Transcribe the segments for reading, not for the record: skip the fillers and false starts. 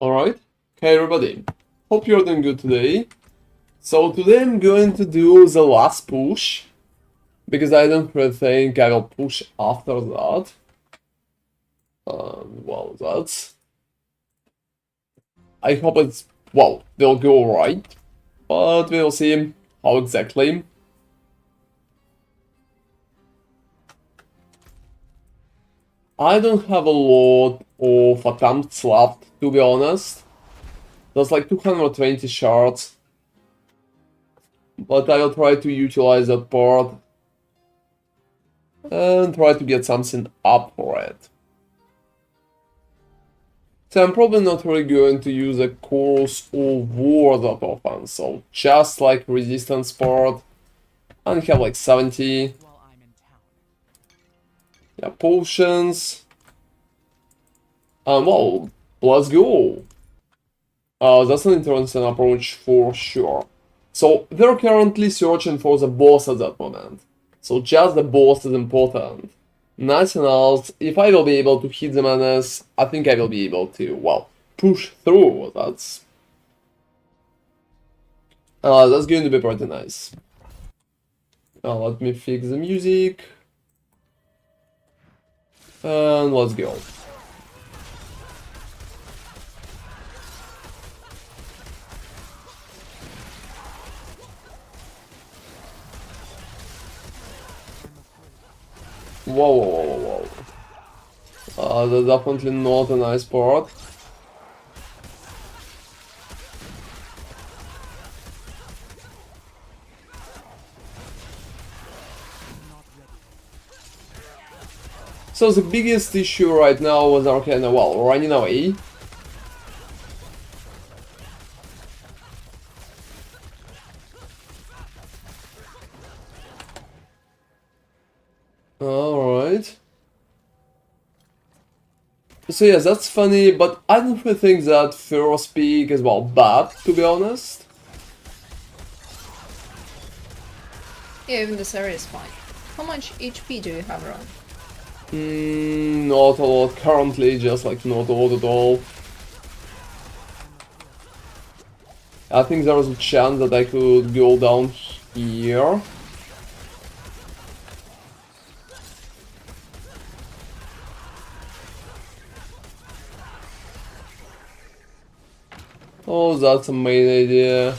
Alright, hey everybody, hope you're doing good today. So today I'm going to do the last push, because I don't really think I will push after that. Well, that's... I hope it's, well, will go right, but we'll see how exactly. I don't have a lot of attempts left, to be honest. There's like 220 shards. But I will try to utilize that part and try to get something up for it. So I'm probably not really going to use a Chorus of War that often, so just like resistance part, and have like 70. Yeah, potions. And well, let's go. That's an interesting approach for sure. So we're currently searching for the boss at that moment. So just the boss is important. Nothing else. If I will be able to hit the menace, I think I will be able to, well, push through. That's going to be pretty nice. Let me fix the music. And let's go. Whoa, whoa, whoa, whoa, whoa. That's definitely not a nice part. So the biggest issue right now was Arcana, well, running away. Alright. So yes, that's funny, but I don't really think that first peak is, well, bad, to be honest. Yeah, even this area is fine. How much HP do you have, Ron? Not a lot currently, just like not a lot at all. I think there was a chance that I could go down here. Oh, that's a main idea.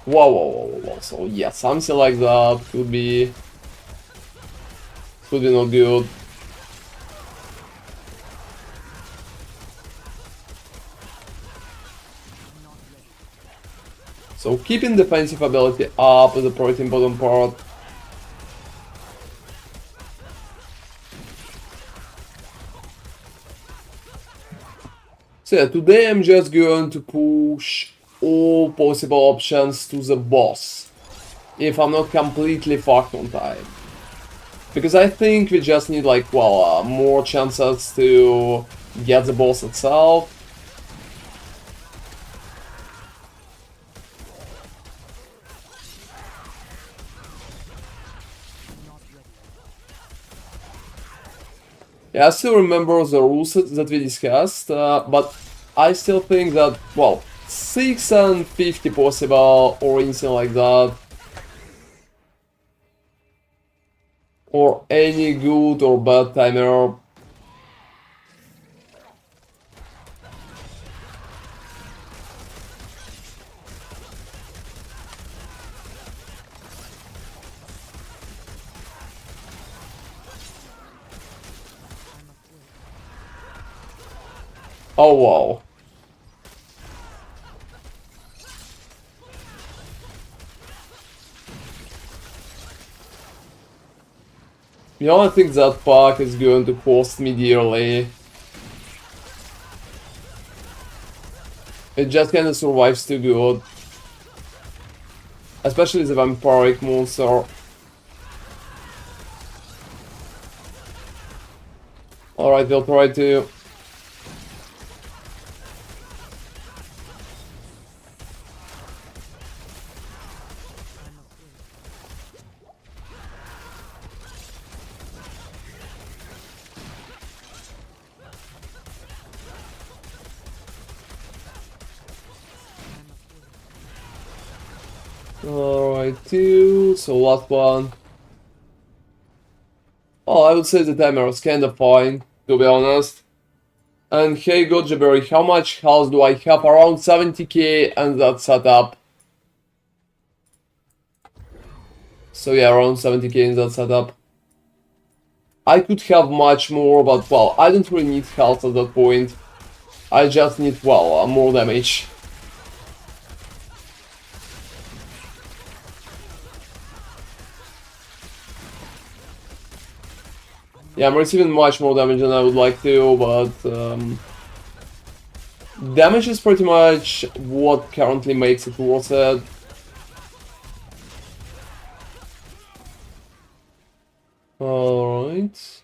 Whoa, whoa, whoa, whoa, whoa. So yeah, something like that could be not good. So keeping defensive ability up is a pretty important part. So yeah, today I'm just going to push all possible options to the boss, if I'm not completely fucked on time. Because I think we just need like, well, more chances to get the boss itself. Yeah, I still remember the rules that we discussed, but I still think that, well, 6 and 50 possible or anything like that. Or any good or bad timer. Oh wow. You know, I think that pack is going to cost me dearly. It just kinda survives too good. Especially the vampiric monster. Alright, we'll try to... Alright, 2, so last one. Oh, I would say the timer is kinda fine, to be honest. And hey Gojiberry, how much health do I have? Around 70k and that setup. So yeah, around 70k in that setup. I could have much more, but well, I don't really need health at that point. I just need, well, more damage. Yeah, I'm receiving much more damage than I would like to, but damage is pretty much what currently makes it worth it. Alright.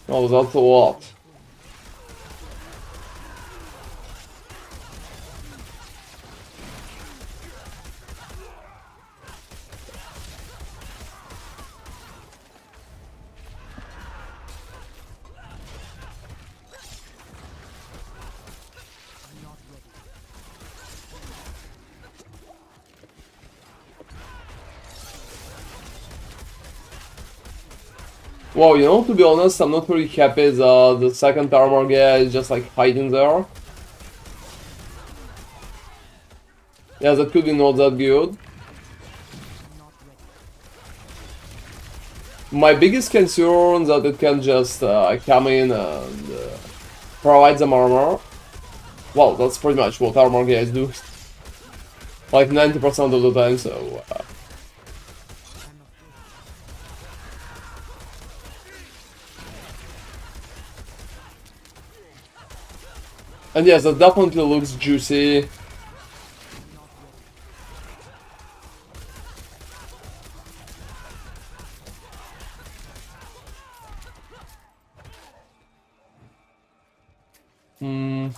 Oh, that's a lot. Wow, you know, to be honest, I'm not really happy that the second armor guy is just like hiding there. Yeah, that could be not that good. My biggest concern that it can just come in and provide some armor. Well, that's pretty much what armor guys do. Like 90% of the time, so... And yes, that definitely looks juicy. Hmm.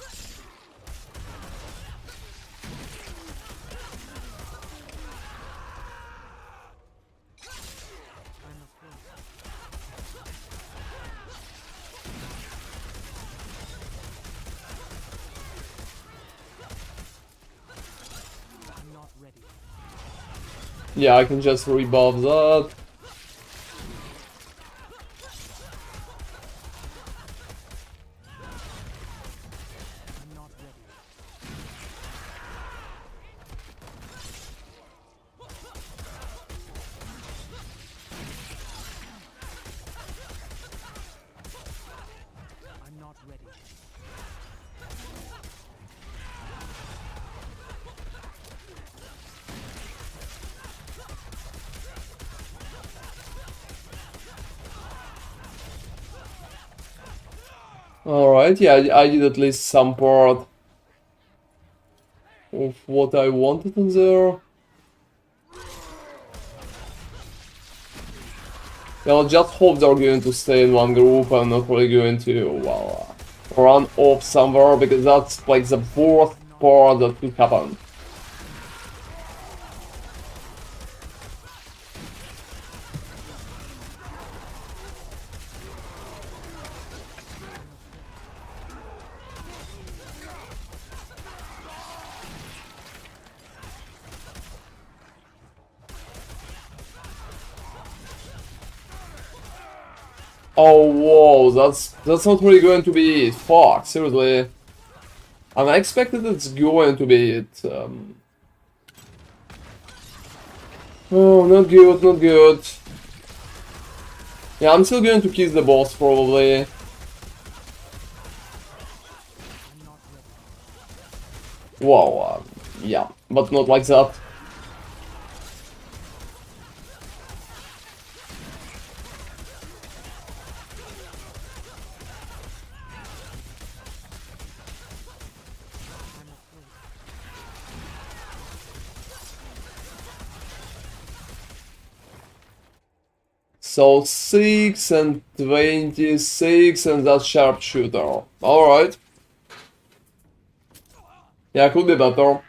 Yeah, I can just rebuff that. Alright, yeah, I did at least some part of what I wanted in there. Yeah, I'll just hope they're going to stay in one group and not really going to, well, run off somewhere, because that's like the worst part that could happen. Oh, whoa, that's not really going to be it. Fuck, seriously. And I expected it's going to be it. Oh, not good, not good. Yeah, I'm still going to kiss the boss, probably. Wow, yeah, but not like that. So 6 and 26 and that's sharpshooter. Alright. Yeah, could be better.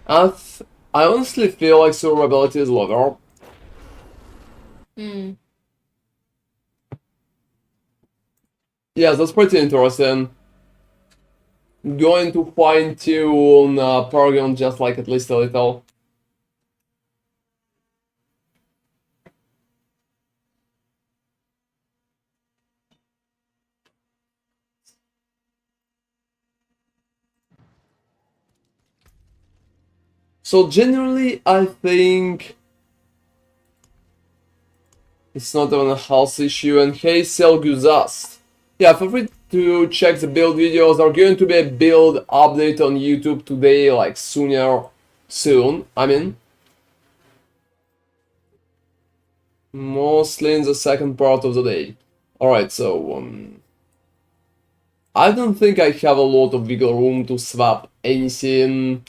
I honestly feel like survivability is lower. Hmm. Yeah, that's pretty interesting. Going to fine tune Paragon just like at least a little. So generally, I think it's not even a health issue. And hey, Selguzast. Yeah, feel free to check the build videos. There are going to be a build update on YouTube today, like soon. I mean, mostly in the second part of the day. Alright, so I don't think I have a lot of wiggle room to swap anything.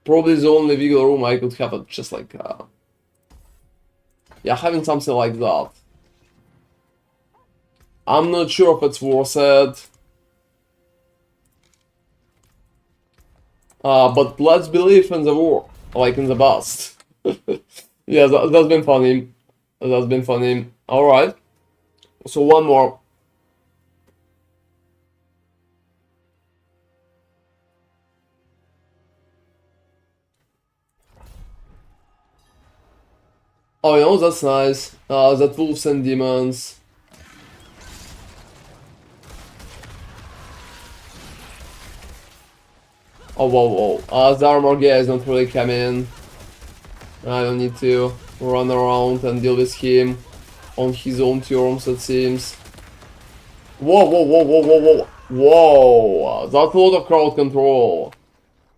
Probably the only wiggle room I could have just like yeah, having something like that. I'm not sure if it's worth it. But let's believe in the war, like in the past. Yeah, that's been funny. That's been funny. Alright. So one more. Oh, you know, that's nice. That wolves and demons. Oh, whoa. The armor guy is not really coming. I don't need to run around and deal with him on his own terms, it seems. Whoa. Whoa, that's a lot of crowd control.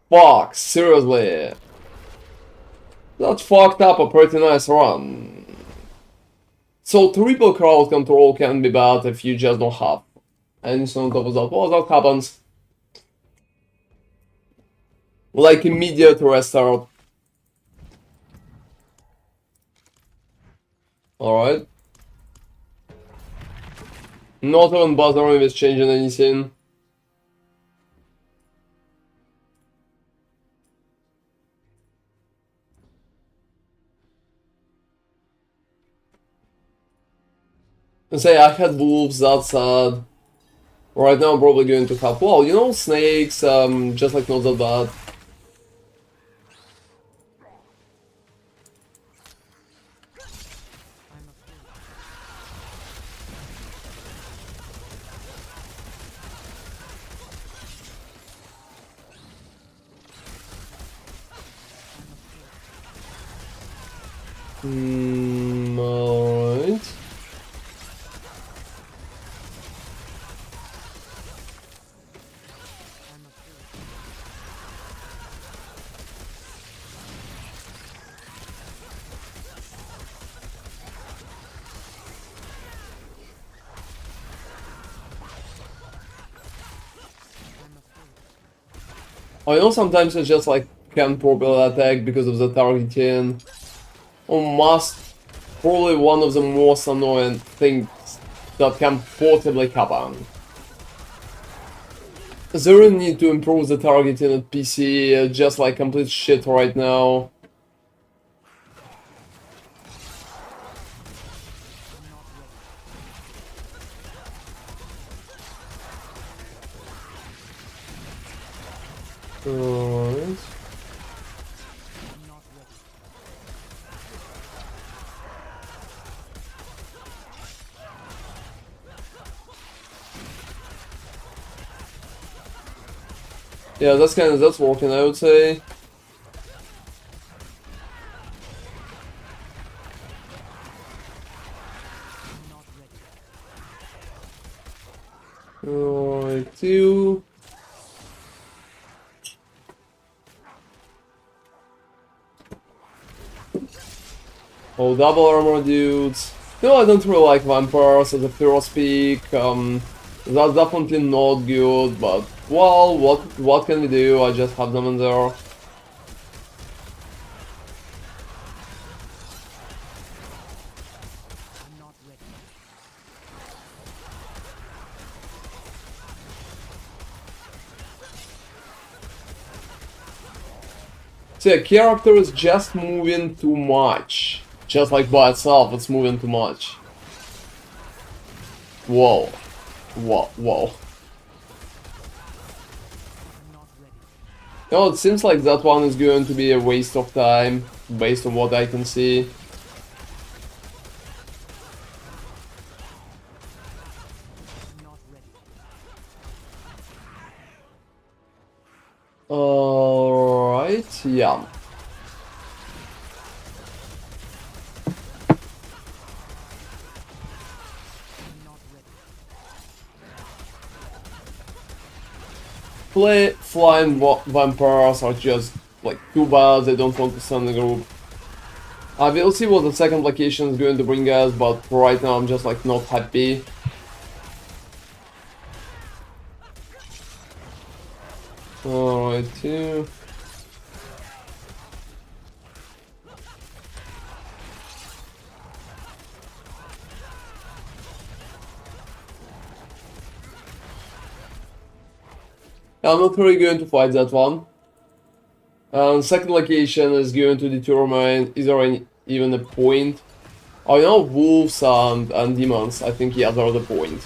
Fuck, seriously. That fucked up a pretty nice run. So triple crowd control can be bad if you just don't have anything on top of that. Well, that happens. Like immediate restart. Alright. Not even bothering with changing anything. And say I had wolves, that's sad. Right now I'm probably going to have, well, you know, snakes, just like not that bad. Alright. I know sometimes I just like can't properly attack because of the targeting. Probably one of the most annoying things that can possibly happen. They really need to improve the targeting at PC, just like complete shit right now. Alright. Yeah, that's working, I would say. Alright, two. Oh, double armor dudes. No, I don't really like vampires as a first pick. That's definitely not good, but well, what can we do? I just have them in there. So yeah, character is just moving too much. Just like by itself, it's moving too much. Whoa. Whoa, whoa. No, it seems like that one is going to be a waste of time, based on what I can see. Alright, yeah. Flying vampires are just like too bad, they don't want to send the group. We'll see what the second location is going to bring us, but right now I'm just like not happy. Alright, too. I'm not really going to fight that one. Second location is going to determine is there even a point. Oh, you know, wolves and demons, I think, yeah, they're the point.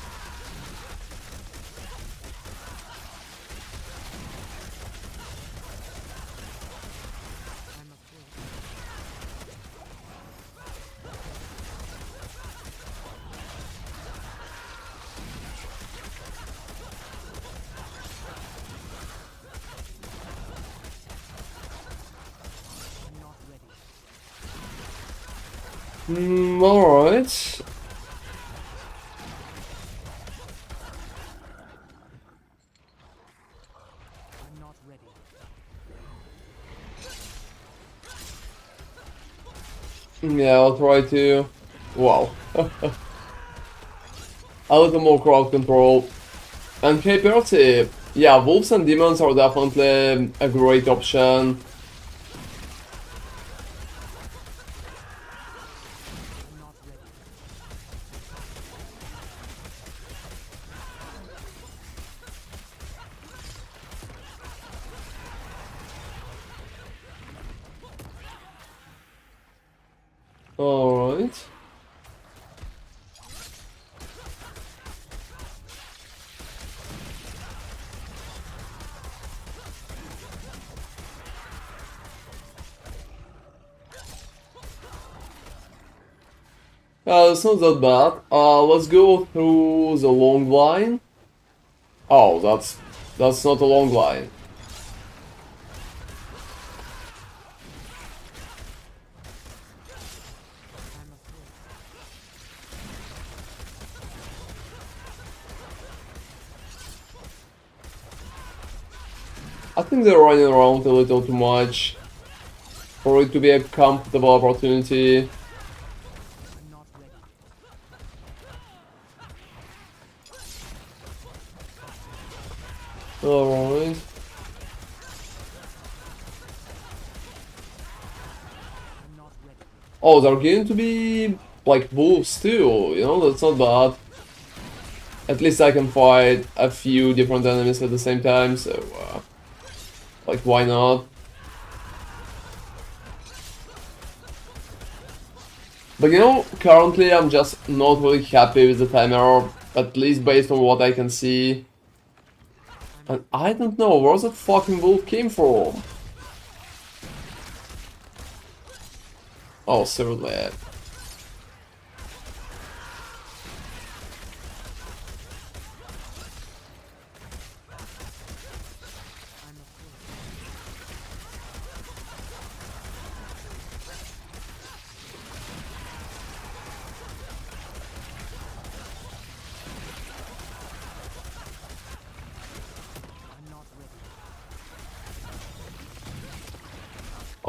Alright. Yeah, I'll try to... Wow. A little more crowd control. And hey, Percy, yeah, wolves and demons are definitely a great option. Alright. It's not that bad. Let's go through the long line. Oh, that's not a long line. I think they're running around a little too much for it to be a comfortable opportunity. Alright. Oh, they're going to be like wolves too, you know, that's not bad. At least I can fight a few different enemies at the same time, so like why not? But you know, currently I'm just not really happy with the timer, at least based on what I can see. And I don't know where that fucking wolf came from. Oh, seriously.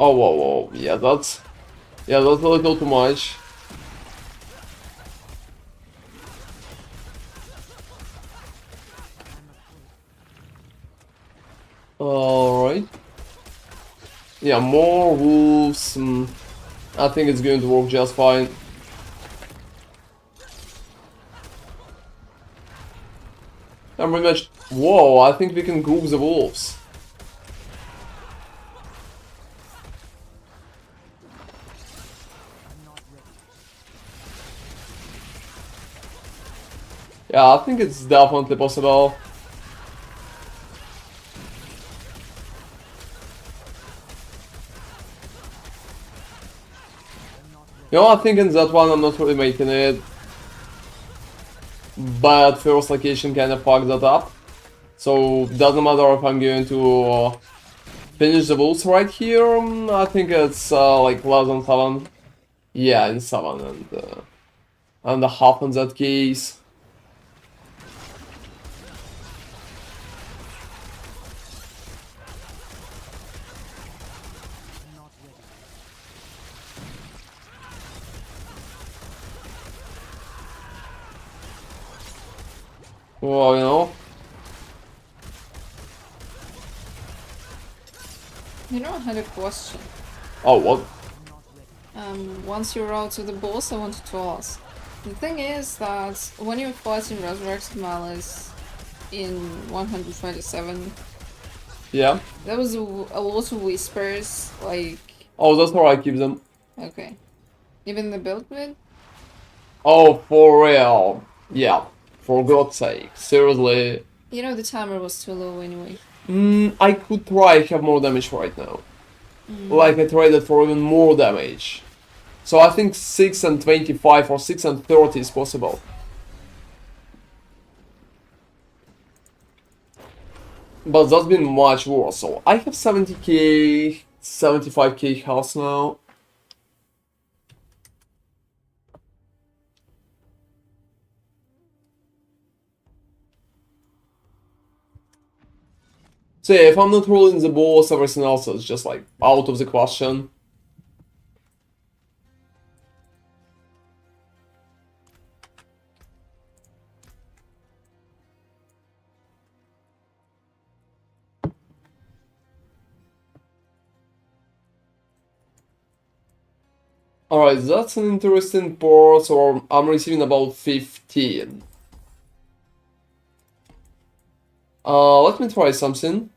Oh, whoa, whoa, yeah, that's a little too much. Alright. Yeah, more wolves. I think it's going to work just fine. And pretty much. Whoa, I think we can group the wolves. Yeah, I think it's definitely possible. You know, I think in that one I'm not really making it. But first location kinda fucked that up. So doesn't matter if I'm going to finish the bulls right here. I think it's like less than 7. Yeah, in 7 and a half in that case. Well, you know. You know, I had a question. Oh, what? Once you're out of the boss, I wanted to ask. The thing is that when you're fighting Resurrected Malice in 127, Yeah. there was a lot of whispers, like... Oh, that's where I keep them. Okay. Even the build mid? Oh, for real. Yeah. For God's sake. Seriously. You know, the timer was too low anyway. I could try have more damage right now. Like I tried it for even more damage. So I think 6 and 25 or 6 and 30 is possible. But that's been much worse. So I have 70k, 75k health now. So yeah, if I'm not rolling the boss, everything else is just like out of the question. Alright, that's an interesting part, so I'm receiving about 15. Let me try something.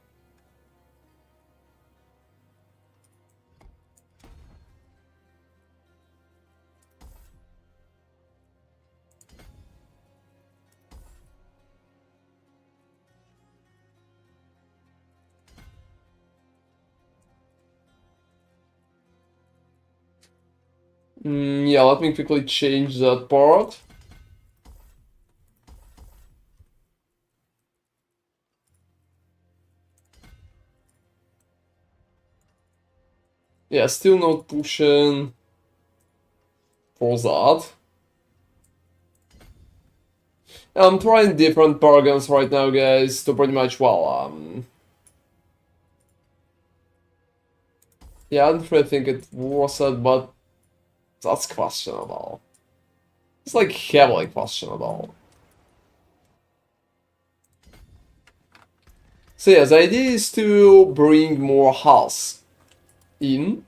Yeah, let me quickly change that part. Yeah, still not pushing for that. I'm trying different bargains right now, guys, to pretty much, well, yeah, I don't really think it was it, but that's questionable. It's like heavily questionable. So yeah, the idea is to bring more house in.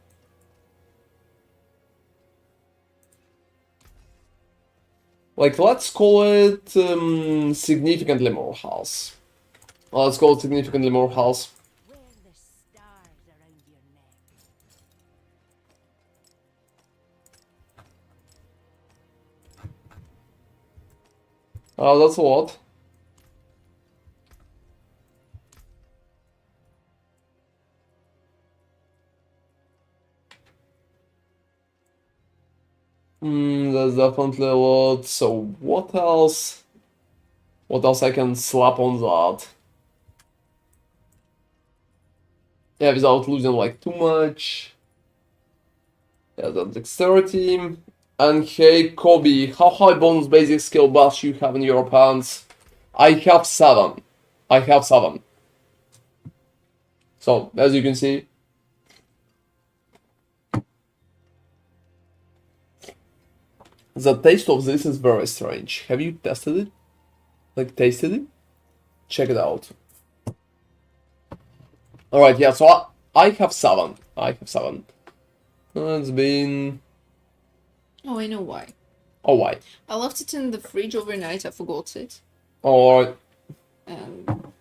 Like, let's call it significantly more house. Let's call it significantly more house. Wear the stars around your neck. That's a lot. That's definitely a lot. So what else? What else I can slap on that? Yeah, without losing like too much. Yeah, that's dexterity. And hey, Kobe, how high bonus basic skill buffs you have in your pants? I have 7. I have 7. So, as you can see. The taste of this is very strange. Have you tested it? Like, tasted it? Check it out. Alright, yeah, so I have 7. I have 7. It's been... Oh, I know why. Oh, why? I left it in the fridge overnight, I forgot it. Alright. And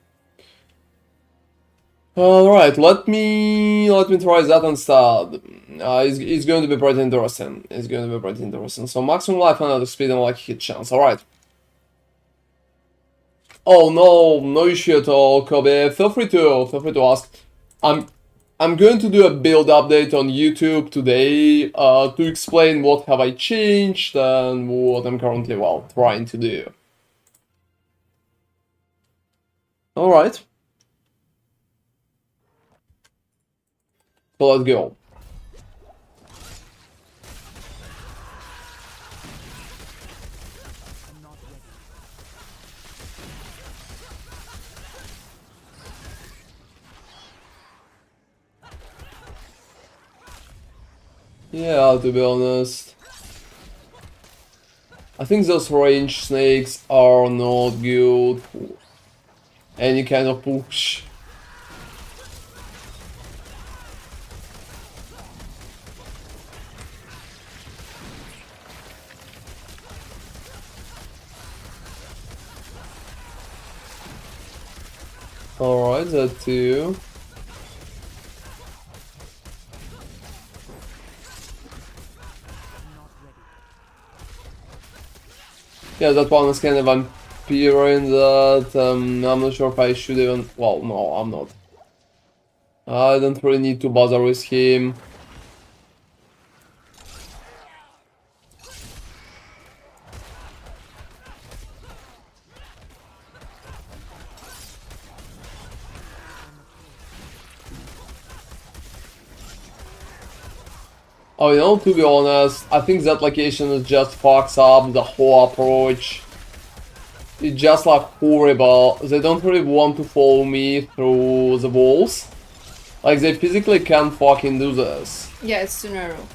Alright, let me try that instead. It's going to be pretty interesting. It's going to be pretty interesting. So maximum life and speed and like hit chance. Alright. Oh no, no issue at all, Kobe. Feel free to ask. I'm going to do a build update on YouTube today to explain what have I changed and what I'm currently, well, trying to do. Alright. So let's go. Yeah, to be honest. I think those range snakes are not good for any kind of push. Alright, that too. Yeah, that one is kind of vampire in that. I'm not sure if I should even. Well, no, I'm not. I don't really need to bother with him. Oh, you know, to be honest, I think that location is just fucks up the whole approach. It's just like horrible. They don't really want to follow me through the walls. Like, they physically can't fucking do this. Yeah, it's too narrow.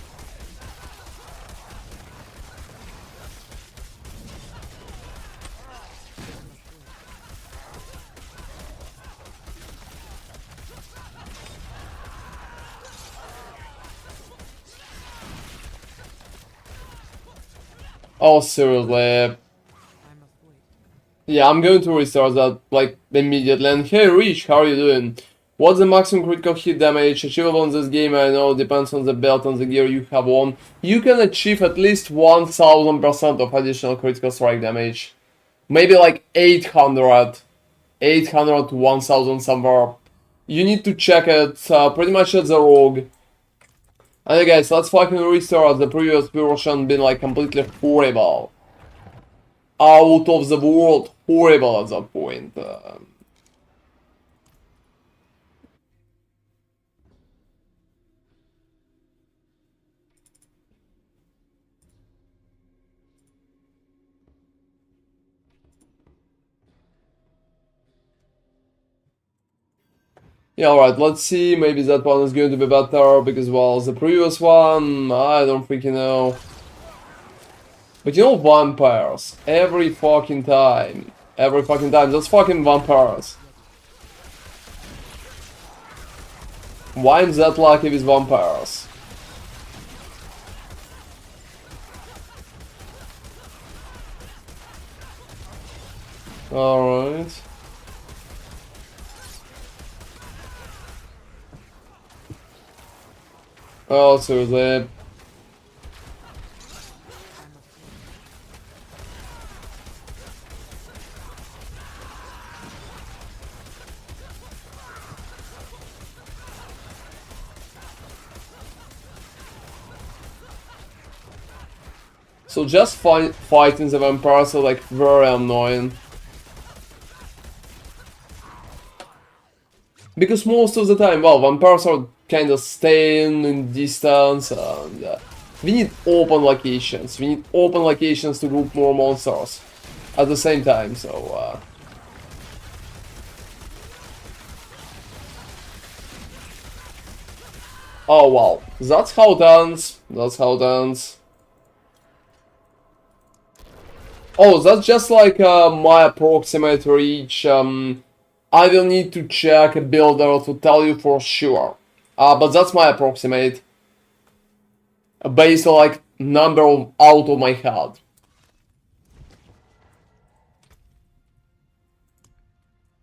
Oh, seriously. Yeah, I'm going to restart that, like, immediately. And hey, Rich, how are you doing? What's the maximum critical hit damage achievable in this game? I know it depends on the belt and the gear you have on. You can achieve at least 1000% of additional critical strike damage. Maybe like 800. 800 to 1000 somewhere. You need to check it pretty much at the rogue. And guys, let's fucking restart. The previous version been like completely horrible. Out of the world, horrible at that point. Yeah, alright, let's see. Maybe that one is going to be better because, well, the previous one, I don't freaking know. But you know, vampires. Every fucking time. Every fucking time. That's fucking vampires. Why am that lucky with vampires? Alright. Oh, seriously. So just fighting the vampires are like very annoying. Because most of the time, well, vampires are kind of staying in distance and we need open locations. We need open locations to group more monsters at the same time, so oh well, that's how it ends. That's how it ends. Oh, that's just like my approximate reach. I will need to check a builder to tell you for sure. But that's my approximate. Based on like number of out of my head.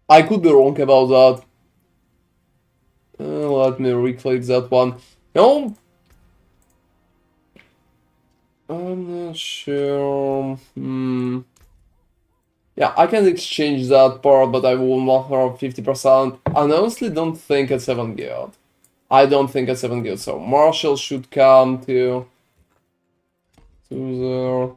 I could be wrong about that. Let me re-click that one. No, I'm not sure. Yeah, I can exchange that part, but I will not have 50%. And I honestly don't think it's even good. I don't think it's even good. So Marshall should come to there.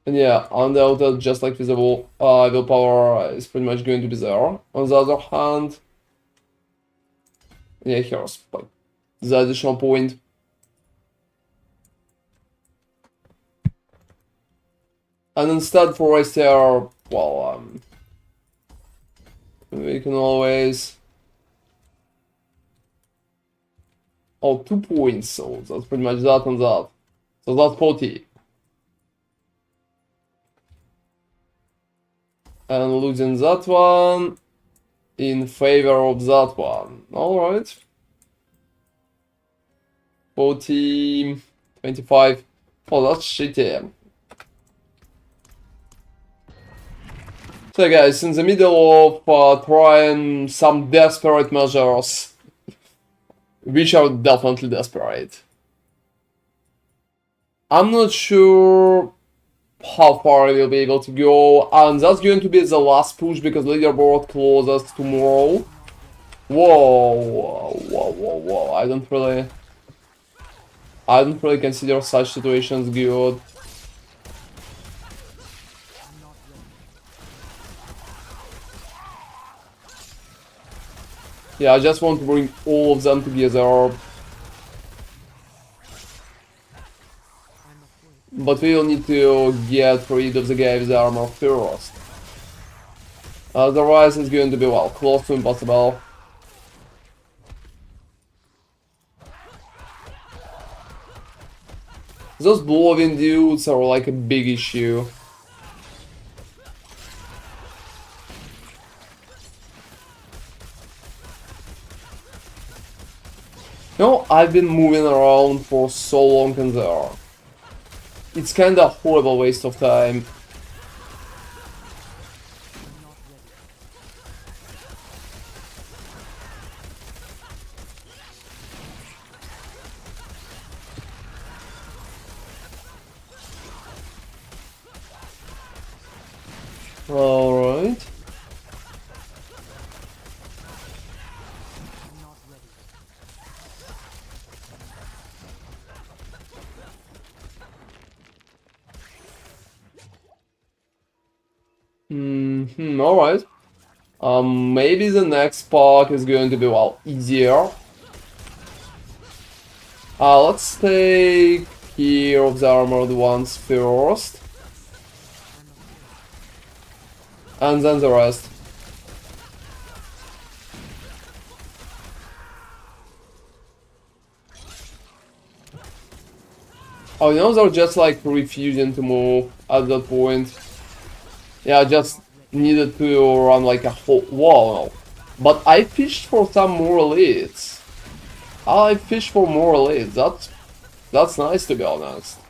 And yeah, undoubted, just like visible, willpower is pretty much going to be there. On the other hand, yeah, here's like the additional point. And instead for Oyster, well, we can always... Oh, 2 points, so that's pretty much that and that. So that's 40. And losing that one in favor of that one. Alright. 40, 25. Oh, that's shitty. So guys, in the middle of trying some desperate measures, which are definitely desperate. I'm not sure how far I will be able to go, and that's going to be the last push because leaderboard closes tomorrow. Whoa, I don't really consider such situations good. Yeah, I just want to bring all of them together. But we will need to get rid of the guy with the armor first. Otherwise it's going to be, well, close to impossible. Those blowing dudes are like a big issue. No, I've been moving around for so long in there. It's kinda a horrible waste of time. Alright. Alright. Maybe the next part is going to be, well, easier. Let's take care of the armored ones first. And then the rest. Oh, you know, they're just like refusing to move at that point. Yeah, I just needed to run like a whole wall. But I fished for some more elites. I fished for more elites. That's nice, to be honest.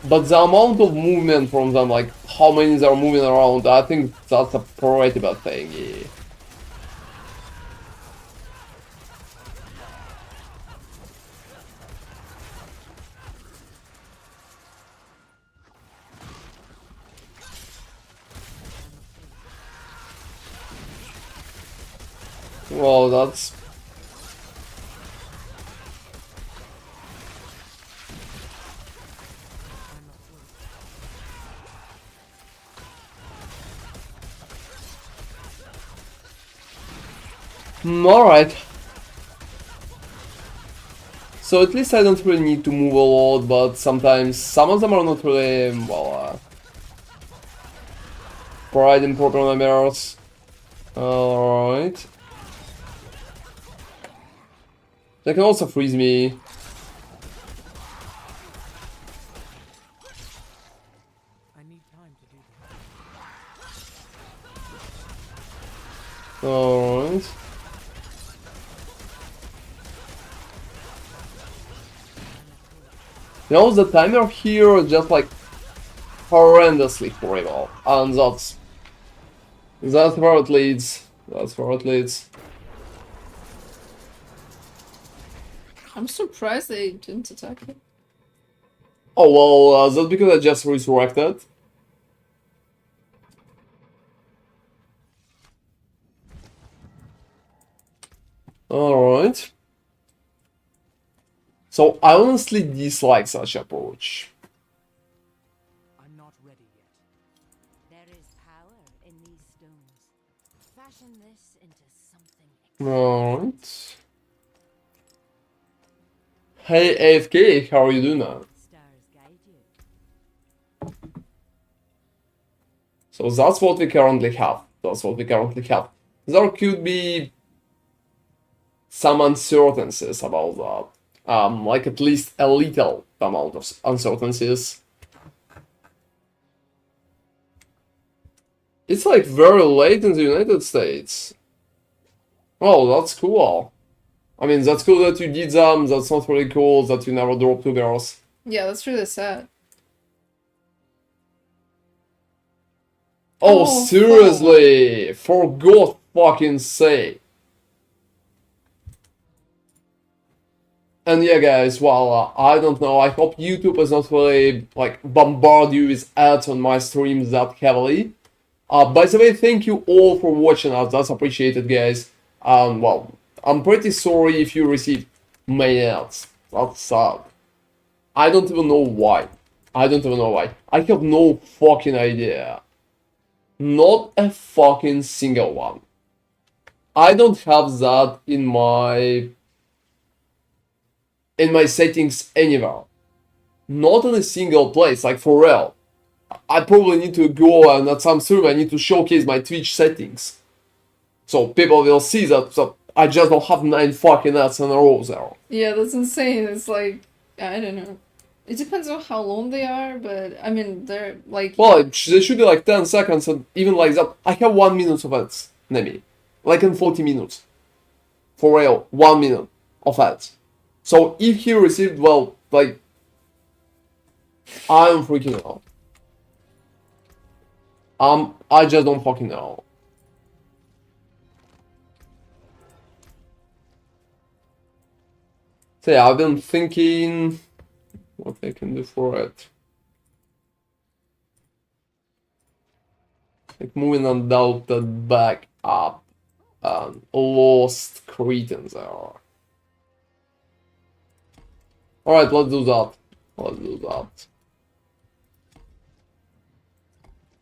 But the amount of movement from them, like how many they're moving around, I think that's a pretty bad thing. Yeah. Well, that's... Alright. So at least I don't really need to move a lot, but sometimes some of them are not really, well, providing proper numbers. Alright. They can also freeze me. Alright. You know, the timer here is just like horrendously horrible, and that's where it leads. That's where it leads. I'm surprised they didn't attack it. Oh, well, that's because I just resurrected. Alright. So, I honestly dislike such approach. I'm not ready yet. There is power in these stones. Fashion this into something. Alright. Hey, AFK, how are you doing now? Stars guide you. So that's what we currently have. That's what we currently have. There could be some uncertainties about that. Like at least a little amount of uncertainties. It's like very late in the United States. Oh, that's cool. I mean, that's cool that you did them. That's not really cool that you never dropped 2 girls. Yeah, that's really sad. Oh, Oh, seriously! For God's fucking sake. And yeah, guys, well, I don't know. I hope YouTube is not really, like, bombard you with ads on my streams that heavily. By the way, thank you all for watching us. That's appreciated, guys. Well, I'm pretty sorry if you received many ads. That's sad. I don't even know why. I don't even know why. I have no fucking idea. Not a fucking single one. I don't have that in my settings anywhere. Not in a single place, like for real. I probably need to go and at some stream I need to showcase my Twitch settings. So people will see that I just don't have 9 fucking ads in a row there. Yeah, that's insane. It's like, I don't know. It depends on how long they are, but I mean, they're like. Well, they should be like 10 seconds and even like that. I have 1 minute of ads, Nemi. Like in 40 minutes. For real, 1 minute of ads. So if he received, well, like, I'm freaking out. I just don't fucking know. So yeah, I've been thinking what I can do for it. Like moving Undoubted back up and lost cretins there. Alright, let's do that. Let's do that.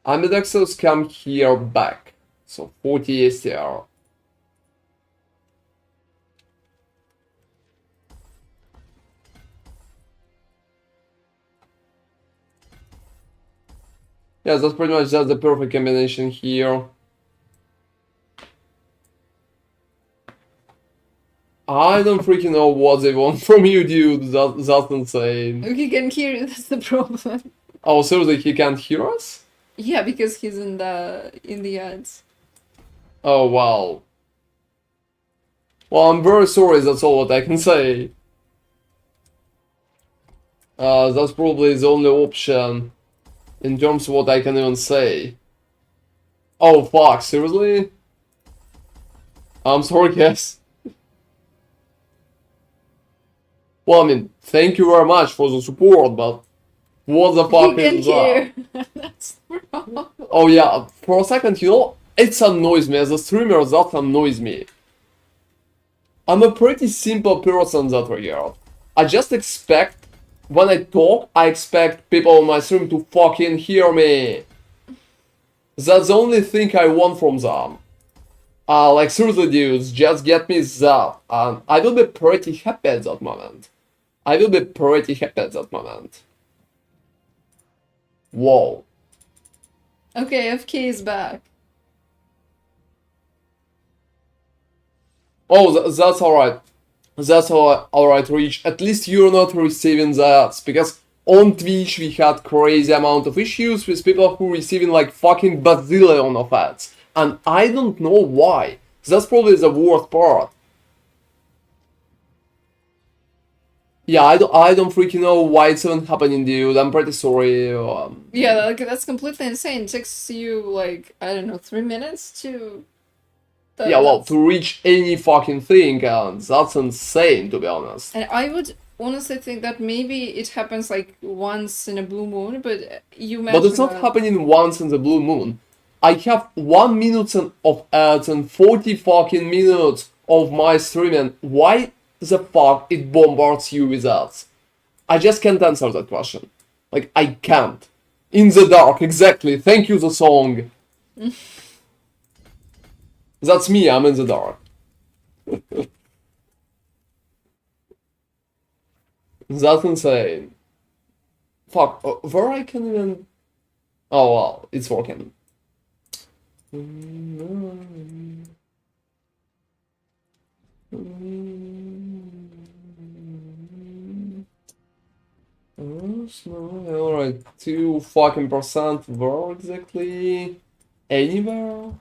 Ambidextrous come here back. So 40 STR. Yes, that's pretty much just the perfect combination here. I don't freaking know what they want from you, dude. That's insane. He can hear you, that's the problem. Oh, seriously, he can't hear us? Yeah, because he's in the ads. Oh, wow. Well, I'm very sorry, that's all what I can say. That's probably the only option in terms of what I can even say. Oh, fuck, seriously? I'm sorry, guys. Well, I mean, thank you very much for the support, but what the fuck He can is that? hear. That's the problem. Oh yeah, for a second, you know, it annoys me. As a streamer, that annoys me. I'm a pretty simple person in that regard. I just expect, when I talk, I expect people on my stream to fucking hear me. That's the only thing I want from them. Like seriously, dudes, just get me that, and I will be pretty happy at that moment. I will be pretty happy at that moment. Whoa. Okay, FK is back. Oh, that's alright. That's alright, Reach. At least you're not receiving the ads, because on Twitch we had crazy amount of issues with people who receiving like fucking bazillion of ads. And I don't know why. That's probably the worst part. Yeah, I don't freaking know why it's even happening, dude. I'm pretty sorry. Yeah, that's completely insane. It takes you like, I don't know, 3 minutes to Yeah, well, to reach any fucking thing, and that's insane, to be honest. And I would honestly think that maybe it happens like once in a blue moon, but you mentioned But it's not that- happening once in the blue moon. I have 1 minute of ads and 40 fucking minutes of my streaming. Why the fuck it bombards you with ads? I just can't answer that question. Like, I can't. In the dark, exactly. Thank you, the song. That's me, I'm in the dark. That's insane. Fuck, where I can even... Oh, wow, it's working. Alright, 2 fucking percent. Where exactly? Anywhere?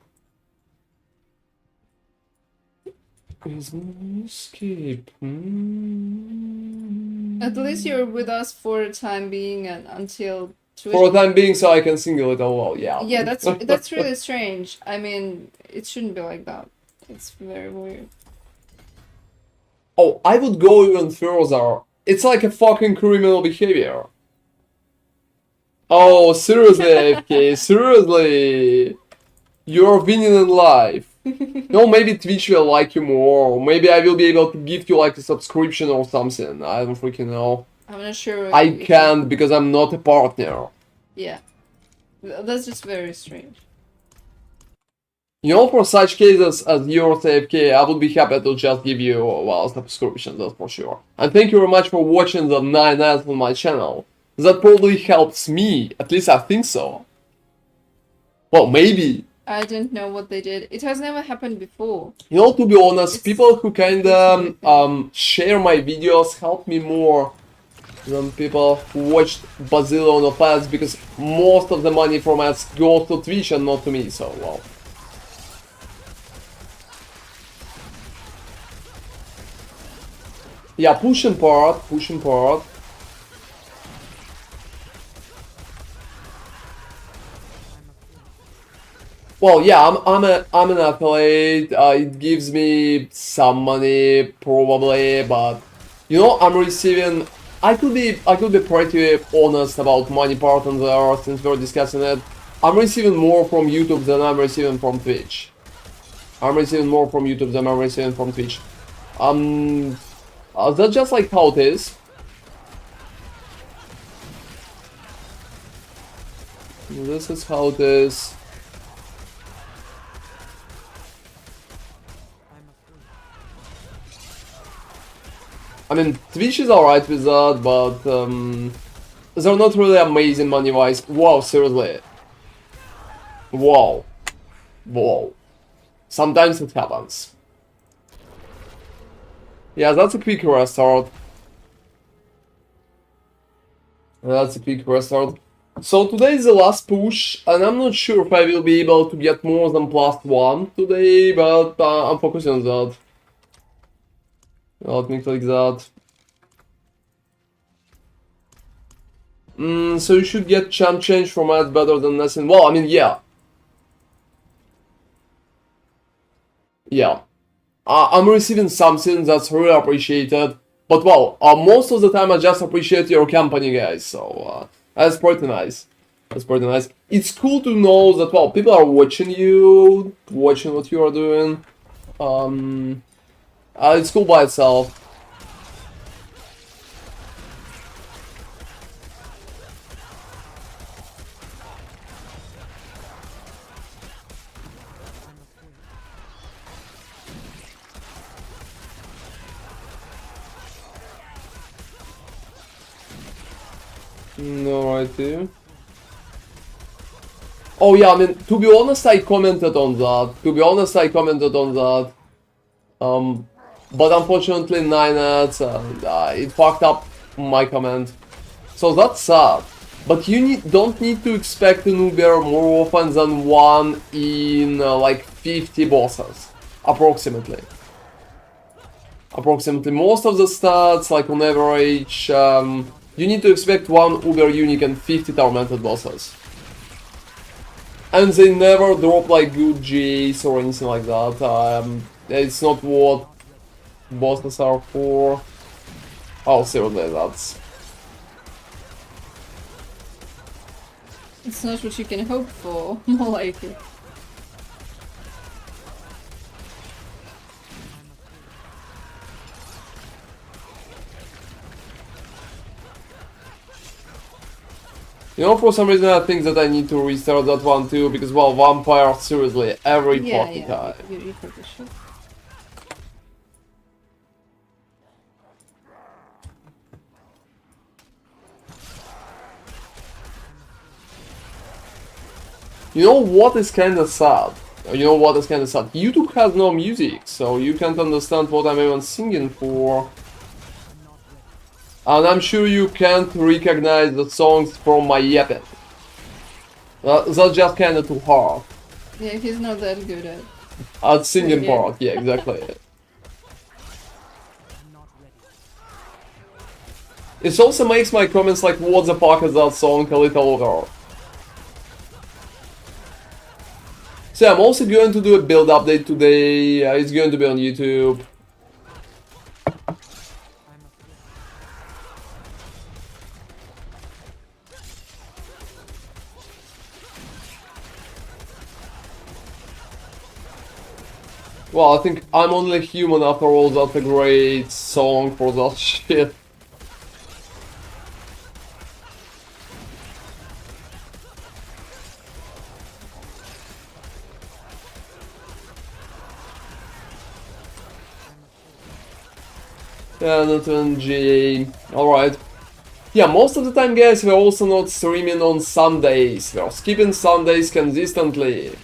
Is no escape. At least you're with us for the time being and until Twitch. For the time being, so I can sing a little well, yeah. Yeah, that's really strange. I mean, it shouldn't be like that. It's very weird. Oh, I would go even further. It's like a fucking criminal behavior. Oh, seriously, AFK, seriously. You're winning in life. No, maybe Twitch will like you more, or maybe I will be able to give you like a subscription or something. I don't freaking know. I'm not sure. I can't because I'm not a partner. Yeah. That's just very strange. You know, for such cases as yours, AFK, I would be happy to just give you, well, a subscription, that's for sure. And thank you very much for watching the 9 ads on my channel. That probably helps me, at least I think so. Well, maybe. I didn't know what they did. It has never happened before. You know, to be honest, people who kinda share my videos help me more than people who watched bazillion of ads, because most of the money from ads goes to Twitch and not to me, so well. Yeah, pushing part. Well, yeah, I'm an affiliate. It gives me some money, probably, but you know, I'm receiving. I could be pretty honest about money part on there since we're discussing it. I'm receiving more from YouTube than I'm receiving from Twitch. I'm receiving more from YouTube than I'm receiving from Twitch. That's just like how it is. This is how it is. I mean, Twitch is alright with that, but they're not really amazing money-wise. Wow, seriously. Wow. Wow. Sometimes it happens. Yeah, that's a quick restart. That's a quick restart. So today is the last push, and I'm not sure if I will be able to get more than +1 today, but I'm focusing on that. Let me click that. So you should get champ change from ads better than nothing. Well, I mean, yeah. Yeah. I'm receiving something that's really appreciated. But well, most of the time I just appreciate your company, guys. So that's pretty nice. That's pretty nice. It's cool to know that, well, people are watching you, watching what you are doing. It's cool by itself. Alrighty. Oh yeah, I mean, to be honest, I commented on that. But unfortunately 9 ads and it fucked up my comment. So that's sad. But you don't need to expect an Uber more often than 1 in like 50 bosses. Approximately. Most of the stats, like on average, you need to expect 1 Uber unique and 50 tormented bosses. And they never drop like good GAs or anything like that. It's not what bosses are for. Oh, seriously, that's... It's not what you can hope for, more likely. You know, for some reason I think that I need to restart that one too, because, well, vampire, seriously, every fucking time. You probably should. You know what is kinda sad? YouTube has no music, so you can't understand what I'm even singing for. And I'm sure you can't recognize the songs from my yapping. That's just kinda too hard. Yeah, he's not that good At singing Yeah. part, yeah, exactly. It also makes my comments like, what the fuck is that song, a little over. So I'm also going to do a build update today, it's going to be on YouTube. Well, I think I'm only human after all, that's a great song for that shit. Yeah, not on GA. Alright. Yeah, most of the time, guys, we're also not streaming on Sundays. We're skipping Sundays consistently.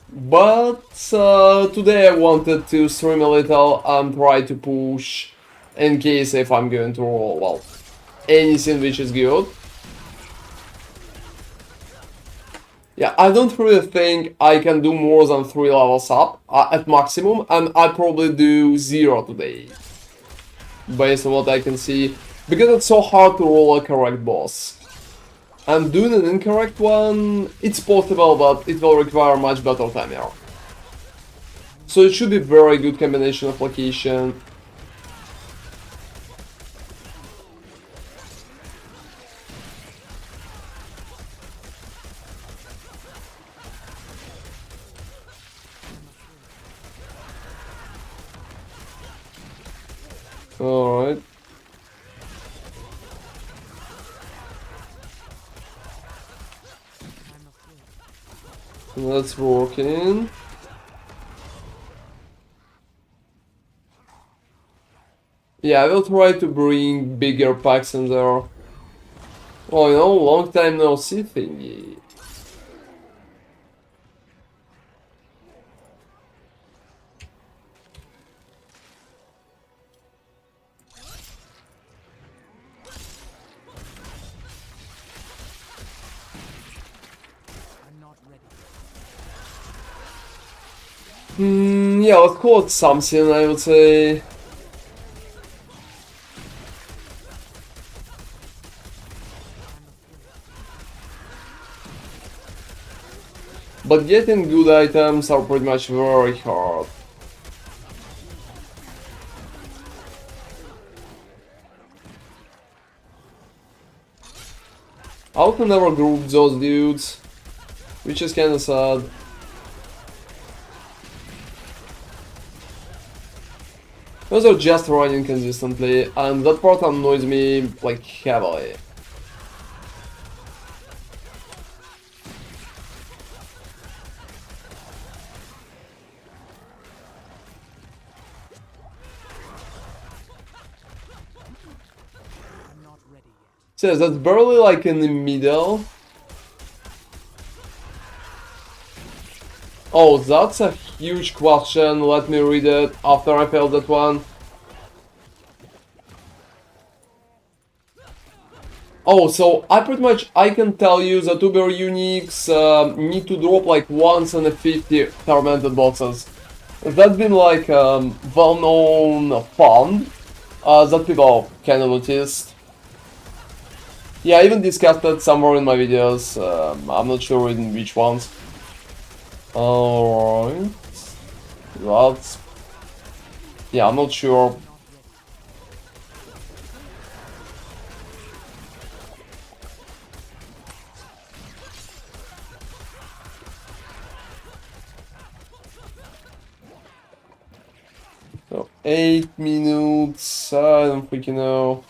But today I wanted to stream a little and try to push in case if I'm going to roll, well, anything which is good. Yeah, I don't really think I can do more than 3 levels up at maximum, and I probably do 0 today. Based on what I can see, because it's so hard to roll a correct boss. And doing an incorrect one, it's possible, but it will require much better timer. So it should be very good combination of location. Alright. Let's walk in. Yeah, I will try to bring bigger packs in there. Oh, you know, long time no see thingy. Yeah, let's call it something, I would say. But getting good items are pretty much very hard. I also never grouped those dudes, which is kinda sad. Those are just running consistently, and that part annoys me, like, heavily. So that's barely like in the middle. Oh, that's a huge question. Let me read it after I failed that one. Oh, so I can tell you that Uber Uniques need to drop like once in a 50 fermented boxes. That's been like well-known fund that people kind of noticed. Yeah, I even discussed that somewhere in my videos. I'm not sure in which ones. Alright. That's... Yeah, I'm not sure. So, 8 minutes, I don't freaking know.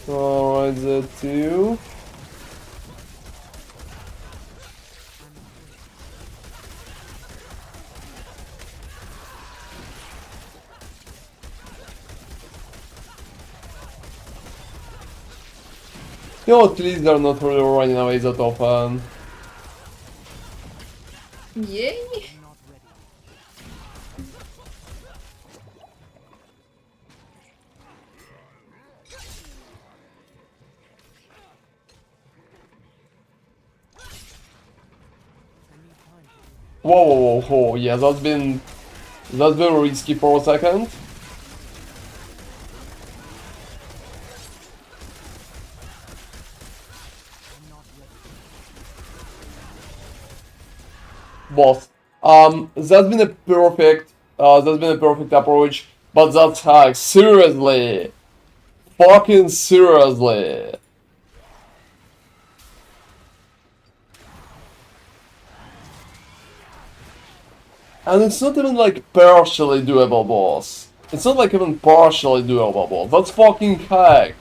Alright, that too. You know, at least they're not really running away that often. Yay! Not ready. I need time to do Whoa, whoa, whoa, whoa, yeah, that's been risky for a second. I'm not ready. Boss. That's been a perfect approach, but that hack, seriously, fucking seriously. And it's not even like partially doable, boss. It's not like even partially doable, boss. That's fucking hack.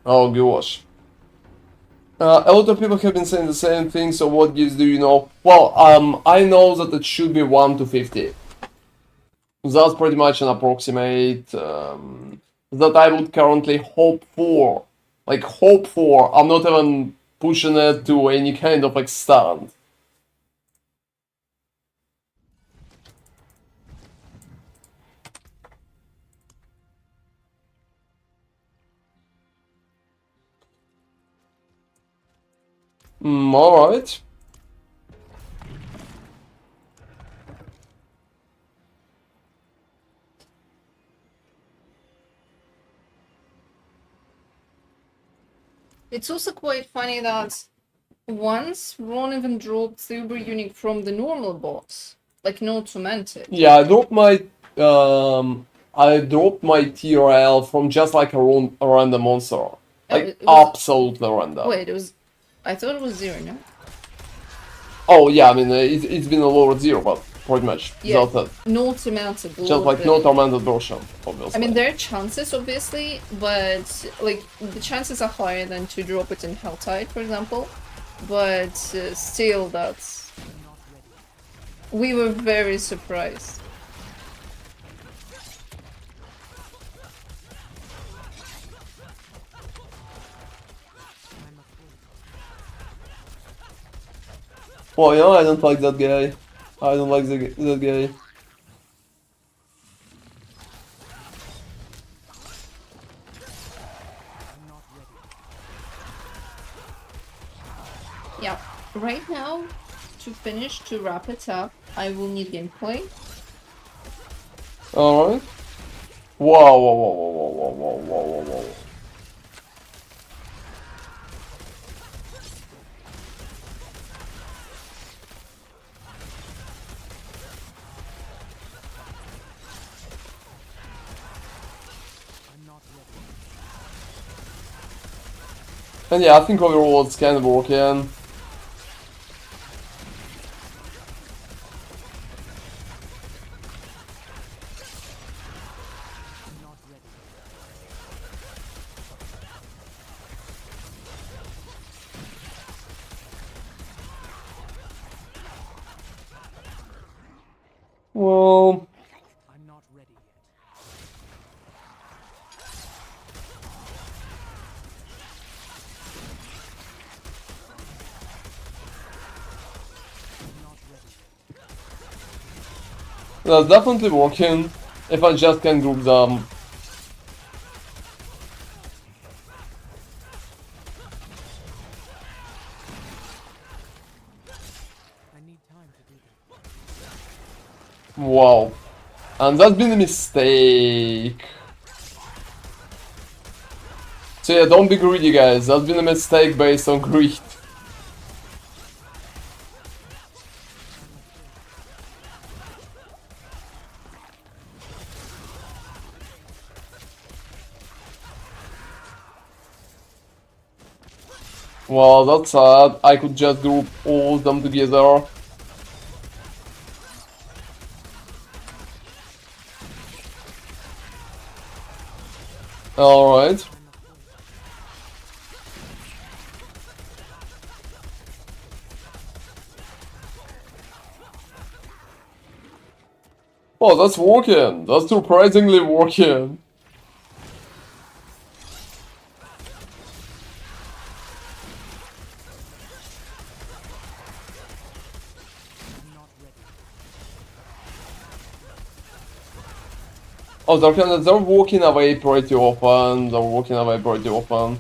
Oh gosh. A lot of people have been saying the same thing, so what gives do you know? Well, I know that it should be 1 to 50. That's pretty much an approximate that I would currently hope for. Like, hope for. I'm not even pushing it to any kind of extent. Alright. It's also quite funny that once Ron even dropped Silver Unique from the normal boss, like not tormented. Yeah, I dropped my TRL from just like a random monster. Like, it was- absolutely random. Wait, I thought it was 0, no? Oh, yeah, I mean, it's been a lower 0, but pretty much. Yeah. That's it. No tormented. Just like no tormented version, obviously. I mean, there are chances, obviously, but like the chances are higher than to drop it in Helltide, for example. But still, that's. We were very surprised. Well, you know, I don't like that guy. I don't like that guy. Yeah, right now, to wrap it up, I will need gameplay. Alright. Whoa, whoa, whoa, whoa, whoa, whoa, whoa, whoa, whoa. And yeah, I think overall it's kind of working. Well, I'm not ready yet. I'm not ready. that's definitely working. If I just can group them. I need time to do that. Wow. And that's been a mistake. So yeah, don't be greedy, guys. That's been a mistake based on greed. Well, that's sad. I could just group all of them together. Alright. Oh, that's working. That's surprisingly working. I'm not ready. Oh, they're walking away pretty often. They're walking away pretty often.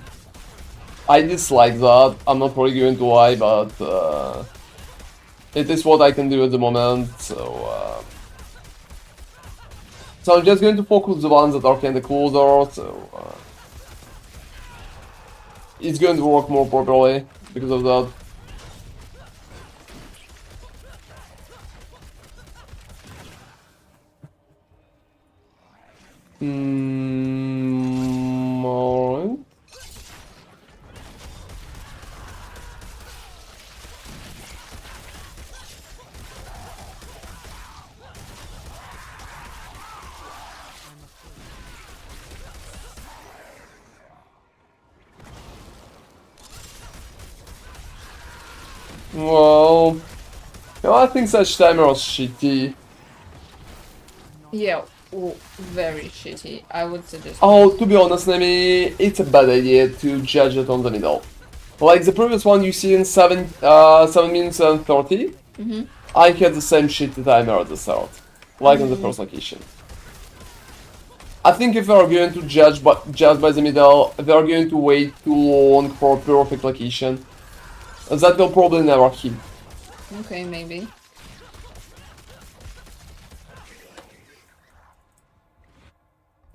I dislike that. I'm not really going to lie, but it is what I can do at the moment. So I'm just going to focus the ones that are kinda closer. So it's going to work more properly because of that. Alright. Well, I think such timer was shitty. Yeah, very shitty. I would suggest. Oh, to be honest, Nemi, it's a bad idea to judge it on the middle. Like the previous one you see in 7 minutes and 30, I had the same shitty timer at the start, like on the first location. I think if we are going to judge by the middle, we are going to wait too long for a perfect location. And that will probably never hit. Okay, maybe.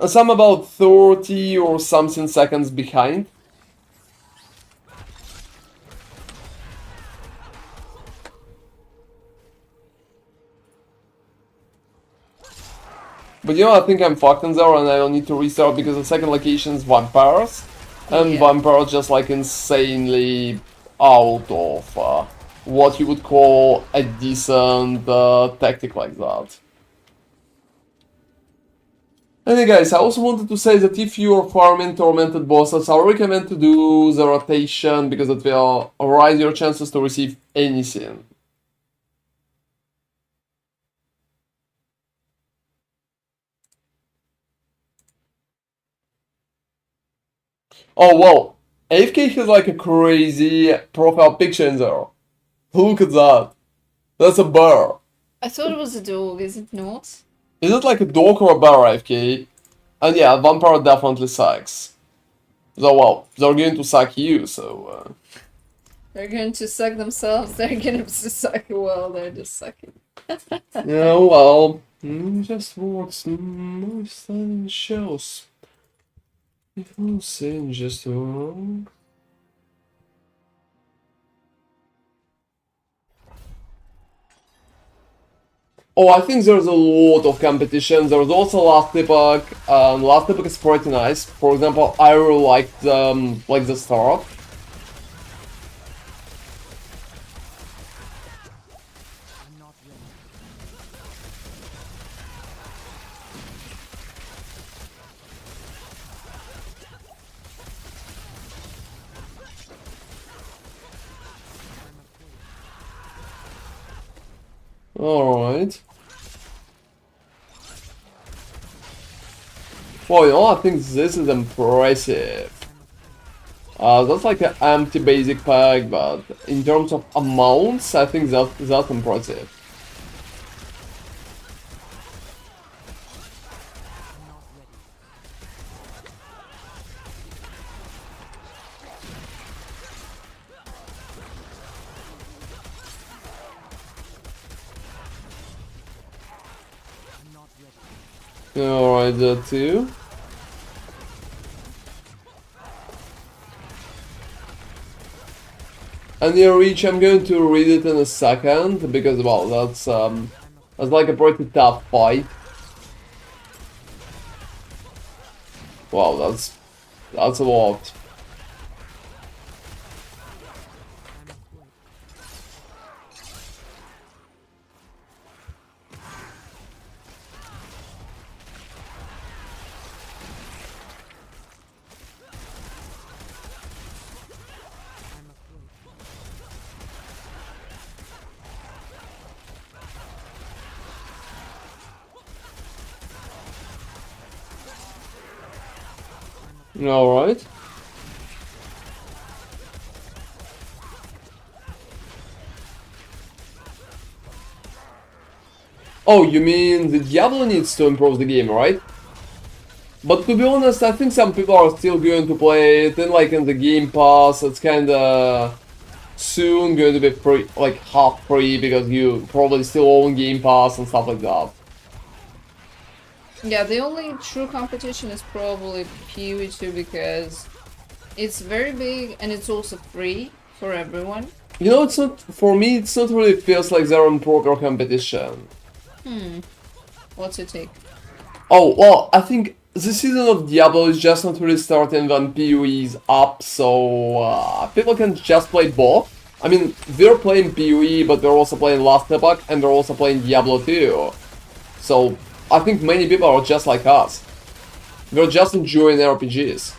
So I'm about 30 or something seconds behind. But you know, I think I'm fucked in there and I don't need to restart because the second location is vampires. And Yeah. vampires just like insanely out of what you would call a decent tactic like that. Anyway guys, I also wanted to say that if you are farming tormented bosses, I recommend to do the rotation because it will raise your chances to receive anything. Oh wow, AFK has like a crazy profile picture in there. Look at that. That's a bear. I thought it was a dog, is it not? Is it like a dog or a bear AFK? And yeah, vampire definitely sucks. So well, they're going to suck you, so... They're going to suck themselves, they're going to suck, well, they're just sucking. Yeah, well... just works most on shows. If I'm saying just wrong... Oh, I think there's a lot of competition. There's also Last Epoch. Last Epoch is pretty nice. For example, I really liked the start. I'm not ready. Alright. Well, you know, I think this is impressive. That's like an empty basic pack, but in terms of amounts, I think that's impressive. I'm not ready. Alright, that too. And your reach, I'm going to read it in a second because well, that's like a pretty tough fight. Wow, that's a lot. Alright. Oh, you mean the Diablo needs to improve the game, right? But to be honest, I think some people are still going to play it, and like in the Game Pass, it's kinda soon going to be free, like half free, because you probably still own Game Pass and stuff like that. Yeah, the only true competition is probably PoE2 because it's very big and it's also free for everyone. You know, it's not, for me, it's not really feels like they're in proper competition. What's your take? Oh, well, I think the season of Diablo is just not really starting when PoE is up, so people can just play both. I mean, they're playing PoE, but they're also playing Last Epoch, and they're also playing Diablo 2. So, I think many people are just like us. They're just enjoying RPGs.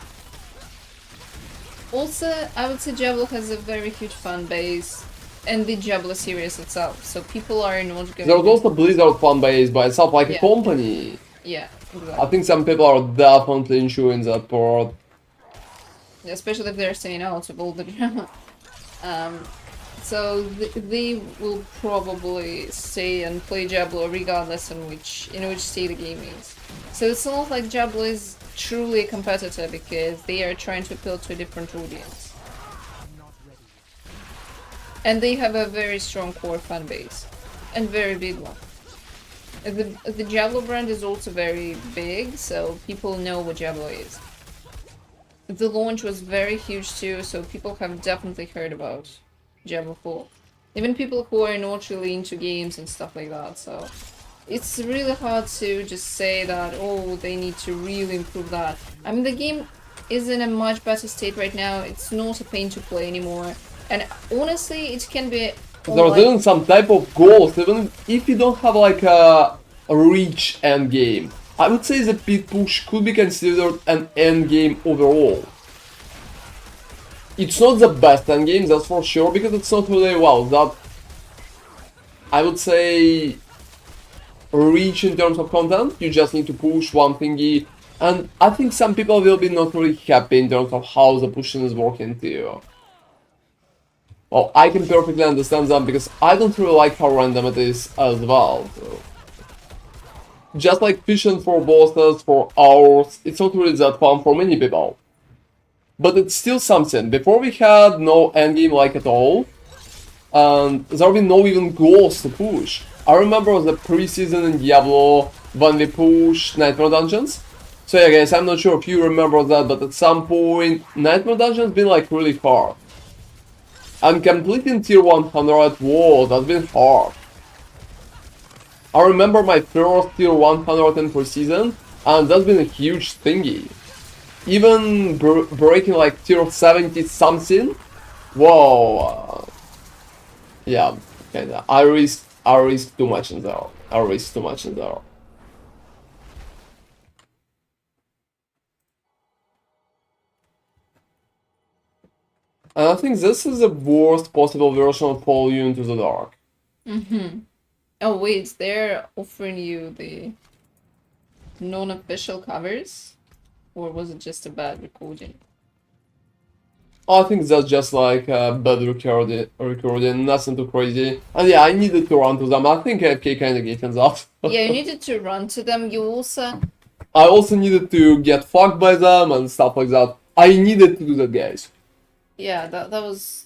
Also, I would say Diablo has a very huge fan base, and the Diablo series itself, so people are not going There's also Blizzard fanbase by itself, like a Yeah. company. Yeah, I exactly. think some people are definitely enjoying that part. Especially if they're staying out of all the drama. So they will probably stay and play Diablo regardless in which state the game is. So it's not like Diablo is truly a competitor because they are trying to appeal to a different audience. And they have a very strong core fan base. And very big one. The Diablo brand is also very big, so people know what Diablo is. The launch was very huge too, so people have definitely heard about Diablo 4. Even people who are not really into games and stuff like that, so it's really hard to just say that, oh, they need to really improve that. I mean, the game is in a much better state right now, it's not a pain to play anymore, and honestly, it can be There's even some type of goals, even if you don't have like a reach end game. I would say the pit push could be considered an end game overall. It's not the best end game, that's for sure, because it's not really, well, that, I would say, reach in terms of content. You just need to push one thingy, and I think some people will be not really happy in terms of how the pushing is working too. Well, I can perfectly understand that because I don't really like how random it is as well. So. Just like fishing for bosses for hours, it's not really that fun for many people. But it's still something. Before we had no endgame like at all, and there were no even goals to push. I remember the pre-season in Diablo when we pushed Nightmare Dungeons. So yeah guys, I'm not sure if you remember that, but at some point Nightmare Dungeons been like really hard. And completing tier 100 whoa, that's been hard. I remember my first tier 100 in pre-season, and that's been a huge thingy. Even breaking like tier 70 something, whoa. Yeah, kinda. I risk too much in there. I risk too much in there. And I think this is the worst possible version of Pull You Into the Dark. Oh wait, they're offering you the non-official covers? Or was it just a bad recording? I think that's just like a bad recording, nothing too crazy. And yeah, I needed to run to them. I think AFK kinda gave us up. Yeah, you needed to run to them. You also... I also needed to get fucked by them and stuff like that. I needed to do that, guys. Yeah, that was...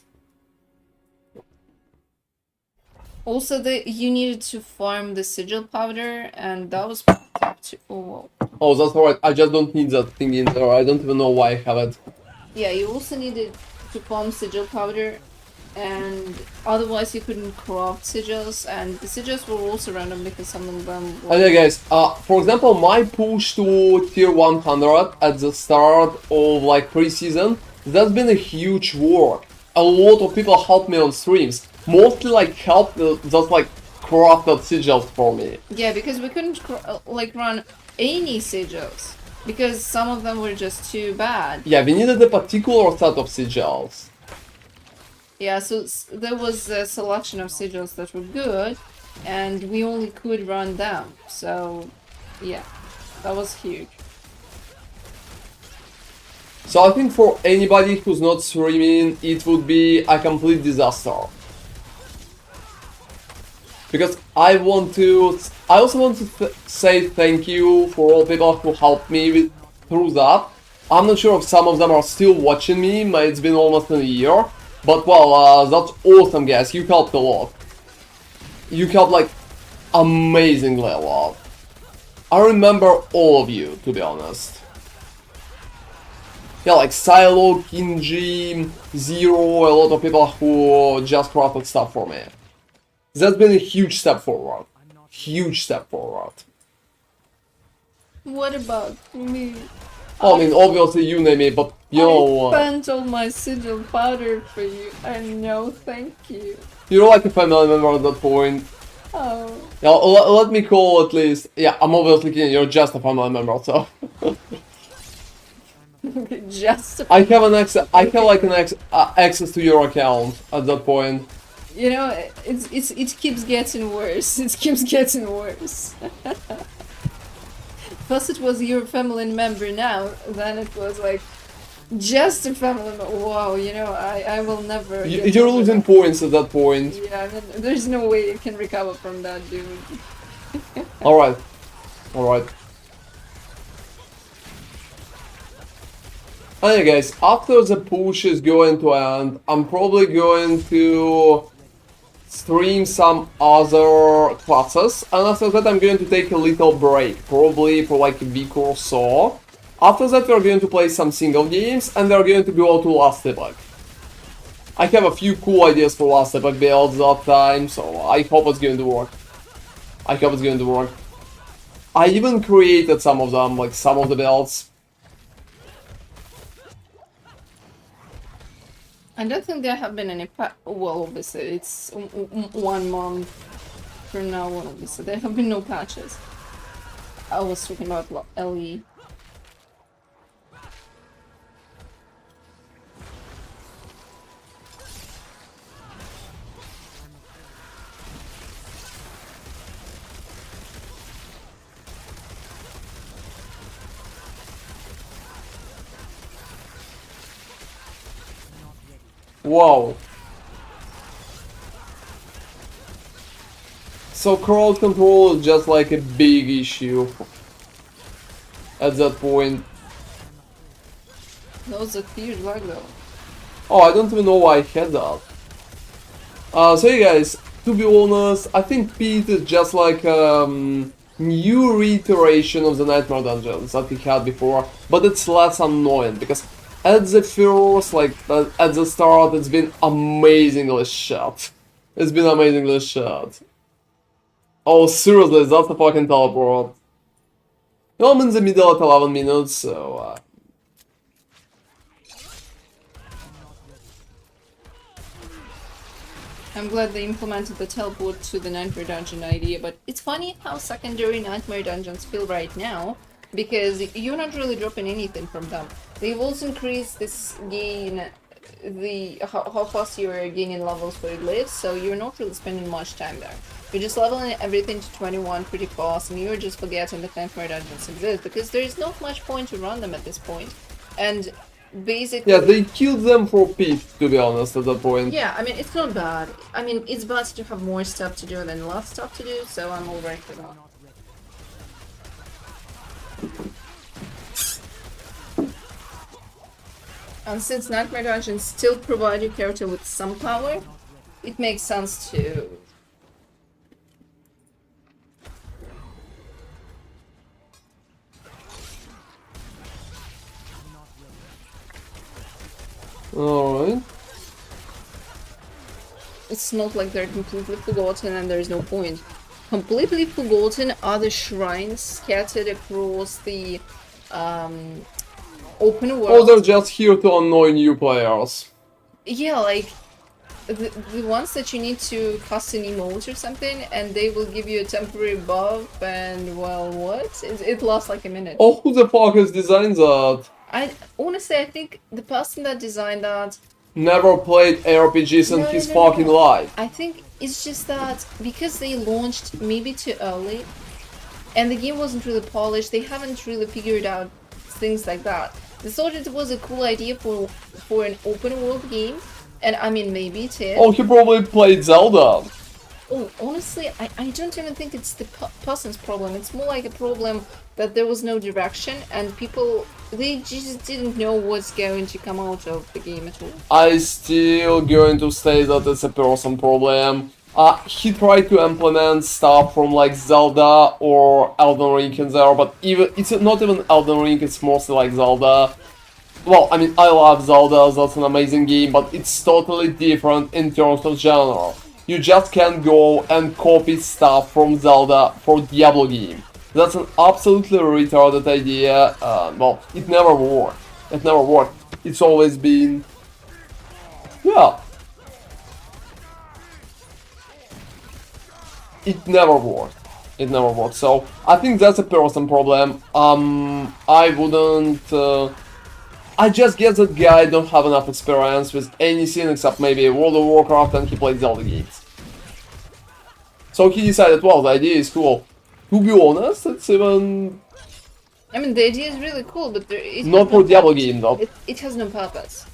Also, you needed to farm the sigil powder, and that was tough to. Oh, Oh, that's alright. I just don't need that thing in there. I don't even know why I have it. yeah. You also needed to farm sigil powder, and otherwise you couldn't craft sigils. And the sigils were also random because some of them. And yeah, guys. For example, my push to tier 100 at the start of like pre-season, that's been a huge work. A lot of people helped me on streams. Mostly like helped just like crafted sigils for me. Yeah, because we couldn't like run any sigils because some of them were just too bad. Yeah, we needed a particular set of sigils. Yeah, so there was a selection of sigils that were good, and we only could run them. So, yeah, that was huge. So I think for anybody who's not streaming, it would be a complete disaster. Because I also want to say thank you for all people who helped me through that. I'm not sure if some of them are still watching me, it's been almost a year. But well, that's awesome, guys, you helped a lot. You helped like amazingly a lot. I remember all of you, to be honest. Yeah, like Silo, Kinji, Zero, a lot of people who just crafted stuff for me. That's been a huge step forward. Huge step forward. What about me? I mean, obviously you name it, but I yo, spent all my sigil powder for you, and no thank you. you're like a family member at that point. Oh. Yeah, let me call at least. Yeah, I'm obviously kidding, you're just a family member, so. Just. I have access to your account at that point. You know, it keeps getting worse. It keeps getting worse. First it was your family member, now then it was like just a family member. Wow, you know, I will never. You're losing points at that point. Yeah, I mean, there's no way you can recover from that, dude. Alright. Alright. Anyway guys, after the push is going to end, I'm probably going to stream some other classes, and after that I'm going to take a little break, probably for like a week or so. After that we're going to play some single games, and we're going to go to Last Epoch. I have a few cool ideas for Last Epoch builds that time, so I hope it's going to work. I hope it's going to work. I even created some of them, like some of the builds. I don't think there have been any well, obviously, it's 1 month from now on, obviously. There have been no patches. I was talking about LE. Wow. So crowd control is just like a big issue at that point. That was a huge lag though. Oh, I don't even know why I had that. So yeah guys, to be honest, I think Pete is just like new reiteration of the Nightmare Dungeons that we had before, but it's less annoying because at the first, like, at the start, it's been amazingly shot. It's been amazingly shot. Oh, seriously, that's a fucking teleport. No, I'm in the middle at 11 minutes, so... I'm glad they implemented the teleport to the Nightmare Dungeon idea, but it's funny how secondary Nightmare Dungeons feel right now, because you're not really dropping anything from them. They've also increased this gain, how fast you're gaining levels for Elixir, so you're not really spending much time there. You're just leveling everything to 21 pretty fast, and you're just forgetting that Nightmare Dungeons exist, because there is not much point to run them at this point. And basically... Yeah, they killed them for Pete, to be honest, at that point. Yeah, I mean, it's not bad. I mean, it's bad to have more stuff to do than less stuff to do, so I'm alright with that. And since Nightmare Dungeons still provide your character with some power, it makes sense to Alright. It's not like they're completely forgotten and there's no point. Completely forgotten are the shrines scattered across the open Oh, world. they're just here to annoy new players. Yeah, like the ones that you need to cast an emote or something, and they will give you a temporary buff, and well, what? It lasts like a minute. Oh, who the fuck has designed that? I honestly, I think the person that designed that. Never played RPGs in his fucking life. I think it's just that because they launched maybe too early, and the game wasn't really polished, they haven't really figured out things like that. They thought it was a cool idea for an open world game, and I mean maybe it is. Oh, he probably played Zelda. Oh, honestly, I don't even think it's the person's problem. It's more like a problem that there was no direction and people, they just didn't know what's going to come out of the game at all. I still going to say that it's a person problem. He tried to implement stuff from like Zelda or Elden Ring in there, but even it's not even Elden Ring, it's mostly like Zelda. Well, I mean, I love Zelda, that's an amazing game, but it's totally different in terms of genre. You just can't go and copy stuff from Zelda for Diablo game. That's an absolutely retarded idea. Well, it never worked. It never worked. It's always been... Yeah. It never worked. It never worked. So, I think that's a person problem. I wouldn't... I just guess that guy don't have enough experience with anything except maybe World of Warcraft and he played Zelda games. So he decided, well, the idea is cool. To be honest, it's even... I mean, the idea is really cool, but it's not for Diablo game, though. It has no purpose.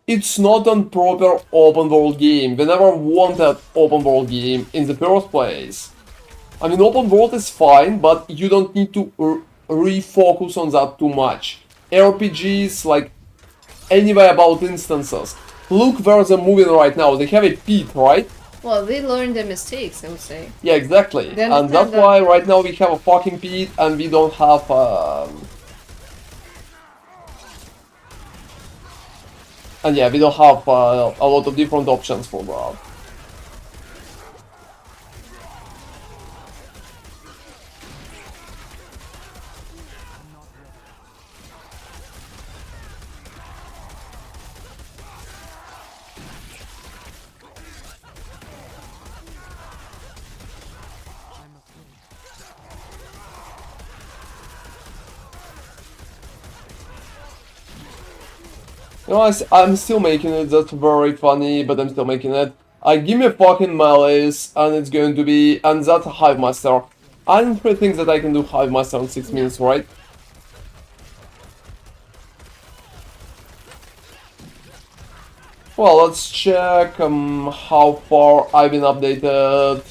It's not a proper open world game. We never wanted open world game in the first place. I mean, open world is fine, but you don't need to refocus on that too much. RPGs, like, anyway about instances. Look where they're moving right now. They have a pit, right? Well, they learned their mistakes, I would say. Yeah, exactly. And that's why right now we have a fucking pit and we don't have... And yeah, we don't have a lot of different options for that. You know, I'm still making it, that's very funny, but I'm still making it. Give me a fucking malice, and it's going to be... And that's a Hive Master. I don't really think that I can do Hive Master in 6 minutes, right? Well, let's check how far I've been updated.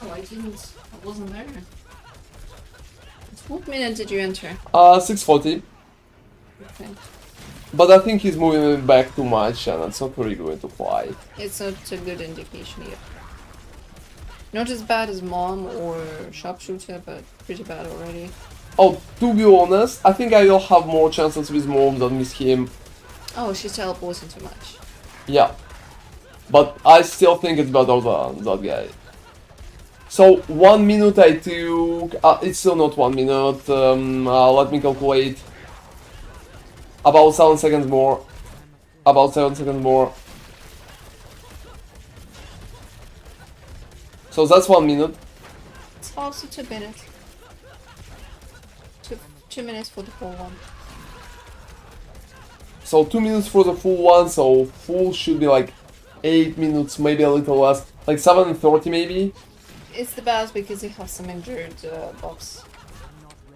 Oh, I didn't. I wasn't there. What minute did you enter? 6:40. Okay. But I think he's moving back too much and it's not really going to fly. It's not a good indication yet. Not as bad as Mom or Sharpshooter, but pretty bad already. Oh, to be honest, I think I will have more chances with Mom than with him. Oh, she's teleporting too much. Yeah. But I still think it's better than that guy. So, 1 minute I took... it's still not 1 minute. Let me calculate. About 7 seconds more. About 7 seconds more. So that's 1 minute. It's also 2 minutes. 2 minutes for the full one. So 2 minutes for the full one, so full should be like 8 minutes, maybe a little less. Like 7:30 maybe? It's the best because he has some injured buffs.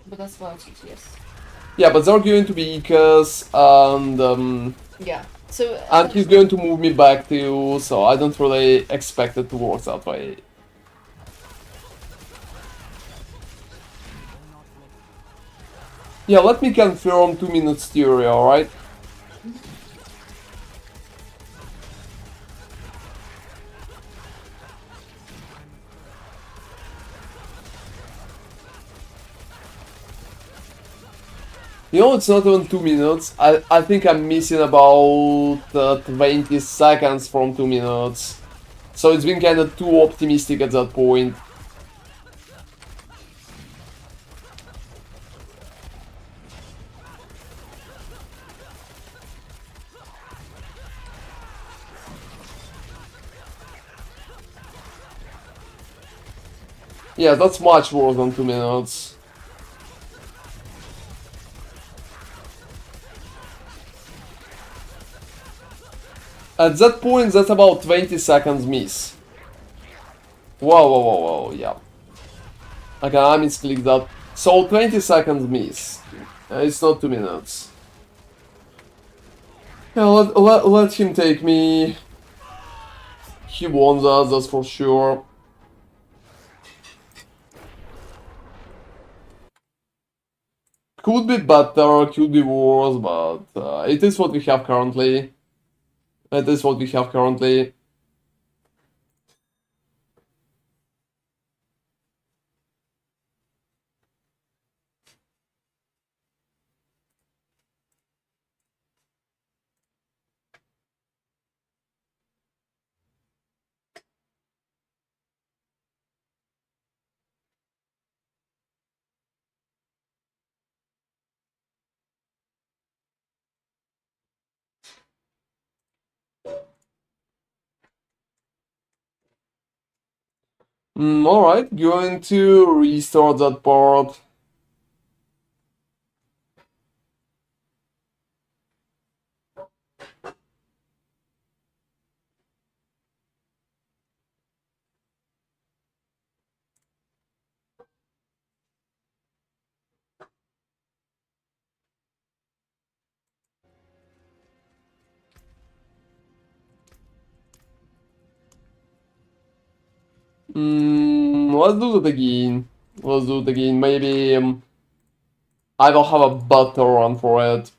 But that's about it, yes. Yeah, but they're going to be Ikas and... yeah, so... and he's going to move me back too, so I don't really expect it to work that way. Yeah, let me confirm 2 minutes theory, alright? You know, it's not even 2 minutes. I think I'm missing about 20 seconds from 2 minutes. So it's been kind of too optimistic at that point. Yeah, that's much worse than 2 minutes. At that point, that's about 20 seconds miss. Whoa, whoa, whoa, whoa, yeah. Okay, I misclicked that. So 20 seconds miss. It's not 2 minutes. Yeah, let him take me. He won that, that's for sure. Could be better, could be worse, but it is what we have currently. It is what we have currently. Alright, going to restart that part. Let's do that again. Let's do it again. Maybe I will have a better run for it.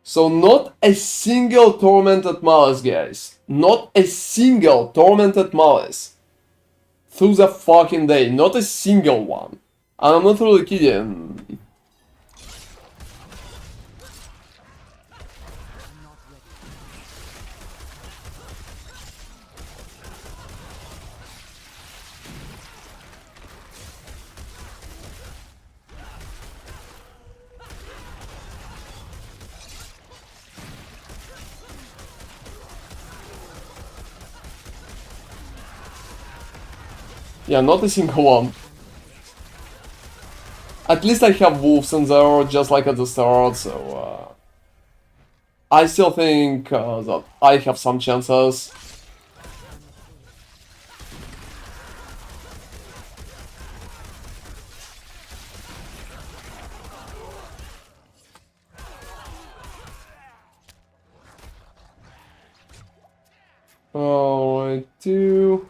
So not a single Tormented Malice, guys. Not a single Tormented Malice. Through the fucking day. Not a single one. And I'm not really kidding. Yeah, not a single one. At least I have wolves in there, just like at the start, so... I still think that I have some chances. Alright, two...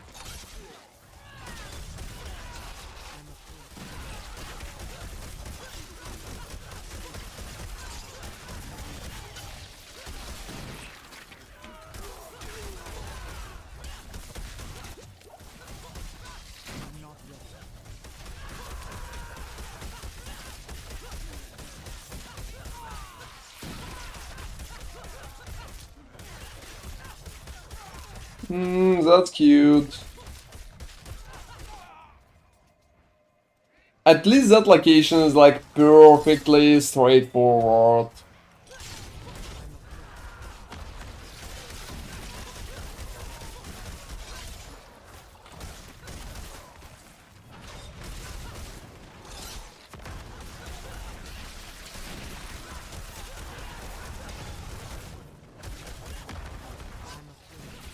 That's cute. At least that location is like perfectly straightforward.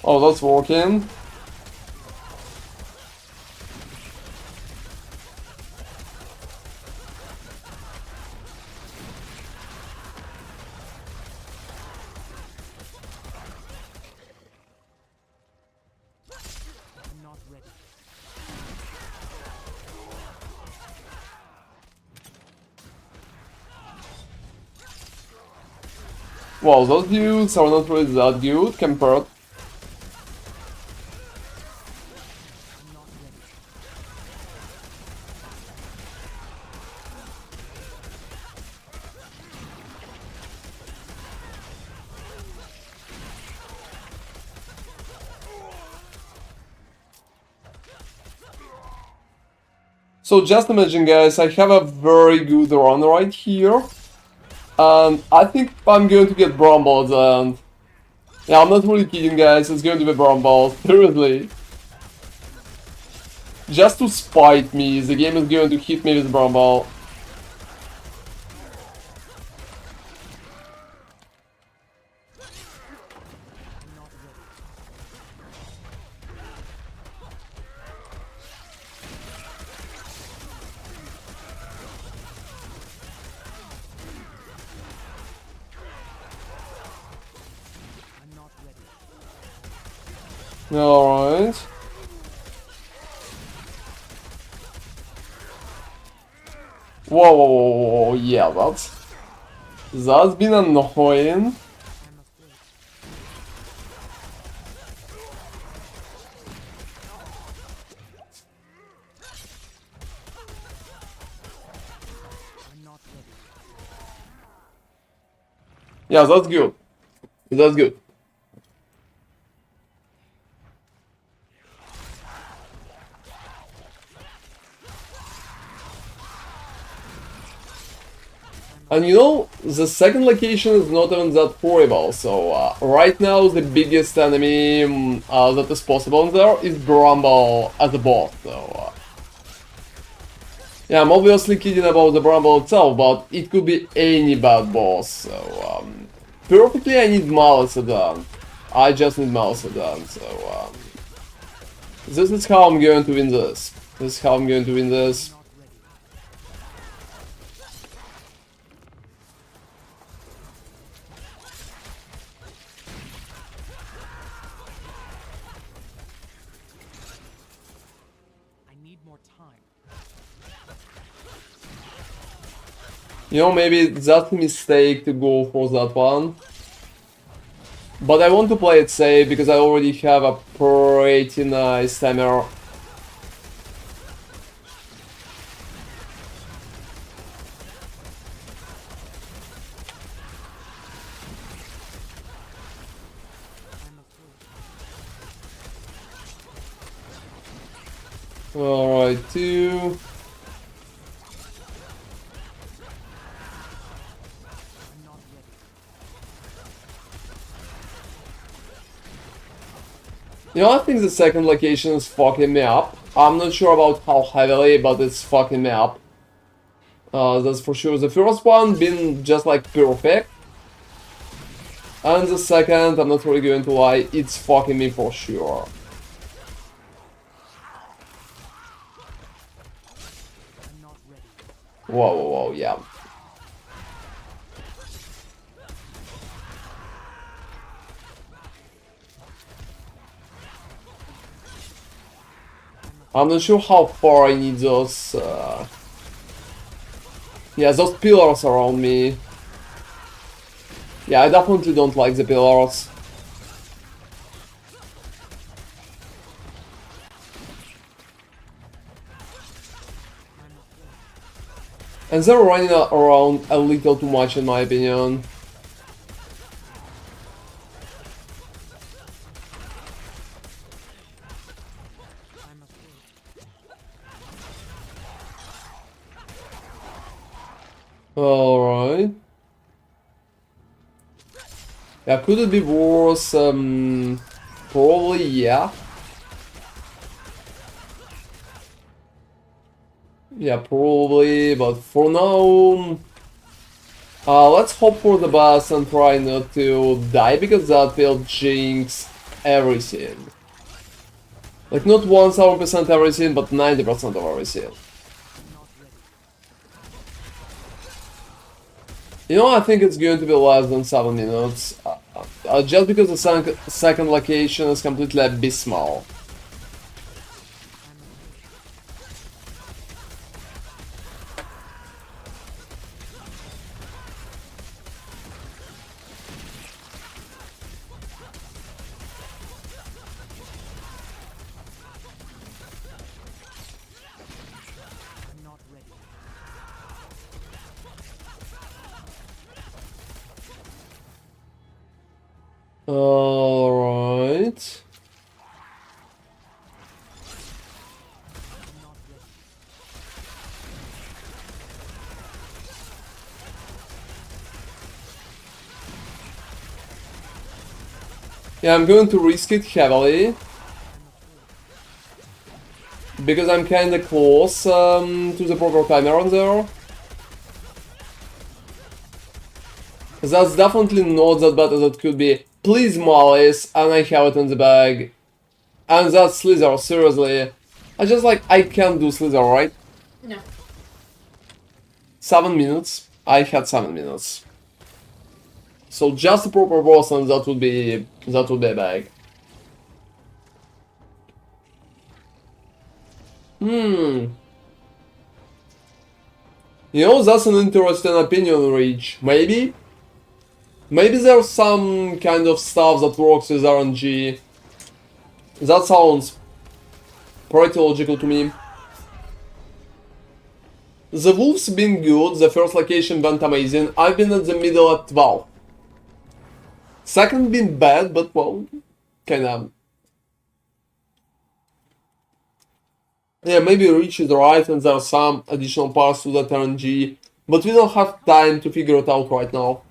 Oh, that's working. I'm not ready. Wow, those dudes are not really that good compared. So just imagine, guys, I have a very good run right here. And I think I'm going to get Bramble at the end. Yeah, I'm not really kidding, guys. It's going to be Bramble. Seriously. Just to spite me, the game is going to hit me with Bramble. I'm not ready. Alright. Whoa, whoa, whoa, whoa, yeah, that's been annoying. I'm afraid. I'm not ready. Yeah, that's good. That's good. And you know, the second location is not even that horrible, so right now the biggest enemy that is possible in there is Bramble as a boss, so... yeah, I'm obviously kidding about the Bramble itself, but it could be any bad boss, so... perfectly I need Malice done. I just need Malice done, so... this is how I'm going to win this. This is how I'm going to win this. Not ready. I need more time. You know, maybe that's a mistake to go for that one. But I want to play it safe because I already have a pretty nice timer. I'm afraid. Alright, 2. I'm not ready. You know, I think the second location is fucking me up. I'm not sure about how heavily, but it's fucking me up. That's for sure. The first one been just like perfect. And the second, I'm not really going to lie, it's fucking me for sure. I'm not ready. Whoa, whoa, whoa, yeah. I'm not sure how far I need those... yeah, those pillars around me. Yeah, I definitely don't like the pillars. I'm afraid. And they're running around a little too much in my opinion. I'm afraid. Alright. Yeah, could it be worse? Probably, yeah. Yeah, probably, but for now... let's hope for the best and try not to die, because that will jinx everything. Like, not 1000% everything, but 90% of everything. I'm not ready. You know, I think it's going to be less than 7 minutes. Just because the second location is completely abysmal. I'm afraid. I'm not ready. Alright. I'm not ready. Yeah, I'm going to risk it heavily. Because I'm kinda close to the proper timer on there. That's definitely not that bad as it could be. Please Malice, and I have it in the bag. And that's Slither, seriously. I can't do Slither, right? No. 7 minutes. I had 7 minutes. So just a proper boss and that would be a bag. You know, that's an interesting opinion, Reach. Maybe there's some kind of stuff that works with RNG. That sounds pretty logical to me. The wolves been good, the first location went amazing. I've been at the middle at 12. Second been bad, but well, kinda. Yeah, maybe Reach is right and there are some additional parts to that RNG, but we don't have time to figure it out right now.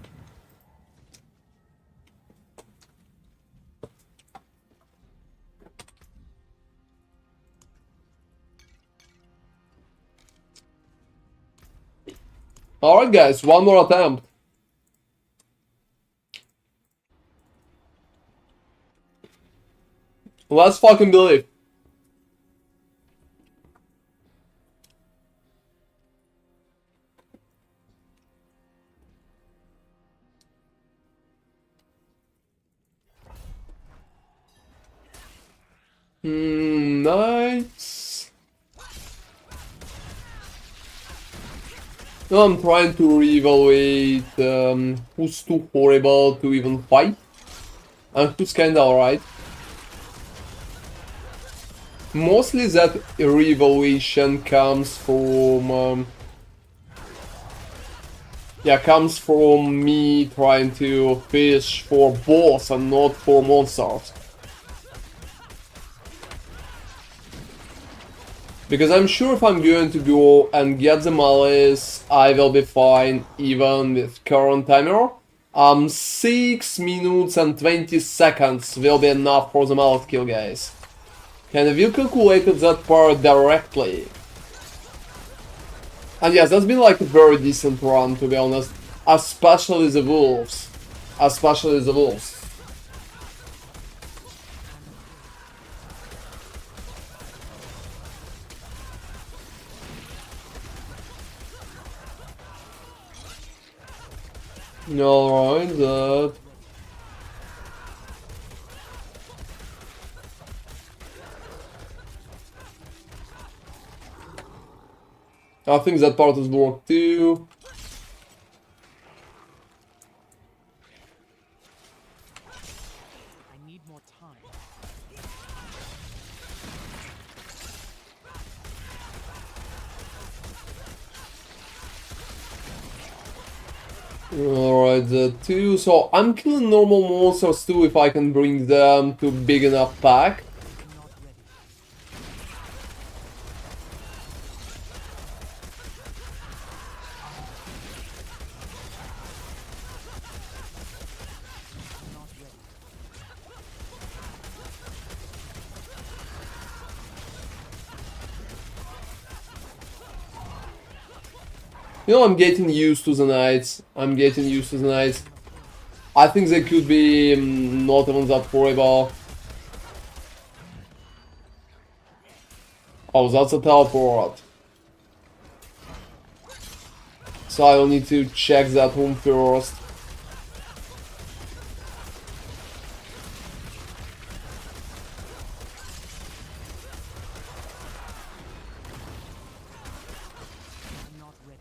Alright guys, one more attempt. Let's fucking believe. Nice. Now I'm trying to reevaluate who's too horrible to even fight and who's kinda alright. Mostly that reevaluation comes from comes from me trying to fish for boss and not for monsters. Because I'm sure if I'm going to go and get the Malice, I will be fine even with current timer. 6 minutes and 20 seconds will be enough for the Malice kill, guys. And we calculated that part directly. And yes, that's been like a very decent run, to be honest. Especially the wolves. Especially the wolves. Alright, that... I think that part has worked too. I need more time. Alright, the two. So I'm killing normal monsters too if I can bring them to big enough pack. Not ready. Not ready. You know, I'm getting used to the knights. I'm getting used to the knights. I think they could be not even that horrible. Oh, that's a teleport. So I will need to check that room first. Not ready.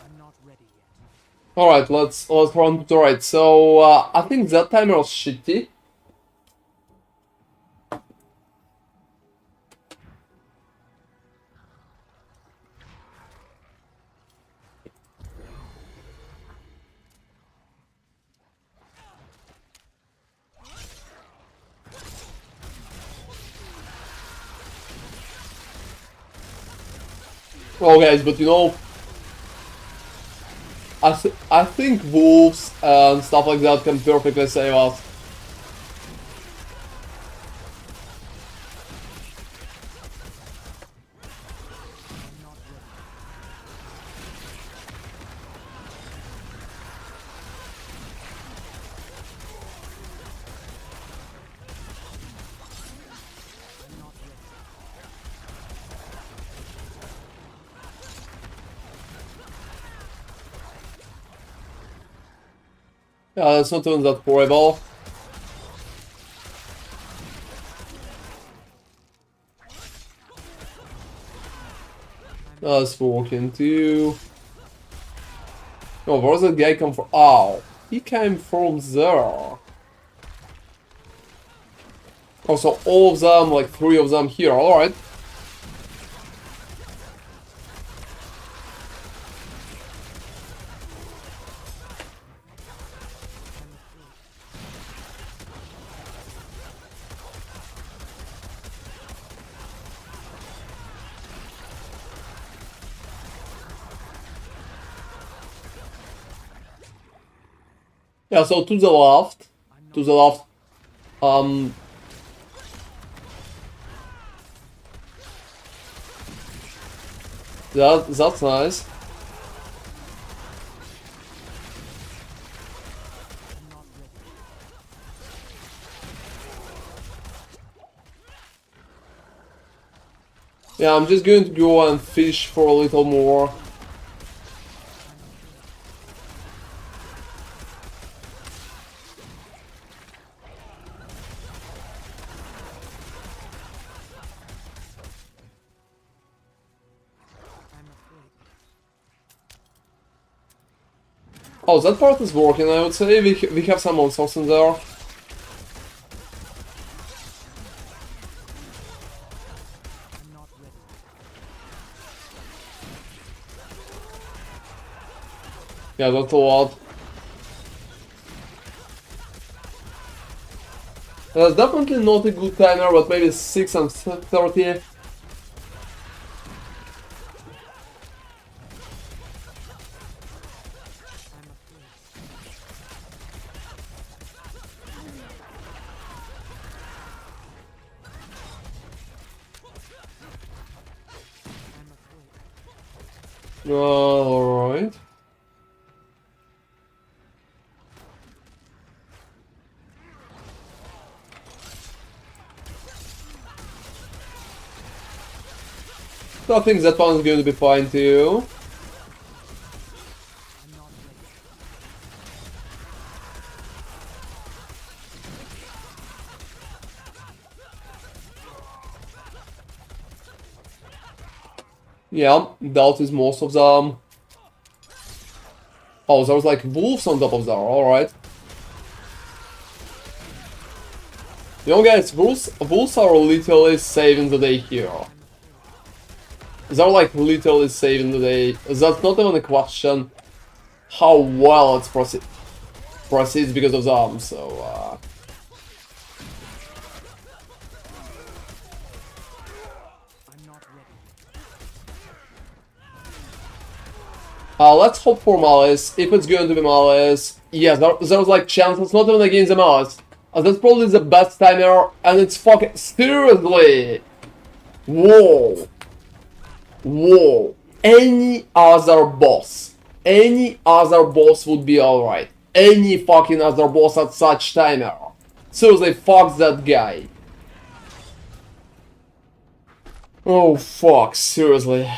I'm not ready yet. Alright, let's run to the right. So I think that timer was shitty. Well, guys, but you know, I think wolves and stuff like that can perfectly save us. Yeah, that's not even that horrible. Let's walk into. Oh, where's that guy come from? Oh, he came from there. Oh, so all of them, like 3 of them here, alright. Yeah, so to the left, um, that's nice. Yeah, I'm just going to go and fish for a little more. Oh, that part is working, I would say. We have some monsters in there. Yeah, that's a lot. That's definitely not a good timer, but maybe 6 and 30. Alright. So I think that one is going to be fine too. Yeah, that is most of them. Oh, there was like wolves on top of there, alright. You know guys, wolves are literally saving the day here. They're like literally saving the day. That's not even a question how well it proceeds because of them, so let's hope for Malice. If it's going to be Malice, yes, there's like chances, not even against the Malice. That's probably the best timer, and it's fucking seriously. Whoa, whoa. Any other boss would be alright. Any fucking other boss at such timer. Seriously, fuck that guy. Oh fuck, seriously.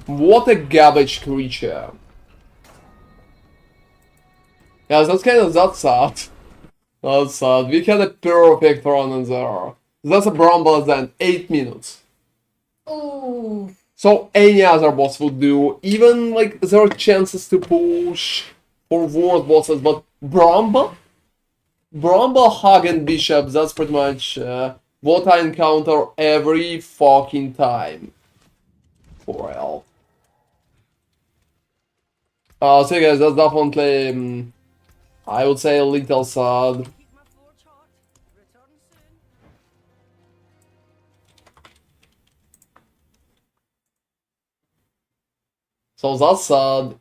What a garbage creature. Yeah, that's kind of that sad. That's sad. We had a perfect run in there. That's a Bramble then 8 minutes. Ooh. So any other boss would do. Even like there are chances to push for worse bosses, but Bramble, Hug and Bishop, that's pretty much what I encounter every fucking time. For real. So guys, that's definitely I would say a little sad. Keep my forge hot. Return soon. So that's sad.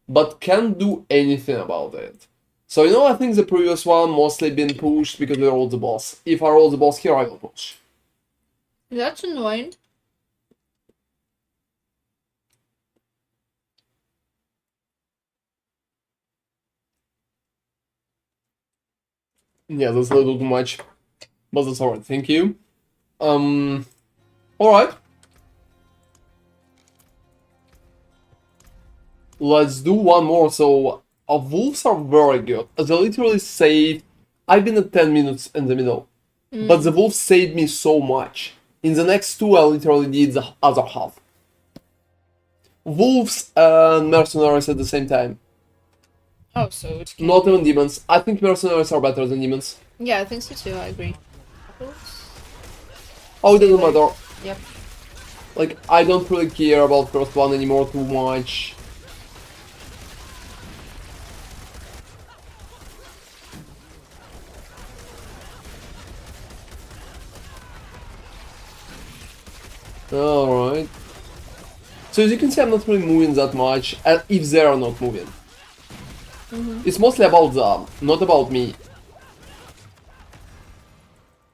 But can't do anything about it. So you know, I think the previous one mostly been pushed because we rolled the boss. If I roll the boss here, I will push. That's annoying. Yeah, that's a little too much. But that's alright, thank you. Alright. Let's do one more. So, wolves are very good. They literally saved. I've been at 10 minutes in the middle. But the wolves saved me so much. In the next two, I literally did the other half. Wolves and mercenaries at the same time. Oh, so it can Not even demons. I think mercenaries are better than demons. Yeah, I think so too, I agree. Oh, it doesn't matter. Yep. Like, I don't really care about first one anymore too much. Alright. So as you can see, I'm not really moving that much, if they are not moving. It's mostly about them, not about me.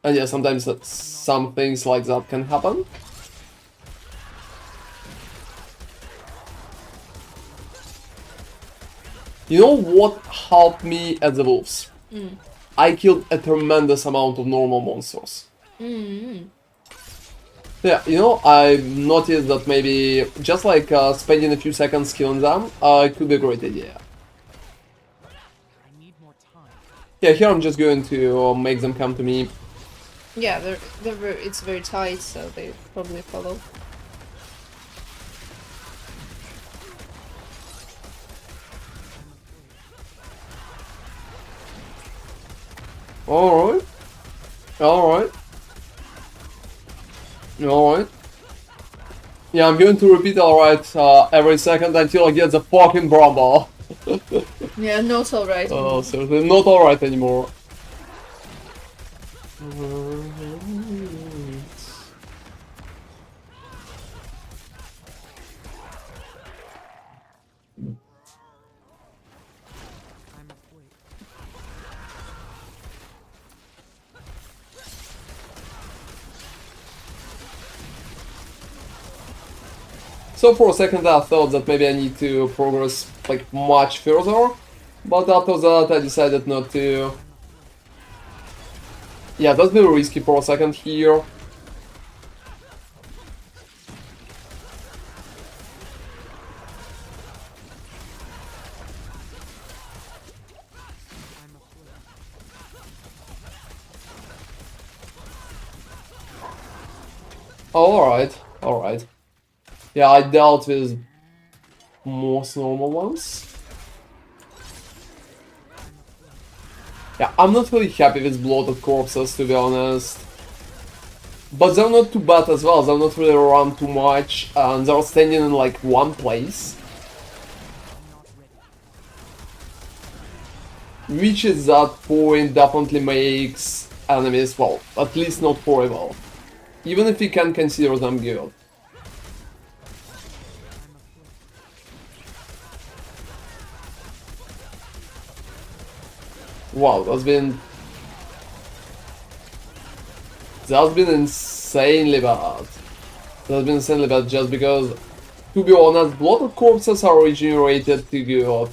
And yeah, sometimes some things like that can happen. You know what helped me at the wolves? I killed a tremendous amount of normal monsters. Yeah, you know, I've noticed that maybe just like spending a few seconds killing them could be a great idea. I need more time. Yeah, here I'm just going to make them come to me. Yeah, it's very tight, so they probably follow. Alright. Alright. Alright. Yeah, I'm going to repeat alright every second until I get the fucking bramble. Yeah, not alright. Oh, seriously, not alright anymore. I'm afraid. So for a second I thought that maybe I need to progress like much further, but after that I decided not to. Yeah, that's been risky for a second here. I'm afraid. Alright, alright. Yeah, I dealt with most normal ones. Yeah, I'm not really happy with bloated corpses, to be honest. But they're not too bad as well, they're not really around too much, and they're standing in like one place. Which at that point definitely makes enemies, well, at least not horrible. Even if you can consider them good. Wow, that's been insanely bad. That's been insanely bad just because, to be honest, bloated corpses are regenerated too good.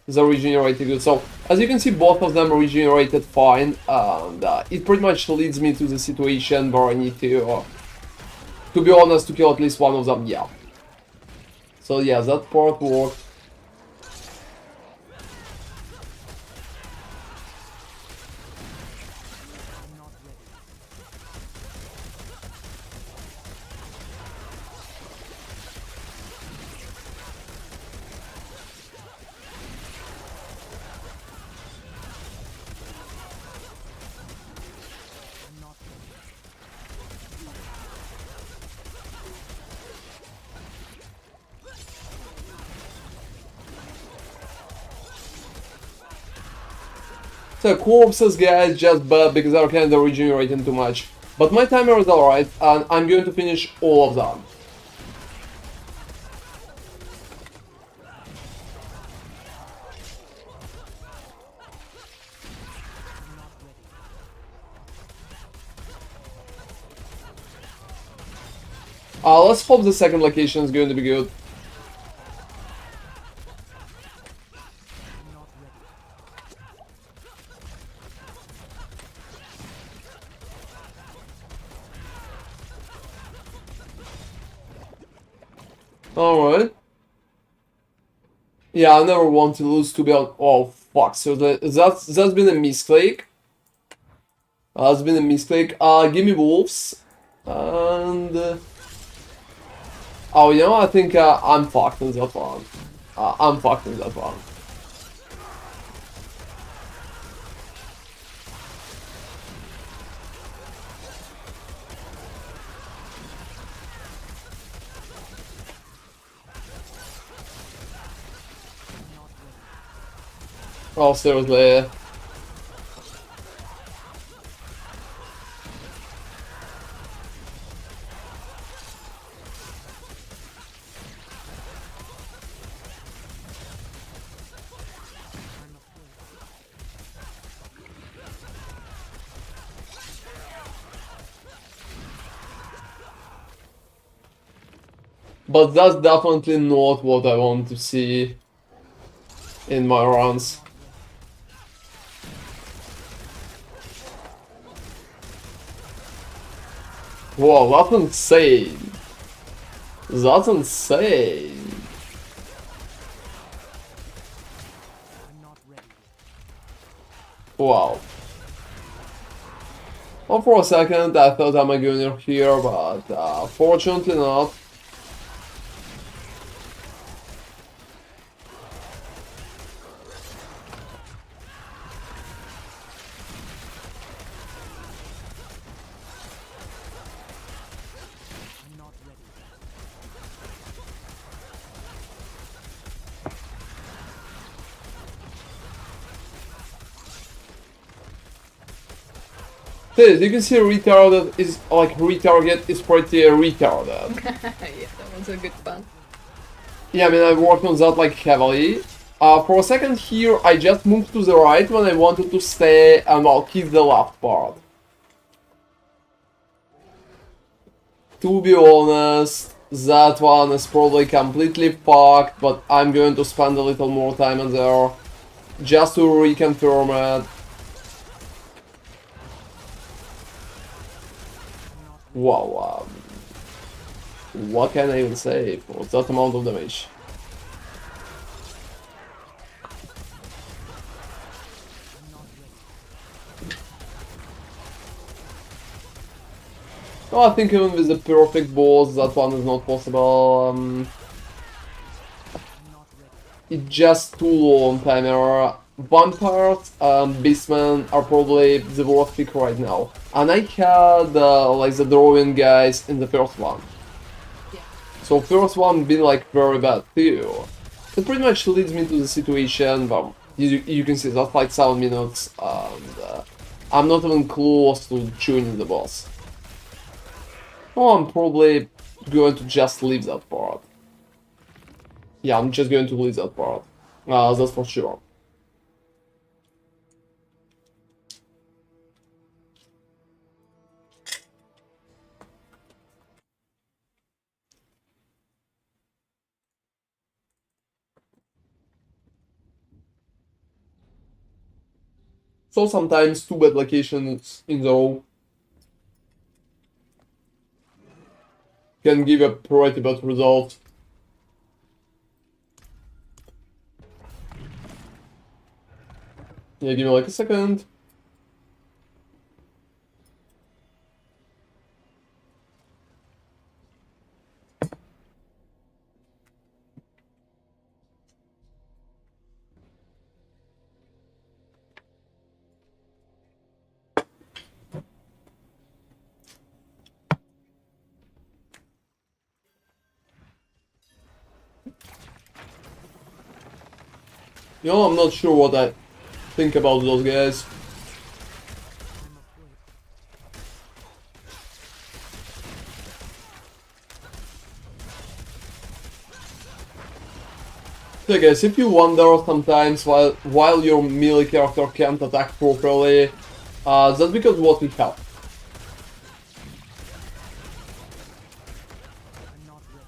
They're regenerated good. So, as you can see, both of them regenerated fine, and it pretty much leads me to the situation where I need to be honest, to kill at least one of them, yeah. So yeah, that part worked. So corpses, guys, just bad because they're kind of regenerating too much. But my timer is alright, and I'm going to finish all of them. Let's hope the second location is going to be good. Alright. Yeah, I never want to lose to be on. Oh fuck! So that's been a mistake. That's been a mistake. Give me wolves, and oh, you know, I think I'm fucked in that one. I'm fucked in that one. Oh, seriously. But that's definitely not what I want to see in my runs. Whoa, that's insane. That's insane. I'm not ready. Wow. Well, for a second I thought I'm going here, but fortunately not. I'm not ready. This, you can see retarded is like retarget is pretty retarded. Yeah, that was a good fun. Yeah, I mean I worked on that like heavily. For a second here I just moved to the right when I wanted to stay and well keep the left part. To be honest, that one is probably completely fucked, but I'm going to spend a little more time in there just to reconfirm it. Wow, what can I even say for that amount of damage? Oh, I think even with the perfect boss, that one is not possible. It's just too low on timer. Vampires and Beastmen are probably the worst pick right now. And I had like the drawing guys in the first one. Yeah. So first one been like very bad too. It pretty much leads me to the situation, but you can see that's like 7 minutes and I'm not even close to chewing the boss. Oh, I'm probably going to just leave that part. Yeah, I'm just going to leave that part. That's for sure. So sometimes 2 bad locations in a row can give a pretty bad result. Yeah, give me like a second. You know, I'm not sure what I Think about those guys. So guys, if you wonder sometimes while your melee character can't attack properly, that's because what we have. I'm not ready.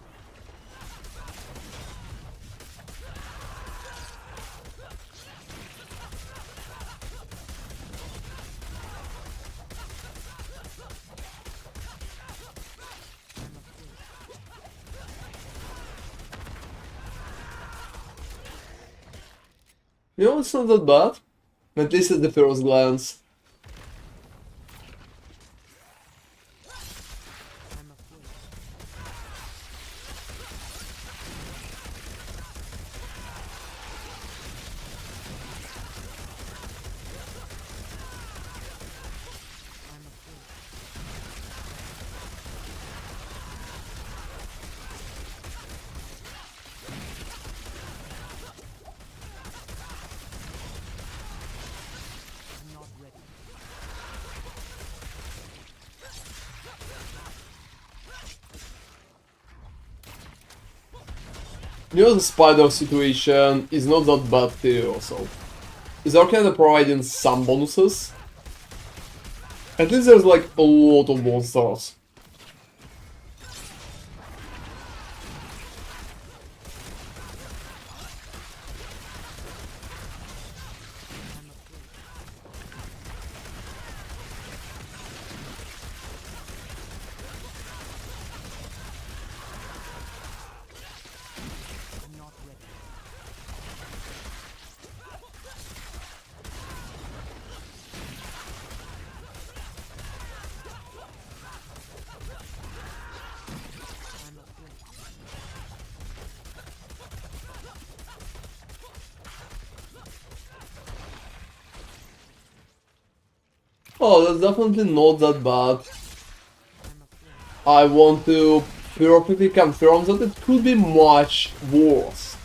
You know, it's not that bad. At least at the first glance. I'm afraid. I'm afraid. I'm not ready. You know, the spider situation is not that bad too, also. Is Arcana providing some bonuses? At least there's like a lot of monsters. I'm afraid. I'm not ready. I'm afraid. Oh, that's definitely not that bad. I'm afraid. I want to perfectly confirm that it could be much worse.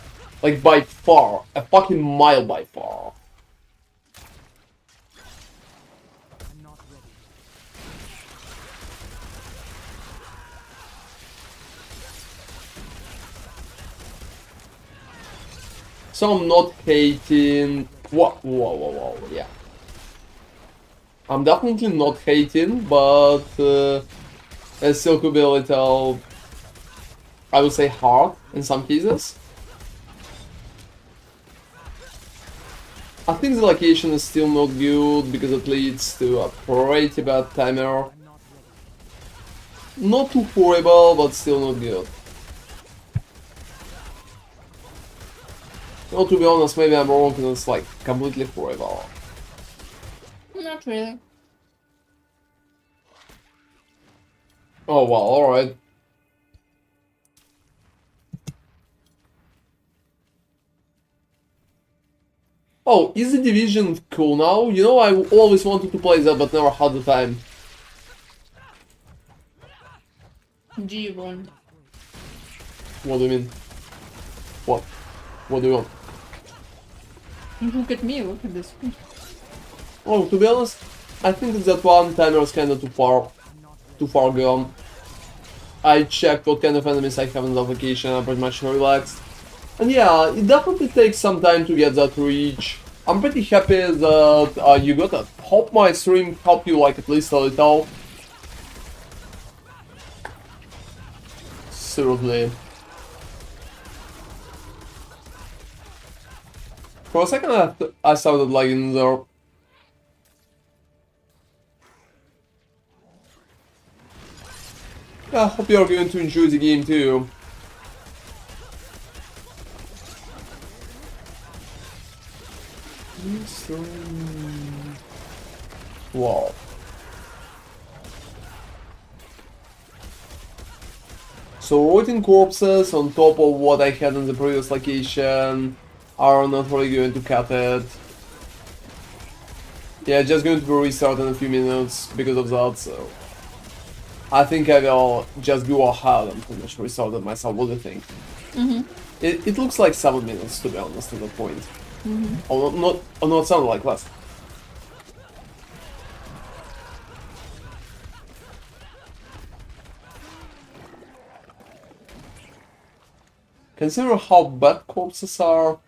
Like by far. A fucking mile by far. I'm not ready. So I'm not hating... Whoa, yeah. I'm definitely not hating, but it still could be a little, I would say, hard in some cases. I think the location is still not good because it leads to a pretty bad timer. I'm not ready. Not too horrible, but still not good. Well, to be honest, maybe I'm wrong and it's like completely horrible. Not really. Oh well, alright. Oh, is the Division cool now? You know, I always wanted to play that, but never had the time. G1. What do you mean? What? What do you want? Look at me, look at this. Oh, to be honest, I think that one timer is kinda too far gone. I checked what kind of enemies I have in the location, I'm pretty much relaxed. And yeah, it definitely takes some time to get that reach. I'm pretty happy that you got that. Hope my stream helped you like at least a little. Seriously. For a second I started lagging there. Yeah, I hope you're going to enjoy the game too. Wow. So rotting corpses on top of what I had in the previous location are not really going to cut it. Yeah, just going to be restart in a few minutes because of that, so I think I will just go ahead and finish restart it myself. What do you think? Mm-hmm. It looks like 7 minutes, to be honest, at that point. Or not sound like less. Consider how bad corpses are.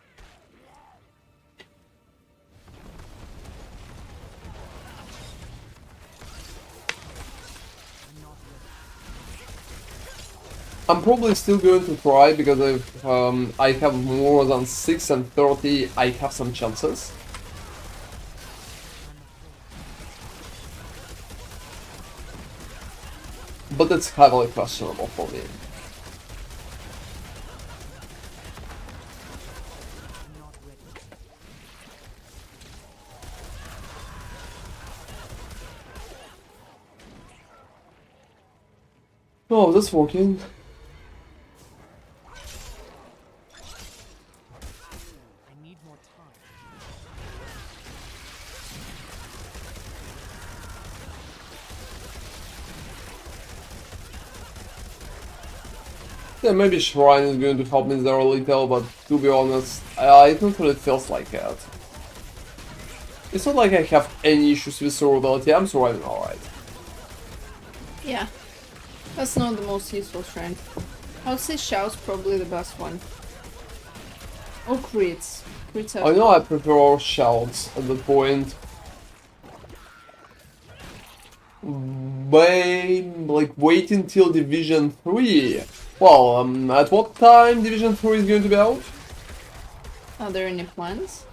I'm probably still going to try because if I have more than 6 and 30, I have some chances. But it's heavily questionable for me. Oh, that's working. I need more time. Yeah, maybe Shrine is going to help me there a little, but to be honest, it not really feels like it. It's not like I have any issues with survivability, I'm surviving alright. Yeah. That's not the most useful shrine. I would say Shout's probably the best one. Or crits. Crits are I know I prefer Shouts at that point. Wait until Division 3. Well, at what time Division 3 is going to be out? Are there any plans?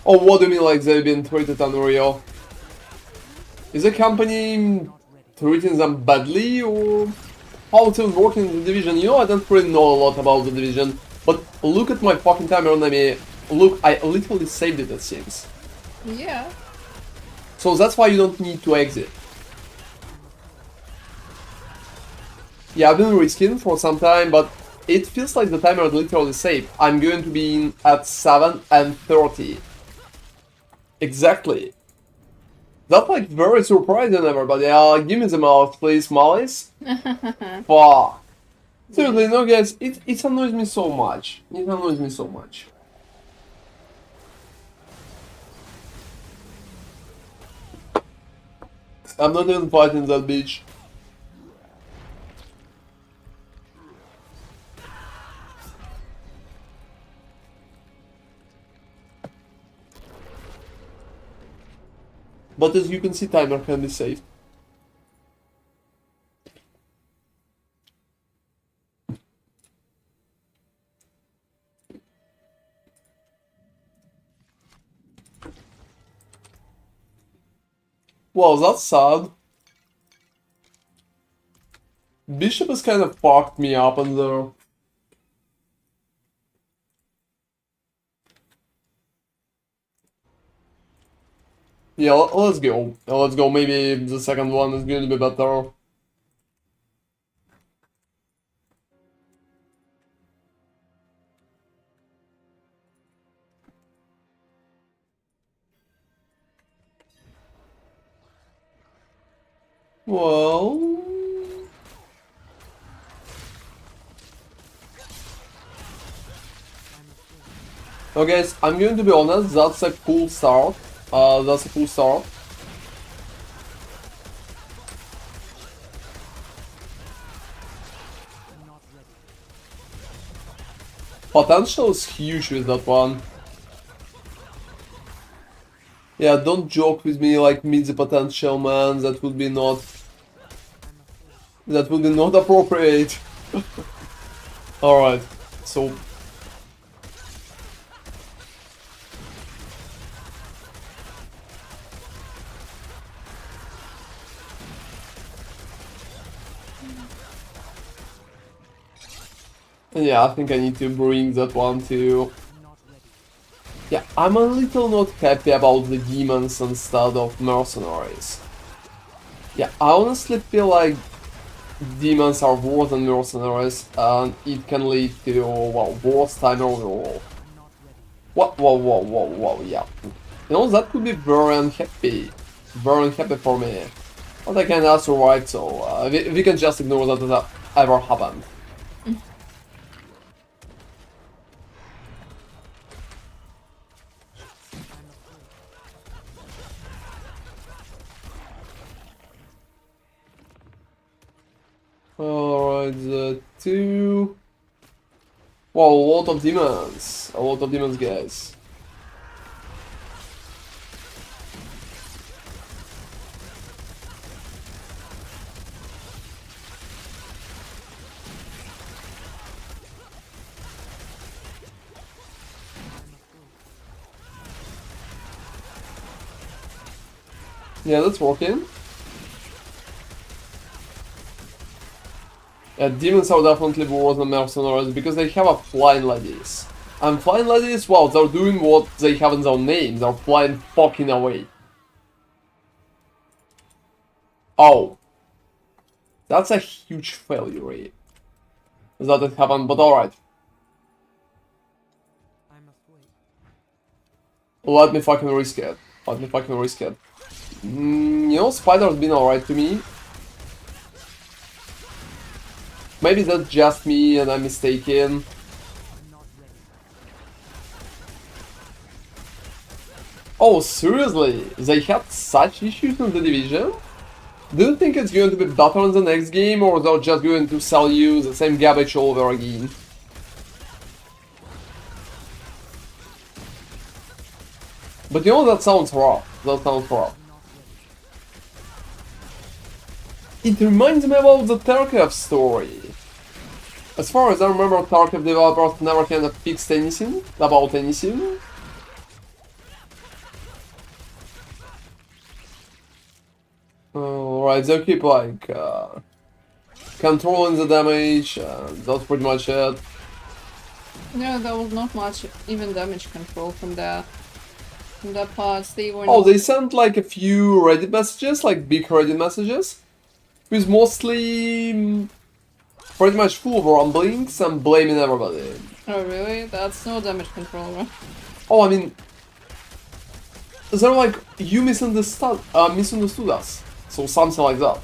Oh, what do you mean like they've been treated unreal? Is the company treating them badly or how it's working in the Division? You know, I don't really know a lot about the Division, but look at my fucking timer enemy. Look, I literally saved it, it seems. Yeah. So that's why you don't need to exit. Yeah, I've been risking for some time, but it feels like the timer is literally saved. I'm going to be in at 7 and 30. Exactly. That's like very surprising, everybody. Give me the mouse, please, Malice. Fuck. Seriously, no, guys, it annoys me so much. It annoys me so much. I'm not even fighting that bitch. But as you can see, timer can be saved. Well, that's sad. Bishop has kind of fucked me up in there. Yeah, let's go. Let's go. Maybe the second one is going to be better. Well... Okay, guys, I'm going to be honest, that's a cool start. That's a cool start. Potential is huge with that one. Yeah, don't joke with me like meet the potential, man. That would be not... That would be not appropriate. Alright, so... Yeah, I think I need to bring that one too. Yeah, I'm a little not happy about the demons instead of mercenaries. Yeah, I honestly feel like demons are worse than mercenaries, and it can lead to, well, worse time overall. Whoa, yeah. You know, that could be very unhappy. Very unhappy for me. But again, that's alright, so we can just ignore that that ever happened. Alright, the 2. Wow, a lot of demons. A lot of demons, guys. Yeah, that's working. Yeah, demons are definitely worse than mercenaries because they have a flying ladies. And flying ladies, well, they're doing what they have in their name. They're flying fucking away. Oh. That's a huge failure, eh? That it happened, but alright. I must wait. Let me fucking risk it. Let me fucking risk it. You know, Spider's been alright to me. Maybe that's just me and I'm mistaken. I'm not ready. Oh, seriously? They had such issues in the division? Do you think it's going to be better in the next game, or they're just going to sell you the same garbage all over again? But you know, that sounds rough. That sounds rough. It reminds me about the Tarkov story. As far as I remember, Tarkov developers never kind of fixed anything about anything. Alright, they keep like controlling the damage, that's pretty much it. No, there was not much even damage control from that part. They were Oh, not... they sent like a few Reddit messages, like big Reddit messages, with mostly pretty much full of rumblings and blaming everybody. Oh really? That's no damage control, right? Oh, I mean, they're like, you misunderstood us, so something like that.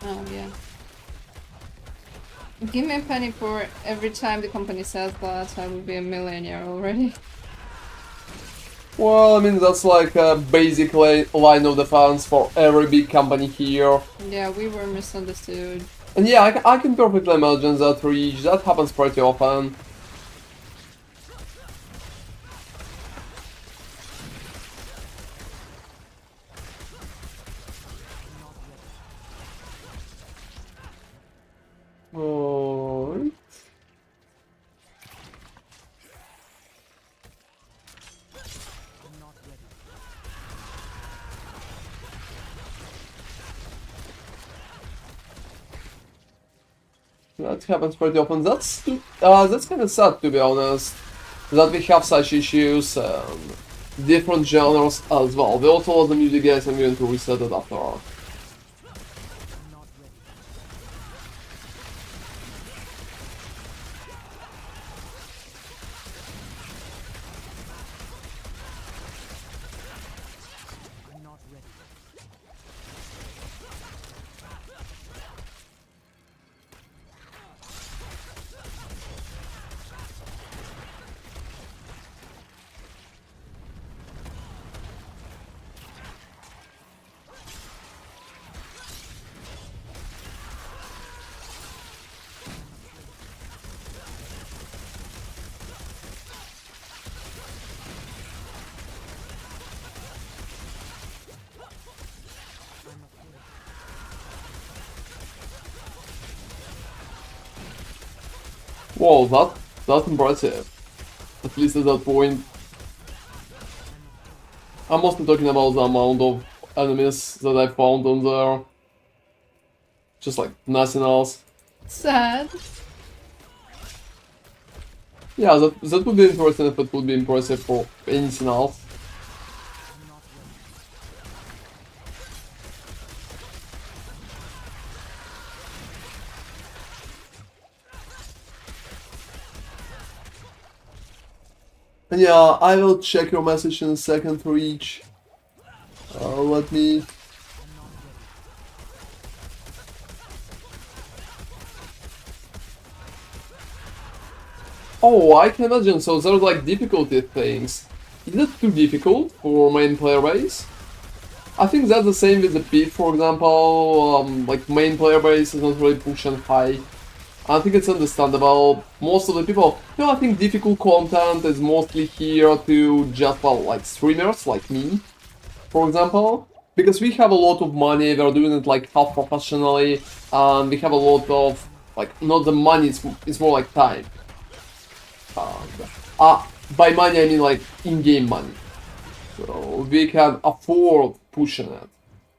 Oh yeah. Give me a penny for every time the company says that. I would be a millionaire already. Well, I mean, that's like a basic line of defense for every big company here. Yeah, we were misunderstood. And yeah, I can perfectly imagine that reach, that happens pretty often. Alright. I'm not ready. That happens pretty often. That's kind of sad, to be honest, that we have such issues and different genres as well. We also lost the music, guys. I'm going to reset it after. I'm not ready. I'm not ready. Whoa, that's impressive. At least at that point. I'm mostly talking about the amount of enemies that I found on there. Just like nothing else. Sad. Yeah, that would be interesting if it would be impressive for anything else. I'm not ready. And yeah, I will check your message in a second for each. Let me... I'm not ready. Oh, I can imagine. So there's like difficulty things. Is it too difficult for main player base? I think that's the same with the pit, for example. Like main player base is not really pushing high. I think it's understandable. Most of the people, I think difficult content is mostly here to just, well, like streamers like me, for example. Because we have a lot of money, we're doing it like half professionally, and we have a lot of, like, not the money, it's more like time. By money I mean like in-game money. So we can afford pushing it.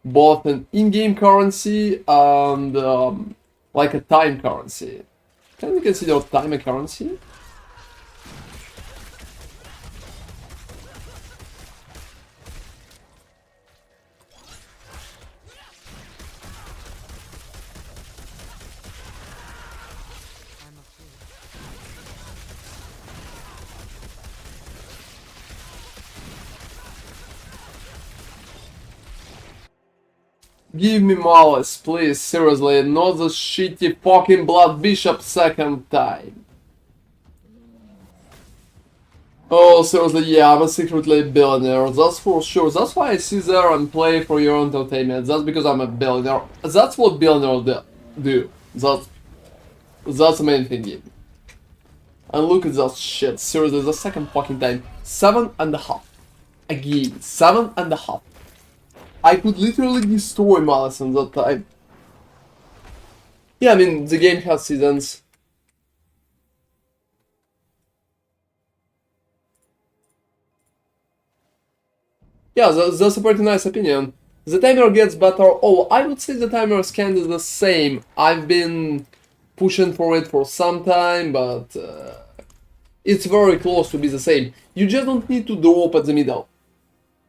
Both an in-game currency and like a time currency. Can we consider time a currency? Give me Malice, please, seriously, not the shitty fucking Blood Bishop second time. Oh, seriously, yeah, I'm a secretly a billionaire, that's for sure. That's why I sit there and play for your entertainment. That's because I'm a billionaire. That's what billionaires do. That's the main thing here. And look at that shit, seriously, the second fucking time. 7.5. Again, 7.5. I could literally destroy Malice in that time. Yeah, I mean, the game has seasons. Yeah, that's a pretty nice opinion. The timer gets better. Oh, I would say the timer scan is the same. I've been pushing for it for some time, but it's very close to be the same. You just don't need to drop at the middle.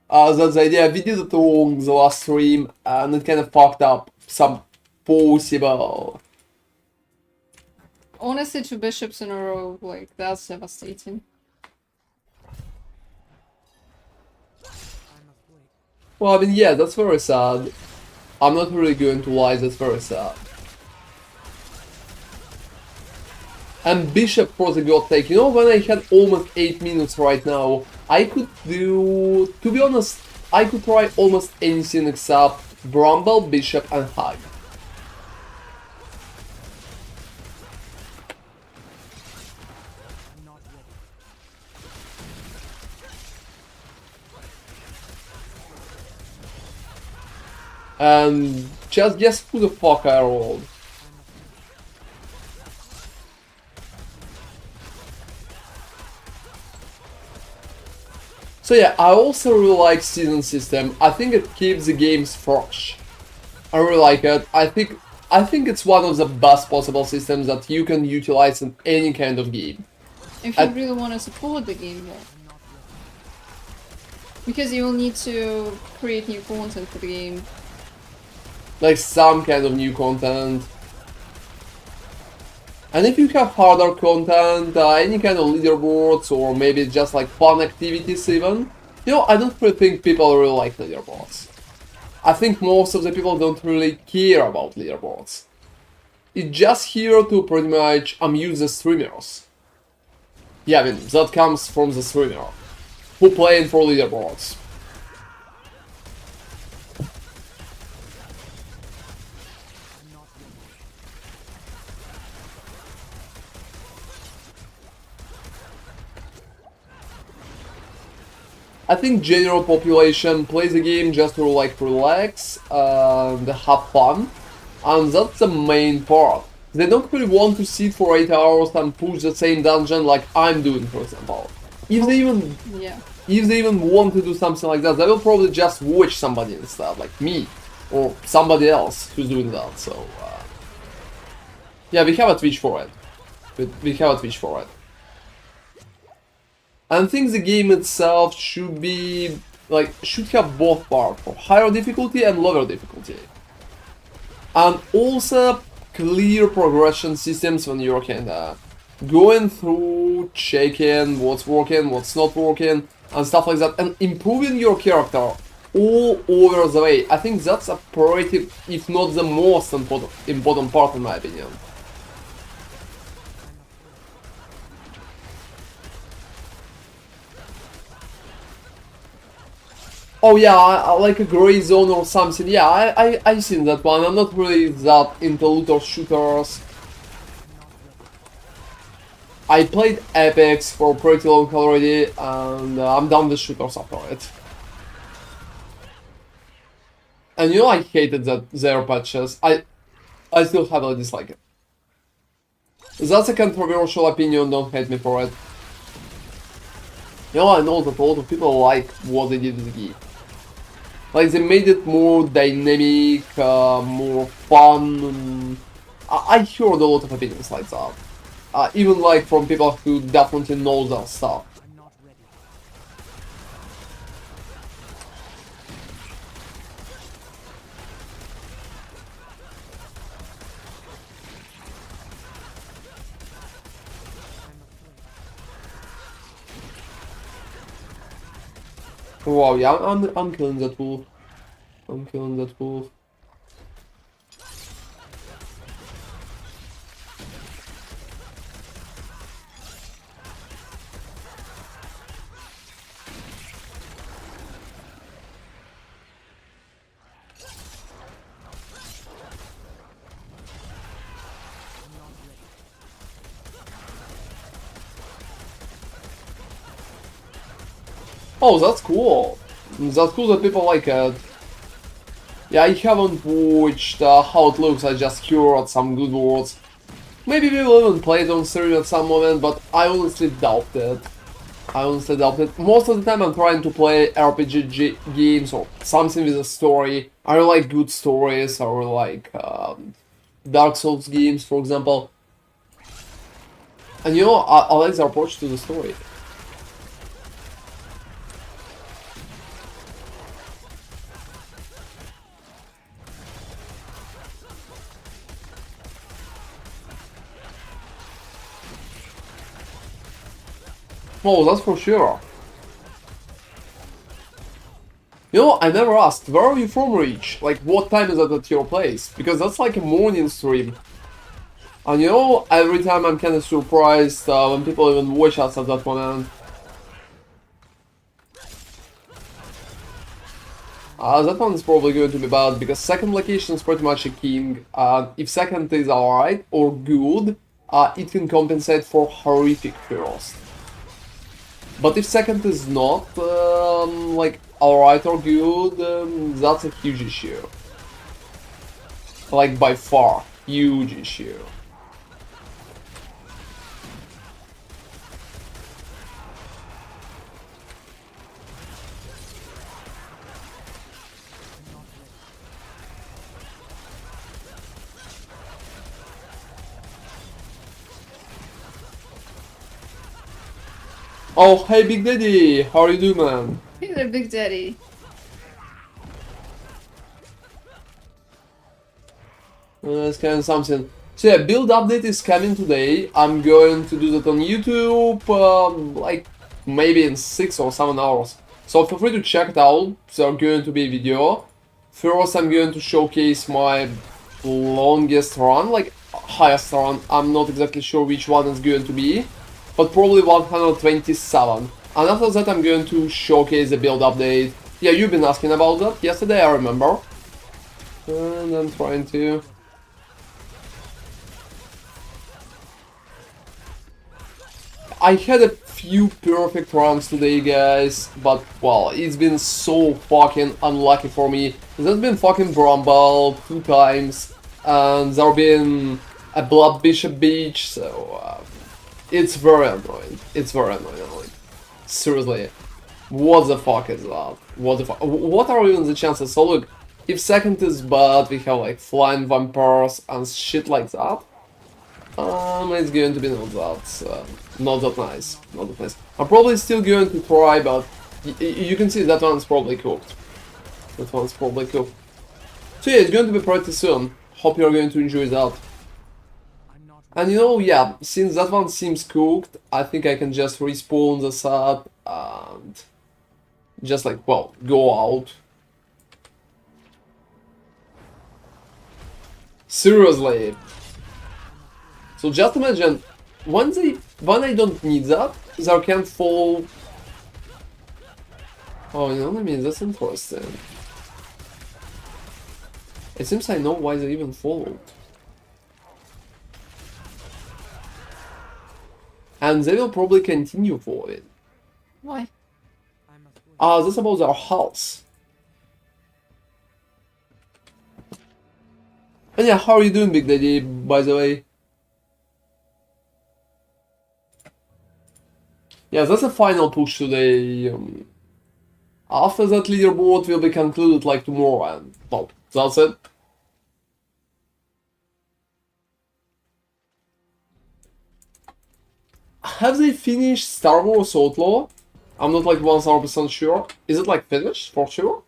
That's the idea. We did it wrong the last stream, and it kind of fucked up some possible. Honestly, 2 bishops in a row, like, that's devastating. Well, I mean, yeah, that's very sad. I'm not really going to lie, that's very sad. And bishop for the god take. You know, when I had almost 8 minutes right now, I could do... To be honest, I could try almost anything except Bramble, bishop and hug. And just guess who the fuck I rolled. So yeah, I also really like season system. I think it keeps the games fresh. I really like it. I think it's one of the best possible systems that you can utilize in any kind of game. If you really want to support the game more. Because you will need to create new content for the game. Like some kind of new content. And if you have harder content, any kind of leaderboards, or maybe just like fun activities even, you know, I don't really think people really like leaderboards. I think most of the people don't really care about leaderboards. It's just here to pretty much amuse the streamers. Yeah, I mean, that comes from the streamer, who playing for leaderboards. I think general population plays the game just to like relax and have fun, and that's the main part. They don't really want to sit for 8 hours and push the same dungeon like I'm doing, for example. If they even want to do something like that, they will probably just watch somebody instead, like me or somebody else who's doing that. So yeah, we have a Twitch for it. We have a Twitch for it. And I think the game itself should be, like, should have both parts, for higher difficulty and lower difficulty. And also clear progression systems when you're kinda going through, checking what's working, what's not working, and stuff like that, and improving your character all over the way. I think that's a priority, if not the most important part in my opinion. Oh yeah, like a gray zone or something. Yeah, I seen that one. I'm not really that into looter shooters. I played Apex for pretty long already, and I'm done with shooters after it. And you know, I hated that their patches. I still heavily dislike it. That's a controversial opinion, don't hate me for it. You know, I know that a lot of people like what they did with the game. Like, they made it more dynamic, more fun. I heard a lot of opinions like that. Even like from people who definitely know their stuff. I'm not ready. Wow, yeah, I'm killing that wolf. I'm killing that wolf. Oh, that's cool. That's cool that people like it. Yeah, I haven't watched how it looks, I just heard some good words. Maybe we will even play it on stream at some moment, but I honestly doubt it. I honestly doubt it. Most of the time I'm trying to play RPG games or something with a story. I really like good stories, I really like Dark Souls games, for example. And you know, I like the approach to the story. Oh, that's for sure. You know, I never asked, where are you from, Reach? Like, what time is it at your place? Because that's like a morning stream. And you know, every time I'm kinda surprised when people even watch us at that moment. That one's probably going to be bad, because second location is pretty much a king. If second is alright or good, it can compensate for horrific first. But if second is not, like, alright or good, that's a huge issue. Like, by far, huge issue. Oh, hey Big Daddy! How are you doing, man? Hey there, Big Daddy. It's kind of something. So yeah, build update is coming today. I'm going to do that on YouTube, like maybe in 6 or 7 hours. So feel free to check it out. There's going to be a video. First, I'm going to showcase my longest run, like highest run. I'm not exactly sure which one is going to be, but probably 127. And after that, I'm going to showcase the build update. Yeah, you've been asking about that yesterday, I remember. And I'm trying to... I had a few perfect runs today, guys, but, well, it's been so fucking unlucky for me. There's been fucking Bramble 2 times, and there's been a Blood Bishop Beach, so, it's very annoying. It's very annoying. Seriously. What the fuck is that? What the fuck? What are even the chances? So look, if second is bad, we have like flying vampires and shit like that. It's going to be not that nice. Not that nice. I'm probably still going to try, but you can see that one's probably cooked. That one's probably cooked. So yeah, it's going to be pretty soon. Hope you're going to enjoy that. And you know, yeah, since that one seems cooked, I think I can just respawn the set and just like, well, go out. Seriously. So just imagine, when I don't need that, there can fall Oh, you know what I mean? That's interesting. It seems I know why they even followed. And they will probably continue following. Why? I must wait. That's about their house. And yeah, how are you doing, Big Daddy, by the way? Yeah, that's the final push today. After that, leaderboard will be concluded like tomorrow, and well, that's it. Have they finished Star Wars Outlaw? I'm not like 1000% sure. Is it like finished for sure?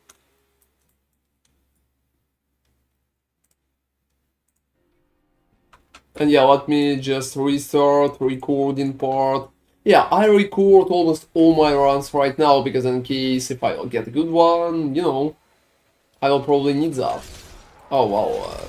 And yeah, let me just restart recording part. Yeah, I record almost all my runs right now because in case if I don't get a good one, you know, I will probably need that. Oh wow.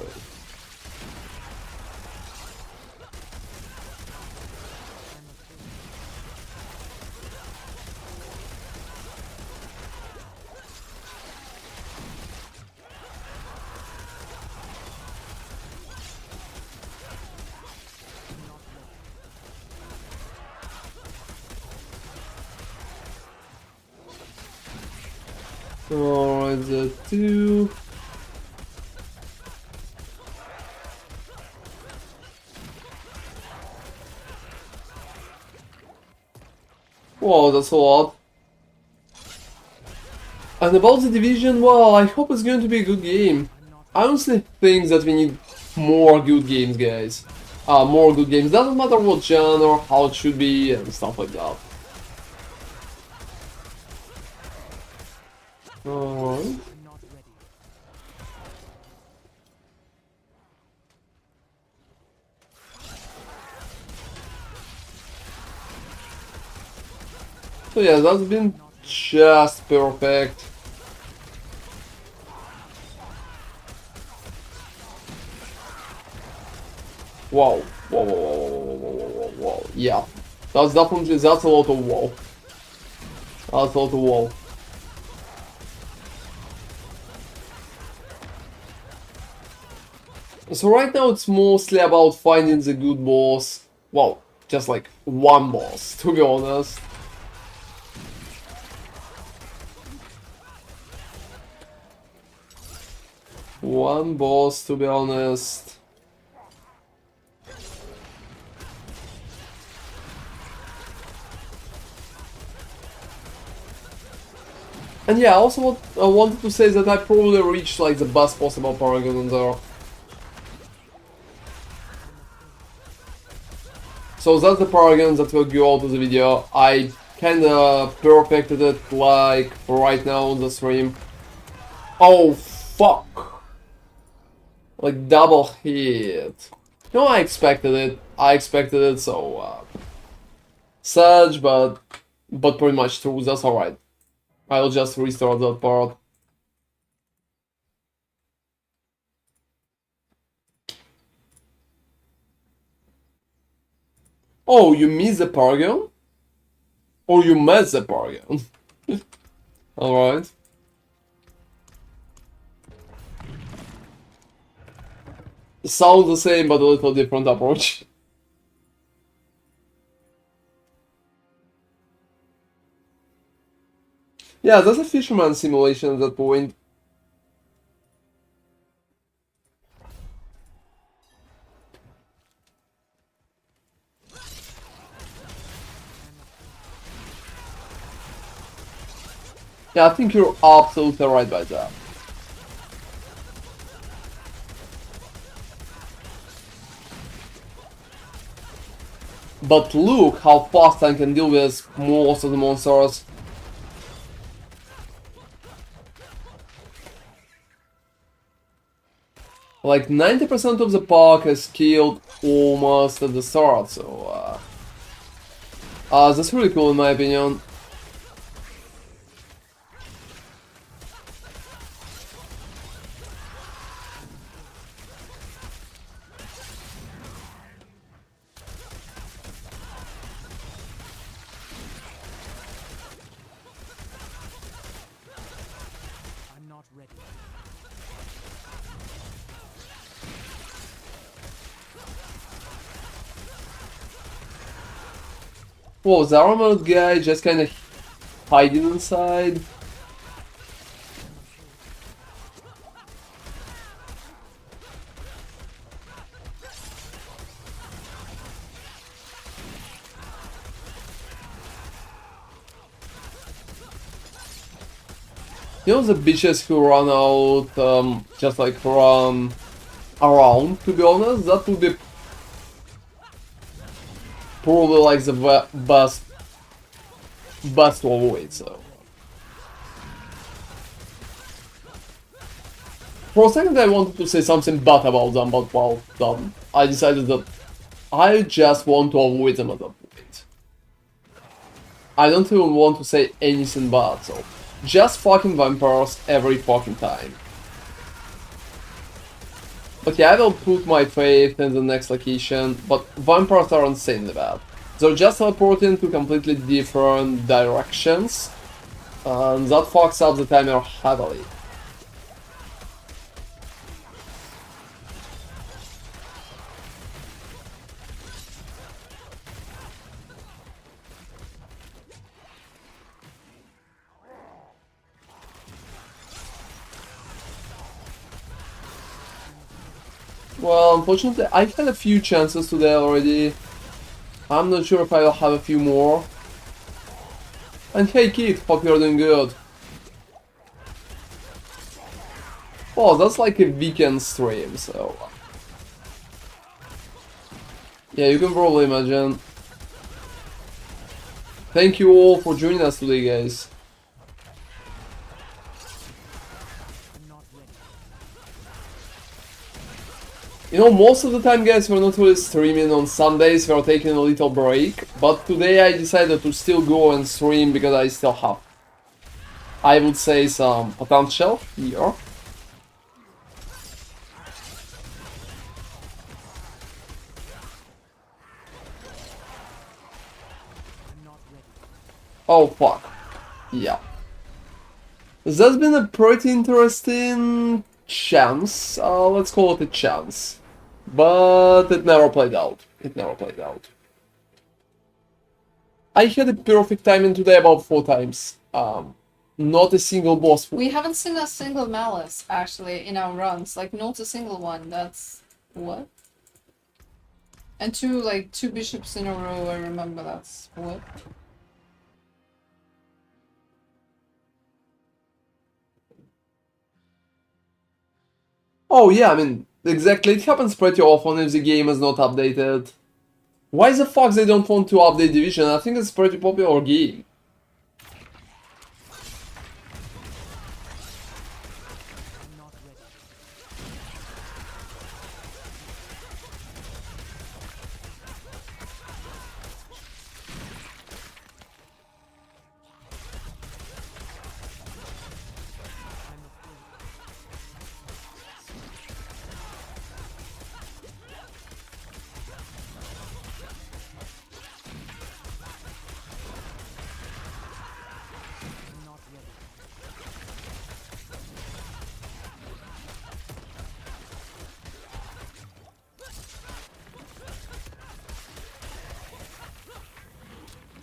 Alright, the two. Whoa, that's a lot. And about the division, well, I hope it's going to be a good game. I honestly think that we need more good games, guys. More good games. Doesn't matter what genre, how it should be, and stuff like that. Alright. I'm not ready. So yeah, that's been just perfect. Wow. Whoa, whoa, whoa, whoa, whoa, whoa, whoa, whoa. Yeah. That's definitely, that's a lot of wow. That's a lot of wow. So right now it's mostly about finding the good boss. Well, just like one boss, to be honest. One boss, to be honest. And yeah, also what I wanted to say is that I probably reached like the best possible paragon on there. So that's the paragon that will go out of the video. I kinda perfected it like right now on the stream. Oh fuck! Like double hit. No, I expected it. I expected it, so sad, but pretty much true. That's alright. I'll just restart that part. Oh, you missed the paragon? Or you missed the paragon? Alright. Sounds the same, but a little different approach. Yeah, that's a fisherman simulation at that point. Yeah, I think you're absolutely right by that. But look how fast I can deal with most of the monsters. Like 90% of the pack is killed almost at the start, so that's really cool in my opinion. Whoa, the armored guy just kind of hiding inside. You know the bitches who run out, just like run around, to be honest? That would be probably like the best to avoid, so. For a second I wanted to say something bad about them, but well, I decided that I just want to avoid them at that point. I don't even want to say anything bad, so. Just fucking vampires every fucking time. Okay, I will put my faith in the next location, but vampires are insanely bad. They're just teleporting to completely different directions, and that fucks up the timer heavily. Well, unfortunately, I've had a few chances today already. I'm not sure if I'll have a few more. And hey kid, hope you're doing good. Oh, that's like a weekend stream, so... Yeah, you can probably imagine. Thank you all for joining us today, guys. You know, most of the time, guys, we're not really streaming on Sundays, we're taking a little break. But today I decided to still go and stream because I still have, I would say, some potential here. Oh, fuck. Yeah. That's been a pretty interesting chance. Let's call it a chance. But it never played out. It never played out. I had a perfect timing today about 4 times. Not a single boss. We haven't seen a single malice, actually, in our runs. Like, not a single one. That's... what? And two bishops in a row, I remember that's... what? Oh yeah, I mean, exactly, it happens pretty often if the game is not updated. Why the fuck they don't want to update Division? I think it's a pretty popular game.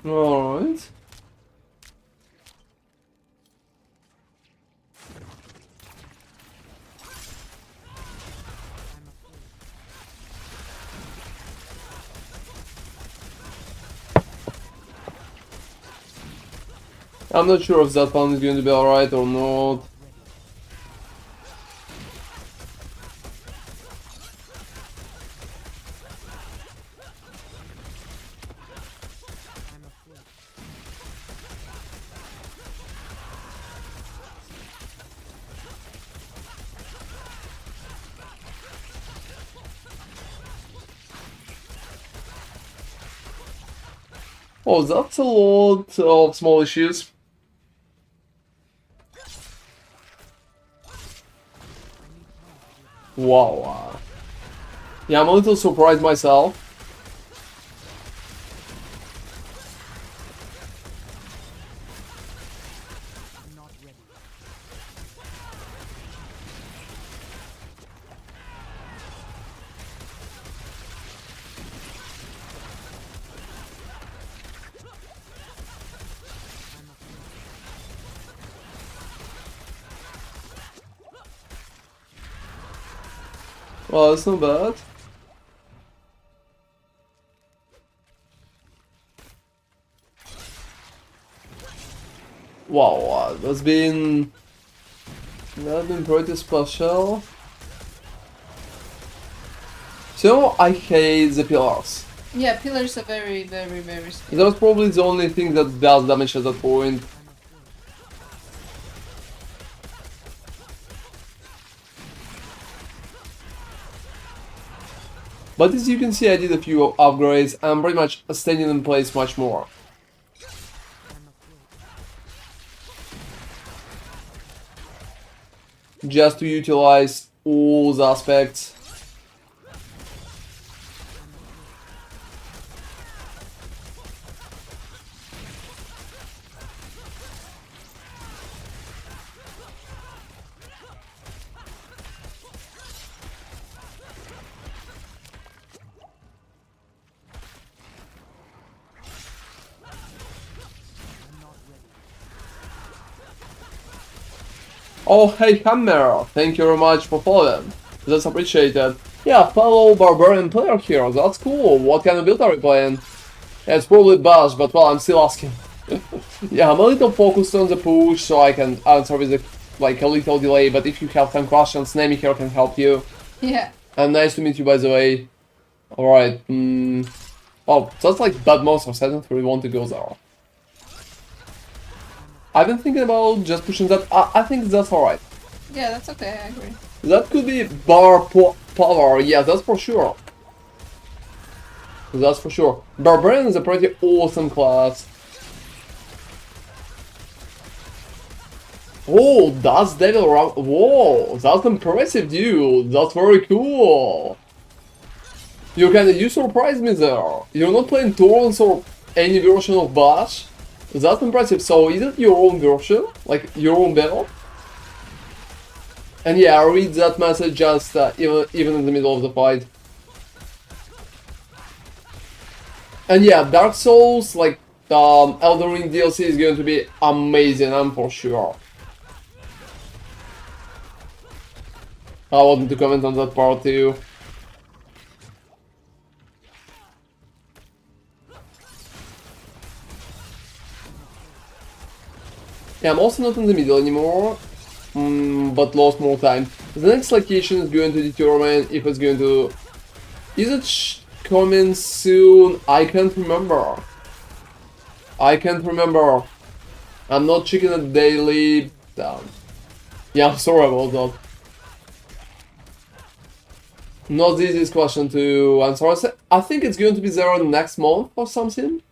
Alright. I'm not sure if that one is going to be alright or not. Oh, that's a lot of small issues. Wow. Yeah, I'm a little surprised myself. Well, it's not bad. Wow, that's been pretty special. So I hate the pillars. Yeah, pillars are very, very, very scary. That's probably the only thing that does damage at that point. But as you can see, I did a few upgrades. I'm pretty much standing in place much more. Just to utilize all the aspects. Oh, hey Hammer, thank you very much for following. That's appreciated. Yeah, fellow Barbarian player here, that's cool. What kind of build are you playing? Yeah, it's probably Bash, but well, I'm still asking. Yeah, I'm a little focused on the push, so I can answer with a little delay, but if you have some questions, Nami here can help you. Yeah. And nice to meet you, by the way. Alright, oh, that's like bad monsters, I don't really want to go there. I've been thinking about just pushing that. I think that's alright. Yeah, that's okay, I agree. That could be bar power, yeah, that's for sure. That's for sure. Barbarian is a pretty awesome class. Oh, that's Devil Round. Whoa, that's impressive, dude. That's very cool. You surprised me there. You're not playing Torrents or any version of Bash? That's impressive. So is it your own version? Like your own battle? And yeah, I read that message just even in the middle of the fight. And yeah, Dark Souls, like Elden Ring DLC is going to be amazing, I'm for sure. I wanted to comment on that part too. Yeah, I'm also not in the middle anymore, but lost more time. The next location is going to determine if it's going to... Is it coming soon? I can't remember. I'm not checking it daily. Yeah, I'm sorry about that. Not the easiest question to answer. I think it's going to be there next month or something.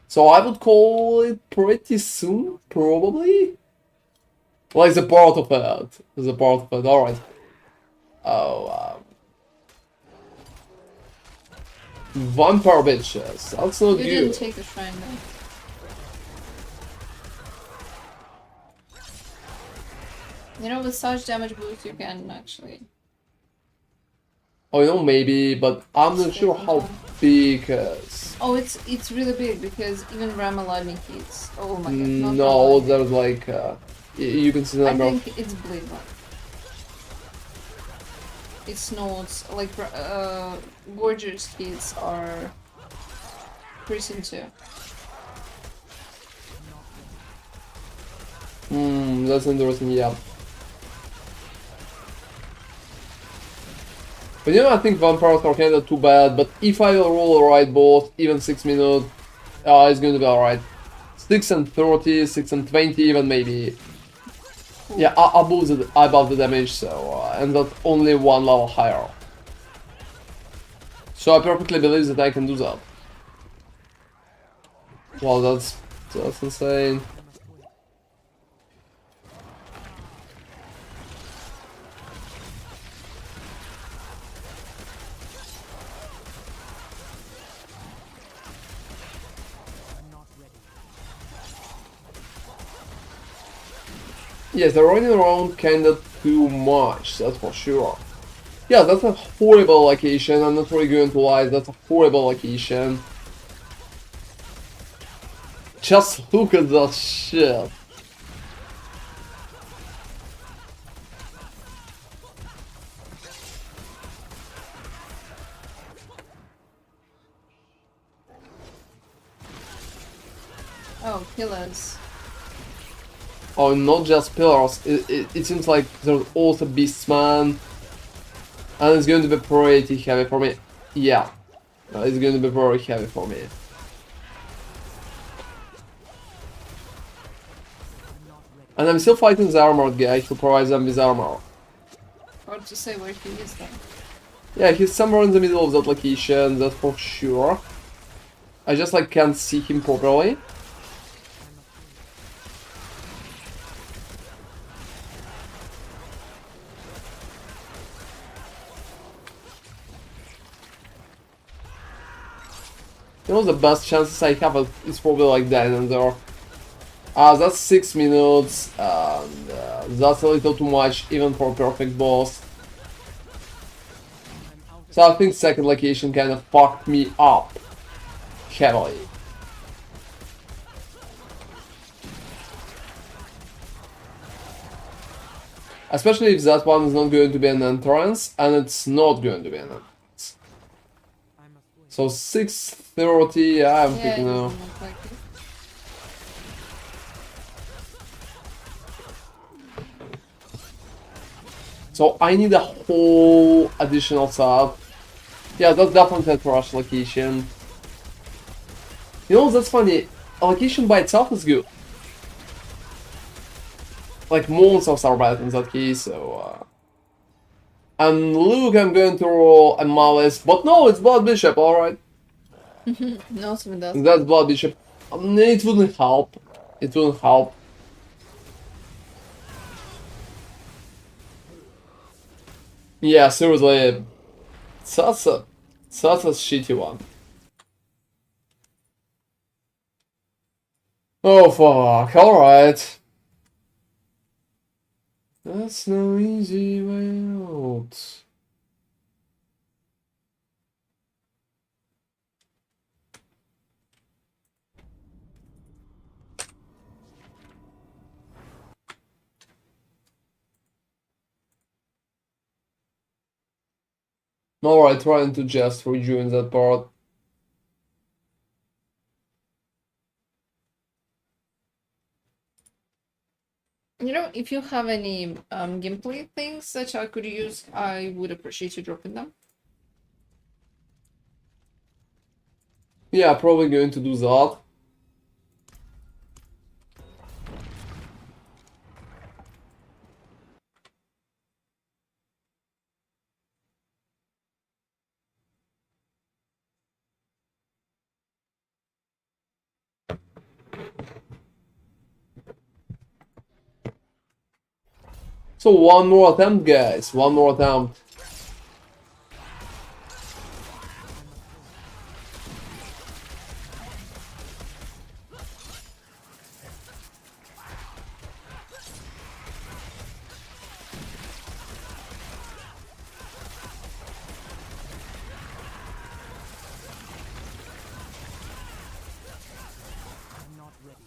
So I would call it pretty soon, probably. Well, it's a part of it. Alright. Oh, vampire bitches. That's not You good. didn't take the shrine though. You know, with such damage boost, you can actually. Oh, you know, maybe, but I'm not sure how big it is. Oh, it's really big because even Rama lightning hits. Oh my god. Not No, Rama there's like you can see the I number. think it's bleed one. It's not like gorgeous hits are prison too. That's interesting. Yeah. But you know, I think vampires are kinda too bad, but if I roll a right both, even 6 minutes, it's going to be alright. 6 and 30, 6 and 20 even maybe. Cool. Yeah, above the damage, so, and that's only one level higher. So I perfectly believe that I can do that. Wow, that's insane. Yes, they're running around kinda too much, that's for sure. Yeah, that's a horrible location, I'm not really going to lie, that's a horrible location. Just look at that shit. Oh, pillars. Oh, not just pillars. It seems like there's also Beastman. And it's going to be pretty heavy for me. Yeah. It's going to be very heavy for me. And I'm still fighting the armored guy who provides them with armor. Hard to say where he is then. Yeah, he's somewhere in the middle of that location, that's for sure. I just like can't see him properly. You know, the best chances I have is probably like that and there. That's 6 minutes, and that's a little too much even for a perfect boss. So I think second location kind of fucked me up heavily. Especially if that one is not going to be an entrance, and it's not going to be an entrance. So 6:30, I'm Yeah, thinking it now. doesn't look like it. So I need a whole additional sub. Yeah, that's definitely a rush location. You know, that's funny. A location by itself is good. Like, monsters are bad in that case, so... And look, I'm going to roll a Malice. But no, it's Blood Bishop, alright. No, it does. That's Blood Bishop. It wouldn't help. It wouldn't help. Yeah, seriously. That's a shitty one. Oh fuck, alright. That's no easy way out. Alright, trying to just rejoin that part. You know, if you have any gameplay things that I could use, I would appreciate you dropping them. Yeah, probably going to do that. So one more attempt, guys. One more attempt. I'm not ready.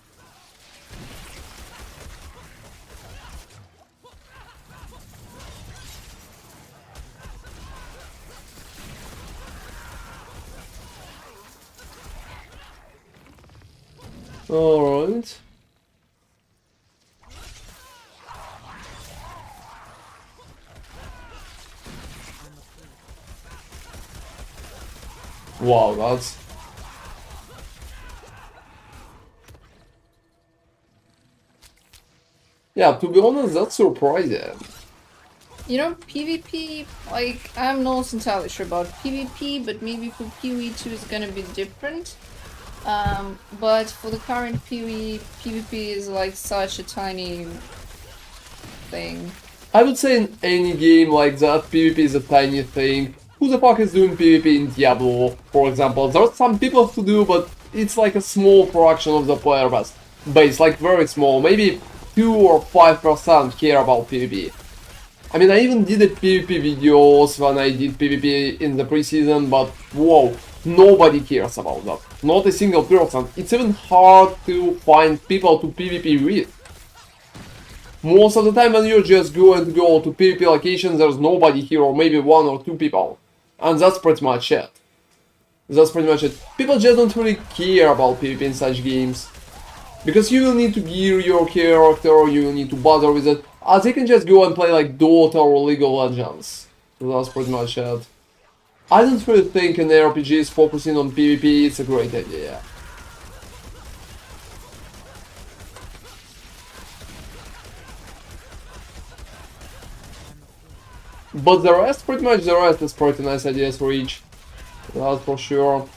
Alright. Wow, that's... Yeah, to be honest, that's surprising. You know, PvP, like, I'm not entirely sure about PvP, but maybe for PvE2 is gonna be different. But for the current PvP is like such a tiny thing. I would say in any game like that, PvP is a tiny thing. Who the fuck is doing PvP in Diablo, for example? There's some people who do, but it's like a small fraction of the player base, like very small. Maybe 2 or 5% care about PvP. I mean, I even did a PvP videos when I did PvP in the preseason, but whoa, nobody cares about that. Not a single person. It's even hard to find people to PvP with. Most of the time when you just go to PvP locations, there's nobody here, or maybe 1 or 2 people. And that's pretty much it. That's pretty much it. People just don't really care about PvP in such games. Because you will need to gear your character, you will need to bother with it. They can just go and play like Dota or League of Legends. So that's pretty much it. I don't really think an RPG is focusing on PvP, it's a great idea. But the rest, pretty much the rest is pretty nice ideas for each. That's for sure.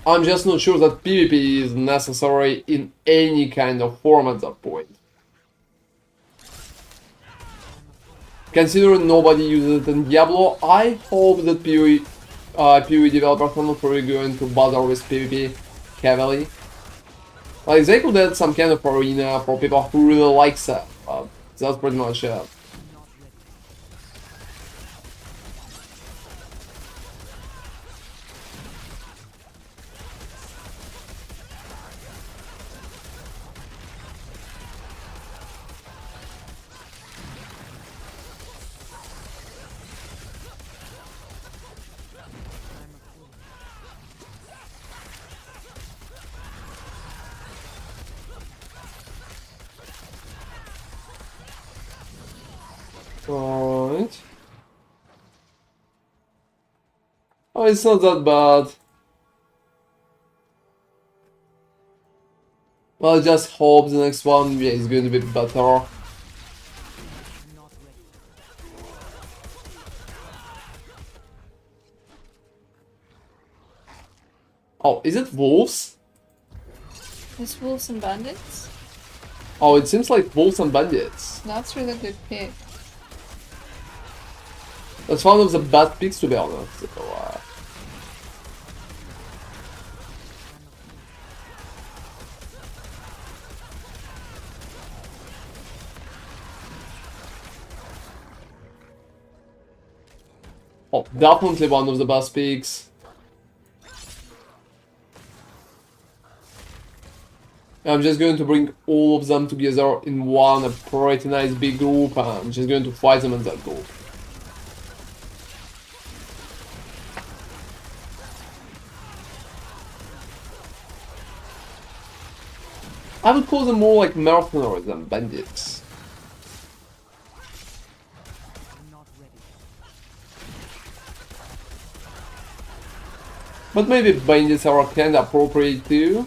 I'm just not sure that PvP is necessary in any kind of form at that point. Considering nobody uses it in Diablo, I hope that PvE developers are not really going to bother with PvP heavily. Like, they could add some kind of arena for people who really like that, but that's pretty much it. Alright. Oh, it's not that bad. Well, I just hope the next one is going to be better. Oh, is it wolves? It's wolves and bandits? Oh, it seems like wolves and bandits. That's really good pick. That's one of the best picks, to be honest. So, oh, definitely one of the best picks. I'm just going to bring all of them together in one, a pretty nice big group, and I'm just going to fight them in that group. I would call them more like mercenaries than bandits. But maybe bandits are kinda appropriate too.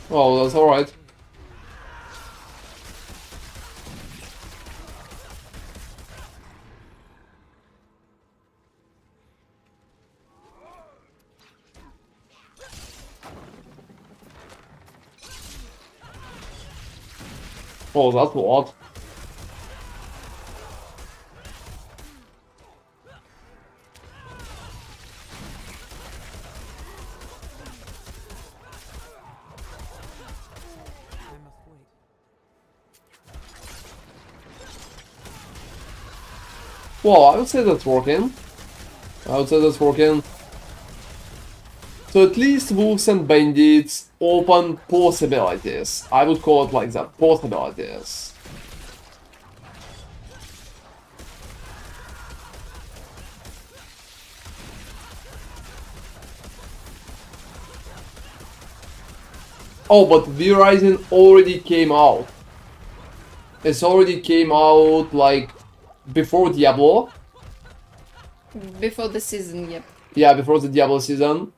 Oh, that's alright. Oh, that's odd. Well, I would say that's working. So at least wolves and bandits open possibilities. I would call it like that, possibilities. Oh, but V-Rising already came out. It's already came out like before Diablo. Before the season, yep. Yeah, before the Diablo season.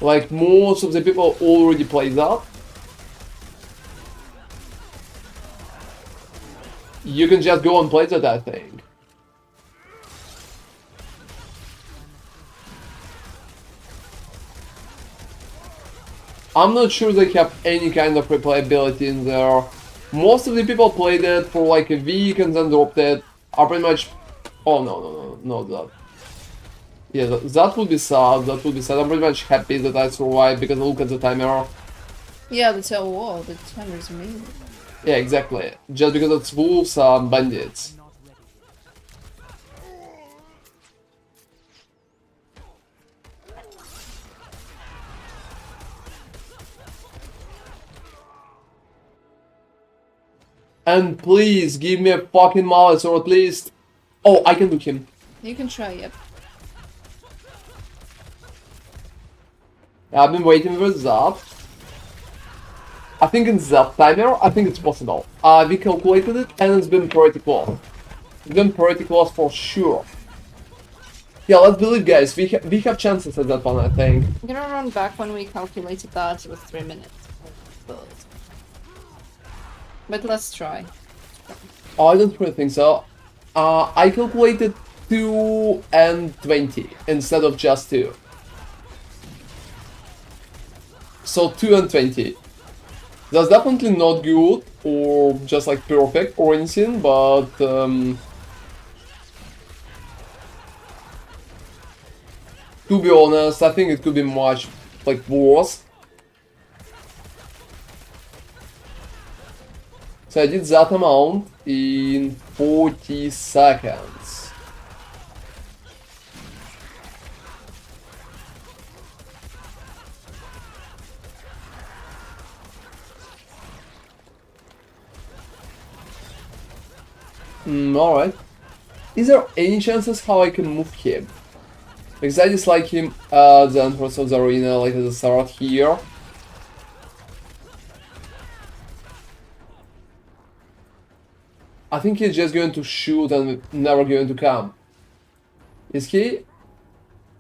Like, most of the people already played that. You can just go and play that, I think. I'm not sure they have any kind of replayability in there. Most of the people played it for like a week and then dropped it. Are pretty much... Oh, no, not that. Yeah, that would be sad, I'm pretty much happy that I survived because look at the timer. Yeah, the tell wall, the timer is amazing. Yeah, exactly. Just because it's wolves and bandits. And please give me a fucking mallet, or at least... Oh, I can do him. You can try, yep. I've been waiting for that. I think in that timer, I think it's possible. We calculated it, and it's been pretty close. It's been pretty close for sure. Yeah, let's believe, guys. We have chances at that one, I think. I'm gonna run back when we calculated that. It was 3 minutes. But let's try. Oh, I don't really think so. I calculated 2 and 20 instead of just 2. So 2 and 20. That's definitely not good or just like perfect or anything, but to be honest, I think it could be much like worse. So I did that amount in 40 seconds. Alright. Is there any chances how I can move him? Because I dislike him at the entrance of the arena, like at the start here. I think he's just going to shoot and never going to come. Is he?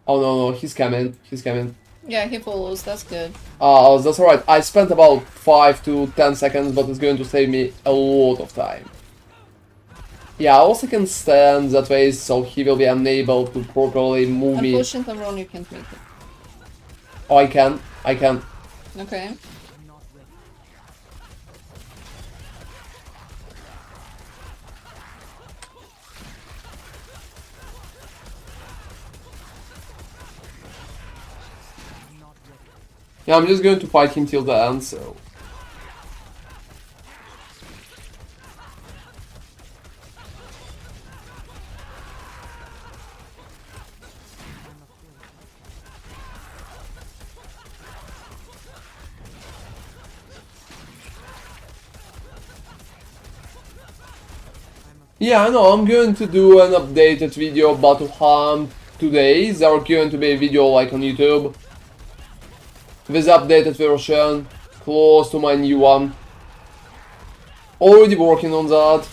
Oh no, he's coming. He's coming. Yeah, he follows, that's good. That's alright. I spent about 5 to 10 seconds, but it's going to save me a lot of time. Yeah, I also can stand that way, so he will be unable to properly move me. Unfortunately, Ron, you can't make it. Oh, I can. I can. Okay. Yeah, I'm just going to fight him till the end, so... Yeah, I know, I'm going to do an updated video of Battle Hunt today. There's going to be a video like on YouTube. With updated version, close to my new one. Already working on that.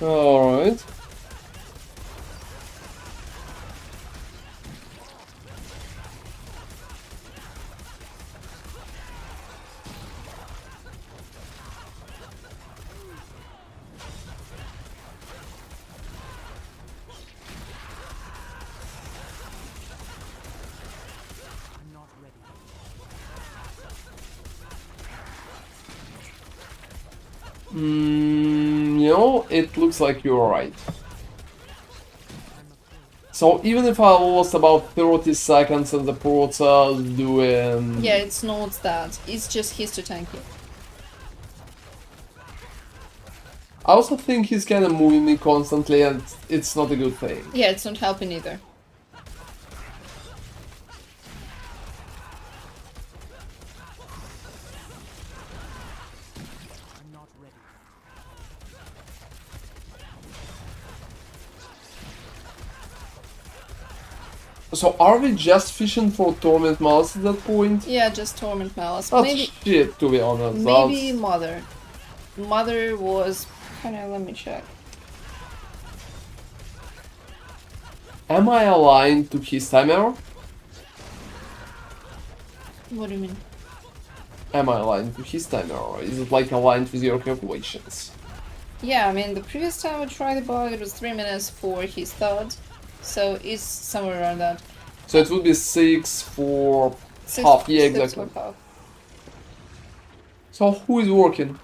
Alright. You know, it looks like you're right. So even if I lost about 30 seconds in the process doing... Yeah, it's not that. It's just he's too tanky. I also think he's kind of moving me constantly and it's not a good thing. Yeah, it's not helping either. So are we just fishing for Torment Mouse at that point? Yeah, just Torment Malice. That's Maybe shit, to be honest. maybe Mother. Mother was... let me check. Am I aligned to his timer? What do you mean? Am I aligned to his timer, or is it like aligned with your calculations? Yeah, I mean, the previous time we tried the bug, it was 3 minutes for his third. So it's somewhere around that. So it would be 6 for Six- half, yeah, six exactly. for half. So who is working?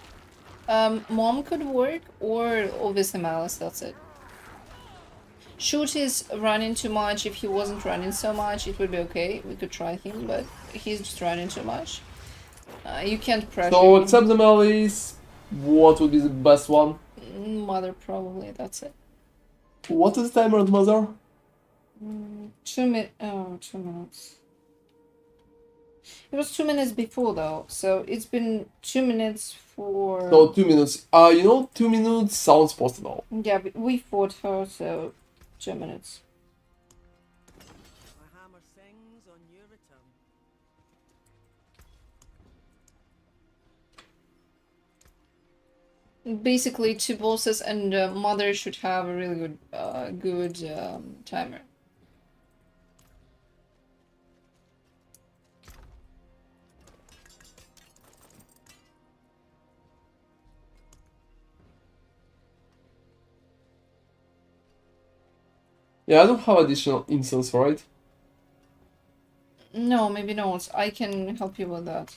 Mom could work, or obviously Malice, that's it. Shoot is running too much. If he wasn't running so much, it would be okay. We could try him, but he's just running too much. You can't pressure So him. except the melees, what would be the best one? Mother, probably, that's it. What is the timer on Mother? 2 minutes. Oh, 2 minutes. It was 2 minutes before though, so it's been 2 minutes for. So 2 minutes. 2 minutes sounds possible. Yeah, but we fought her, so 2 minutes. My hammer sings on your return. Basically, 2 bosses and Mother should have a really good timer. Yeah, I don't have additional instance, right? No, maybe not. I can help you with that.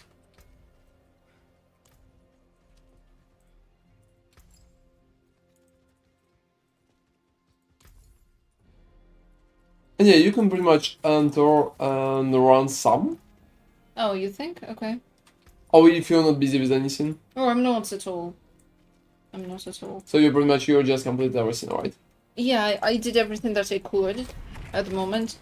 And yeah, you can pretty much enter and run some. Oh, you think? Okay. Or if you're not busy with anything. Oh, I'm not at all. I'm not at all. So you're just complete everything, right? Yeah, I did everything that I could at the moment.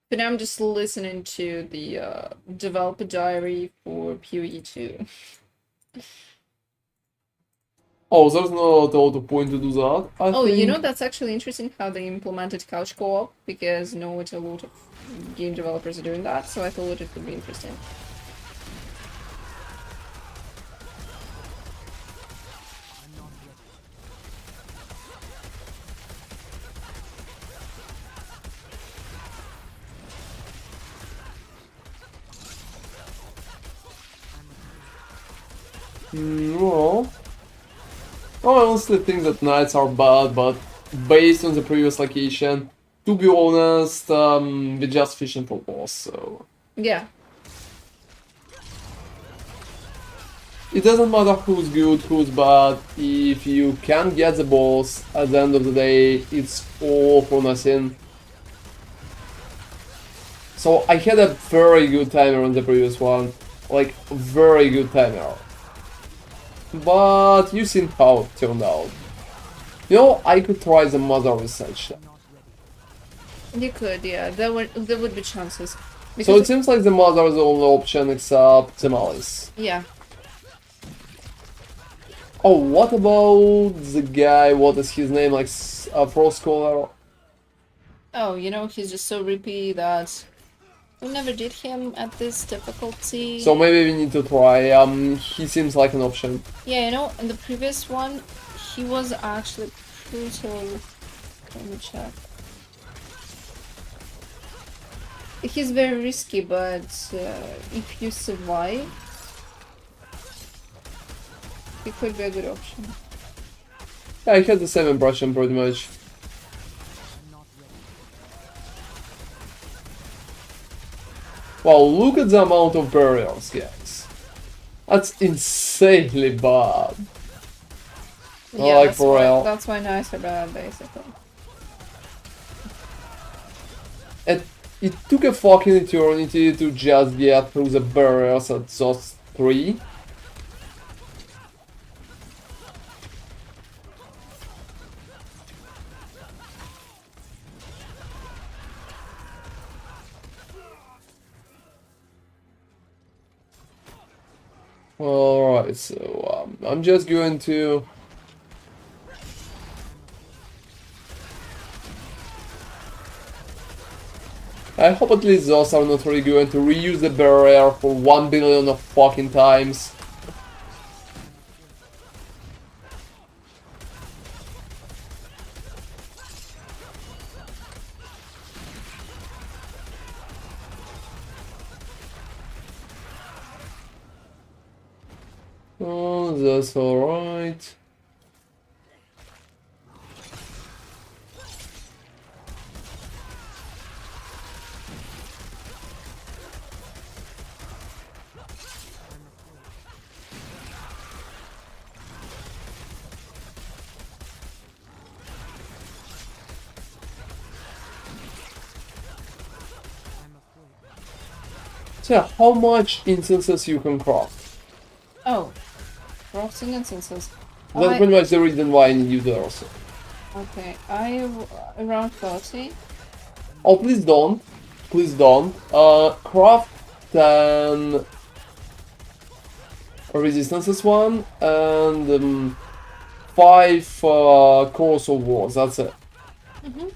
But now I'm just listening to the developer diary for PoE 2. Oh, there's not a lot of point to do that. Oh, you know, think. that's actually interesting how they implemented couch co-op, because not a lot of game developers are doing that, so I thought it would be interesting. I'm not ready. Well, I honestly think that knights are bad, but based on the previous location, to be honest, we're just fishing for boss, so... Yeah. It doesn't matter who's good, who's bad, if you can get the boss, at the end of the day, it's all for nothing. So I had a very good timer on the previous one, like, very good timer. But you seen how it turned out. You know, I could try the mother research. I'm not ready. You could, yeah. There would be chances. So Because it seems like the mother is the only option except the malice. yeah. Oh, what about the guy, what is his name, like Frost Scholar? Oh, you know, he's just so rippy that we never did him at this difficulty. So maybe we need to try, he seems like an option. Yeah, you know, in the previous one, he was actually brutal. Let me check. He's very risky, but if you survive, he could be a good option. Yeah, I had the same impression pretty much. I'm not ready. Wow, look at the amount of barriers, guys. That's insanely bad. Yeah, like that's for why, real. that's why knights are bad, basically. It took a fucking eternity to just get through the barriers at those 3. Alright, so I'm just going to... I hope at least those are not really going to reuse the barrier for 1 billion of fucking times. Oh, that's alright. So yeah, how much instances you can craft? Oh, crafting instances. That's pretty much the reason why I need you there also. Okay, I have around 30. Oh, please don't. Please don't. Craft 10 resistances one and 5 Chorus of Wars, that's it. Mm-hmm.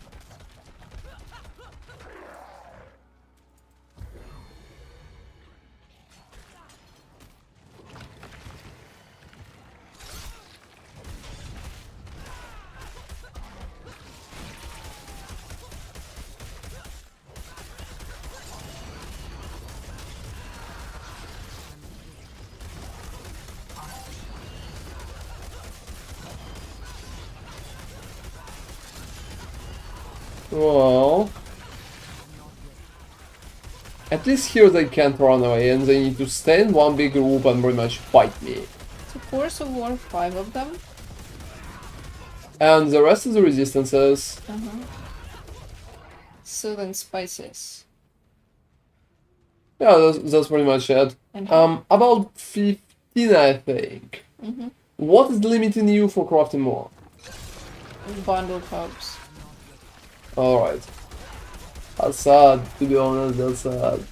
Well, at least here they can't run away and they need to stay in one big group and pretty much fight me. So Force of War, 5 of them. And the rest of the resistances. So then spices. Yeah, that's pretty much it. And About 15, I think. Mm-hmm. What is limiting you for crafting more? Bundle hubs. Alright. That's sad, to be honest, that's sad.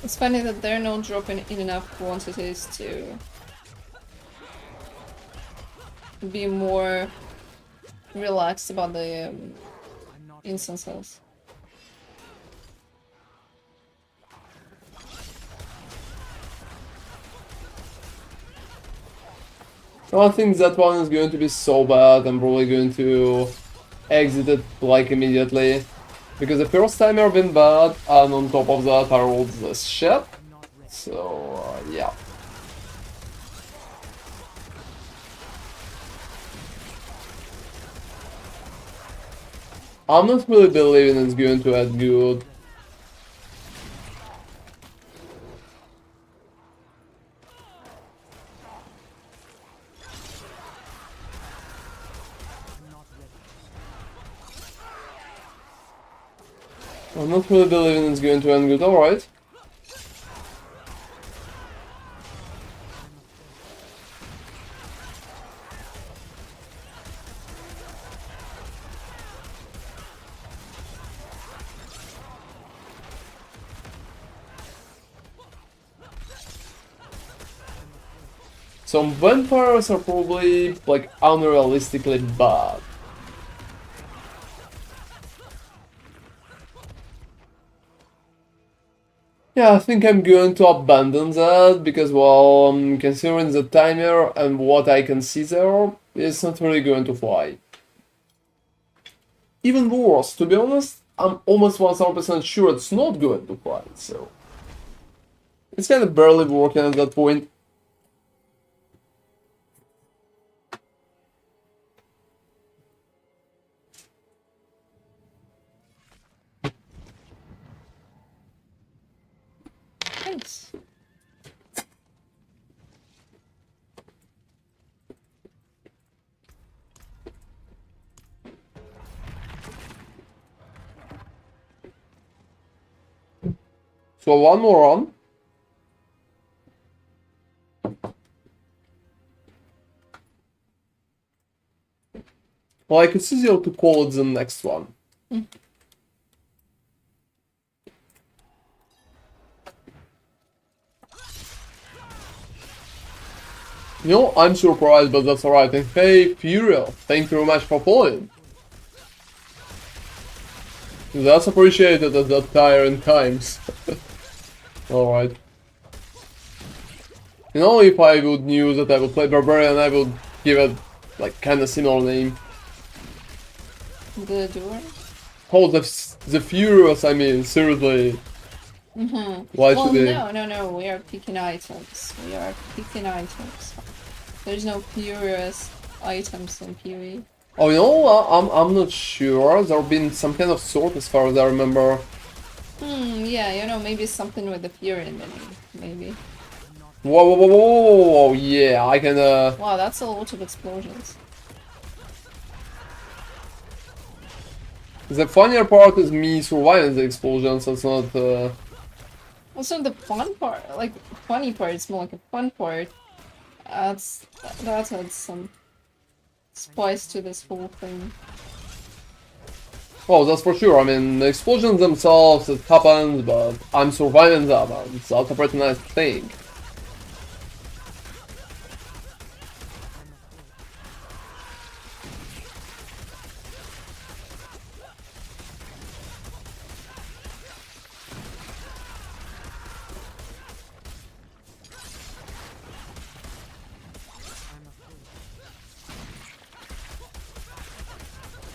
It's funny that they're not dropping in enough quantities to be more relaxed about the instances. I don't think that one is going to be so bad. I'm probably going to exit it like immediately. Because the first time I've been bad, and on top of that I rolled this shit. So, yeah. I'm not really believing it's going to add good. I'm not really believing it's going to end good, alright. Some vampires are probably, like, unrealistically bad. Yeah, I think I'm going to abandon that, because, well, considering the timer and what I can see there, it's not really going to fly. Even worse, to be honest, I'm almost 1000% sure it's not going to fly, so... It's kind of barely working at that point. Thanks. So one more on. Like, it's easier to call it the next one. You know, I'm surprised, but that's alright. And hey, Furiel, thank you very much for following. That's appreciated at that tiring times. Alright. You know, if I would knew that I would play Barbarian, I would give it, like, kinda similar name. The door? Oh, the Furious, I mean, seriously. Mm-hmm. Why Well, should they? no, we are picking items. We are picking items. There's no furious items in PoE. Oh, you know, I'm not sure. There have been some kind of sort as far as I remember. Yeah, you know, maybe something with the fury in the name, maybe. Whoa, whoa, whoa, whoa, whoa, whoa, yeah, I can, Wow, that's a lot of explosions. the funnier part is me surviving the explosions, it's not, Also, the fun part, like, funny part, it's more like a fun part. That adds some spice to this whole thing. oh, that's for sure. I mean, the explosions themselves, it happens, but I'm surviving that, and that's a pretty nice thing.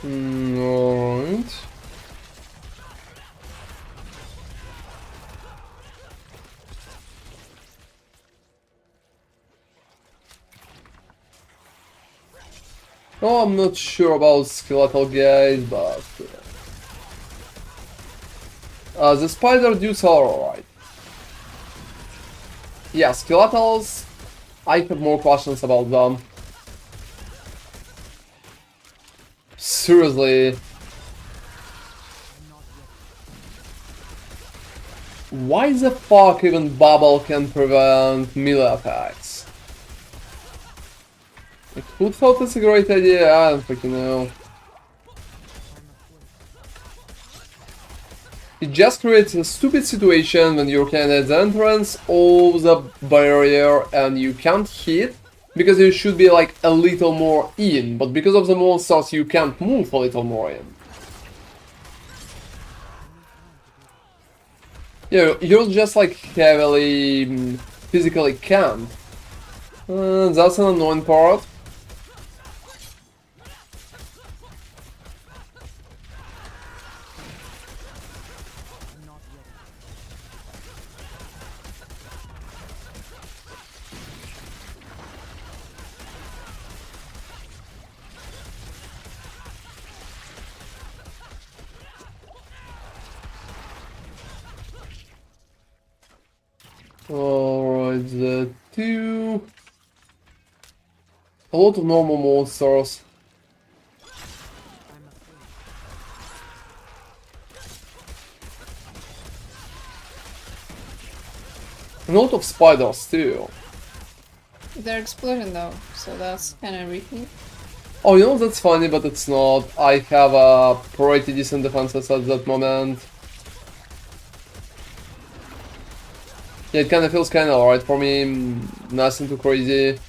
Alright. Oh, I'm not sure about skeletal guys, but the spider dudes are alright. Yeah, skeletals, I have more questions about them. Seriously. Why the fuck even bubble can prevent melee attacks? Like, who thought it's a great idea? I don't freaking know. It just creates a stupid situation when you're kind of at the entrance of the barrier and you can't hit because you should be like a little more in, but because of the monsters you can't move a little more in. Yeah, you're just like heavily physically camped. That's an annoying part. Alright, the two. A lot of normal monsters. And a lot of spiders too. They're exploding though, so that's kind of risky. Oh, you know, that's funny, but it's not. I have a pretty decent defenses at that moment. Yeah, it kind of feels kind of alright for me. Nothing too crazy.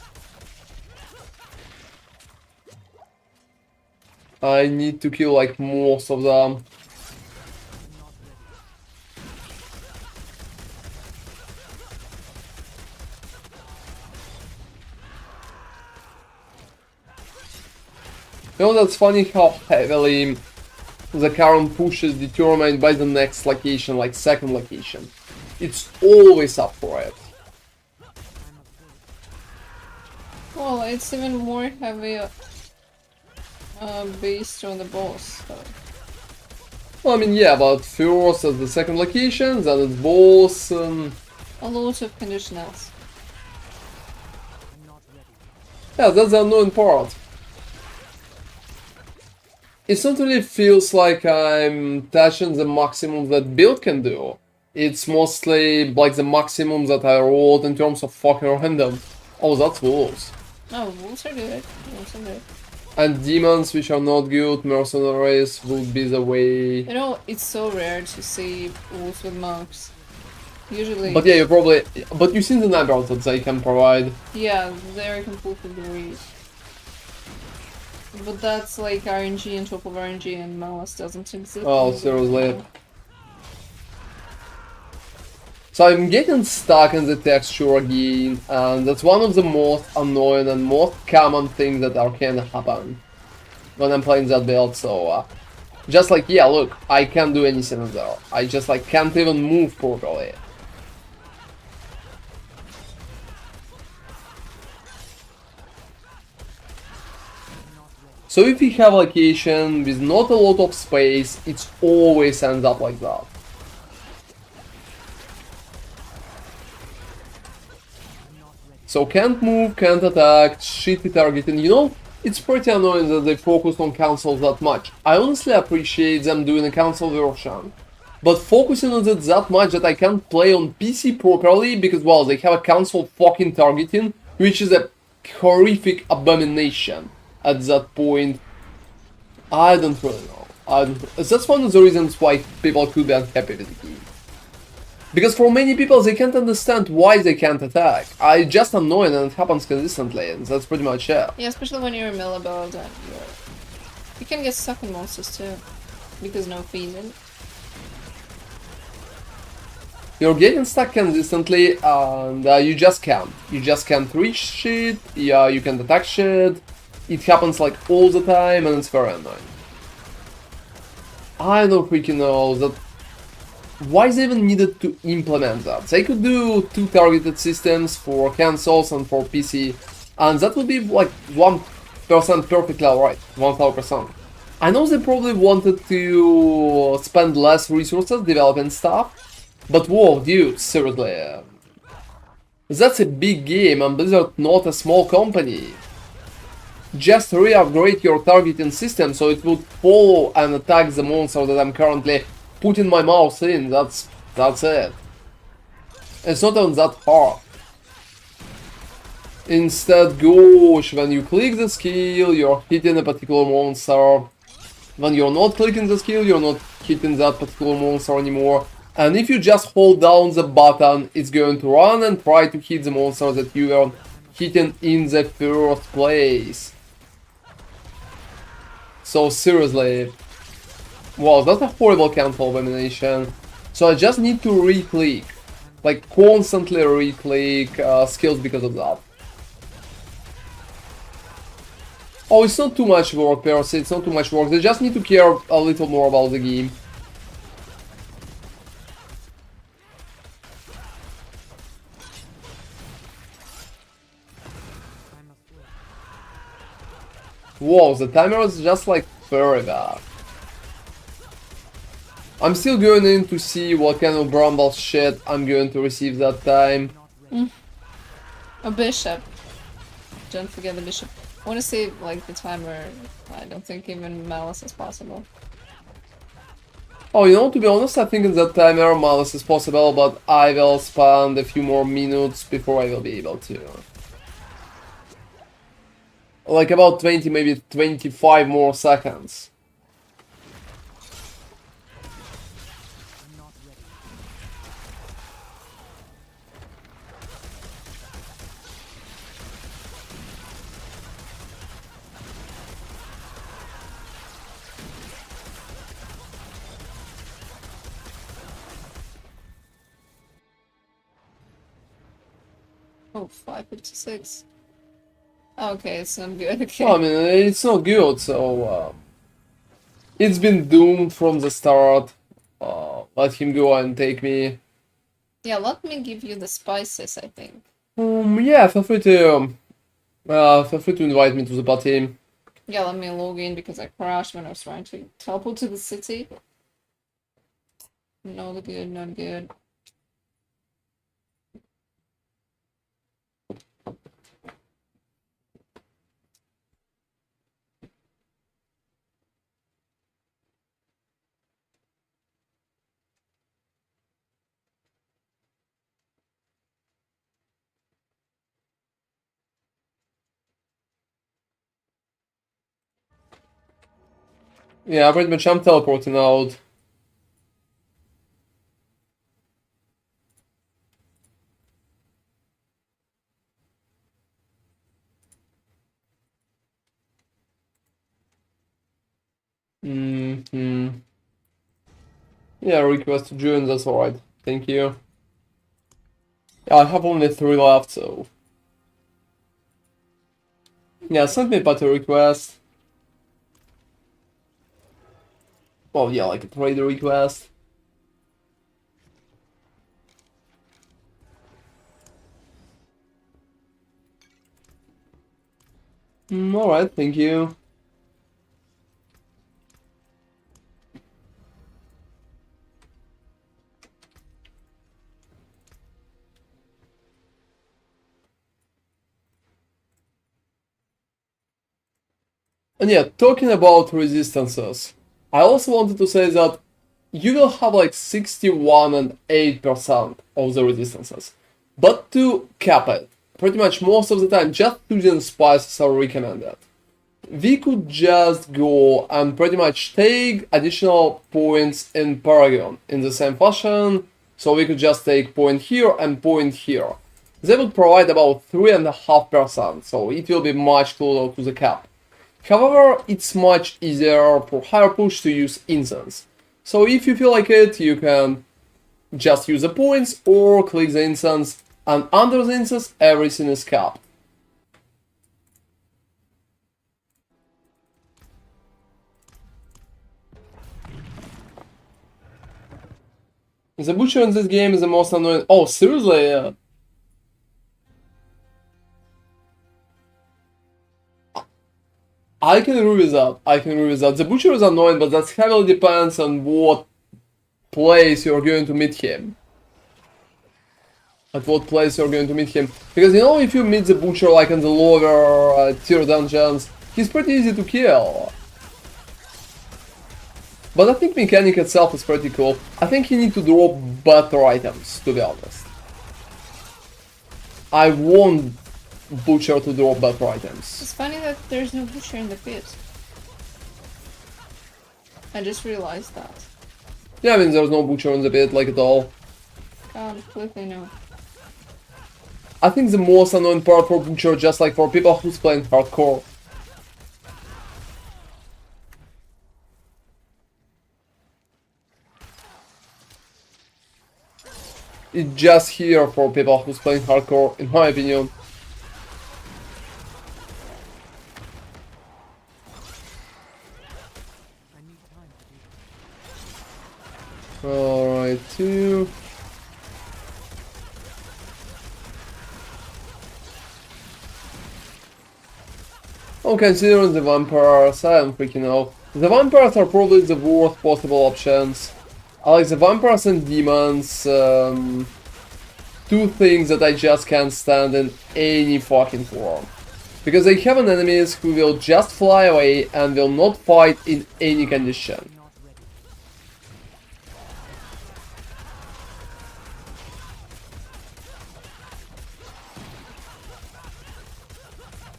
I need to kill like most of them. You know, that's funny how heavily the current push is determined by the next location, like second location. It's always up for it. Well, it's even more heavy based on the boss. So. Well, I mean, yeah, but first at the second location, then it's boss. A lot of conditionals. Yeah, that's the annoying part. It not really feels like I'm touching the maximum that build can do. It's mostly like the maximum that I rolled in terms of fucking random. Oh, that's wolves. Oh, wolves are good. Wolves are good. And demons, which are not good, mercenaries would be the way. You know, it's so rare to see wolves with marks. Usually. But yeah, you probably. But you've seen the numbers that they can provide. Yeah, they're completely great. But that's like RNG on top of RNG, and Malice doesn't exist. Oh, seriously. So I'm getting stuck in the texture again, and that's one of the most annoying and most common things that can happen when I'm playing that build. So just like, yeah, look, I can't do anything there. I just like can't even move properly. So if you have a location with not a lot of space, it always ends up like that. So can't move, can't attack, shitty targeting. You know, it's pretty annoying that they focused on consoles that much. I honestly appreciate them doing a console version. But focusing on it that much that I can't play on PC properly because, well, they have a console fucking targeting, which is a horrific abomination at that point. I don't really know. That's one of the reasons why people could be unhappy with the game. Because for many people, they can't understand why they can't attack. It's just annoying and it happens consistently, and that's pretty much it. Yeah, especially when you're a melee build and you can get stuck in monsters too. Because no feeding. You're getting stuck consistently, and you just can't. You just can't reach shit, yeah, you can't attack shit. It happens like all the time, and it's very annoying. I don't freaking know that. Why they even needed to implement that? They could do 2 targeted systems for consoles and for PC, and that would be like 1% perfectly alright, 1000%. I know they probably wanted to spend less resources developing stuff, but whoa, dude, seriously. That's a big game, and Blizzard not a small company. Just re-upgrade your targeting system so it would follow and attack the monster that I'm currently putting my mouse in. That's it. It's not even that hard. Instead, gosh, when you click the skill, you're hitting a particular monster. When you're not clicking the skill, you're not hitting that particular monster anymore. And if you just hold down the button, it's going to run and try to hit the monster that you were hitting in the first place. So seriously, wow, that's a horrible cancel abomination. So I just need to re-click, like constantly re-click skills because of that. Oh, it's not too much work, Percy, it's not too much work. They just need to care a little more about the game. Whoa, the timer is just like very bad. I'm still going in to see what kind of bramble shit I'm going to receive that time. A bishop. Don't forget the bishop. I want to see like the timer. I don't think even Malice is possible. Oh, you know, to be honest, I think in that timer Malice is possible, but I will spend a few more minutes before I will be able to. Like about 20, maybe 25 more seconds. I'm not ready. Oh, 5:56. Okay, it's not good. Okay. Well, I mean, it's not good, so it's been doomed from the start. Let him go and take me. Yeah, let me give you the spices, I think. Yeah, feel free to invite me to the party. Yeah, let me log in because I crashed when I was trying to teleport to the city. Not good, not good. Yeah, pretty much I'm teleporting out. Yeah, request to join, that's alright. Thank you. Yeah, I have only 3 left, so... Yeah, send me a party request. Well, yeah, like a trade request. Alright, thank you. And yeah, talking about resistances, I also wanted to say that you will have like 61 and 8% of the resistances. But to cap it, pretty much most of the time, just using spices are recommended. We could just go and pretty much take additional points in Paragon in the same fashion. So we could just take point here and point here. They would provide about 3.5%, so it will be much closer to the cap. However, it's much easier for higher push to use incense. So if you feel like it, you can just use the points or click the incense, and under the incense everything is capped. The butcher in this game is the most annoying. Oh, seriously? I can agree with that. I can agree with that. The butcher is annoying, but that heavily depends on what place you're going to meet him. At what place you're going to meet him. Because you know, if you meet the butcher like in the lower tier dungeons, he's pretty easy to kill. But I think mechanic itself is pretty cool. I think you need to drop better items, to be honest. I want butcher to drop better items. It's funny that there's no butcher in the pit. I just realized that. Yeah, I mean, there's no butcher in the pit, like at all. Completely no. I think the most annoying part for butcher, just like for people who's playing hardcore, it's just here for people who's playing hardcore, in my opinion. I need time to do Alright, two. Oh, considering the vampires, I am freaking out. The vampires are probably the worst possible options. I like the vampires and demons, two things that I just can't stand in any fucking form. Because they have an enemies who will just fly away and will not fight in any condition. not ready.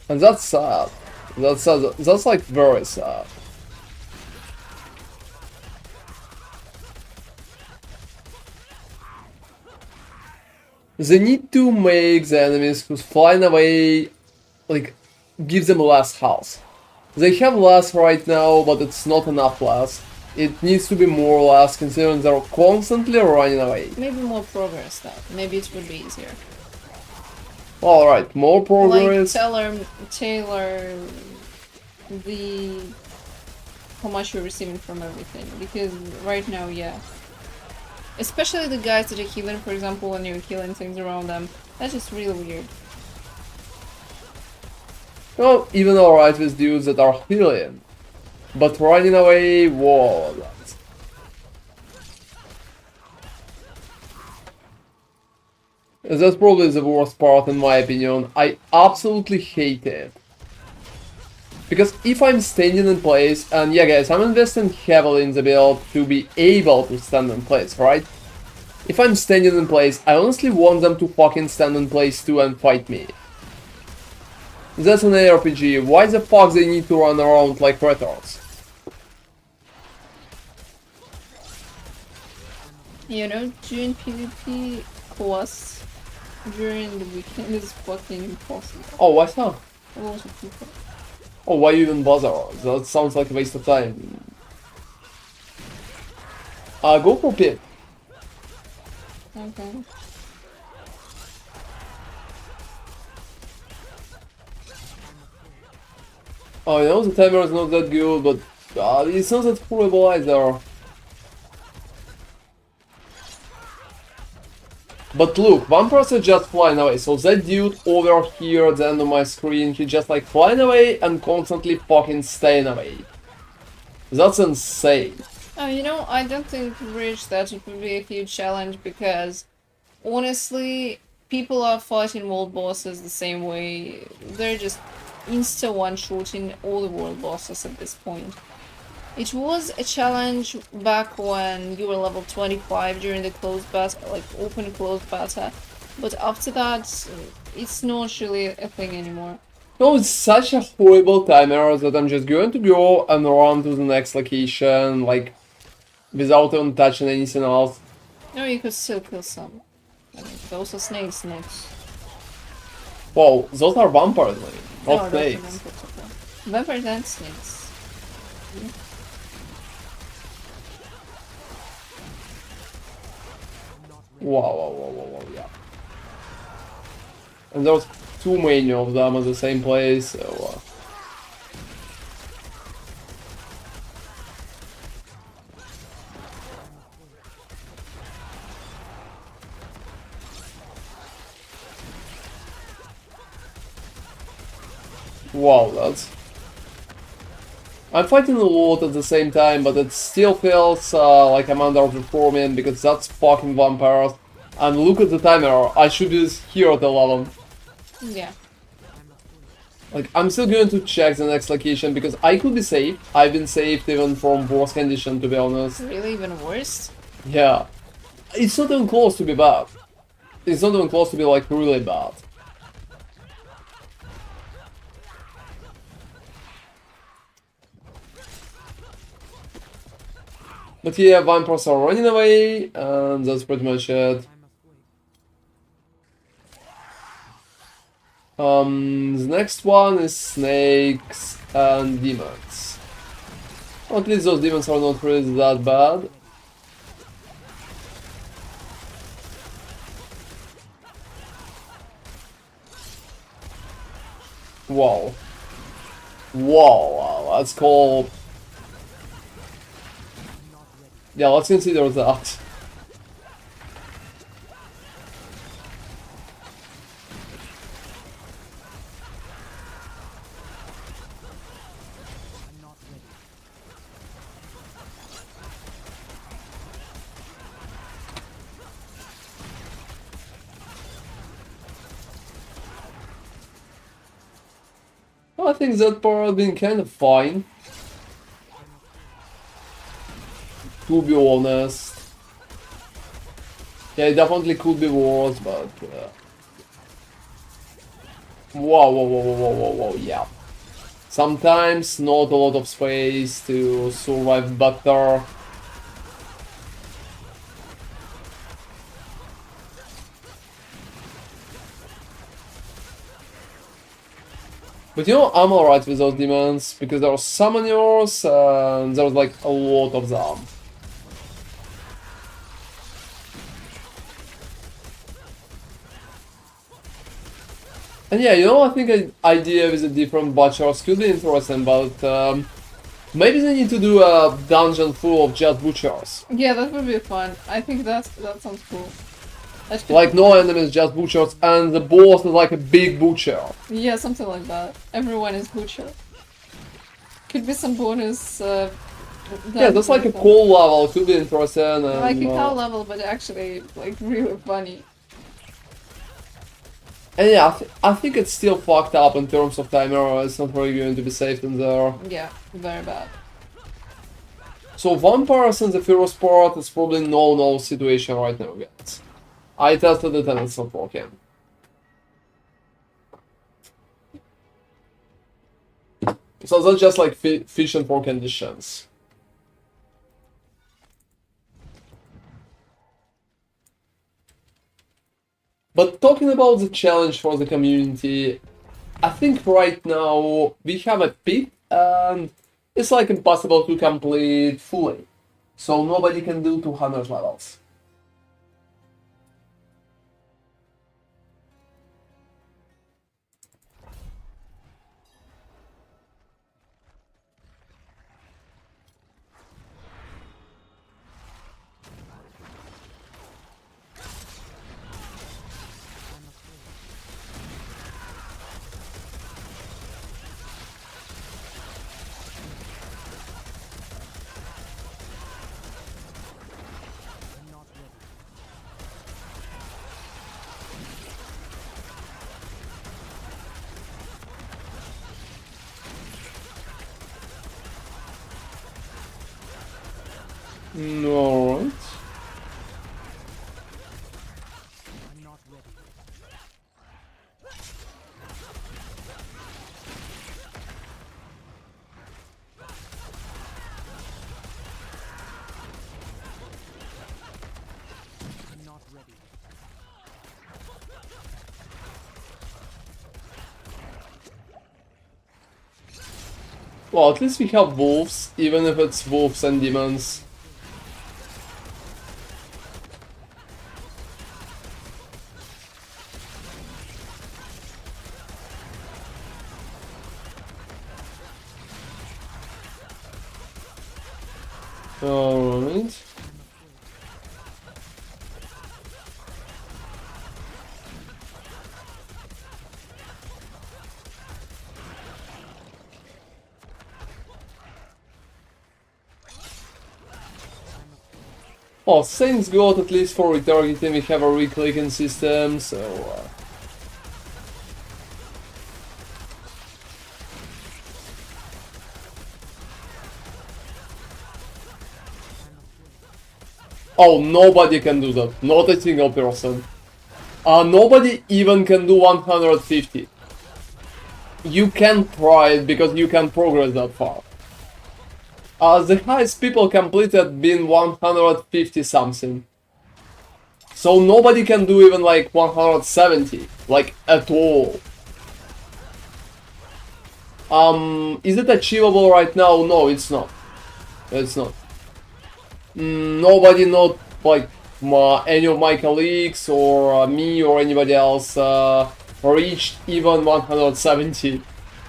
And that's sad. That's sad. That's like very sad. They need to make the enemies who's flying away, like, give them less health. They have less right now, but it's not enough less. It needs to be more or less, considering they're constantly running away. Maybe more progress though. Maybe it would be easier. Alright, more Like progress. tailor the how much you're receiving from everything. Because right now, yeah. Especially the guys that are healing, for example, when you're healing things around them. That's just really weird. Well, even alright with dudes that are healing. But running away, whoa. That's probably the worst part in my opinion. I absolutely hate it. Because if I'm standing in place, and yeah guys, I'm investing heavily in the build to be able to stand in place, right? If I'm standing in place, I honestly want them to fucking stand in place too and fight me. That's an ARPG, why the fuck they need to run around like predators? You know, doing PvP quests during the weekend is fucking impossible. Oh, what's that? A lot of people. Oh, why even bother? That sounds like a waste of time. Go for pit. Okay. Oh, you know, the timer is not that good, but it's not that horrible either. But look, vampires are just flying away, so that dude over here at the end of my screen, he just like flying away and constantly fucking staying away. That's insane. Oh, you know, I don't think Bridge that it would be a huge challenge because, honestly, people are fighting world bosses the same way. They're just insta one-shooting all the world bosses at this point. It was a challenge back when you were level 25 during the closed beta, like open closed beta, but after that, it's not really a thing anymore. No, it's such a horrible timer that I'm just going to go and run to the next location, like, without even touching anything else. No, you could still kill some. I mean, those are snakes. Whoa, those are vampires, man, No, not those are snakes. vampires and snakes. Wow, yeah. And there's too many of them at the same place, so... Wow, that's... I'm fighting a lot at the same time, but it still feels like I'm underperforming because that's fucking vampires. And look at the timer, I should be here at 11. Yeah. Like, I'm still going to check the next location because I could be saved. I've been saved even from worse condition, to be honest. Really even worse? Yeah. It's not even close to be bad. It's not even close to be, like, really bad. But yeah, vampires are running away, and that's pretty much it. The next one is snakes and demons. Well, at least those demons are not really that bad. Wow. Wow, that's cool. Yeah, let's consider that. Well, I think that part has been kind of fine. To be honest. Yeah, it definitely could be worse, but... Whoa, yeah. Sometimes not a lot of space to survive better. But you know, I'm alright with those demons, because there are summoners, and there's like a lot of them. And yeah, you know, I think an idea with the different butchers could be interesting, but maybe they need to do a dungeon full of just butchers. Yeah, that would be fun. I think that sounds cool. That could Like be- no enemies, just butchers, and the boss is like a big butcher. Yeah, something like that. Everyone is butcher. Could be some bonus. Yeah, that's like a cool level, could be interesting. And, like a cow level, but actually like really funny. And yeah, I think it's still fucked up in terms of timer. It's not really going to be safe in there. Yeah, very bad. So vampires in the first part is probably no situation right now, guys. I tested it and it's not working. So that's just like fishing for conditions. But talking about the challenge for the community, I think right now we have a pit and it's like impossible to complete fully. So nobody can do 200 levels. Alright. I'm not ready. I'm not ready. Well, at least we have wolves, even if it's wolves and demons. Alright. Well, thanks God at least for retargeting, we have a reclicking system, so... Oh, nobody can do that. Not a single person. Nobody even can do 150. You can try it because you can progress that far. The highest people completed been 150 something. So nobody can do even like 170, like at all. Is it achievable right now? No, it's not. It's not. Nobody, not like any of my colleagues or me or anybody else reached even 170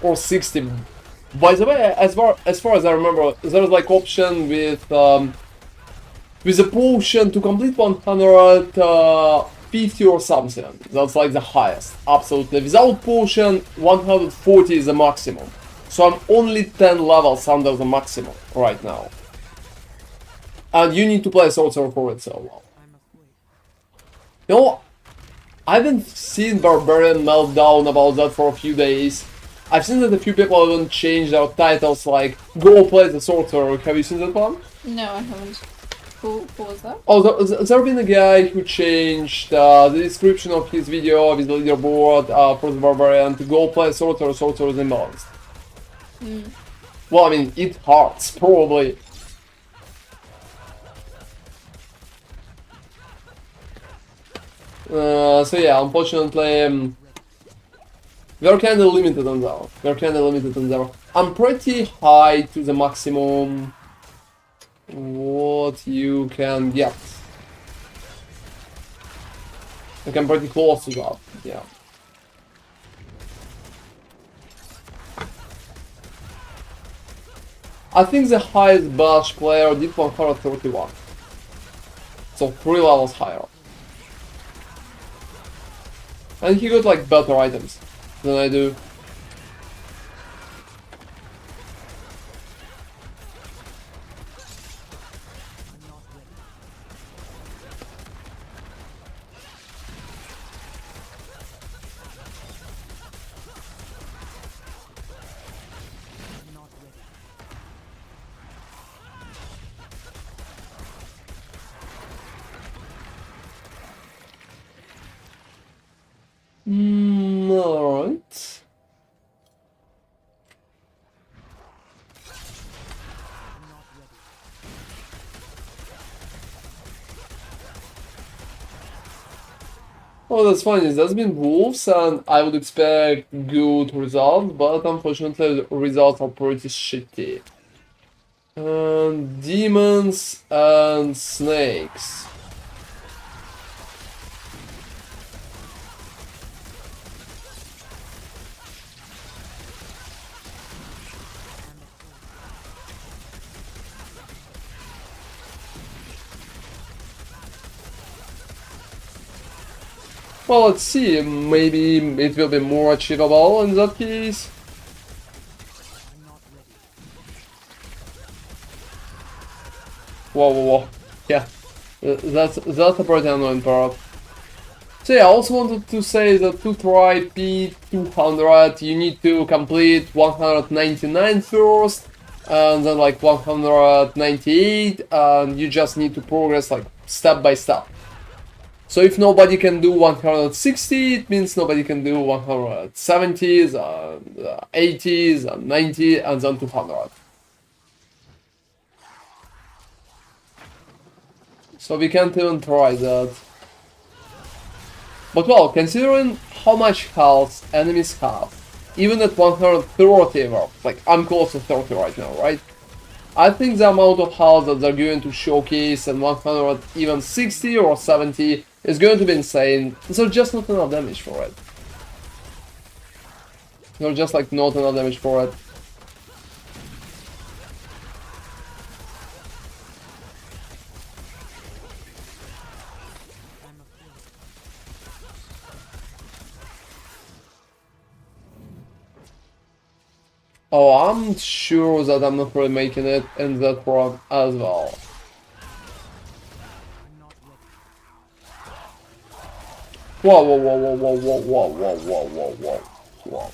or 60. By the way, as far as I remember, there's like option with a potion to complete 150 or something. That's like the highest, absolutely. Without potion, 140 is the maximum. So I'm only 10 levels under the maximum right now. And you need to play sorcerer for it, so well. You know, I haven't seen Barbarian meltdown about that for a few days. I've seen that a few people even changed their titles, like, go play the sorcerer. Have you seen that one? No, I haven't. Who was that? Oh, there's been a guy who changed the description of his video, of his leaderboard for the Barbarian to go play sorcerer, sorcerer is imbalanced. Well, I mean, it hurts, probably. So yeah, unfortunately, we're kinda limited on that. I'm pretty high to the maximum what you can get. Like I'm pretty close to that, yeah. I think the highest Bash player did 131. So 3 levels higher. And he got like better items than I do. Alright. Oh, that's fine. That's been wolves, and I would expect good results, but unfortunately, the results are pretty shitty. And demons and snakes. Well, let's see, maybe it will be more achievable in that case. Whoa. Yeah, that's a pretty annoying part. So yeah, I also wanted to say that to try P200 you need to complete 199 first, and then like 198, and you just need to progress like step by step. So if nobody can do 160, it means nobody can do 170s, and 80s, and 90, and then 200. So we can't even try that. But well, considering how much health enemies have, even at 130, well, like I'm close to 30 right now, right? I think the amount of health that they're going to showcase in 100, even 60 or 70 is going to be insane. So just not enough damage for it. No, just like not enough damage for it. Oh, I'm sure that I'm not really making it in that run as well. Whoa, whoa, whoa, whoa, whoa, whoa, whoa, whoa, whoa, whoa, whoa, whoa.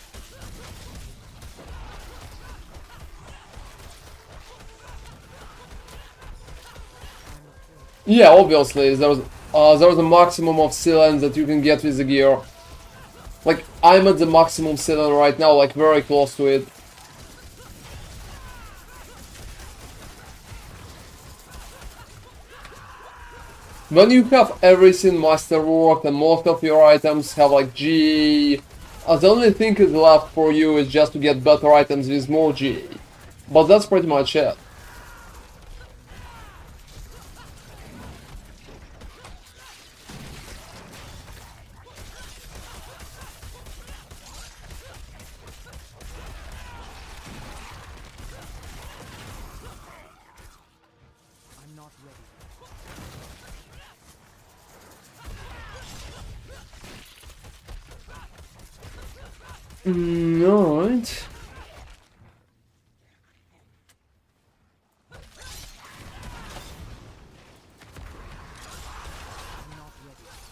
Yeah, obviously, there's a maximum of cylinders that you can get with the gear. Like, I'm at the maximum cylinder right now, like very close to it. When you have everything masterwork and most of your items have like GE, the only thing left for you is just to get better items with more GE. But that's pretty much it. I'm not ready. Alright. I'm not ready. I'm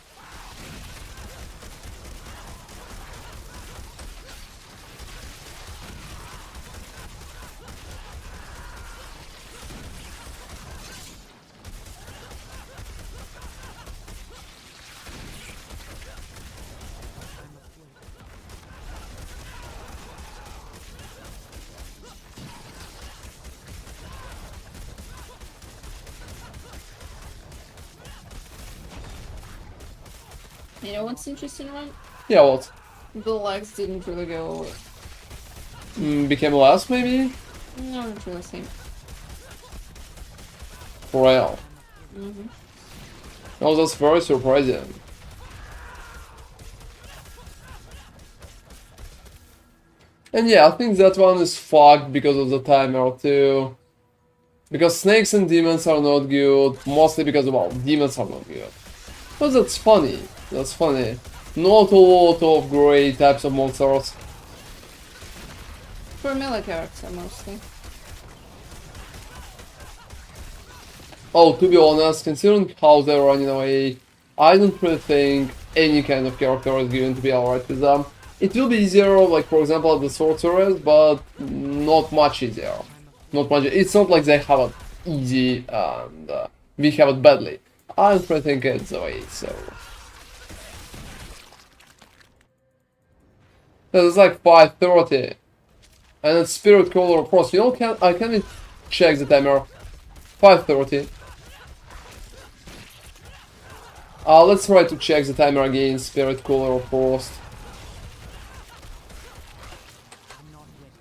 afraid. You know what's interesting, right? Yeah, what? The legs didn't really go. Became less, maybe? No, not really same. For real. Mm-hmm. Oh, that's very surprising. And yeah, I think that one is fucked because of the timer too. Because snakes and demons are not good, mostly because, well, demons are not good. But that's funny. That's funny. Not a lot of great types of monsters. For melee character, mostly. Oh, to be honest, considering how they're running away, I don't really think any kind of character is going to be alright with them. It will be easier, like for example, the sorcerers, but not much easier. Not much. It's not like they have it easy and we have it badly. I don't really think it's the way. So it's like 5:30, and it's Spirit Color Frost. You know, I can check the timer. 5:30. Let's try to check the timer again. Spirit Color Frost. I'm not ready.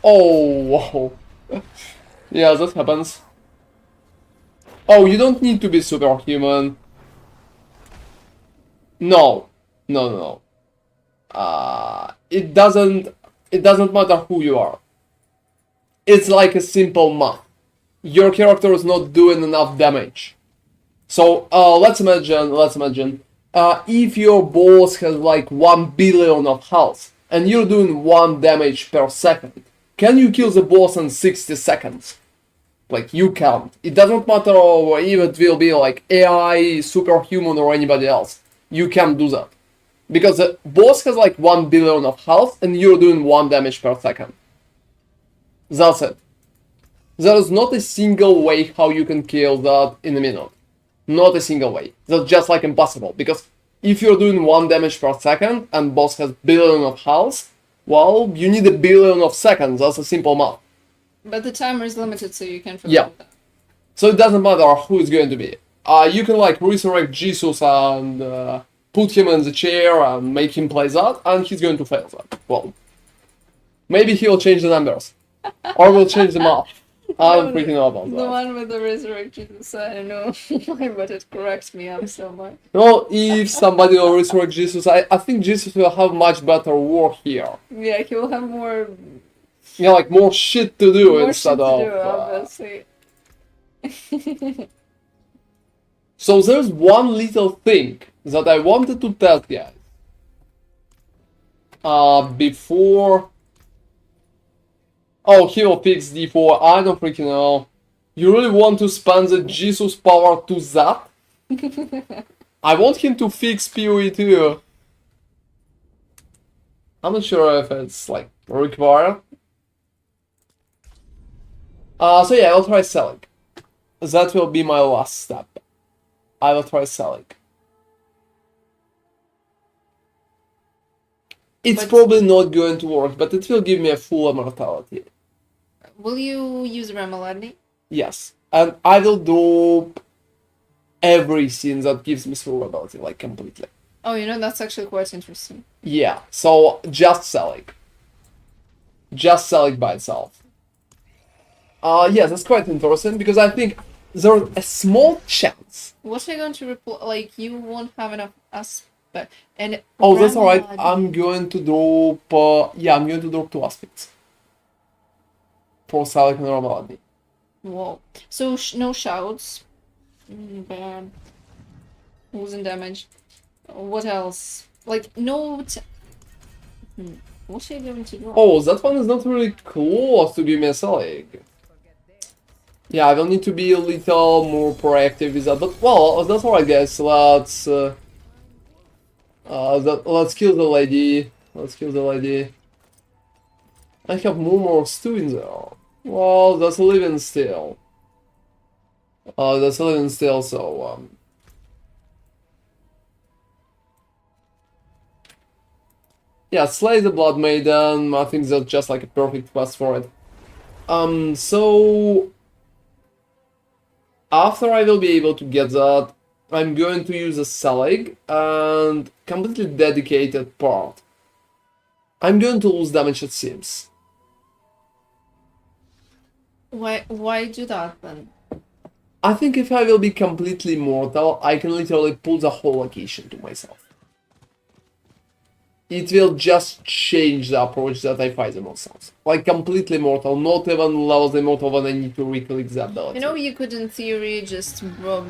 Oh, wow. Yeah, that happens. Oh, you don't need to be superhuman. No. No, no, no. It doesn't matter who you are. It's like a simple math. Your character is not doing enough damage. So, let's imagine if your boss has like 1 billion of health and you're doing 1 damage per second, can you kill the boss in 60 seconds? Like, you can't. It doesn't matter if it will be like AI, superhuman, or anybody else. You can't do that. Because the boss has like 1 billion of health and you're doing 1 damage per second. That's it. There is not a single way how you can kill that in a minute. Not a single way. That's just like impossible. Because if you're doing 1 damage per second and boss has billion of health, well, you need a billion of seconds. That's a simple math. But the timer is limited, so you can't Yeah. forget that. So it doesn't matter who it's going to be. You can like resurrect Jesus and put him in the chair and make him play that, and he's going to fail that. Well, maybe he'll change the numbers, or we'll change the math. I don't freaking know about The that. one with the resurrection, I don't know why, but it corrects me up so much. No, if somebody will resurrect Jesus, I think Jesus will have much better work here. Yeah, he will have more You know, like more shit to do shit instead to of. do, obviously. So there's one little thing that I wanted to tell guys. Before. Oh, he will fix D4. I don't freaking know. You really want to spend the Jesus power to that? I want him to fix PoE too. I'm not sure if it's like required. So yeah, I'll try selling. That will be my last step. I will try selling. It's But- probably not going to work, but it will give me a full immortality. Will you use Remeladny? Yes. And I will drop everything that gives me survivability, like completely. Oh, you know, that's actually quite interesting. Yeah, so just selling. Just selling by itself. Yes, that's quite interesting because I think there's a small chance. What are you going to repl- like, you won't have enough aspect. And Oh, that's alright. Remeladny- I'm going to drop. I'm going to drop 2 aspects. For selling and normality. Whoa. So, no shouts. Bad. Losing damage. What else? Like, no... What are you going to do? Oh, that one is not really close to give me a selling. Yeah, I will need to be a little more proactive with that, but well, that's alright guys, let's kill the lady. Let's kill the lady. I have more stew in there. Well, that's a living still. That's a living still, so yeah, slay the Blood Maiden. I think that's just like a perfect quest for it. So after I will be able to get that, I'm going to use a Selig and completely dedicated part. I'm going to lose damage, it seems. Why do that then? I think if I will be completely mortal, I can literally pull the whole location to myself. It will just change the approach that I fight the monsters. Like completely mortal, not even levels immortal when I need to reclick the ability. You know, you could in theory just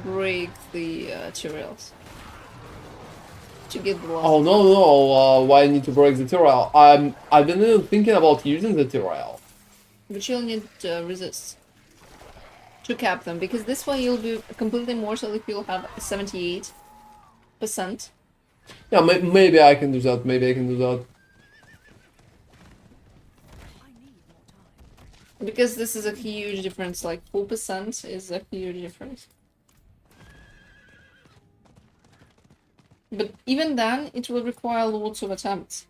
break the tutorials. To get the last. Oh no, why I need to break the tutorial? I've been even thinking about using the tutorial. But you'll need resist. To cap them, because this way you'll be completely mortal if you'll have 78%. Yeah, maybe I can do that, maybe I can do that. Because this is a huge difference, like 4% is a huge difference. But even then, it will require lots of attempts.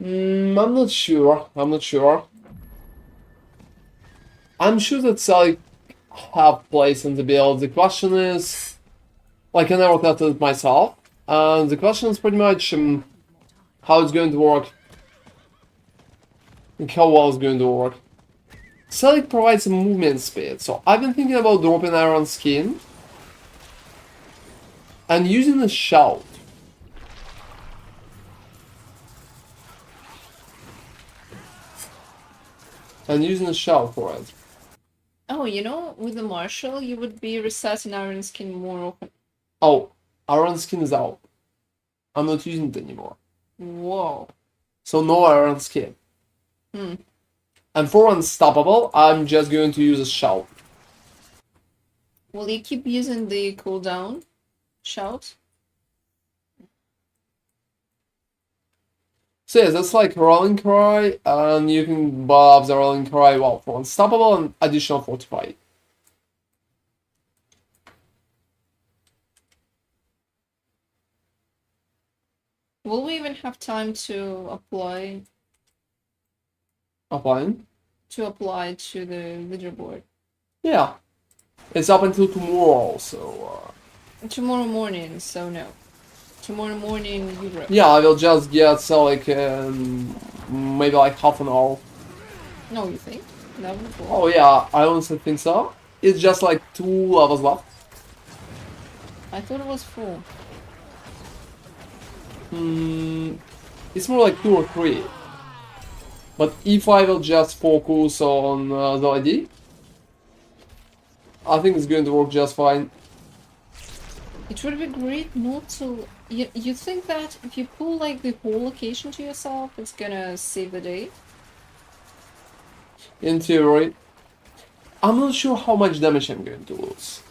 I'm not sure, I'm sure that Sally have place in the build. The question is, like I never tested it myself, and the question is pretty much how it's going to work. And how well it's going to work. Sally provides some movement speed, so I've been thinking about dropping Iron Skin and using a shout. and using a shell for it. Oh, you know, with the Marshal, you would be resetting Iron Skin more often. Oh, iron skin is out. I'm not using it anymore. Whoa. So no iron skin. Hmm. And for unstoppable, I'm just going to use a shout. Will you keep using the cooldown shout? So yeah, that's like rolling cry, and you can buff the rolling cry well for unstoppable and additional fortify. Will we even have time to apply Applying? to the leaderboard? Yeah. It's up until tomorrow, so Tomorrow morning, so no. Tomorrow morning, Europe. yeah, I will just get so like maybe like half an hour. No, you think? That would be Oh yeah, I honestly think so. It's just like 2 levels left. I thought it was 4. It's more like 2 or 3. But if I will just focus on the ID, I think it's going to work just fine. It would be great not to... You think that if you pull like the whole location to yourself, it's gonna save the day? In theory. I'm not sure how much damage I'm going to lose.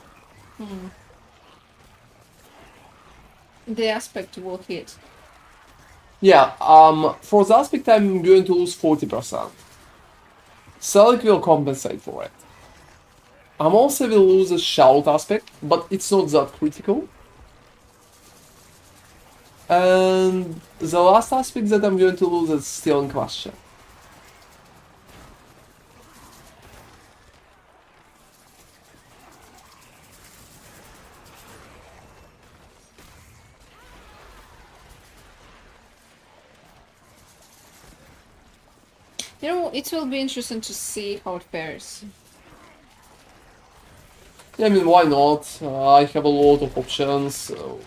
The aspect will hit. Yeah, for the aspect I'm going to lose 40%. Celic will compensate for it. I'm also will lose a shout aspect, but it's not that critical. And the last aspect that I'm going to lose is still in question. You know, it will be interesting to see how it fares. Yeah, I mean, why not? I have a lot of options, so...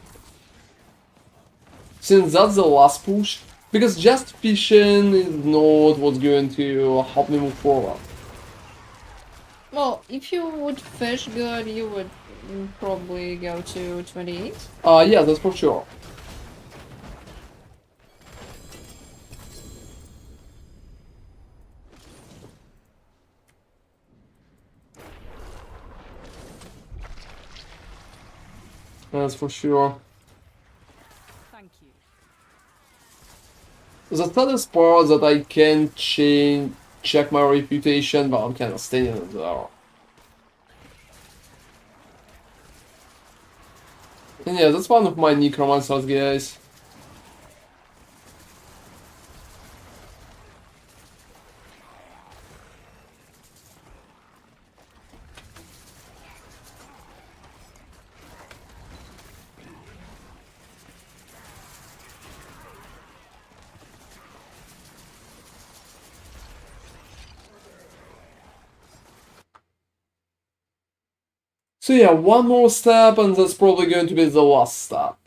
Since that's the last push, because just fishing is not what's going to help me move forward. Well, if you would fish good, you would probably go to 28. Yeah, that's for sure. That's for sure. Thank you. The saddest part that I can check my reputation, but I'm kind of staying in there. And yeah, that's one of my necromancers, guys. So yeah, one more step and that's probably going to be the last step.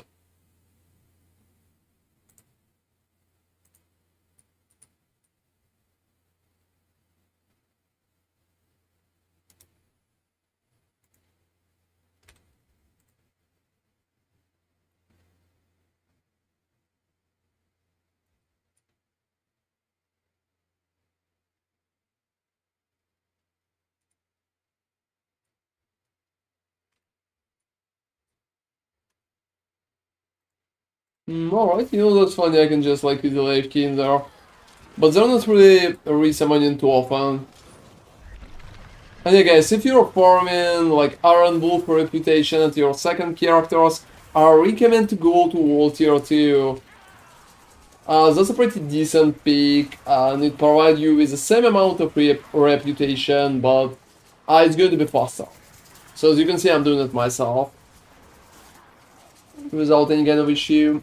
Alright, you know, that's funny, I can just like use the life key in there. But they're not really resummoning too often. And yeah guys, if you're farming like Iron Wolf reputation at your second characters, I recommend to go to World Tier 2. That's a pretty decent pick, and it provides you with the same amount of reputation, but it's going to be faster. So as you can see, I'm doing it myself, without any kind of issue.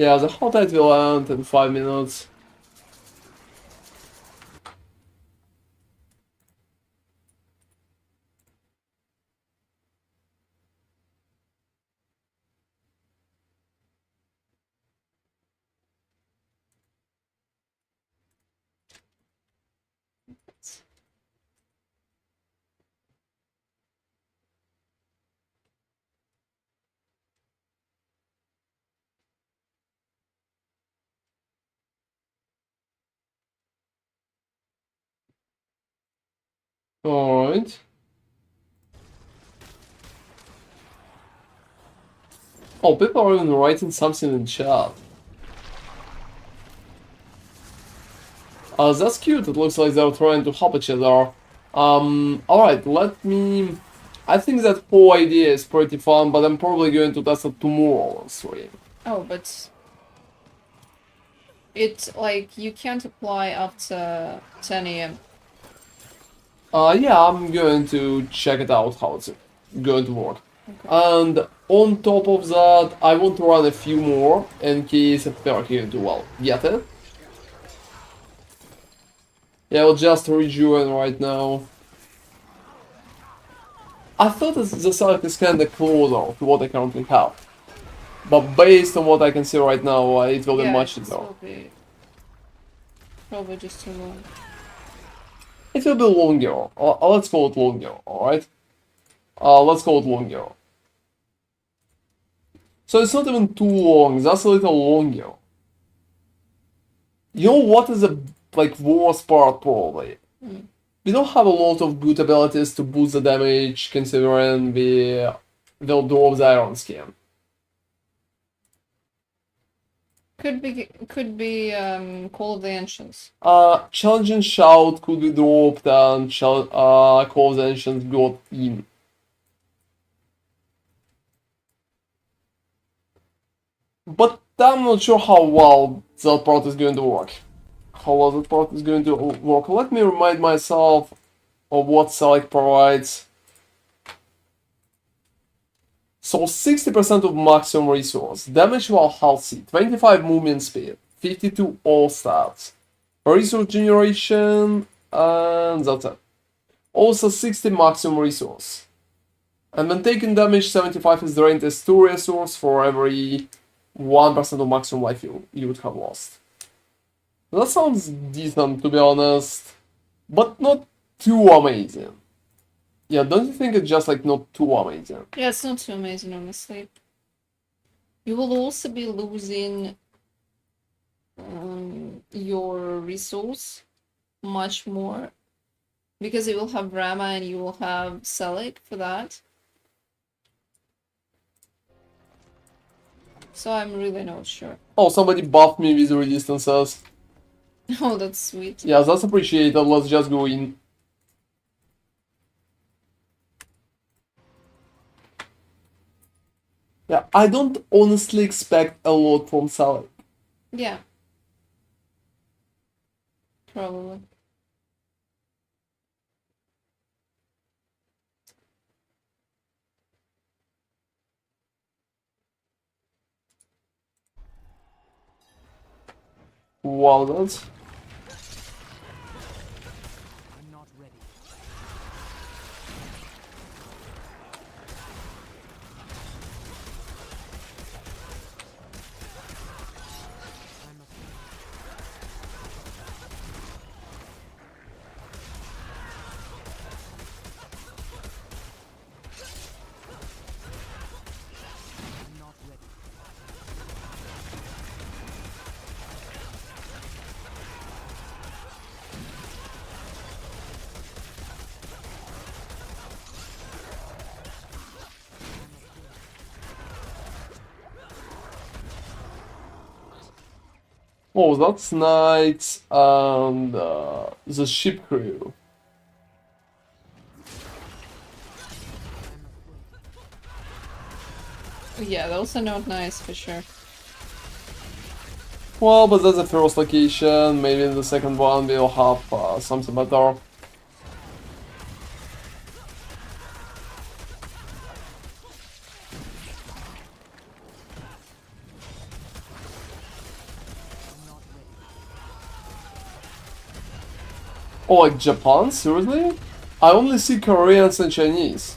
Yeah, the hot tide will end in 5 minutes. Alright. Oh, people are even writing something in chat. That's cute. It looks like they're trying to help each other. Alright, let me... I think that whole idea is pretty fun, but I'm probably going to test it tomorrow on stream. Oh, but it's like you can't apply after 10 a.m. Yeah, I'm going to check it out how it's going to work. And on top of that, I want to run a few more in case it's working too well. Get it? Yeah, I'll just rejoin right now. I thought the select is kinda closer to what I currently have. But based on what I can see right now, it will be much this easier. will be probably just too long. It will be longer. Let's call it longer, alright? Let's call it longer. So it's not even too long, that's a little longer. You know what is the worst part probably? We don't have a lot of good abilities to boost the damage considering they'll drop the iron skin. Could be Call of the Ancients. Challenging Shout could be dropped and Call of the Ancients got in. But I'm not sure how well that part is going to work. How well that part is going to work. Let me remind myself of what Select provides. So 60% of maximum resource, damage while healthy, 25 movement speed, 52 all stats, resource generation, and that's it. Also 60 maximum resource. And when taking damage, 75 is drained as 2 resource for every 1% of maximum life you would have lost. That sounds decent, to be honest, but not too amazing. Yeah, don't you think it's just not too amazing? Yeah, it's not too amazing, honestly. You will also be losing your resource much more because you will have Rama and you will have Selig for that. So I'm really not sure. Oh, somebody buffed me with resistances. Oh, that's sweet. Yeah, that's appreciated. Let's just go in. Yeah, I don't honestly expect a lot from Sally. Yeah. Probably. Wow, that's... I'm not ready. I'm afraid. I'm not ready. Oh, that's Knights and the ship crew. Yeah, those are not nice for sure. Well, but that's the first location. Maybe in the second one we'll have something better. Oh, like Japan? Seriously? I only see Koreans and Chinese.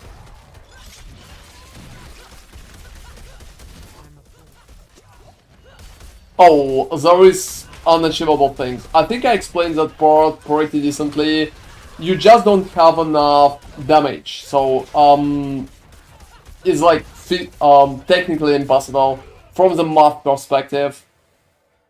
Oh, there is unachievable things. I think I explained that part pretty decently. You just don't have enough damage, so it's technically impossible from the math perspective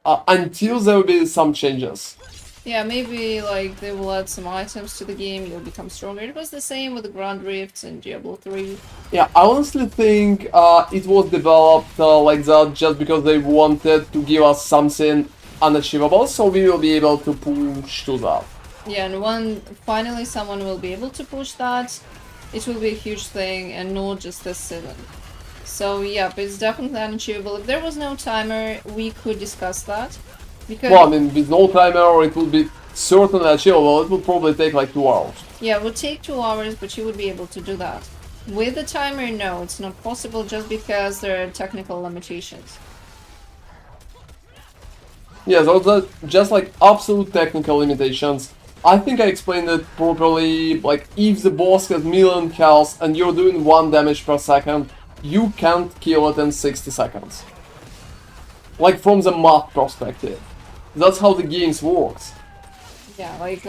until there will be some changes. Yeah, maybe like they will add some items to the game, you'll become stronger. It was the same with the Grand Rifts and Diablo 3. Yeah, I honestly think it was developed like that just because they wanted to give us something unachievable, so we will be able to push to that. Yeah, and when finally someone will be able to push that, it will be a huge thing and not just this season. So yeah, it's definitely unachievable. If there was no timer, we could discuss that. Because Well, I mean, with no timer, it would be certainly achievable. It would probably take like 2 hours. yeah, it would take 2 hours, but you would be able to do that. With the timer, no, it's not possible just because there are technical limitations. Yeah, those are just like absolute technical limitations. I think I explained it properly. Like, if the boss has million health and you're doing 1 damage per second, you can't kill it in 60 seconds. Like, from the math perspective. That's how the games works. Yeah, like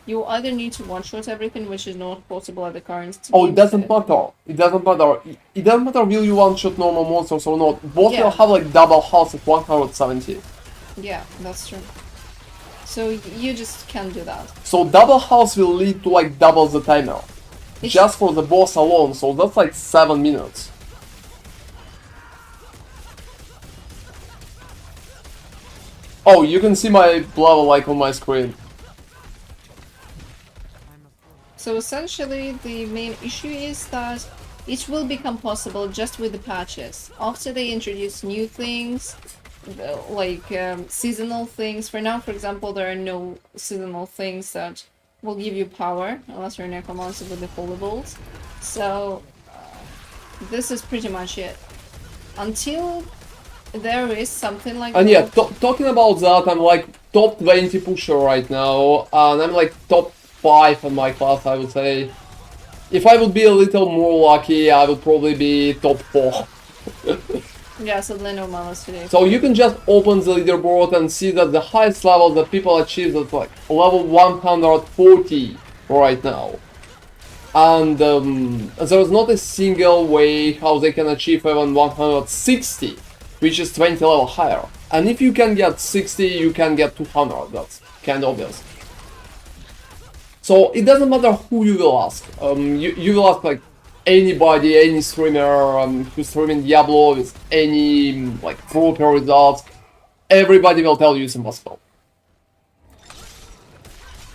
you either need to one-shot everything, which is not possible at the current. Oh, it doesn't matter. It doesn't matter. It doesn't matter will you one-shot normal monsters or not. Both Yeah. will have like double health at 170. Yeah, that's true. So you just can't do that. So double health will lead to like double the timer. It's- Just for the boss alone, so that's like 7 minutes. Oh, you can see my level like on my screen. So essentially, the main issue is that it will become possible just with the patches. After they introduce new things, like seasonal things. For now, for example, there are no seasonal things that will give you power, unless you're a necromancer with the holy bolts. So this is pretty much it. Until there is something like And that. yeah, talking about that, I'm like top 20 pusher right now, and I'm like top 5 in my class, I would say. If I would be a little more lucky, I would probably be top 4. Yeah, suddenly no malas today. So you can just open the leaderboard and see that the highest level that people achieve is like level 140 right now. And there's not a single way how they can achieve even 160, which is 20 level higher. And if you can get 60, you can get 200, that's kind of obvious. So it doesn't matter who you will ask. You will ask like anybody, any streamer who's streaming Diablo with any like proper results. Everybody will tell you it's impossible.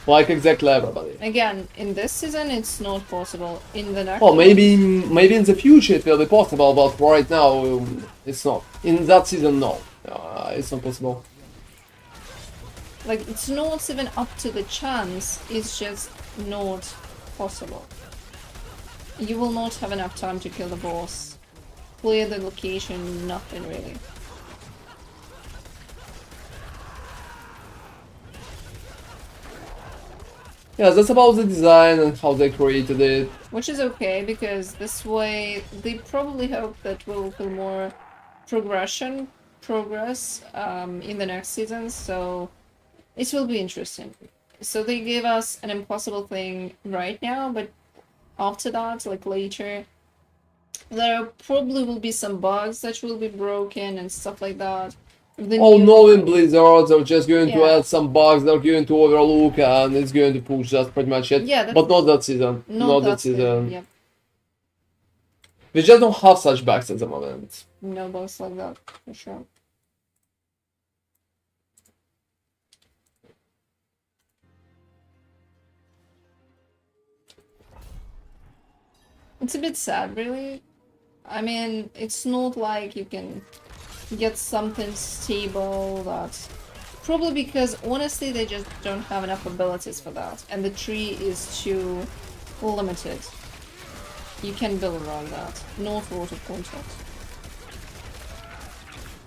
Like exactly everybody. Again, in this season, it's not possible. In the next Well, one- maybe in the future it will be possible, but right now it's not. In that season, no, it's not possible. like, it's not even up to the chance, it's just not possible. You will not have enough time to kill the boss, clear the location, nothing really. Yeah, that's about the design and how they created it. Which is okay, because this way they probably hope that we will feel more progress in the next season, so it will be interesting. So they gave us an impossible thing right now, but after that, like later, there probably will be some bugs that will be broken and stuff like that. The Oh, new- knowing Blizzard, they're just going to Yeah. add some bugs they're going to overlook and it's going to push, that's pretty much it. Yeah, that's- But not that season. Not that that's season. Yep, We just don't have such bugs at the moment. no bugs like that, for sure. It's a bit sad, really. I mean, it's not like you can get something stable that... Probably because, honestly, they just don't have enough abilities for that. And the tree is too limited. You can build around that. Not water contact.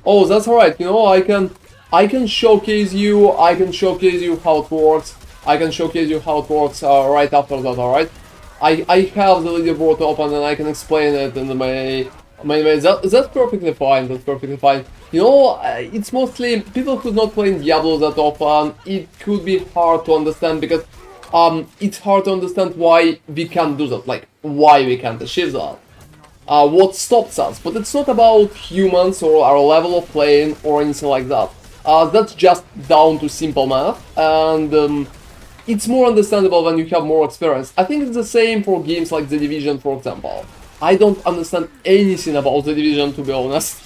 Oh, that's alright, you know, I can showcase you how it works. I can showcase you how it works right after that, alright? I have the leaderboard open and I can explain it in my way. That's perfectly fine, that's perfectly fine. You know, it's mostly people who's not playing Diablo that often, it could be hard to understand because it's hard to understand why we can't do that, like why we can't achieve that. What stops us, but it's not about humans or our level of playing or anything like that. That's just down to simple math, and it's more understandable when you have more experience. I think it's the same for games like The Division, for example. I don't understand anything about The Division, to be honest.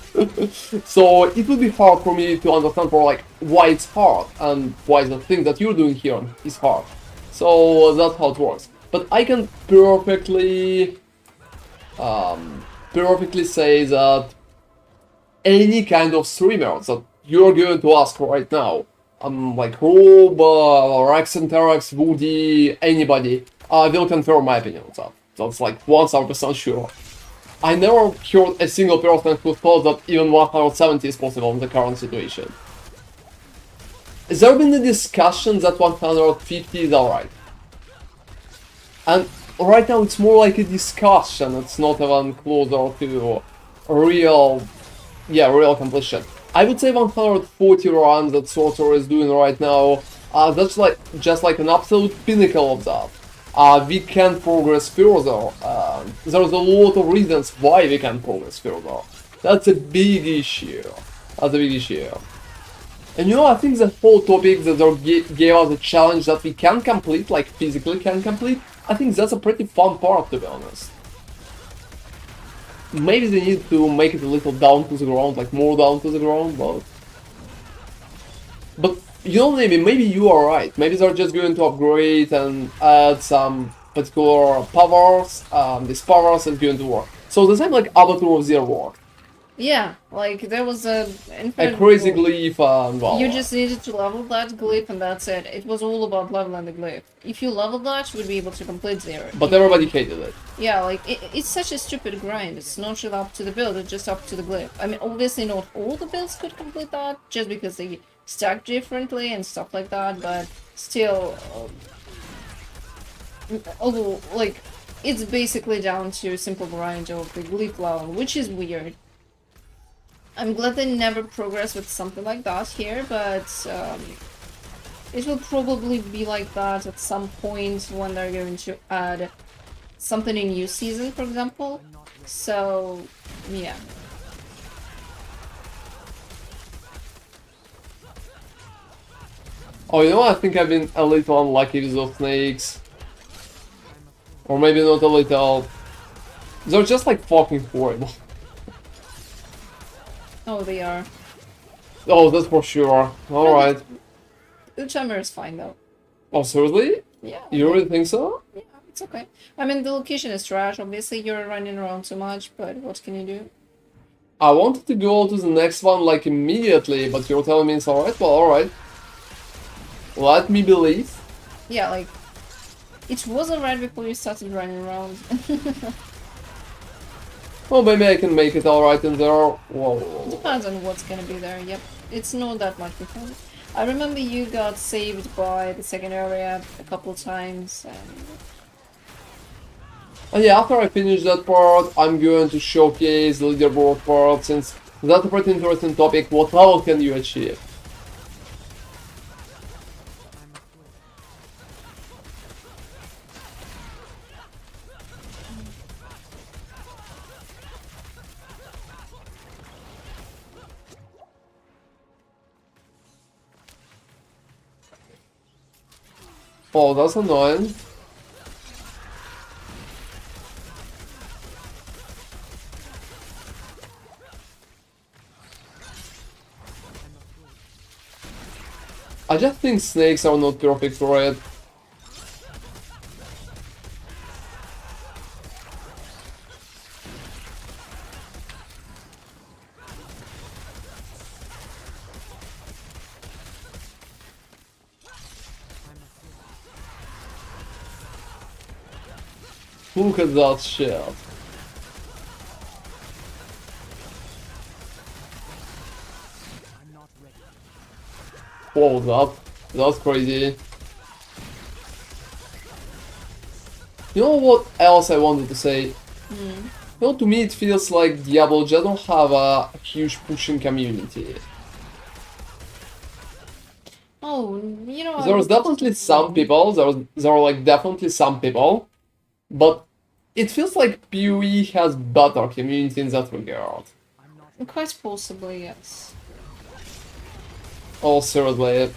So it would be hard for me to understand for like why it's hard and why the thing that you're doing here is hard. So that's how it works. But I can perfectly say that any kind of streamer that you're going to ask right now, like Rob, Rex and Terex, Woody, anybody, will confirm my opinion on that. That's like 1000% sure. I never heard a single person who thought that even 170 is possible in the current situation. Has there been a discussion that 150 is alright? And right now it's more like a discussion, it's not even closer to real completion. I would say 140 runs that Sorcerer is doing right now, that's like just like an absolute pinnacle of that. We can progress further. There's a lot of reasons why we can progress further. That's a big issue. That's a big issue. And you know, I think the whole topic that they gave us a challenge that we can complete, like physically can complete, I think that's a pretty fun part, to be honest. Maybe they need to make it a little down to the ground, like more down to the ground, but you know, maybe you are right. Maybe they're just going to upgrade and add some particular powers. These powers is going to work. So the same like Avatar of Zero work. Yeah, like there was a Crazy glyph and well. You just needed to level that glyph and that's it. It was all about leveling the glyph. If you level that, you would be able to complete zero. But everybody hated it. Yeah, like it's such a stupid grind. It's not just up to the build, it's just up to the glyph. I mean, obviously not all the builds could complete that, just because they stack differently and stuff like that, but still, although, like, it's basically down to a simple grind of the glyph level, which is weird. I'm glad they never progress with something like that here, but it will probably be like that at some point when they're going to add something in new season, for example. So, yeah. Oh, you know, I think I've been a little unlucky with those snakes. Or maybe not a little. They're just like fucking horrible. Oh, they are. Oh, that's for sure. Alright. The timer is fine though. Oh, seriously? Yeah. You really think so? Yeah, it's okay. I mean, the location is trash. Obviously, you're running around too much, but what can you do? I wanted to go to the next one like immediately, but you're telling me it's alright? Well, alright. Let me believe. Yeah, like, it was alright before you started running around. Well, maybe I can make it alright in there. Whoa. Depends on what's gonna be there, yep. It's not that much different. I remember you got saved by the second area a couple times. And yeah, after I finish that part, I'm going to showcase the leaderboard part, since that's a pretty interesting topic. What level can you achieve? Oh, that's annoying. I just think snakes are not perfect for it. Look at that shit. I'm not ready. Whoa, that's crazy. You know what else I wanted to say? You know, to me it feels like Diablo just don't have a huge pushing community. Oh, you know... There's definitely some people, there are like definitely some people, but it feels like PoE has better community in that regard. Quite possibly, yes. Oh, seriously.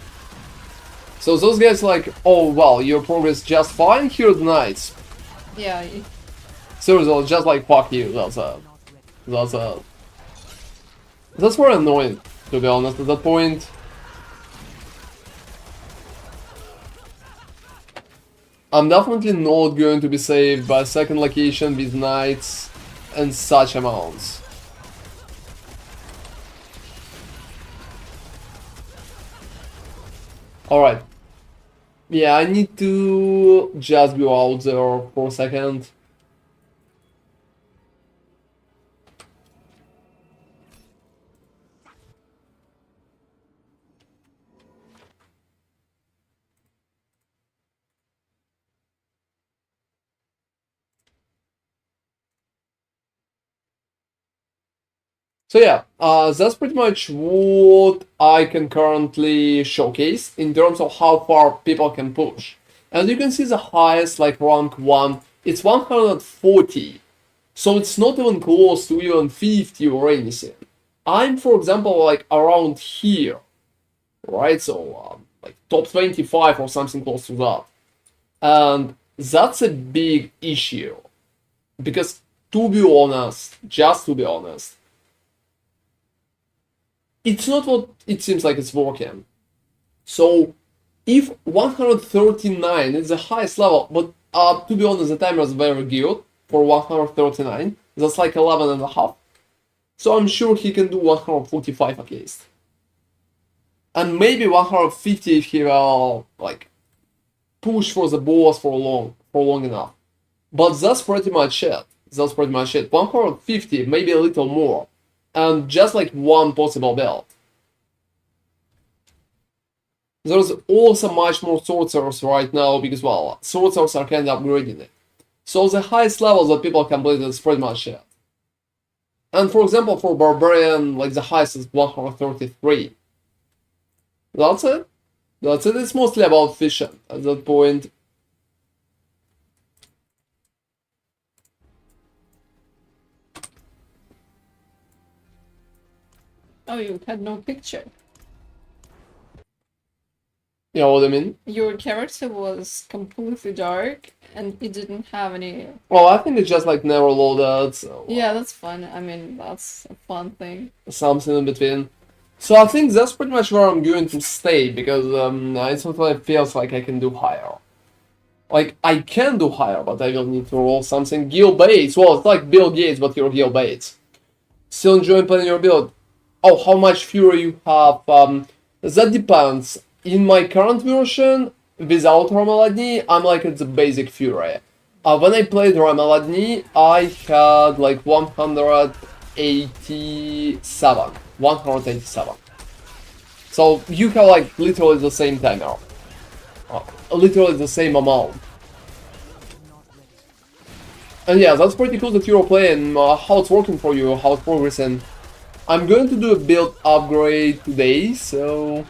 So those guys like, oh well, your progress just fine here at night. Yeah, Seriously, just like fuck you. That's very annoying, to be honest. At that point, I'm definitely not going to be saved by a second location with knights and such amounts. Alright. Yeah, I need to just go out there for a second. So yeah, that's pretty much what I can currently showcase in terms of how far people can push. As you can see, the highest, like rank 1, it's 140. So it's not even close to even 50 or anything. I'm, for example, like around here, right? So like top 25 or something close to that. And that's a big issue. Because to be honest, just to be honest, it's not what it seems like it's working. So, if 139 is the highest level, but to be honest, the timer is very good for 139. That's like 11 and a half. So I'm sure he can do 145 at least. And maybe 150 if he will, like, push for the boss for long enough. But that's pretty much it. 150, maybe a little more. And just like one possible build. There's also much more sorcerers right now because, well, sorcerers are kind of upgrading it. So the highest levels that people complete is pretty much it. And for example, for Barbarian, like the highest is 133. That's it. It's mostly about fishing at that point. oh, you had no picture. You know what I mean? Your character was completely dark and it didn't have any. Well, I think it's just like never loaded, so Yeah, that's fun. I mean, that's a fun thing. something in between. So I think that's pretty much where I'm going to stay, because it totally feels like I can do higher. Like, I can do higher, but I will need to roll something. Gil Bates, well, it's like Bill Gates, but you're Gil Bates. Still enjoying playing your build. Oh, how much fury you have? That depends. In my current version, without Ramaladni, I'm like at the basic fury. When I played Ramaladni, I had like 187. 187. So you have like literally the same timer. Literally the same amount. And yeah, that's pretty cool that you're playing, how it's working for you, how it's progressing. I'm going to do a build upgrade today, so...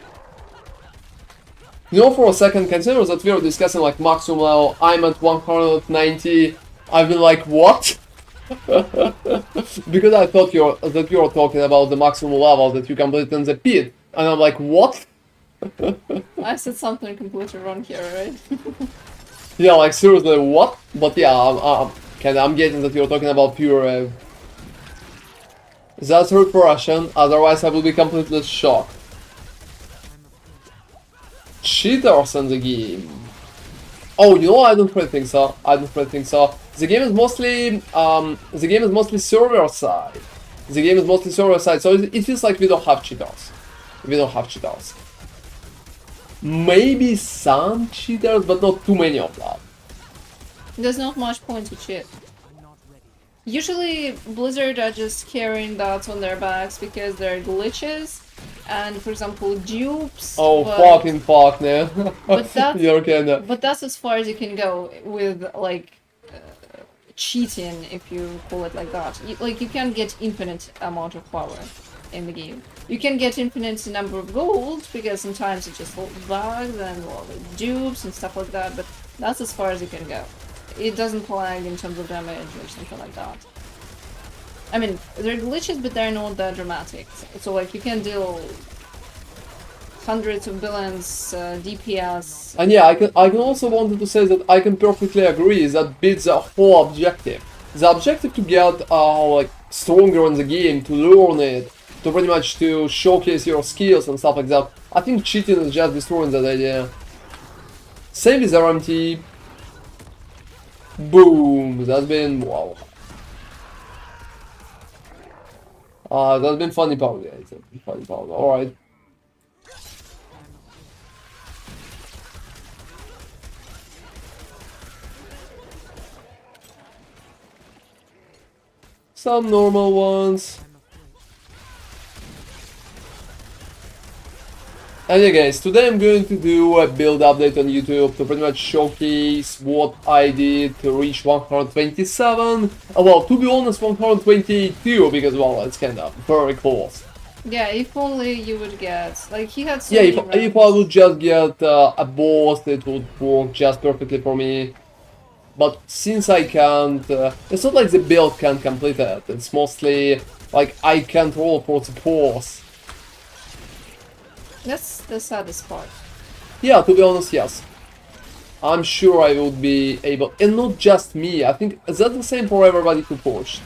You know, for a second, consider that we are discussing like maximum level, I'm at 190, I've been like, what? Because I thought you were talking about the maximum level that you complete in the pit, and I'm like, what? I said something completely wrong here, right? Yeah, like seriously, what? But yeah, I'm getting that you're talking about pure... That's repression, otherwise I will be completely shocked. Cheaters in the game. Oh, you know, I don't really think so. The game is mostly server side. So it feels like we don't have cheaters. Maybe some cheaters, but not too many of them. There's not much point to cheat. Usually, Blizzard are just carrying dots on their backs because they're glitches, and for example, dupes. Oh, but, fucking fuck, man. But that's, You're kinda... but that's as far as you can go with, like, cheating, if you call it like that. You can't get infinite amount of power in the game. You can get infinite number of gold, because sometimes it just bugs and, well, dupes and stuff like that, but that's as far as you can go. It doesn't lag in terms of damage or something like that. I mean, they're glitches, but they're not that dramatic. So like, you can deal hundreds of billions DPS. And yeah, I can also wanted to say that I can perfectly agree that beats the whole objective. The objective to get like stronger in the game, to learn it, to pretty much to showcase your skills and stuff like that. I think cheating is just destroying that idea. Same with RMT. Boom! That's been wow. That's been funny power, guys. That's been funny power. Alright. Some normal ones. And yeah guys, today I'm going to do a build update on YouTube to pretty much showcase what I did to reach 127. Well, to be honest, 122, because well, it's kind of very close. Yeah, if only you would get, like, he had so Yeah, many if I would just get a boss, it would work just perfectly for me. But since I can't, it's not like the build can't complete it, it's mostly like I can't roll for the boss. That's the saddest part. Yeah, to be honest, yes. I'm sure I would be able, and not just me, I think that's the same for everybody who pushed.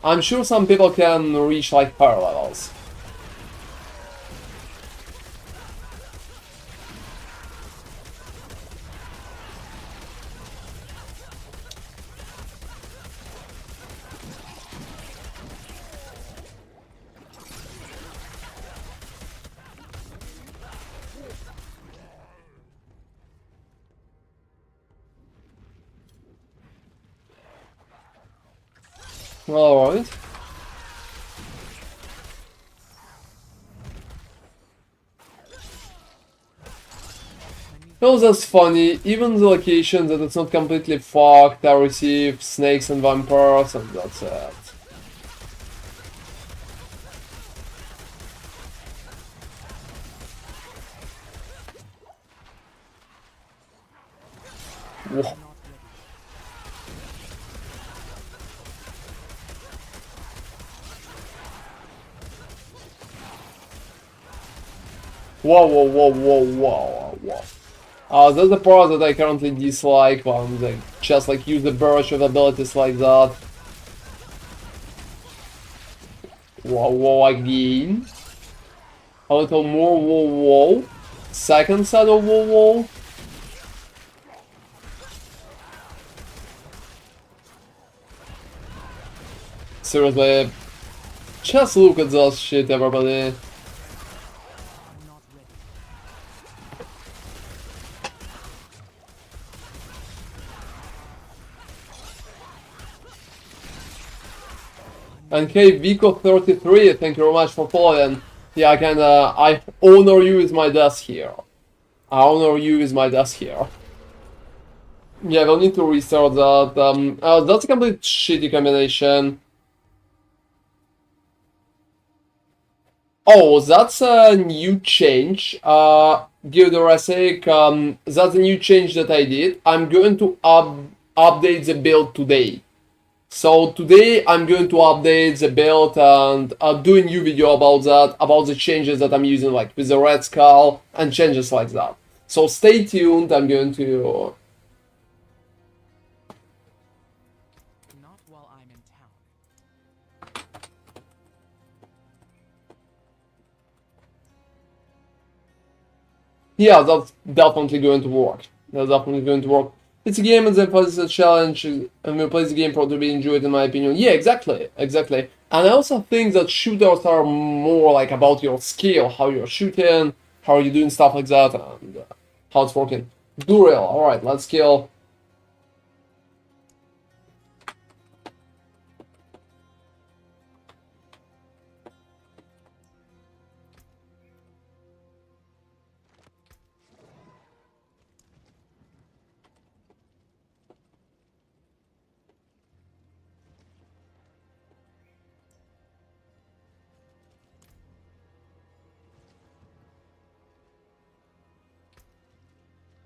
I'm sure some people can reach like higher levels. Alright. Oh, that's funny. Even the location that it's not completely fucked, I receive snakes and vampires, and that's it. Whoa. Whoa, whoa, whoa, whoa, whoa, whoa. That's the part that I currently dislike when they just like use the burst with abilities like that. Whoa, whoa, again. A little more, whoa, whoa. Second set of whoa, whoa. Seriously, just look at that shit, everybody. And hey, Vico33, thank you very much for following. Yeah, I honor you with my death here. I honor you with my death here. Yeah, we'll need to restart that. That's a complete shitty combination. Oh, that's a new change. Give the recipe. That's a new change that I did. I'm going to update the build today. So today I'm going to update the build and do a new video about that, about the changes that I'm using, like with the red skull and changes like that. So stay tuned. I'm going to. Not while I'm in town. Yeah, that's definitely going to work. That's definitely going to work. It's a game and then it's a challenge, and we play the game for to be enjoyed, in my opinion. Yeah, exactly, exactly. And I also think that shooters are more like about your skill, how you're shooting, how you're doing stuff like that, and how it's working. Duriel, alright, let's kill.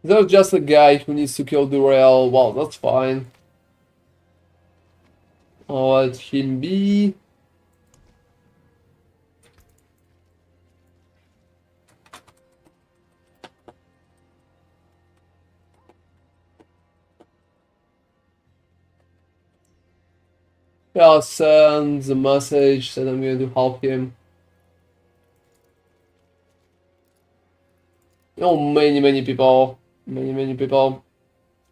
There's just a guy who needs to kill Duriel. Well, that's fine. I'll let him be. Yeah, send the message that I'm going to help him. Oh, many people. Many people.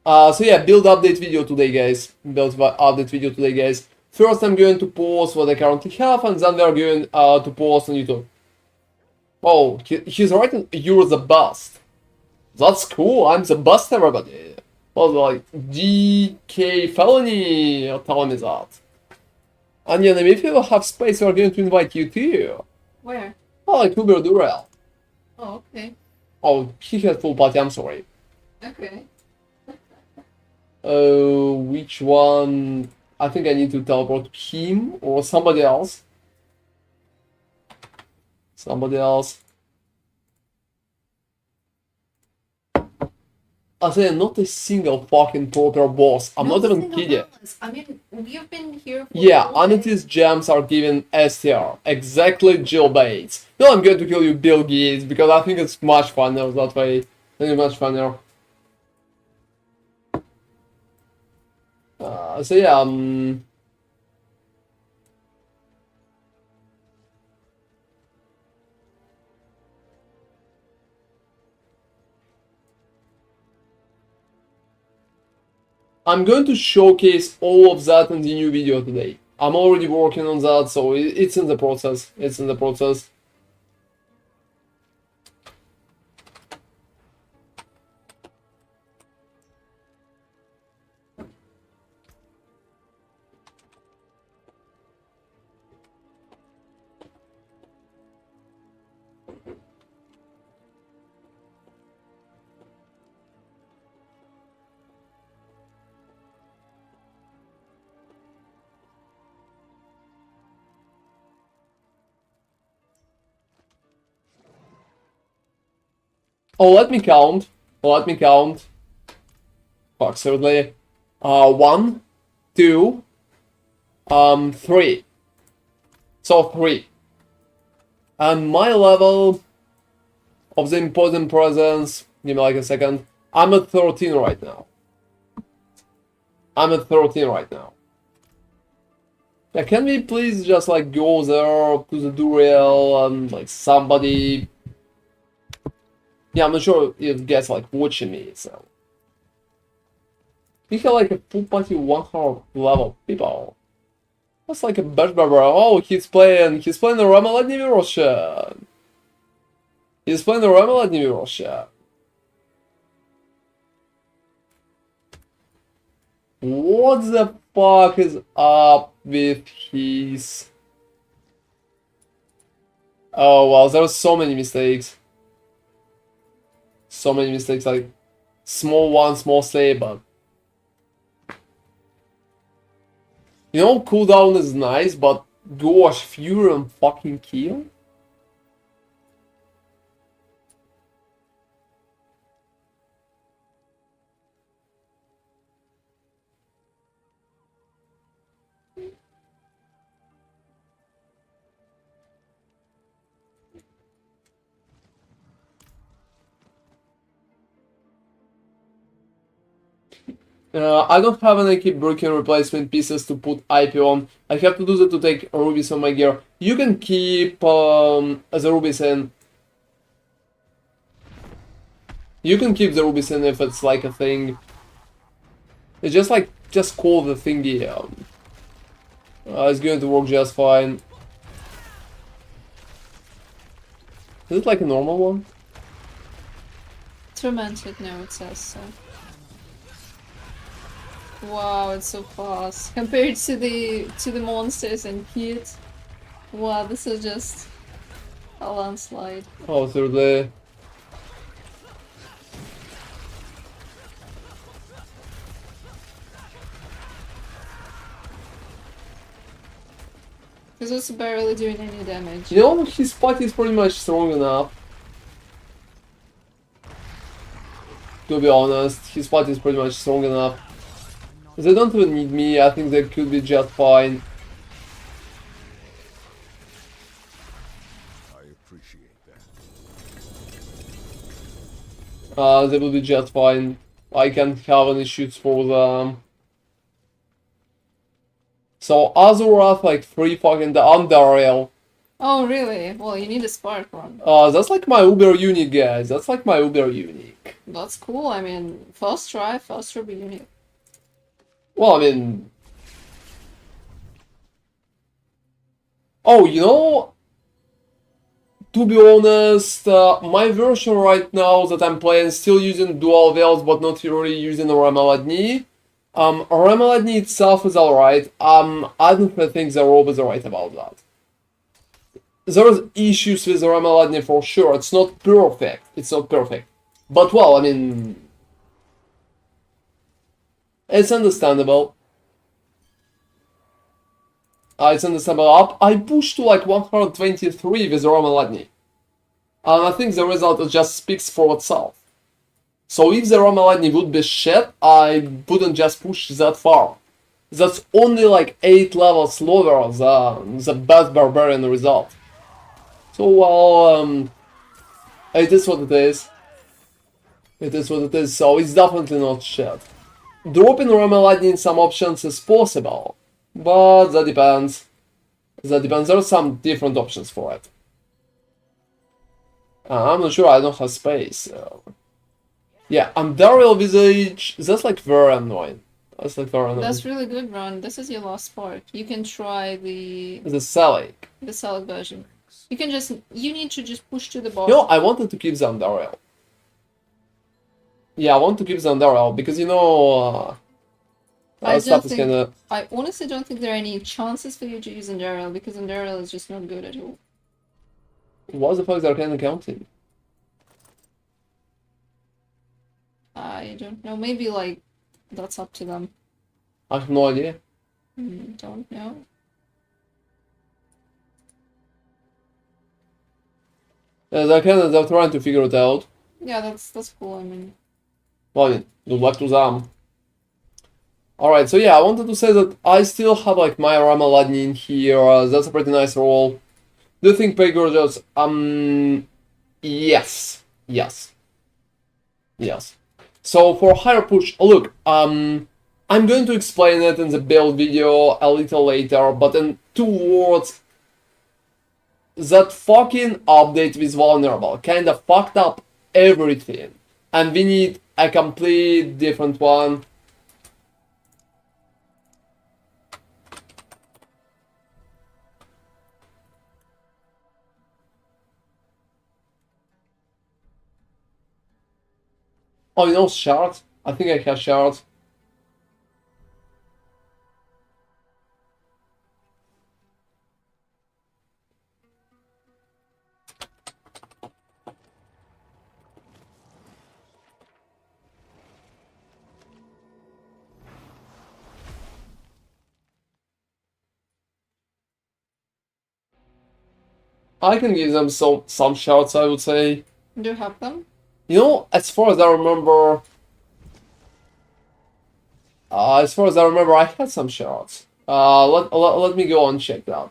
So yeah, build update video today, guys. Update video today, guys. First, I'm going to post what I currently have, and then we're going to post on YouTube. Oh, he's writing, "You're the best." That's cool. I'm the best, everybody. Well, like DK Felony telling me that. And yeah, if you have space, we're going to invite you too. Where? Oh, like Uber Durrell. Oh, okay. Oh, he had full party. I'm sorry. Okay. Which one? I think I need to teleport him or somebody else. Somebody else. I say not a single fucking proper boss. I'm not even kidding. I mean, we've been here for Yeah, all day. Amethyst gems are given STR. Exactly, Jill Bates. No, I'm going to kill you, Bill Gates, because I think it's much funner that way. I think it's much funner. So yeah, I'm going to showcase all of that in the new video today. I'm already working on that, so it's in the process. It's in the process. Oh, let me count. Let me count. Fuck, certainly. 1, 2, 3. So 3. And my level of the important presence, give me like a second. I'm at 13 right now. I'm at 13 right now. Yeah, can we please just like go there to the Duriel and like somebody... Yeah, I'm not sure if guys like watching me, so... We have like a full party 100 level people. That's like a Barbarian. Oh, he's playing the Ramalad Russia. He's playing the Ramalad Russia. What the fuck is up with his... Oh wow, there are so many mistakes. So many mistakes, like small one, small slay, but... You know, cooldown is nice, but gosh, Fury and fucking kill? I don't have any keep broken replacement pieces to put IP on. I have to do that to take rubies on my gear. You can keep the rubies in. You can keep the rubies in if it's like a thing. It's just like, just call the thingy. It's going to work just fine. Is it like a normal one? Tormented, no, it says so. Wow, it's so fast compared to the monsters and Pete. Wow, this is just a landslide. Oh, through the... He's also barely doing any damage. You know, his party is pretty much strong enough. To be honest, his party is pretty much strong enough. They don't even need me, I think they could be just fine. I appreciate that. They will be just fine. I can't have any shoots for them. So Azurath like 3 fucking the Andariel. Oh, really? Well, you need a spark run. That's like my uber unique, guys. That's like my uber unique. That's cool. I mean, first try, first will be unique. Well, I mean... Oh, you know... To be honest, my version right now that I'm playing still using dual veils, but not really using Ramaladni. Ramaladni itself is alright. I don't really think the robe is alright about that. There's issues with Ramaladni for sure. It's not perfect. It's not perfect. But well, I mean... It's understandable. It's understandable. I pushed to like 123 with Ramaladni. And I think the result just speaks for itself. So if the Ramaladni would be shit, I wouldn't just push that far. That's only like 8 levels lower than the best Barbarian result. So well, it is what it is. It is what it is, so it's definitely not shit. Dropping Ramaladni in some options is possible, but that depends. That depends. There are some different options for it. I'm not sure. I don't have space. Yeah, Andariel Visage. That's like very annoying. That's like very annoying. That's really good, Ron. This is your last spark. You can try the Selig. Selig version. You can just, you need to just push to the You bottom. know, I wanted to keep the Andariel. Yeah, I want to keep the Andariel because you know, stuff is kinda... I honestly don't think there are any chances for you to use Andariel because Andariel is just not good at all. What the fuck is Arcane Accounting? I don't know. Maybe like that's up to them. I have no idea. Don't know. They're trying to figure it out. Yeah, that's cool. I mean, Well, I mean, good luck to them. Alright, so yeah, I wanted to say that I still have like my Ramaladni in here. That's a pretty nice roll. Do you think Paygorgers? Yes. Yes. Yes. So for higher push, look, I'm going to explain it in the build video a little later, but in 2 words, that fucking update with vulnerable kinda fucked up everything, and we need a complete different one. Oh, you know shards? I think I have shards. I can give them some shards, I would say. do you have them? You know, as far as I remember, I had some shards. Let me go and check that.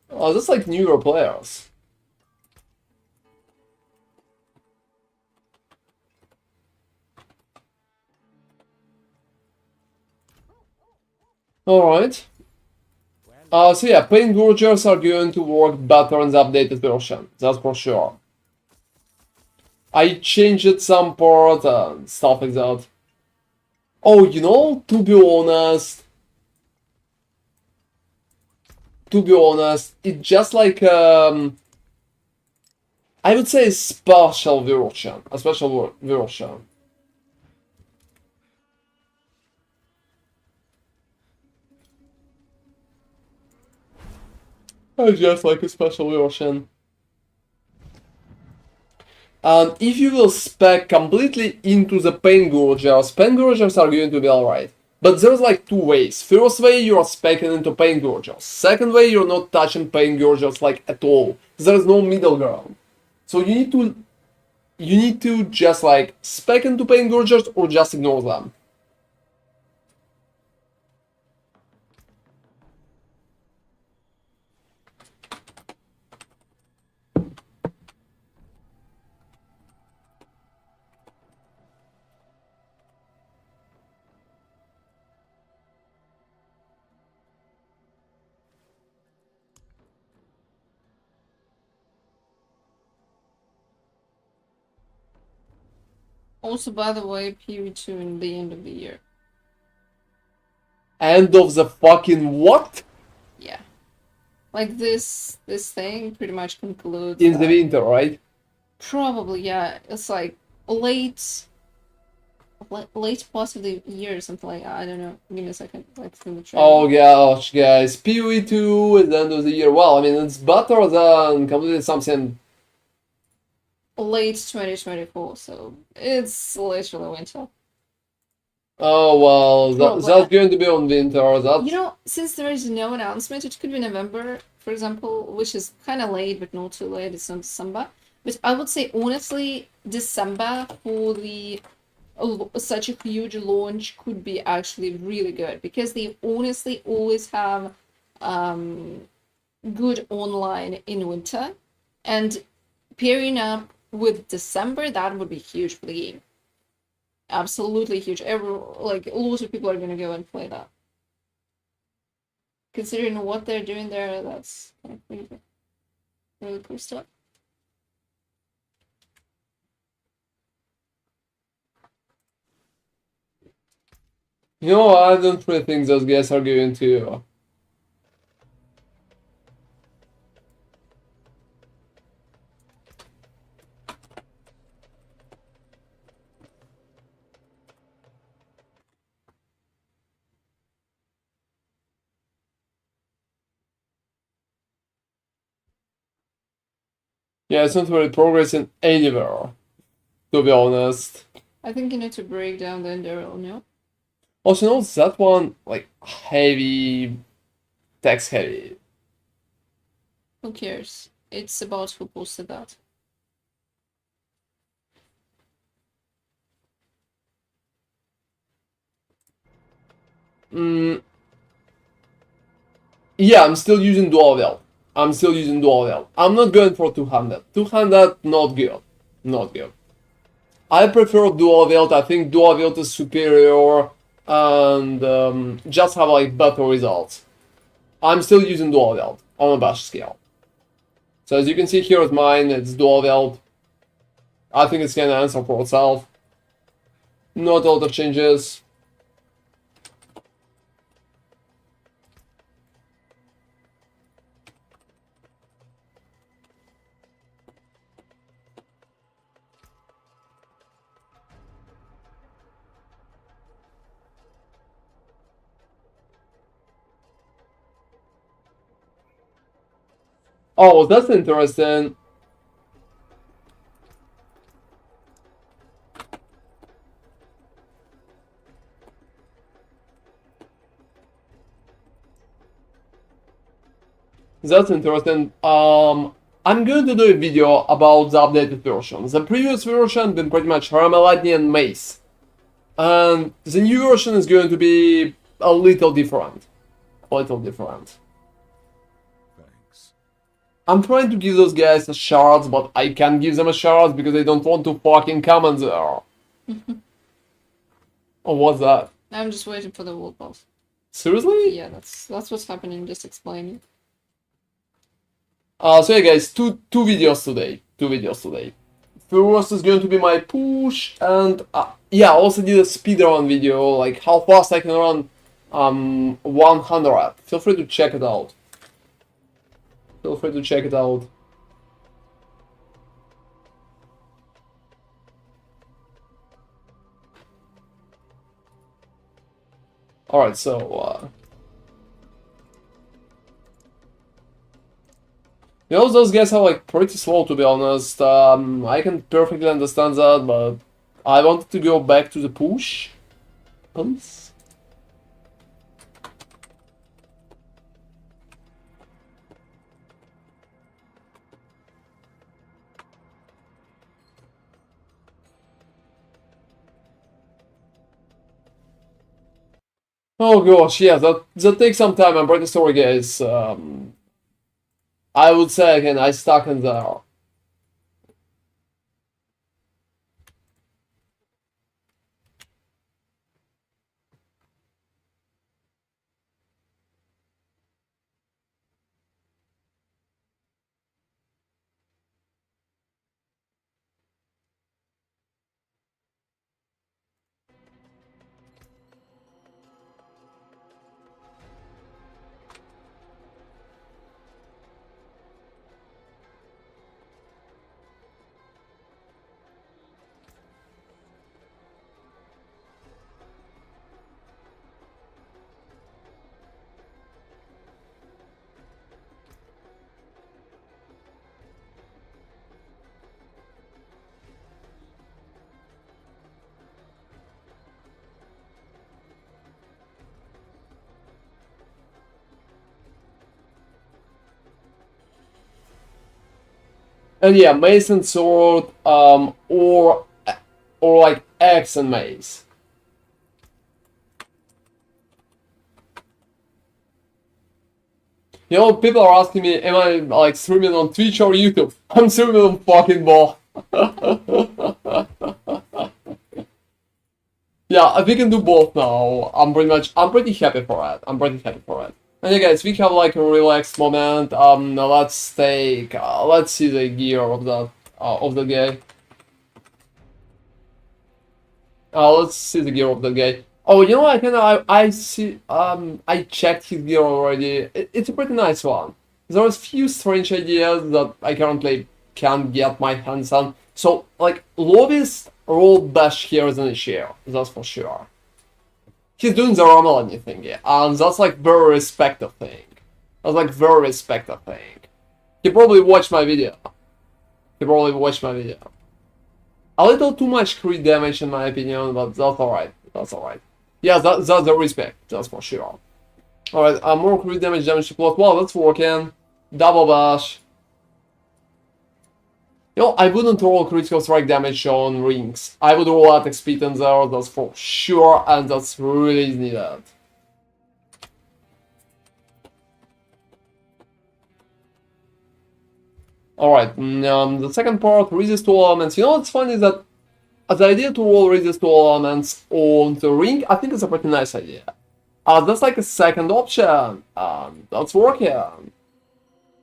That's like newer players. Alright. So yeah, Pain Gorgers are going to work better in the updated version, that's for sure. I changed some part and stuff like that. Oh, you know, to be honest, it's just like I would say a special version, It's just like a special version. And if you will spec completely into the Pain Gorgers are going to be alright. But there's like 2 ways. First way, you're specking into Pain Gorgers. Second way, you're not touching Pain Gorgers like at all. There's no middle ground. So you need to just like spec into Pain Gorgers or just ignore them. Also, by the way, PV2 in the end of the year. End of the fucking what? Yeah. Like this thing pretty much concludes In the that. winter, right? Probably, yeah. It's like late part of the year or something like that. I don't know. Give me a second. Like through the trailer. Oh gosh, guys, PoE2 at the end of the year. Well, I mean, it's better than completing something. Late 2024, so it's literally winter. Oh well, Probably. that's going to be on winter. That's You know, since there is no announcement, it could be November, for example, which is kind of late, but not too late. It's not December. But I would say, honestly, December for the such a huge launch could be actually really good because they honestly always have good online in winter, and pairing up with December, that would be huge for the game. Absolutely huge. Like lots of people are gonna go and play that. Considering what they're doing there, that's kind of crazy. Really cool stuff. you know, I don't really think those guys are going to. Yeah, it's not really progressing anywhere, to be honest. I think you need to break down the Enderal, no? Also, notice that one like heavy, text heavy. Who cares? It's about who posted that. Mm, yeah, I'm still using dual wheel. I'm not going for 200. 200, not good. Not good. I prefer dual wield. I think dual wield is superior and just have like better results. I'm still using dual wield on a bash scale. So as you can see here with mine, it's dual wield. I think it's gonna answer for itself. Not a lot of changes. Oh, that's interesting. That's interesting. I'm going to do a video about the updated version. The previous version been pretty much Ramaladi and Mace. And the new version is going to be a little different. A little different. Thanks. I'm trying to give those guys a shards, but I can't give them a shards because I don't want to fucking come in there. Oh, what's that? I'm just waiting for the world boss. Seriously? Yeah, that's what's happening. Just explaining. So yeah, guys, two videos today. First is going to be my push, and yeah, I also did a speedrun video, like how fast I can run 100. Feel free to check it out. Alright, so you know, those guys are like pretty slow, to be honest. I can perfectly understand that, but I wanted to go back to the push. Please. Oh gosh, yeah, that takes some time. I'm pretty sorry, guys. I would say again, I stuck in there. And yeah, mace and sword, or like axe and mace. You know, people are asking me, am I like streaming on Twitch or YouTube? I'm streaming on fucking ball. Yeah, we can do both now. I'm pretty happy for it. I'm pretty happy for it. And yeah, guys, we have like a relaxed moment. Let's see the gear of the guy. Let's see the gear of the guy. Oh, you know, I see, I checked his gear already. It's a pretty nice one. There's few strange ideas that I currently can't get my hands on. So, like, lowest roll dash here is an issue, that's for sure. He's doing the Ramalani thingy, and that's like very respected thing. That's like very respected thing. He probably watched my video. A little too much crit damage in my opinion, but that's alright. That's alright. Yeah, that's the respect, that's for sure. Alright, more crit damage to plot. Well, that's working. Double bash. You know, I wouldn't roll critical strike damage on rings. I would roll attack speed in there, that's for sure, and that's really needed. Alright, the second part, resist to all elements. You know what's funny is that the idea to roll resist to all elements on the ring, I think it's a pretty nice idea. That's like a second option. That's working.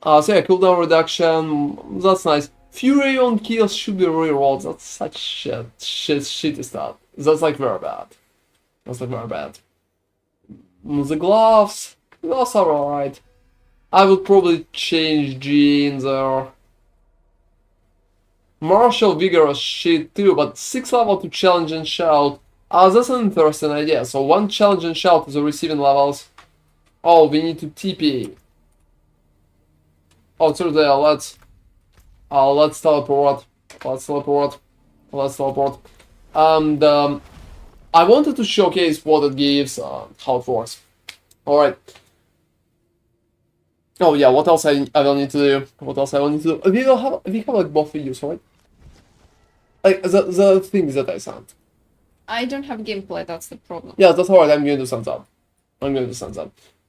So yeah, cooldown reduction, that's nice. Fury on kills should be rerolled. That's such shitty stuff. That's like very bad. The gloves are alright. I would probably change G in there. Martial vigorous shit too, but 6 level to challenge and shout. That's an interesting idea. So 1 challenge and shout to the receiving levels. Oh, we need to TP. Oh, through there, let's teleport. And I wanted to showcase what it gives, how it works. Alright. Oh yeah, what else I will need to do? We have like both videos, right? Like the things that I sent. I don't have gameplay, that's the problem. Yeah, that's alright, I'm going to send that.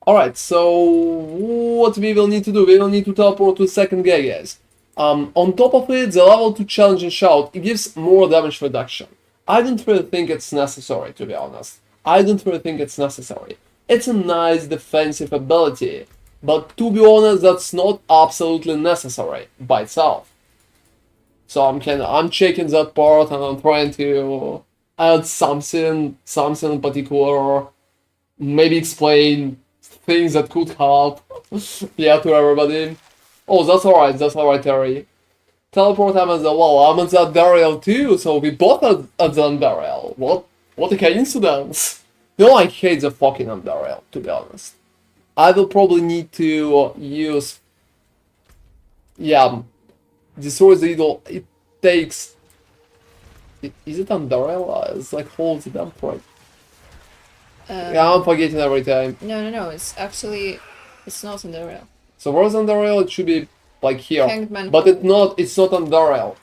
Alright, so what we will need to do? We will need to teleport to the second guy, guys. On top of it, the level 2 challenge and shout, it gives more damage reduction. I don't really think it's necessary, to be honest. It's a nice defensive ability, but to be honest, that's not absolutely necessary by itself. So I'm checking that part and I'm trying to add something in particular, maybe explain things that could help, yeah, to everybody. Oh, that's alright, Terry. Teleport I'm at the wall. I'm at that burial too, so we both at the burial. What a coincidence. You know, I hate the fucking burial, to be honest. I will probably need to use... Yeah, destroy the idol. It takes... Is it burial? It's like holds it up, right? Yeah, I'm forgetting every time. No, it's actually... It's not in the rail. So where's on the rail? It should be like here. Hangman. But it's not on the rail.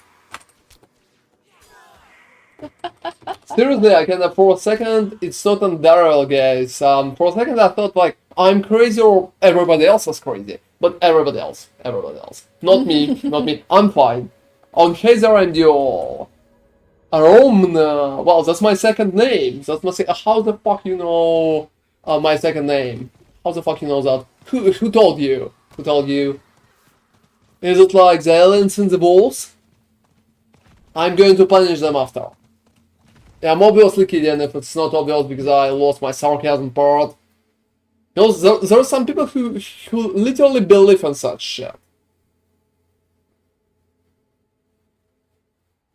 Seriously, I can for a second it's not on the rail, guys. For a second I thought like I'm crazy or everybody else is crazy. But everybody else. Not me, I'm fine. On Hazer and you Romna. Well, that's my second name. That's my how the fuck you know my second name? How the fuck you know that? Who told you? Is it like the aliens in the balls? I'm going to punish them after. Yeah, I'm obviously kidding if it's not obvious because I lost my sarcasm part. You know, there are some people who literally believe in such shit.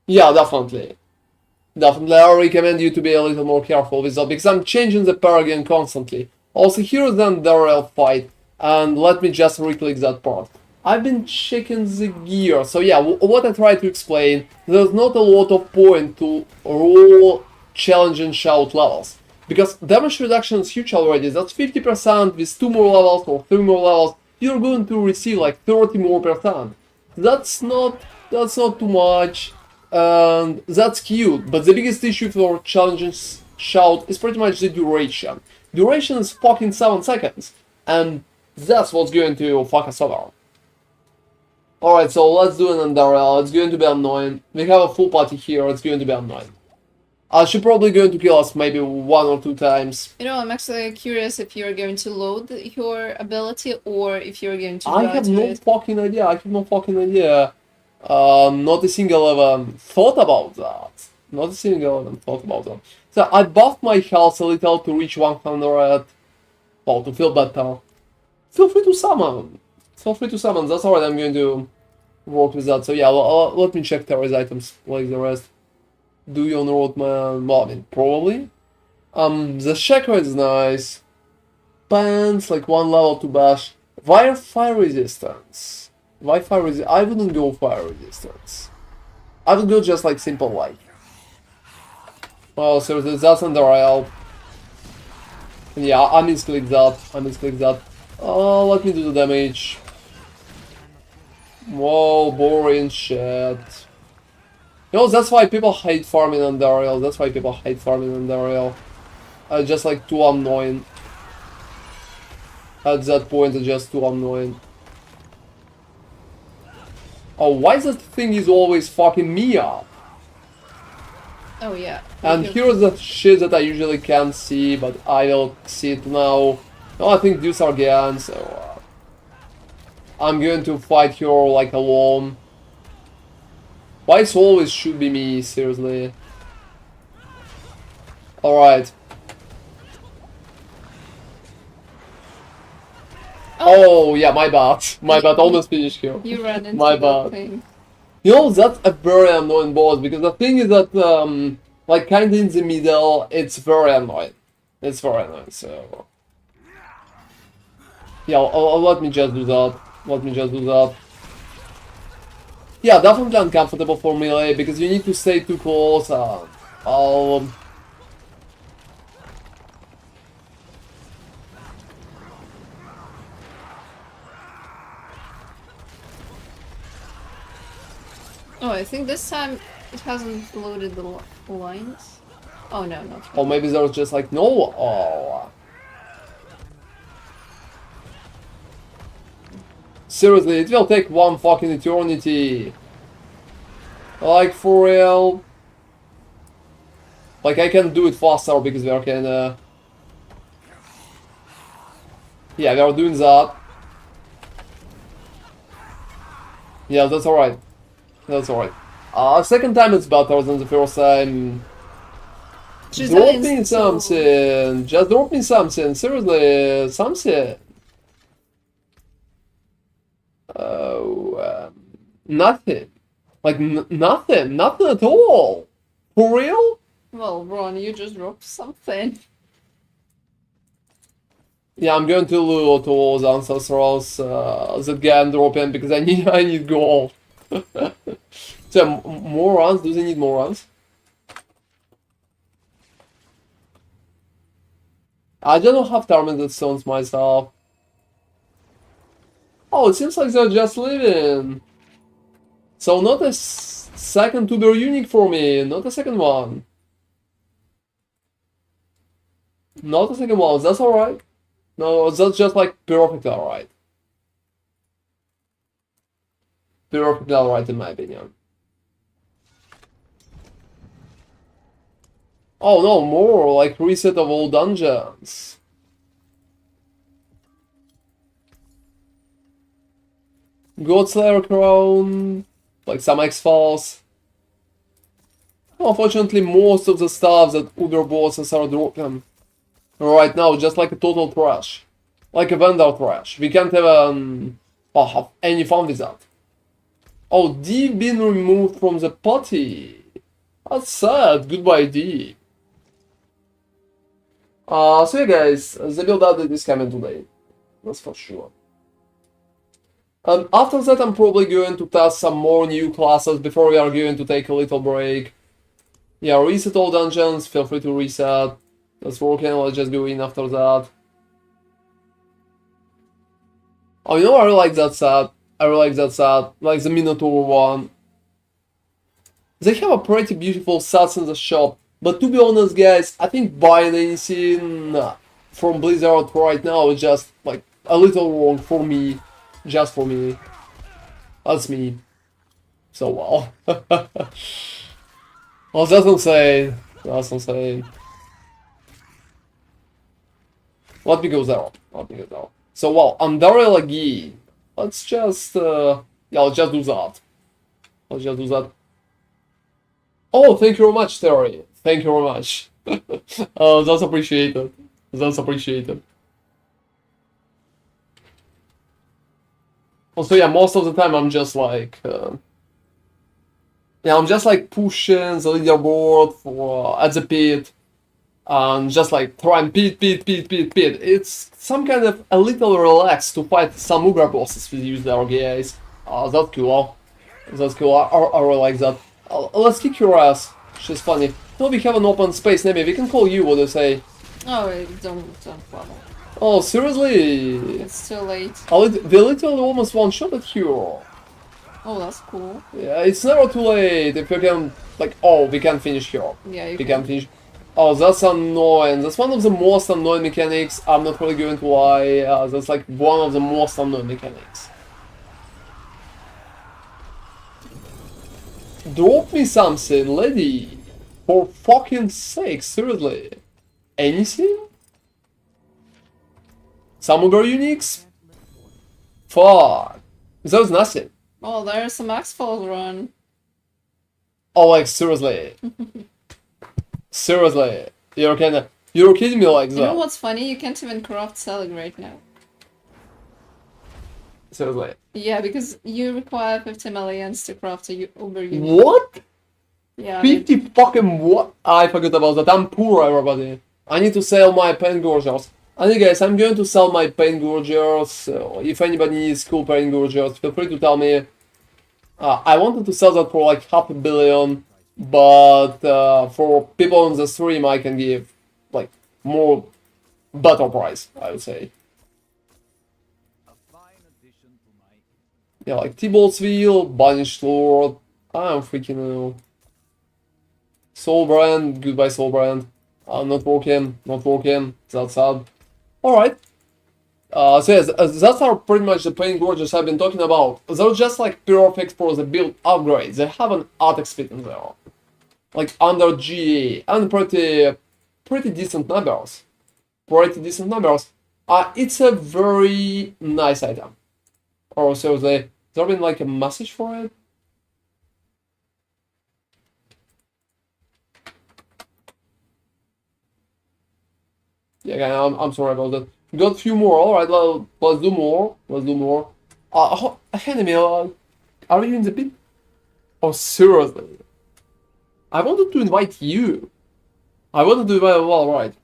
Yeah, definitely. I recommend you to be a little more careful with that because I'm changing the pair again constantly. Also, here's then the real fight, and let me just reclick that part. I've been checking the gear, so yeah, what I try to explain, there's not a lot of point to roll challenge and shout levels. Because damage reduction is huge already, that's 50%, with 2 more levels or 3 more levels, you're going to receive like 30 more %. That's not too much, and that's cute. But the biggest issue for challenges shout is pretty much the duration. Duration is fucking 7 seconds, and that's what's going to fuck us over. Alright, so let's do an Endarel. It's going to be annoying. We have a full party here, it's going to be annoying. She's probably going to kill us maybe 1 or 2 times. You know, I'm actually curious if you're going to load your ability or if you're going to I die have to no it. fucking idea. I have no fucking idea. Not a single even thought about that. Not a single even thought about that. So I buffed my health a little to reach 100. Well, to feel better. Feel free to summon. Feel free to summon. That's alright. I'm going to work with that. So yeah, let me check Terra's items like the rest. Do you on road, man? Well, I mean, probably. The shaker is nice. Pants, like 1 level to bash. Why fire resistance? Why fire resistance? I wouldn't go fire resistance. I would go just like simple light. Oh, seriously, that's under IL. Yeah, I misclicked that. I misclicked that. Let me do the damage. Whoa, boring shit. You know, that's why people hate farming on Dariel. That's why people hate farming on Dariel. Just like too annoying. At that point, it's just too annoying. Oh, why that thing is always fucking me up? Oh yeah. And here's the shit that I usually can't see, but I will see it now. No, I think these are Gian, so I'm going to fight here like alone. Why it always should be me, seriously. Alright. Oh, yeah, my bad. My bad, almost finished here. You ran into My that bad. thing. You know, that's a very annoying boss, because the thing is that, like, kinda in the middle, it's very annoying. It's very annoying, so... Yeah, let me just do that. Let me just do that. Yeah, definitely uncomfortable for melee, because you need to stay too close, I'll... Oh, I think this time it hasn't loaded the lines. Oh no, not Or maybe there's just like, no, oh... Seriously, it will take 1 fucking eternity. Like, for real. Like, I can do it faster because we are kinda... Yeah, we are doing that. Yeah, that's alright. That's alright. Second time it's better than the first time. She's Drop not me in something. Just drop me something. Seriously, something. Oh, nothing. Like, nothing. Nothing at all. For real? Well, Ron, you just dropped something. Yeah, I'm going to loot all the ancestrals that get dropping because I need gold. So, more runs? Do they need more runs? I don't have tormented stones myself. Oh, it seems like they're just leaving. So not a second tuber unique for me, not a second one. Not a second one, that's alright. No, that's just like perfectly alright. Perfectly alright in my opinion. Oh no, more like reset of all dungeons. Godslayer crown, like some X-Files. Unfortunately, most of the stuff that Uber bosses are dropping right now, just like a total trash. Like a vendor trash. We can't even have any fun with that. Oh, D been removed from the party. That's sad. Goodbye, D. So yeah guys, the build update is coming today. That's for sure. After that I'm probably going to test some more new classes before we are going to take a little break. Yeah, reset all dungeons, feel free to reset. That's working, let's just go in after that. Oh, you know, I really like that set. I I really like that set, like the Minotaur one. They have a pretty beautiful sets in the shop, but to be honest, guys, I think buying anything from Blizzard right now is just like a little wrong for me, just for me. That's me. So well. Well, that's insane. That's insane. Let me go there. Let me go there. So well, I'm very laggy. Let's just yeah, let's just do that. Let's just do that. Oh, thank you very much, Terry. Thank you very much. That's appreciated. That's appreciated. Also, yeah, most of the time I'm just like, yeah, I'm just like pushing the leaderboard for at the pit, and just like trying pit. It's some kind of a little relaxed to fight some Ugra bosses with you there, guys. That's cool. That's cool. I really like that. Let's kick your ass. She's funny. No, we have an open space. Maybe we can call you. What do you say? Oh, don't bother. Oh, seriously? It's too late. They literally almost one-shotted you. Oh, that's cool. Yeah, it's never too late if you can, like, oh, we can finish here. Yeah, you We can finish. Oh, that's annoying. That's one of the most annoying mechanics. I'm not really going to lie. That's like one of the most annoying mechanics. Drop me something, lady. For fucking sake, seriously. Anything? Some other uniques? Fuck. There's nothing. Oh, there's some X-Files run. Oh, like, seriously. Seriously. You're kidding me like that. You know what's funny? You can't even craft selling right now. Seriously. Yeah, because you require 50 millions to craft a Uber unit. What? Yeah. 50 fucking what? I forgot about that. I'm poor, everybody. I need to sell my paint gorgers. And guys, I'm going to sell my paint gorgers. So if anybody needs cool paint gorgers, feel free to tell me. I wanted to sell that for like $500 million, but for people on the stream, I can give like more better price, I would say. Yeah, like T-Bolt's Wheel, Banished Lord, I don't freaking know. Soul Brand, goodbye Soul Brand. Not working, that's sad. Alright. So yes, that's are pretty much the paint gorges I've been talking about. They're just like perfect for the build upgrades. They have an attack speed in there. Like under GA, and pretty decent numbers. It's a very nice item. Or so there's been like a message for it. Yeah, okay, I'm sorry about that. Got a few more. Alright, let's do more. Enemy, are you in the pit? Oh, seriously? I wanted to invite you. Well, right.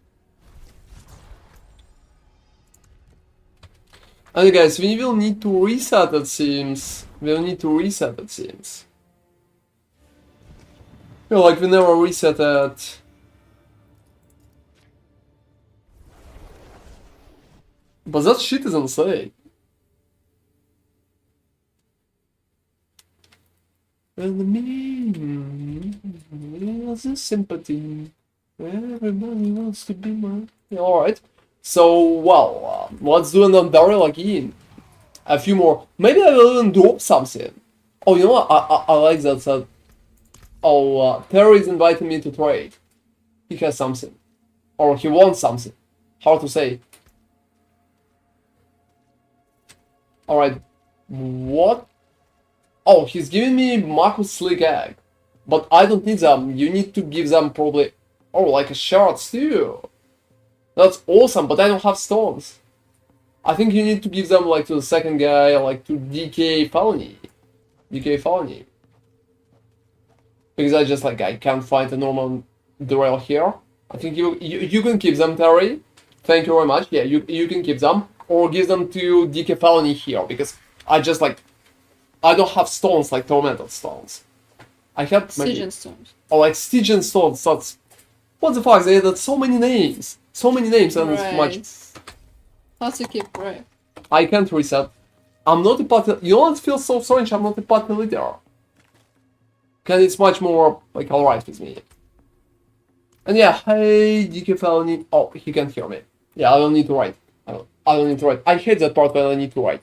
And guys, we will need to reset, it seems. Yeah, like we never reset it. But that shit is insane. And me, there's a sympathy. Everybody wants to be mine. Yeah, alright. So, well, let's do an Daryl again. A few more. Maybe I will even drop something. Oh, you know what? I like that. Oh, Terry is inviting me to trade. He has something. Or he wants something. Hard to say. Alright. What? Oh, he's giving me Marcus Slick Egg. But I don't need them. You need to give them probably... Oh, like a shards too. That's awesome, but I don't have stones. I think you need to give them like to the second guy, like to DK Felony. Because I can't find a normal Durell here. I think you can keep them, Terry. Thank you very much. Yeah, you can keep them. Or give them to DK Felony here, because I don't have stones like Tormented Stones. I have maybe... Stygian stones. Oh, like Stygian Stones, that's... What the fuck, they added so many names and Right. it's much... How to keep right? I can't reset. I'm not a party. You know, it feels so strange. I'm not a party leader. Cause it's much more like alright with me. And yeah, hey, DK Felony. Oh, he can hear me. Yeah, I don't need to write. I don't need to write. I hate that part when I need to write.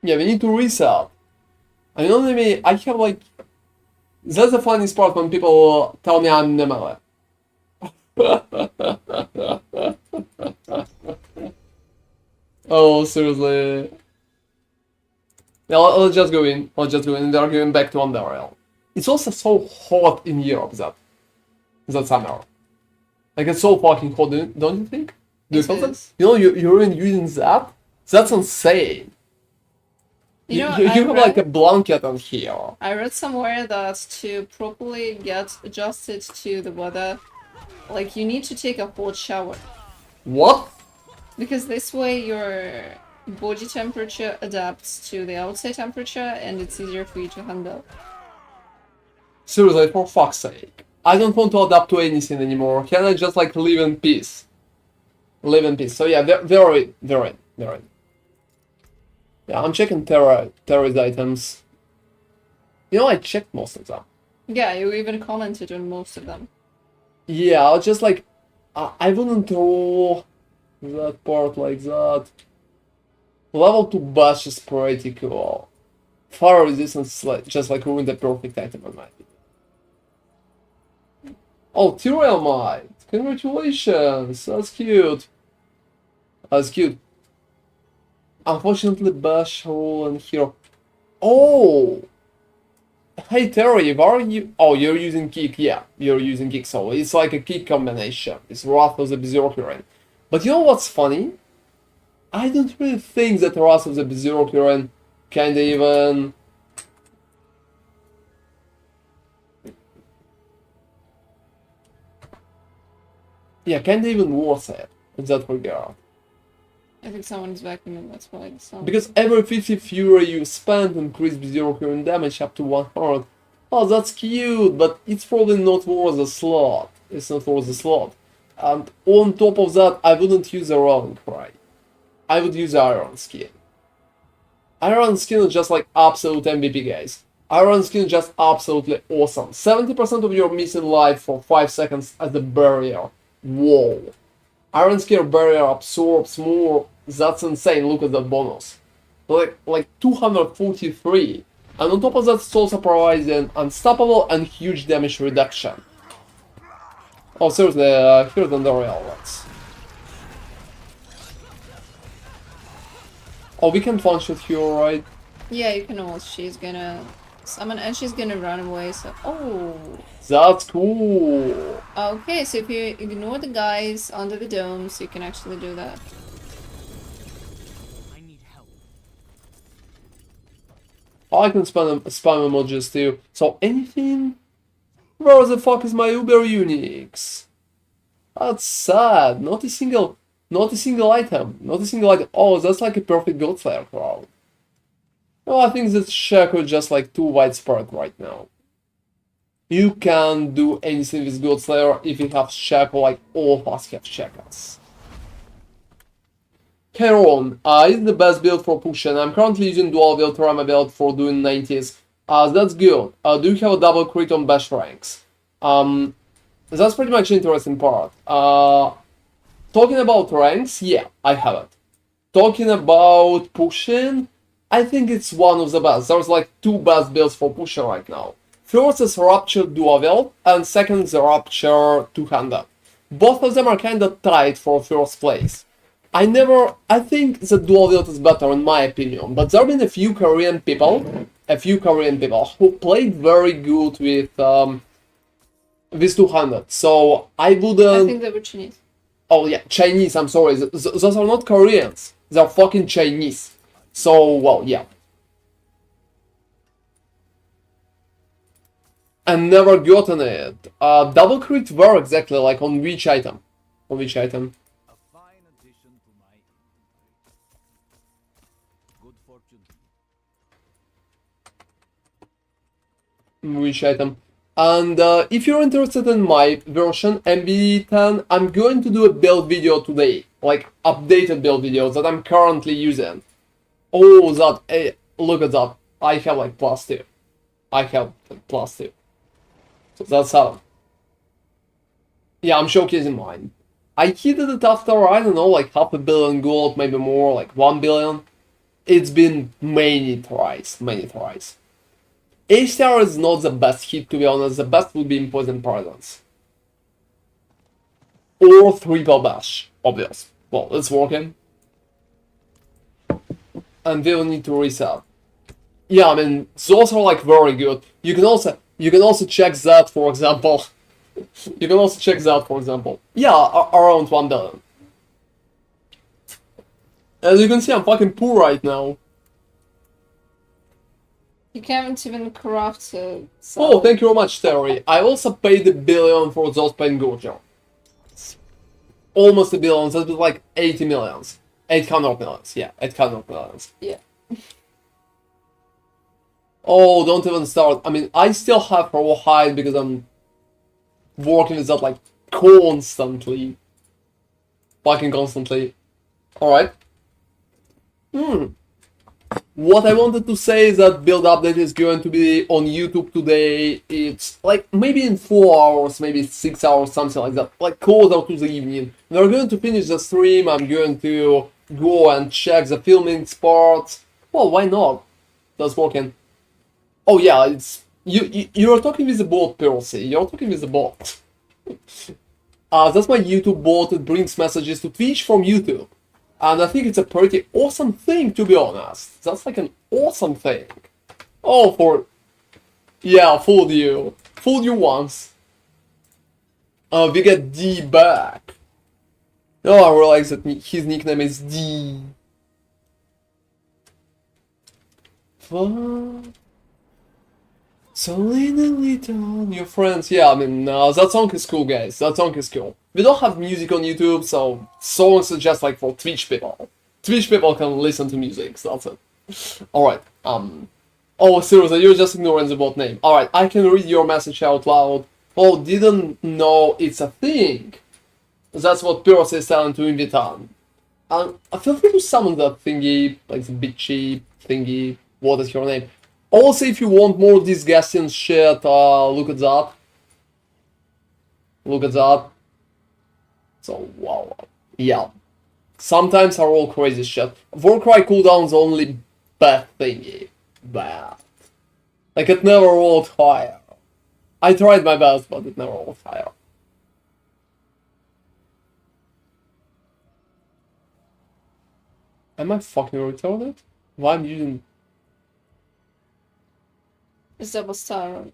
Yeah, we need to reset. I mean, I have like... That's the funniest part when people tell me I'm Nemele. Oh, seriously. Yeah, let's just go in. Let's just go in. They're going back to Barbarian. It's also so hot in Europe that summer. Like, it's so fucking hot, don't you think? Do you feel that? is. You know, you're even using that? That's insane. You know, You I have like a read, blanket on here. I read somewhere that to properly get adjusted to the weather, like you need to take a hot shower. What? Because this way your body temperature adapts to the outside temperature and it's easier for you to handle. Seriously, for fuck's sake. I don't want to adapt to anything anymore. Can I just like live in peace? Live in peace. So yeah, they're in. Yeah, I'm checking terrorist items. You know, I checked most of them. Yeah, you even commented on most of them. Yeah, I'll just like... I wouldn't throw that part like that. Level 2 bash is pretty cool. Fire resistance just like ruined the perfect item in my opinion. Oh, Tyrael Might! Congratulations! That's cute. That's cute. Unfortunately, bash rule and hero. Oh! Hey Terry, why are you... Oh, you're using kick, yeah. You're using kick, so it's like a kick combination. It's Wrath of the Berserker. But you know what's funny? I don't really think that Wrath of the Berserker kinda even... Yeah, kinda even worth it in that regard. I think someone's vacuuming, that's why it's Because every 50 fury you spend increase Berserker damage up to 100. Oh, that's cute, but it's probably not worth the slot. It's not worth the slot. And on top of that, I wouldn't use a Rolling Cry. I would use Iron Skin. Iron Skin is just like absolute MVP, guys. Iron Skin is just absolutely awesome. 70% of your missing life for 5 seconds as the barrier. Whoa. Iron Skin barrier absorbs more. That's insane, look at that bonus. Like 243. And on top of that, it's also providing unstoppable and huge damage reduction. Oh, seriously, here's the real ones. Oh, we can one-shot here, right? Yeah, you can almost. She's gonna summon and she's gonna run away, so... Oh! That's cool! Okay, so if you ignore the guys under the domes, you can actually do that. I need help. I can spam emojis too. So anything? Where the fuck is my Uber Unix? That's sad. Not a single item. Not a single item. Oh, that's like a perfect Godslayer crowd. No, I think that Shaco is just like too widespread right now. You can't do anything with Godslayer if you have Shaco like all of us have Shakos. Heron is the best build for pushing. I'm currently using dual build Rama build for doing 90s. That's good. Do you have a double crit on bash ranks? That's pretty much interesting part. Talking about ranks, yeah, I have it. Talking about pushing, I think it's one of the best. There's like 2 best builds for pushing right now. First is Rapture Dual Build, and second is Rapture 200. Both of them are kinda tied for first place. I think the dual build is better in my opinion, but there have been a few Korean people who played very good with 200. So I wouldn't. I think they were Chinese. Oh yeah, Chinese. I'm sorry. Those are not Koreans. They're fucking Chinese. So well, yeah. And never gotten it. Double crit where exactly? Like on which item? On which item? A fine addition to my inventory. Good fortune. Which item? And if you're interested in my version, MB10, I'm going to do a build video today, like updated build video that I'm currently using. Oh, that, look at that. I have like +2. I have like +2. So that's how. Yeah, I'm showcasing mine. I hit it after, I don't know, like half a billion gold, maybe more, like 1 billion. It's been many tries, many tries. Elixir is not the best hit, to be honest. The best would be Impotent Presence. Or Triple Bash, obvious. Well, it's working. And we'll need to reset. Yeah, I mean, those are like very good. You can also check that, for example. You can also check that, for example. Yeah, around 1 billion. As you can see, I'm fucking poor right now. You can't even craft it. So. Oh, thank you very much, Terry. I also paid $1 billion for those Pain Gorger. Almost $1 billion, that was like 80 millions. 800 millions, yeah, 800 millions. Yeah. Oh, don't even start. I mean, I still have raw hide because I'm working with that like constantly. Fucking constantly. Alright. What I wanted to say is that build update is going to be on YouTube today. It's like maybe in 4 hours, maybe 6 hours, something like that. Like closer to the evening. We're going to finish the stream. I'm going to go and check the filming spots. Well, why not? That's working. Oh yeah, it's you're talking with the bot, Percy. You're talking with the bot. That's my YouTube bot. It brings messages to Twitch from YouTube. And I think it's a pretty awesome thing, to be honest. That's like an awesome thing. Oh, yeah, fooled you. Fooled you once. We get D back. Oh, I realize that his nickname is D. What? So literally on your friends. Yeah, I mean, that song is cool, guys. That song is cool. We don't have music on YouTube, so songs are just like for Twitch people. Twitch people can listen to music, so that's it. Alright, oh, seriously, you're just ignoring the bot name. Alright, I can read your message out loud. Oh, didn't know it's a thing. That's what Pyrrhus is telling to Invitan. And feel free to summon that thingy, like the big sheep thingy. What is your name? Also, if you want more disgusting shit, look at that. Look at that. So, wow. Yeah. Sometimes are all crazy shit. Warcry cooldown's only bad thingy. Bad. Like, it never rolled higher. I tried my best, but it never rolled higher. Am I fucking retarded? Why am I using... It's double star.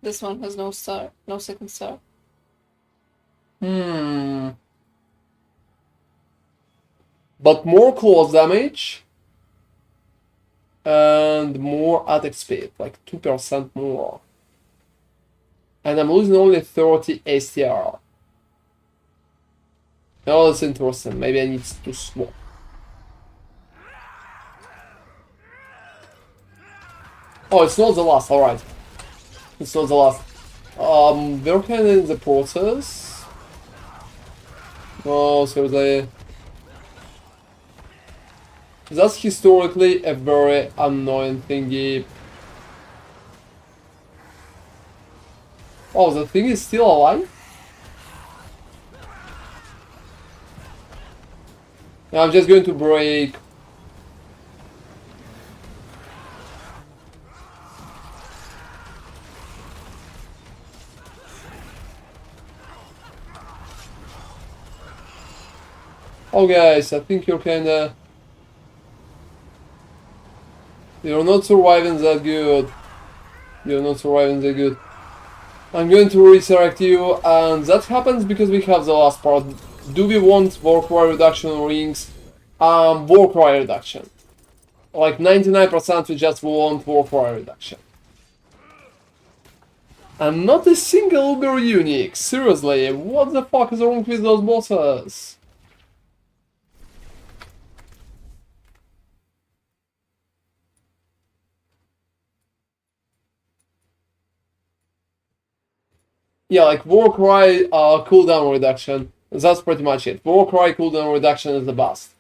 This one has no star, no second star. But more close damage and more attack speed, like 2% more. And I'm losing only 30 ACR. Oh, that's interesting. Maybe I need to swap. Oh, it's not the last, alright. It's not the last. We're kind of in the process. Oh, seriously. That's historically a very annoying thingy. Oh, the thing is still alive? I'm just going to break. Oh guys, I think you're kinda... You're not surviving that good. You're not surviving that good. I'm going to resurrect you, and that happens because we have the last part. Do we want Warcry reduction rings? Warcry reduction. Like 99% we just want Warcry reduction. And not a single Uber unique. Seriously, what the fuck is wrong with those bosses? Yeah, like Warcry cooldown reduction. That's pretty much it. Warcry cooldown reduction is the best.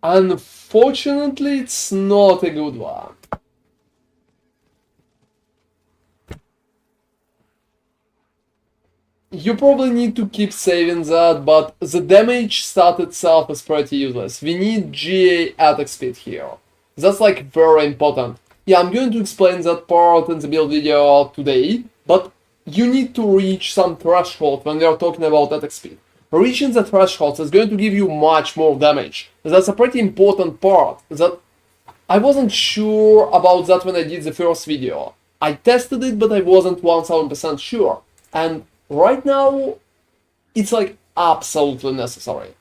Unfortunately, it's not a good one. You probably need to keep saving that, but the damage stat itself is pretty useless. We need GA attack speed here. That's like very important. Yeah, I'm going to explain that part in the build video today, but you need to reach some threshold when we are talking about attack speed. Reaching the threshold is going to give you much more damage. That's a pretty important part. That I wasn't sure about that when I did the first video. I tested it, but I wasn't 1000% sure. And right now, it's like absolutely necessary.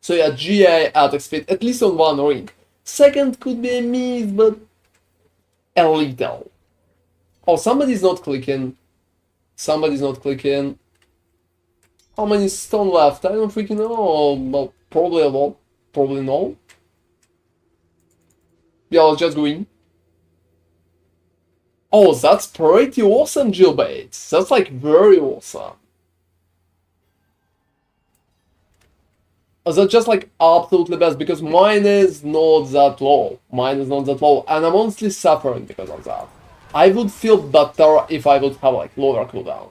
So yeah, GA attack speed, at least on one ring. Second could be a miss, but a little. Oh, somebody's not clicking. Somebody's not clicking. How many stone left? I don't freaking know. Well, probably a lot. Probably no. Yeah, let's just go in. Oh, that's pretty awesome, Jillbait. That's like very awesome. That's just like absolutely best, because mine is not that low. Mine is not that low, and I'm honestly suffering because of that. I would feel better if I would have like lower cooldown.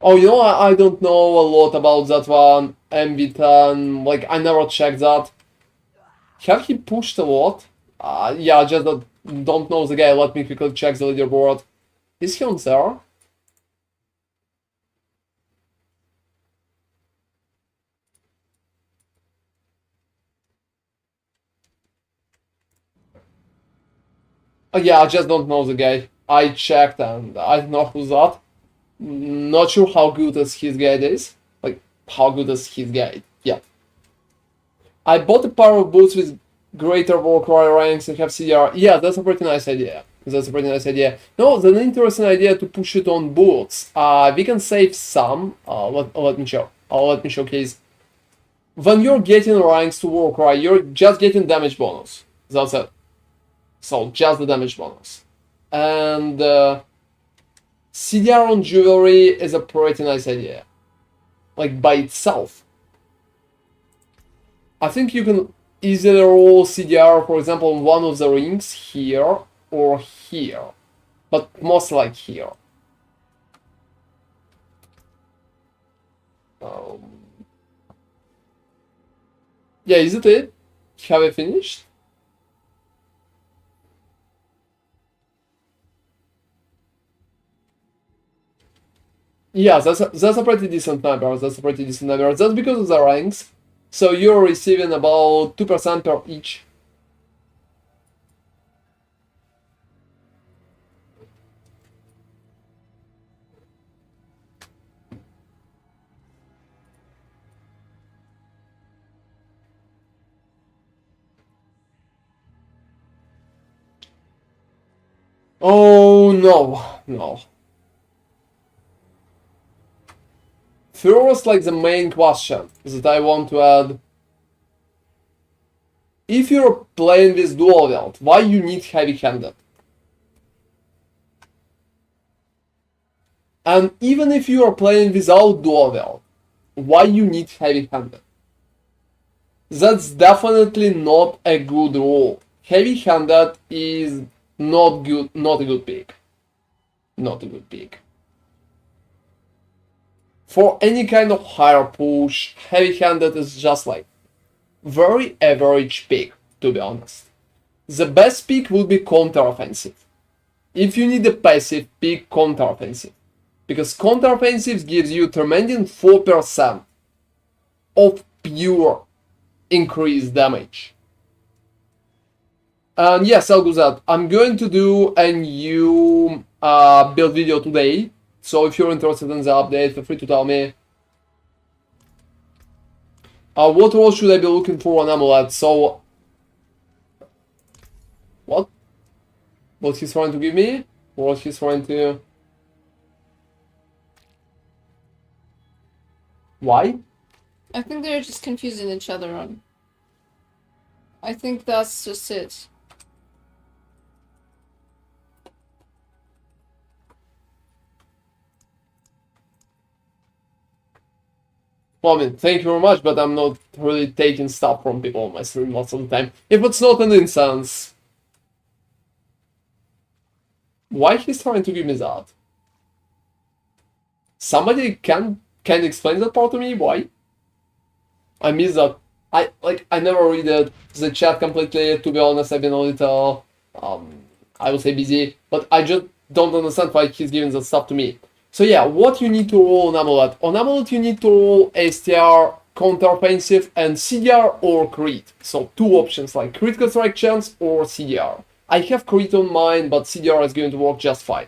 Oh, you know, I don't know a lot about that one, MV10, like, I never checked that. Have he pushed a lot? Yeah, just don't know the guy, let me quickly check the leaderboard. Is he on there? Yeah, I just don't know the guy. I checked and I don't know who's that. Not sure how good as his guide is. Like, how good is his guide? Yeah. I bought a pair of boots with greater Warcry ranks and have CDR. Yeah, that's a pretty nice idea. That's a pretty nice idea. No, it's an interesting idea to push it on boots. We can save some. Let me show. Let me showcase. When you're getting ranks to Warcry, you're just getting damage bonus. That's it. So, just the damage bonus. And CDR on jewelry is a pretty nice idea. Like, by itself. I think you can easily roll CDR, for example, on one of the rings here or here. But most like here. Yeah, is it it? Have I finished? Yeah, that's a pretty decent number. That's a pretty decent number. That's because of the ranks. So you're receiving about 2% per each. Oh no, no. First, like the main question that I want to add. If you're playing with dual wield, why you need heavy-handed? And even if you are playing without dual wield, why you need heavy-handed? That's definitely not a good rule. Heavy-handed is not good, not a good pick. Not a good pick. For any kind of higher push, heavy-handed is just like very average pick, to be honest. The best pick would be counteroffensive. If you need a passive, pick counteroffensive. Because counteroffensive gives you tremendous 4% of pure increased damage. And yes, I'll do that. I'm going to do a new build video today. So if you're interested in the update, feel free to tell me. What role should I be looking for on Amulet? So What he's trying to give me? What he's trying to... Why? I think they're just confusing each other on. I think that's just it. Well, I mean, thank you very much, but I'm not really taking stuff from people on my stream most of the time. If it's not an instance... Why he's trying to give me that? Somebody can explain that part to me? Why? I missed that. I never read the chat completely, to be honest. I've been a little, I would say busy, but I just don't understand why he's giving that stuff to me. So yeah, what you need to roll on Amulet? On Amulet you need to roll STR, Counteroffensive, and CDR or Crit. So two options, like Critical Strike Chance or CDR. I have Crit on mine, but CDR is going to work just fine.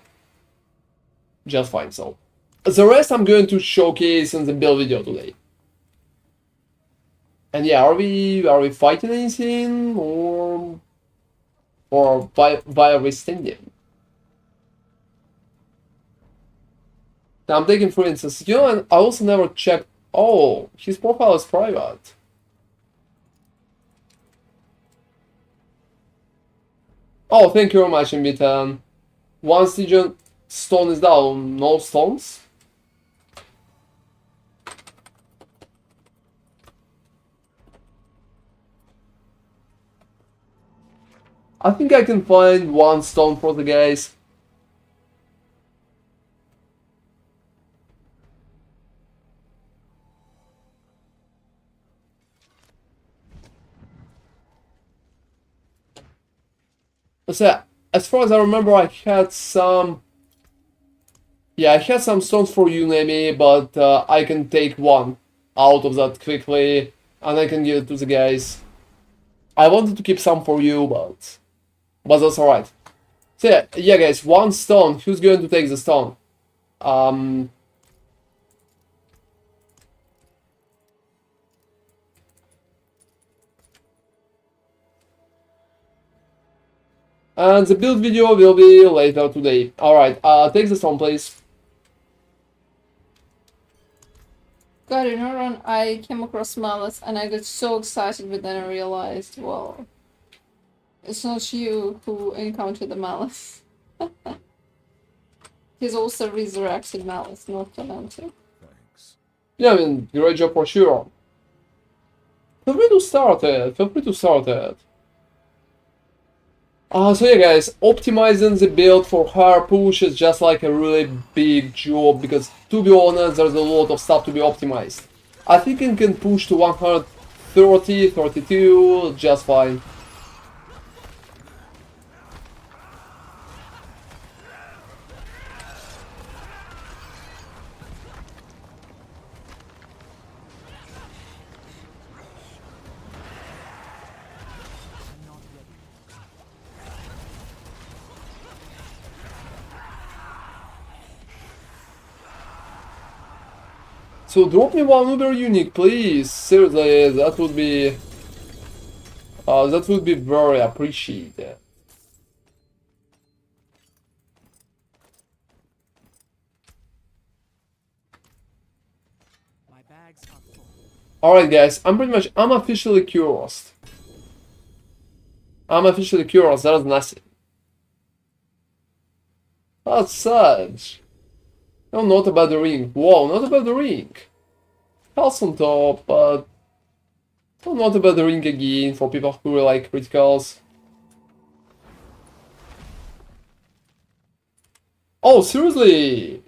Just fine, so. The rest I'm going to showcase in the build video today. And yeah, are we fighting anything or via rescinding? Now I'm taking, for instance, you know, and I also never checked. Oh, his profile is private. Oh, thank you very much, Invitan. One Stygian stone is down, no stones. I think I can find one stone for the guys. So, as far as I remember, I had some... Yeah, I had some stones for you, Nemi, but I can take one out of that quickly, and I can give it to the guys. I wanted to keep some for you, but that's alright. So yeah, guys, one stone. Who's going to take the stone? And the build video will be later today. Alright, take the stone, please. God, you know, Ron, I came across Malice and I got so excited, but then I realized, well, it's not you who encountered the Malice. He's also resurrected Malice, not Tormentor. Thanks. Yeah, I mean, great job for sure. Feel free to start it. Feel free to start it. So yeah, guys, optimizing the build for higher push is just like a really big job, because to be honest, there's a lot of stuff to be optimized. I think it can push to 130, 32, just fine. So drop me one Uber unique, please. Seriously, that would be very appreciated. My bags are full. Alright guys, I'm officially curious. That is nothing. That's such. No, not about the ring. Whoa, not about the ring. Health on top, but... No, not about the ring again, for people who like criticals. Oh, seriously?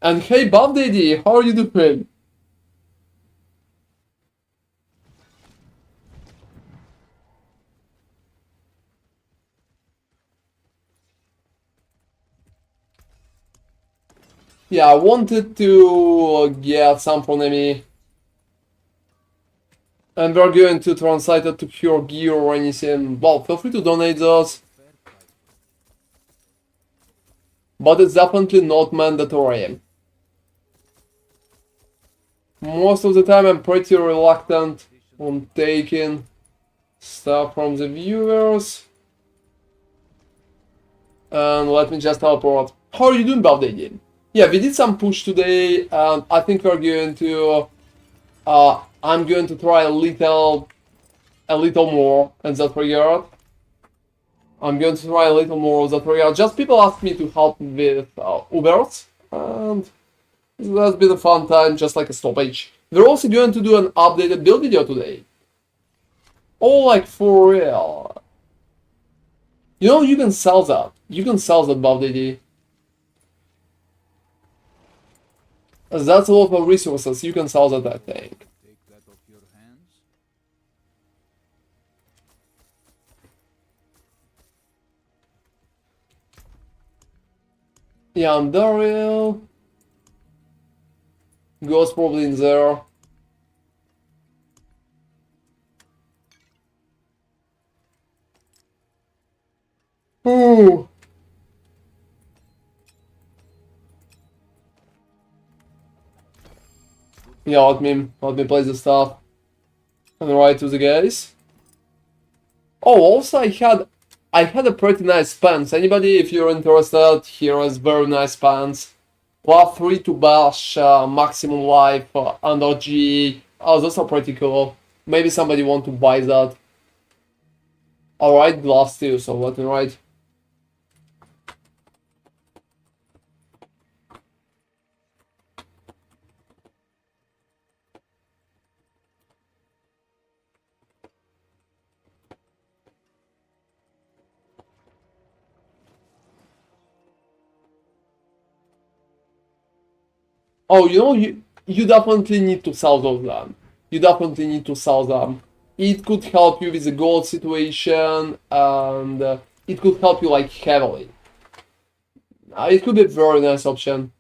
And hey, Bob Daddy, how are you doing? Yeah, I wanted to get some from Nemi. And we're going to translate it to your gear or anything. Well, feel free to donate those. But it's definitely not mandatory. Most of the time I'm pretty reluctant on taking stuff from the viewers. And let me just teleport. How are you doing, Baldain? Yeah, we did some push today, and I think we're going to... I'm going to try a little more in that regard. I'm going to try a little more of that regard. Just people asked me to help with Ubers, and that's been a fun time, just like a stoppage. We're also going to do an updated build video today. Oh, like for real. You know, you can sell that. You can sell that buff DD. That's a lot of resources. You can sell that, I think. Take that off your hands. Yeah, and Daryl. Ghost probably in there. Ooh. Yeah, let me place the stuff and write to the guys. Oh, also I had a pretty nice pants. Anybody, if you're interested, here is very nice pants. +3 to bash, maximum life, under G. Oh, those are pretty cool. Maybe somebody want to buy that. Alright, gloves too, so let me write. Oh, you know, you definitely need to sell those then. You definitely need to sell them. It could help you with the gold situation, and it could help you like heavily. It could be a very nice option.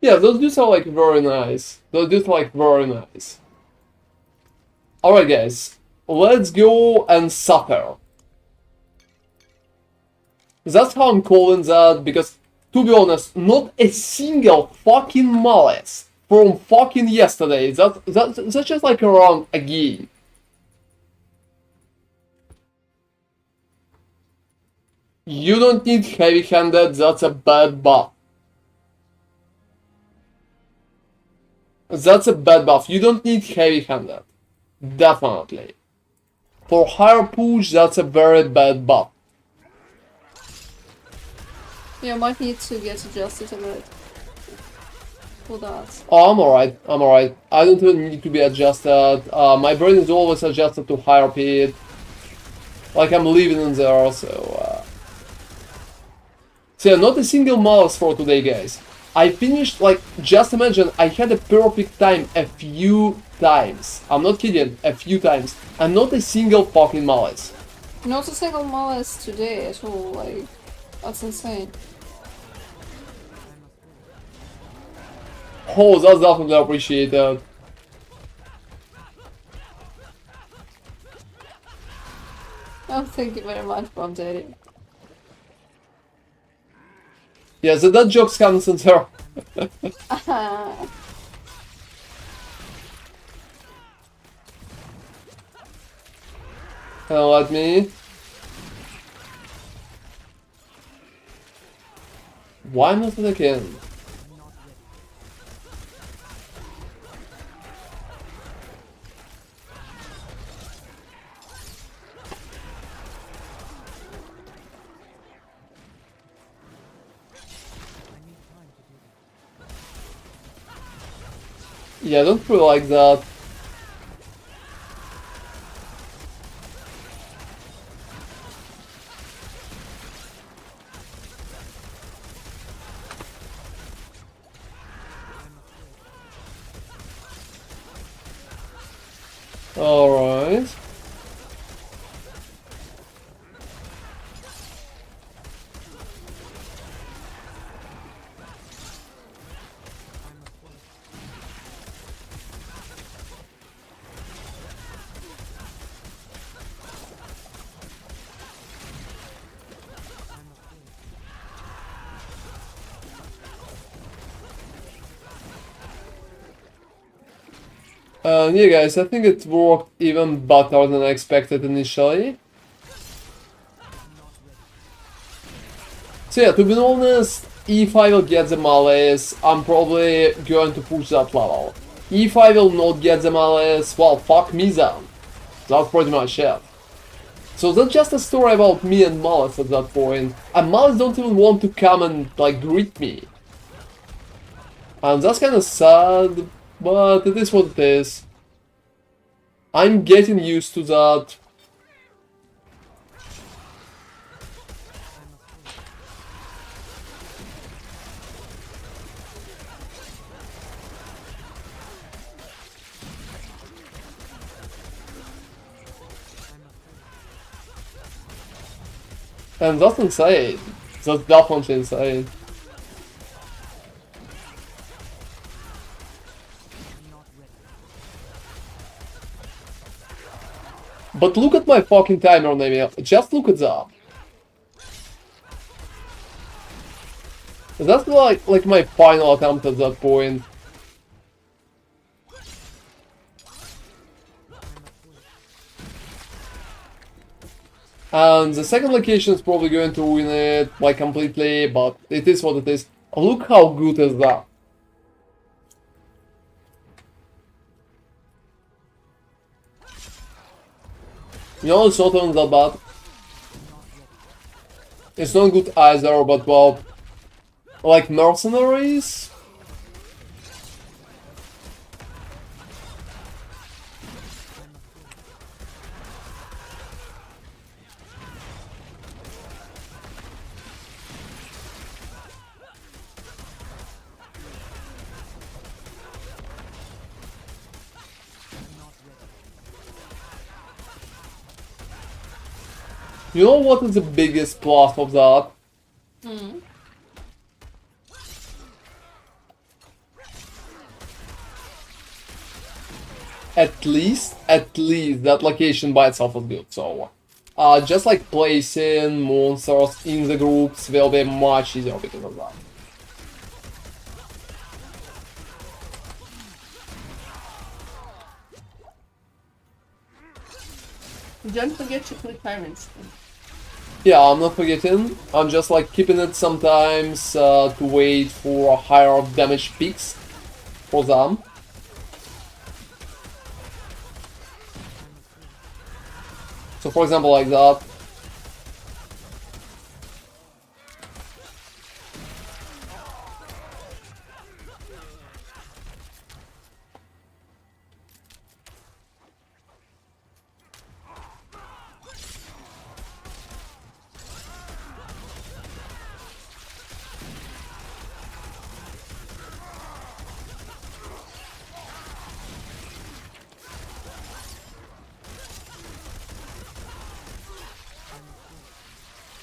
Yeah, those dudes are like very nice. Those dudes are like very nice. Alright guys, let's go and suffer. That's how I'm calling that, because to be honest, not a single fucking malice from fucking yesterday. That's just like around again. You don't need heavy-handed, that's a bad buff. That's a bad buff. You don't need heavy-handed. Definitely. For higher push, that's a very bad buff. Yeah, might need to get adjusted a bit for that. Oh, I'm alright. I'm alright. I don't really need to be adjusted. My brain is always adjusted to higher speed. Like I'm living in there, so... So yeah, not a single mouse for today, guys. I finished, like, just imagine, I had a perfect time a few times. I'm not kidding, a few times. And not a single fucking malice. Not a single malice today at all, like, that's insane. Oh, that's definitely appreciated. Oh, thank you very much, Bob Daddy. Yeah, so that joke's comes in there. Let me... Why not again? Yeah, I don't really like that. Alright. Yeah guys, I think it worked even better than I expected initially. So yeah, to be honest, if I will get the malice, I'm probably going to push that level. If I will not get the malice, well, fuck me then. That's pretty much it. So that's just a story about me and Malice at that point. And Malice don't even want to come and, like, greet me. And that's kinda sad, but it is what it is. I'm getting used to that. And that's insane. That's definitely insane. But look at my fucking timer, Nemi. Just look at that. That's like my final attempt at that point. And the second location is probably going to ruin it, like, completely, but it is what it is. Look how good is that. You know, it's not even that bad. It's not good either, but well, like mercenaries? You know what is the biggest plus of that? At least that location by itself is good, so just like placing monsters in the groups will be much easier because of that. Don't forget to click tyrants. Yeah, I'm not forgetting. I'm just like keeping it sometimes to wait for higher damage peaks for them. So for example, like that.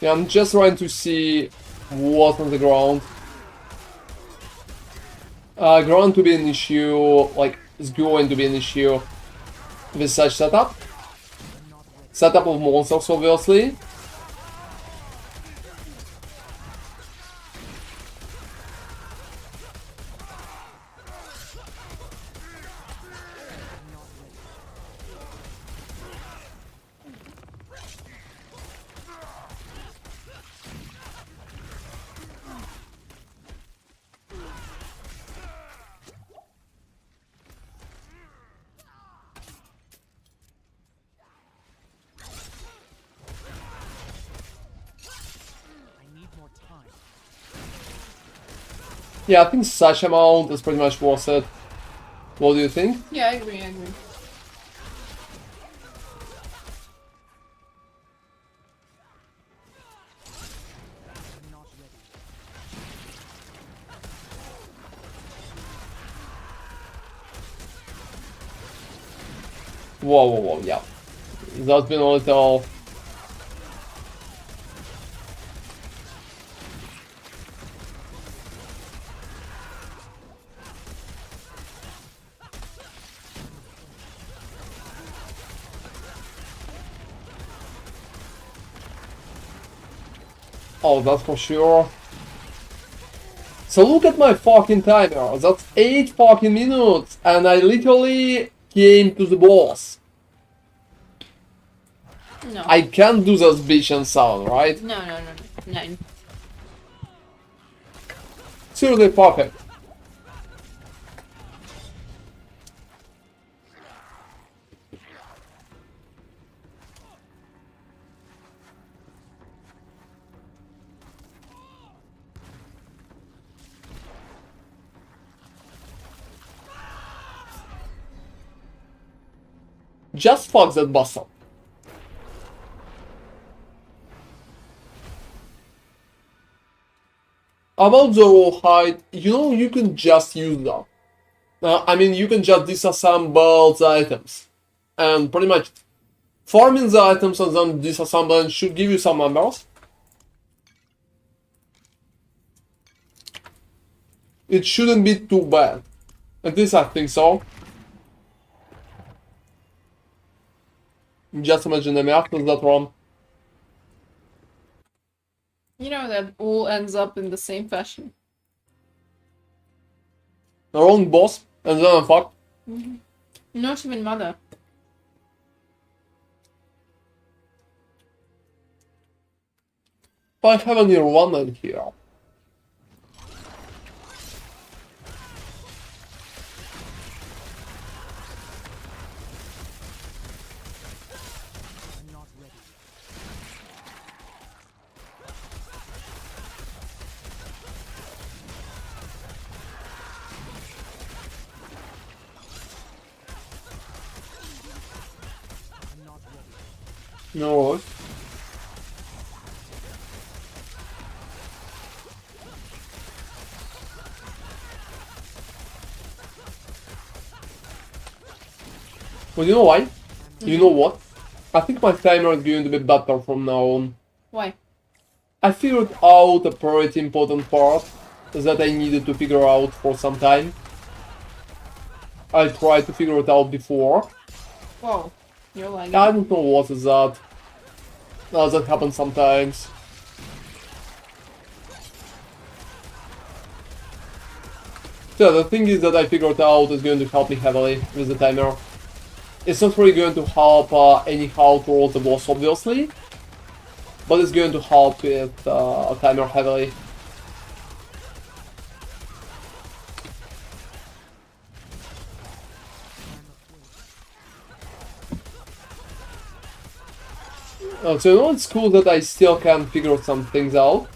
Yeah, I'm just trying to see what's on the ground. Ground to be an issue, like, is going to be an issue with such setup. Setup of monsters, obviously. Yeah, I think such amount is pretty much worth it. What do you think? Yeah, I agree, I agree. Whoa, whoa, whoa, yeah. That's been a little... Oh, that's for sure. So look at my fucking timer. That's 8 fucking minutes, and I literally came to the boss. No. I can't do this bitch and sound, right? No. Seriously perfect. Just fuck that boss up. About the raw hide, you know, you can just use that. I mean, you can just disassemble the items. And pretty much farming the items and then disassembling should give you some numbers. It shouldn't be too bad. At least I think so. Just imagine the math is that wrong. You know that all ends up in the same fashion. The wrong boss, and then I'm fucked. Not even mother. I have a Nirvana in here. I'm not ready. I'm not ready. No worries. Well, you know why? You know what? I think my timer is going to be better from now on. Why? I figured out a pretty important part that I needed to figure out for some time. I tried to figure it out before. Whoa. You're lagging. I don't know what is that. That happens sometimes. So the thing is that I figured out is going to help me heavily with the timer. It's not really going to help anyhow towards the boss, obviously, but it's going to help with a timer heavily. So you know it's cool that I still can figure some things out.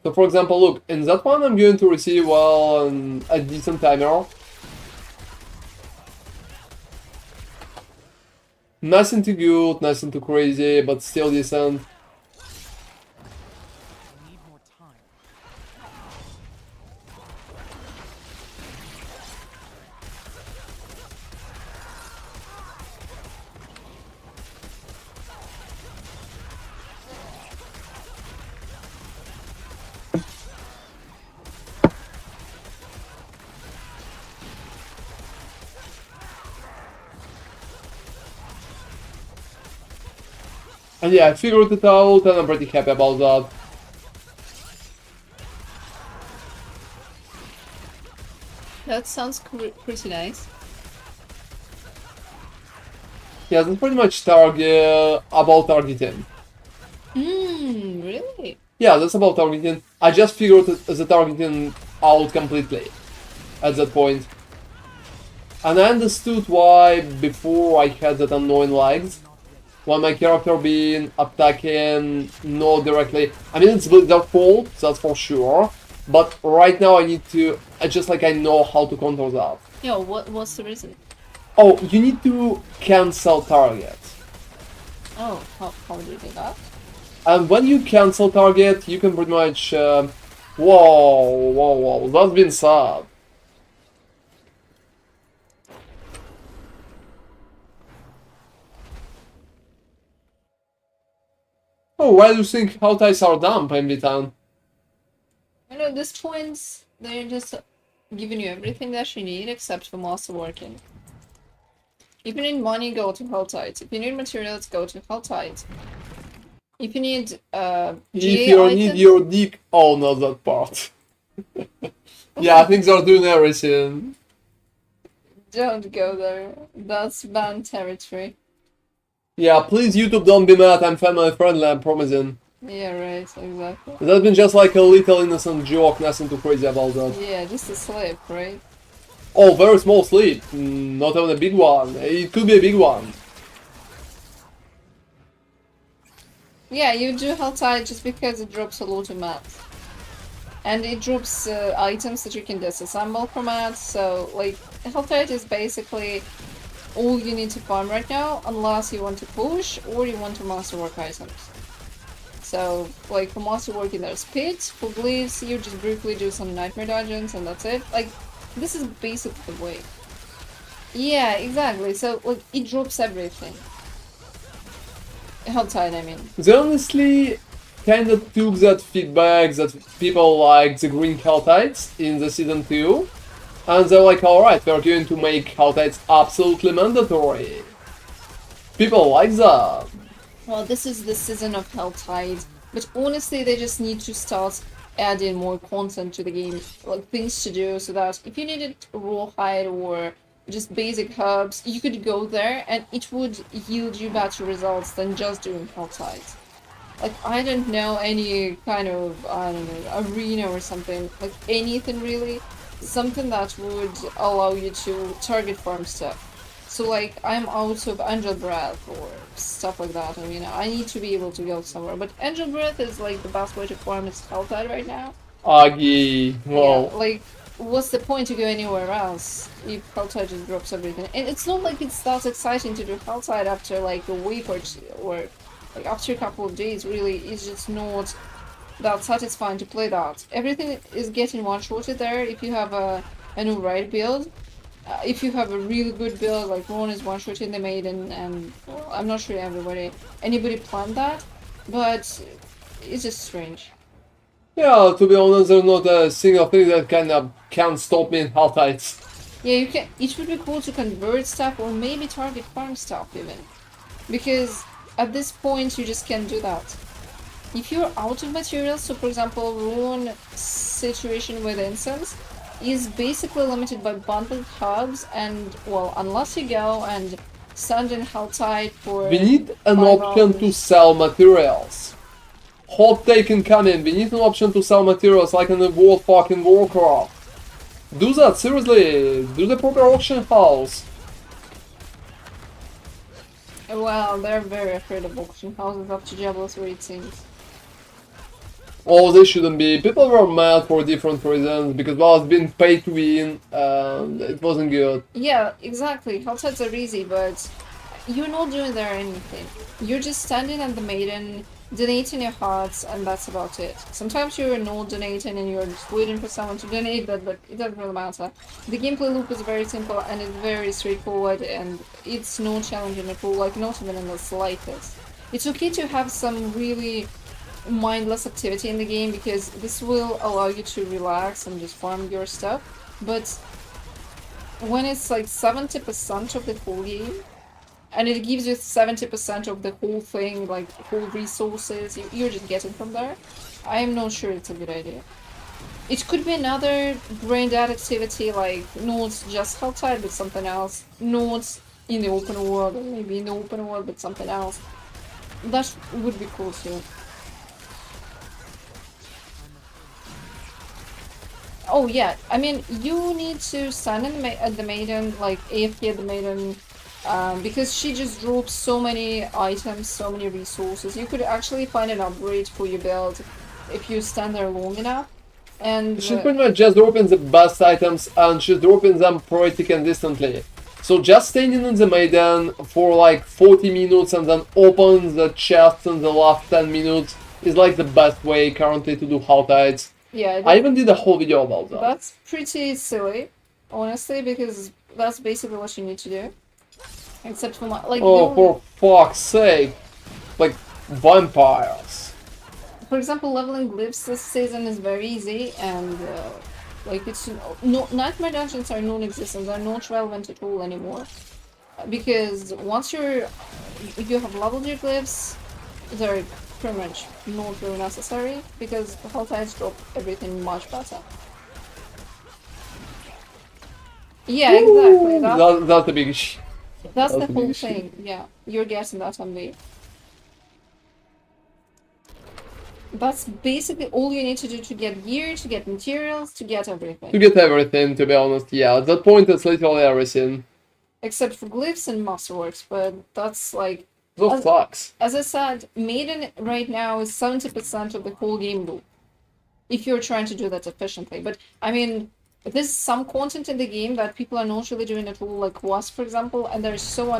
So for example, look, in that one I'm going to receive, well, a decent timer. Nothing too good, nothing too crazy, but still decent. I need more time. And yeah, I figured it out and I'm pretty happy about that. That sounds pretty nice. Yeah, that's pretty much about targeting. Really? Yeah, that's about targeting. I just figured the targeting out completely at that point. And I understood why before I had that annoying lags. When my character being attacking not directly. I mean, it's their fault, that's for sure. But right now I need to, I know how to counter that. Yo, what's the reason? Oh, you need to cancel target. Oh, how do you do that? And when you cancel target, you can pretty much... whoa, that's been sad. Oh, why do you think how ties are dumb, MB10? You know, at this point, they're just giving you everything that you need except for masterworking. If you need money, go to Helltide. If you need materials, go to Helltide. If you need If GA you need items, your dick, oh, not that part. Yeah, things are doing everything. don't go there. That's banned territory. Yeah, please YouTube don't be mad, I'm family friendly, I'm promising. Yeah, right, exactly. That's been just like a little innocent joke, nothing too crazy about that. Yeah, just a slip, right? Oh, very small sleep, not even a big one. It could be a big one. Yeah, you do Helltide just because it drops a lot of mats. And it drops items that you can disassemble from mats, so like Helltide is basically all you need to farm right now, unless you want to push or you want to masterwork items. So, like for masterworking there's pits, for glyphs you just briefly do some nightmare dungeons and that's it. Like, this is basically the way. Yeah, exactly, so like it drops everything. Helltide, I mean. They honestly kinda took that feedback that people like the green Helltides in the season 2, and they're like, alright, we're going to make Helltides absolutely mandatory. People like that. Well, this is the season of Helltide, but honestly they just need to start adding more content to the game, like things to do, so that if you needed rawhide or just basic herbs, you could go there and it would yield you better results than just doing Helltide. Like, I don't know any kind of, I don't know, arena or something, like anything really, something that would allow you to target farm stuff. So like, I'm out of Angel Breath or stuff like that. I mean, I need to be able to go somewhere. But Angel Breath is like the best way to farm its Helltide right now. Aggie, well, Yeah, like, what's the point to go anywhere else if Helltide just drops everything? And it's not like it's that exciting to do Helltide after like a week or two, or like after a couple of days, really. It's just not that satisfying to play that. Everything is getting one-shotted there if you have a new right build. If you have a really good build, like Ron is one-shotting the maiden, and well, I'm not sure anybody planned that, but it's just strange. yeah, to be honest, there's not a single thing that can stop me in Helltides. Yeah, you can. It would be cool to convert stuff or maybe target farm stuff even, because at this point you just can't do that. If you're out of materials, so for example, Rune situation with incense is basically limited by bundled hubs, and well, unless you go and stand in Helltide for We need an 5 option to hours. sell materials. Hot take incoming, we need an option to sell materials like in the World fucking Warcraft. Do that, seriously, do the proper auction house. Well, they're very afraid of auction houses after Diablo 3, it seems. Oh, they shouldn't be. People were mad for different reasons, because well, it's been pay to win, and it wasn't good. Yeah, exactly. Helltides are easy, but you're not doing there anything. You're just standing at the maiden, donating your hearts, and that's about it. Sometimes you're not donating and you're just waiting for someone to donate, but it doesn't really matter. The gameplay loop is very simple and it's very straightforward, and it's no challenging at all, like not even in the slightest. It's okay to have some really mindless activity in the game because this will allow you to relax and just farm your stuff, but when it's like 70% of the whole game and it gives you 70% of the whole thing, like whole resources you're just getting from there, I'm not sure it's a good idea. It could be another brain dead activity, like not just Helltide but something else, not in the open world, or maybe in the open world but something else. That would be cool too. Oh yeah, I mean, you need to stand in at the maiden, like AFK at the maiden, because she just drops so many items, so many resources. You could actually find an upgrade for your build if you stand there long enough. And She's pretty much just dropping the best items, and she's dropping them pretty consistently. So just standing in the maiden for like 40 minutes and then open the chest in the last 10 minutes is like the best way currently to do Helltides. yeah, I even did a whole video about that. that's pretty silly, honestly, because that's basically what you need to do. Except for my, like, Oh, for fuck's sake. Like, vampires. For example, leveling glyphs this season is very easy, and like it's no nightmare dungeons are non-existent. They're not relevant at all anymore, because once you have leveled your glyphs, they're pretty much not really necessary because the whole tides drop everything much better. Yeah, exactly. That's the big issue. That's the that's the whole issue. thing. Yeah, you're getting that MV. That's basically all you need to do to get gear, to get materials, to get everything. To get everything, to be honest, yeah. At that point, it's literally everything. Except for glyphs and masterworks, but that's like... That sucks. As I said, Maiden right now is 70% of the whole game loop. If you're trying to do that efficiently. But, I mean, there's some content in the game that people are not really doing at all, like quests, for example, and they're so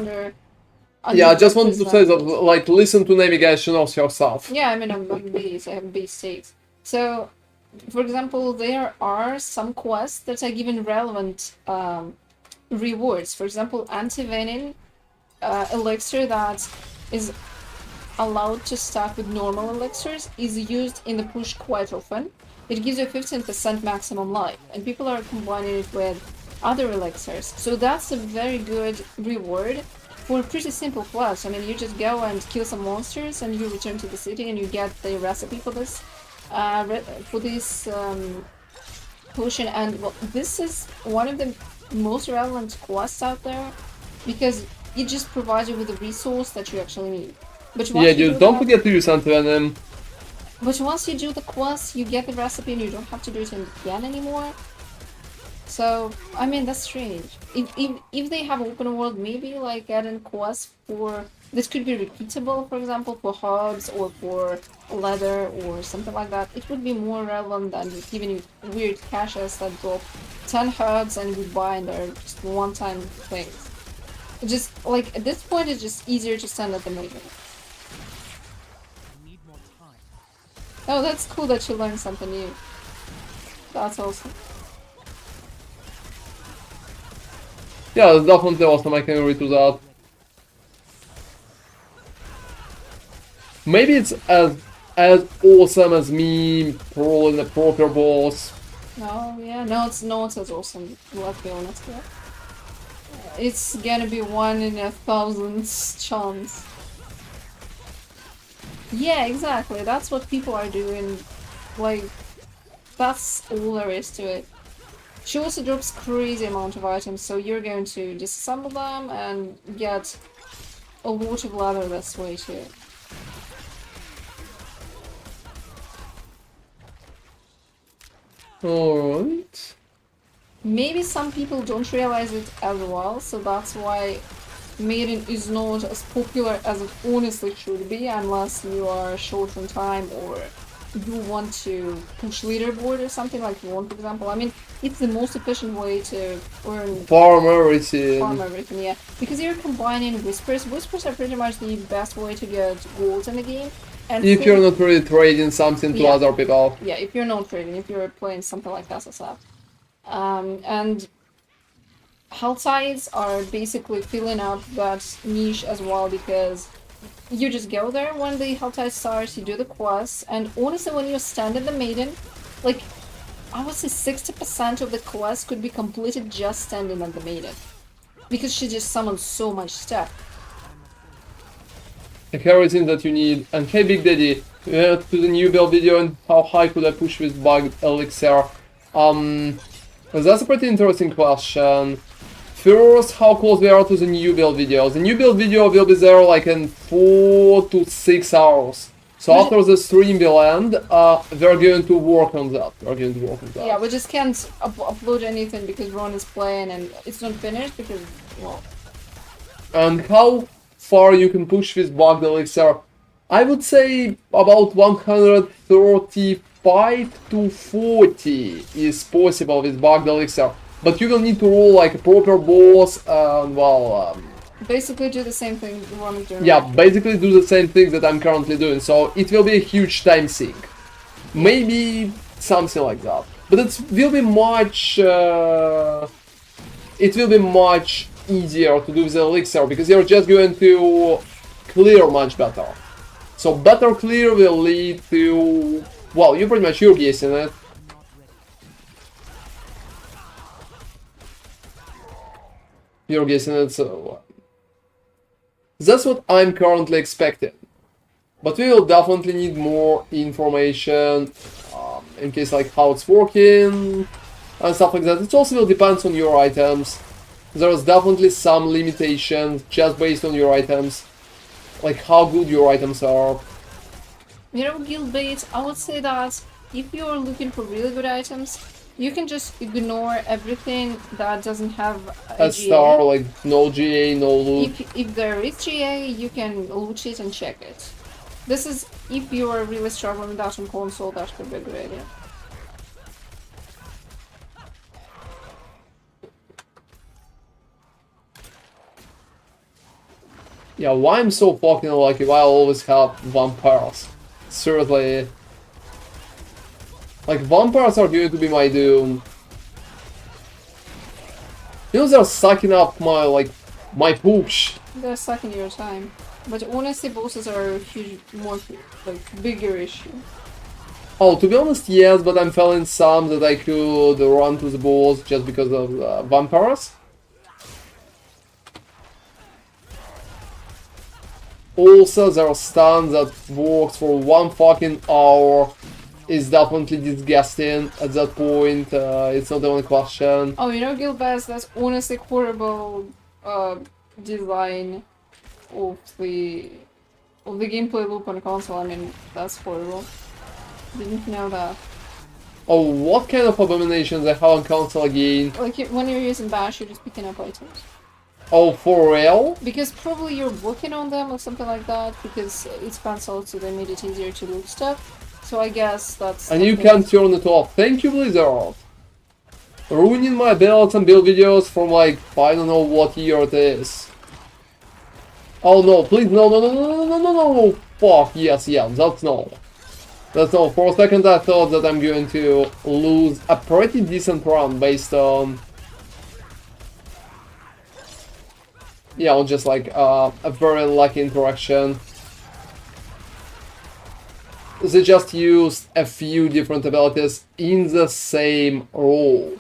Yeah, I just wanted to say that, underrepresented. like, listen to navigation of yourself. Yeah, I mean, I'm base, I have base stakes. So, for example, there are some quests that are given relevant rewards. For example, anti-venin elixir that is allowed to stack with normal elixirs is used in the push quite often. It gives you 15% maximum life, and people are combining it with other elixirs. So that's a very good reward for a pretty simple quest. I mean, you just go and kill some monsters, and you return to the city, and you get the recipe for this potion. And well, this is one of the most relevant quests out there because it just provides you with the resource that you actually need. But once Yeah, you dude, don't that- forget to use anti-venom. But once you do the quest, you get the recipe and you don't have to do it again anymore. So, I mean, that's strange. If they have open world, maybe like adding quests for... This could be repeatable, for example, for herbs or for leather or something like that. It would be more relevant than just giving you weird caches that drop 10 herbs and goodbye and they're just one-time things. Just, like, at this point, it's just easier to send at the maiden. I need more time. Oh, that's cool that you learned something new. That's awesome. Yeah, that's definitely awesome, I can agree to that. Maybe it's as awesome as me rolling a proper boss. No, yeah, no, it's not as awesome, let's be honest, yeah. It's gonna be 1 in 1,000 chance. Yeah, exactly, that's what people are doing. Like, that's all there is to it. She also drops crazy amount of items, so you're going to disassemble them and get a lot of leather this way too. Alright. Maybe some people don't realize it as well, so that's why Maiden is not as popular as it honestly should be, unless you are short on time or you want to push leaderboard or something like you want, for example. I mean, it's the most efficient way to earn Farm everything. farm everything, yeah. Because you're combining whispers. Whispers are pretty much the best way to get gold in the game. And If for- you're not really trading something to Yeah. other people. Yeah, if you're not trading, if you're playing something like SSF. And Helltides are basically filling up that niche as well because you just go there when the Helltide starts, you do the quests, and honestly when you stand at the Maiden, like, I would say 60% of the quests could be completed just standing at the Maiden. Because she just summons so much stuff. Like everything that you need. And hey Big Daddy, to the new build video and how high could I push with bugged Elixir? That's a pretty interesting question. First, how close we are to the new build video. The new build video will be there like in 4 to 6 hours. So But- after the stream will end, we're going to work on that. Yeah, we just can't upload anything because Ron is playing and it's not finished because, well... And how far you can push with bugged Elixir? I would say about 135 to 40 is possible with bugged Elixir. But you will need to roll like a proper boss and, well, Basically do the same thing Ron is doing. yeah, basically do the same thing that I'm currently doing. So it will be a huge time sink. Maybe something like that. But it will be much... it will be much easier to do with the Elixir because you're just going to clear much better. So better clear will lead to... Well, you pretty much you're guessing it. You're guessing it, so... That's what I'm currently expecting. But we will definitely need more information in case like how it's working and stuff like that. It also will depend on your items. There's definitely some limitations just based on your items. Like how good your items are. You know, guild bait, I would say that if you're looking for really good items, you can just ignore everything that doesn't have a A star, GA. like no GA, no loot. If there is GA, you can loot it and check it. This is, if you are really struggling with that on console, that could be a good idea. Yeah, why I'm so fucking lucky, why I always have vampires. Seriously. Like, vampires are going to be my doom. You know, they're sucking up my, like, my pooch. They're sucking your time. But honestly, bosses are a huge, more, like, bigger issue. Oh, to be honest, yes, but I'm feeling some that I could run to the boss just because of vampires. Also, there are stuns that works for 1 fucking hour. Is definitely disgusting at that point. It's not even a question. Oh, you know, Guild Bass, that's honestly horrible design of the gameplay loop on console. I mean, that's horrible. Didn't know that. Oh, what kind of abominations I have on console again? Like, when you're using Bash, you're just picking up items. Oh, for real? Because probably you're working on them or something like that, because it's console, so they made it easier to loot stuff. So I guess that's... And you can turn it off. Thank you, Blizzard! Ruining my builds and build videos from like, I don't know what year it is. Oh no, please, no, no, no, no, no, no, no, no, fuck, yes, yeah, that's no. That's no, for a second I thought that I'm going to lose a pretty decent run based on... Yeah, on just like a very unlucky interaction. They just used a few different abilities in the same role.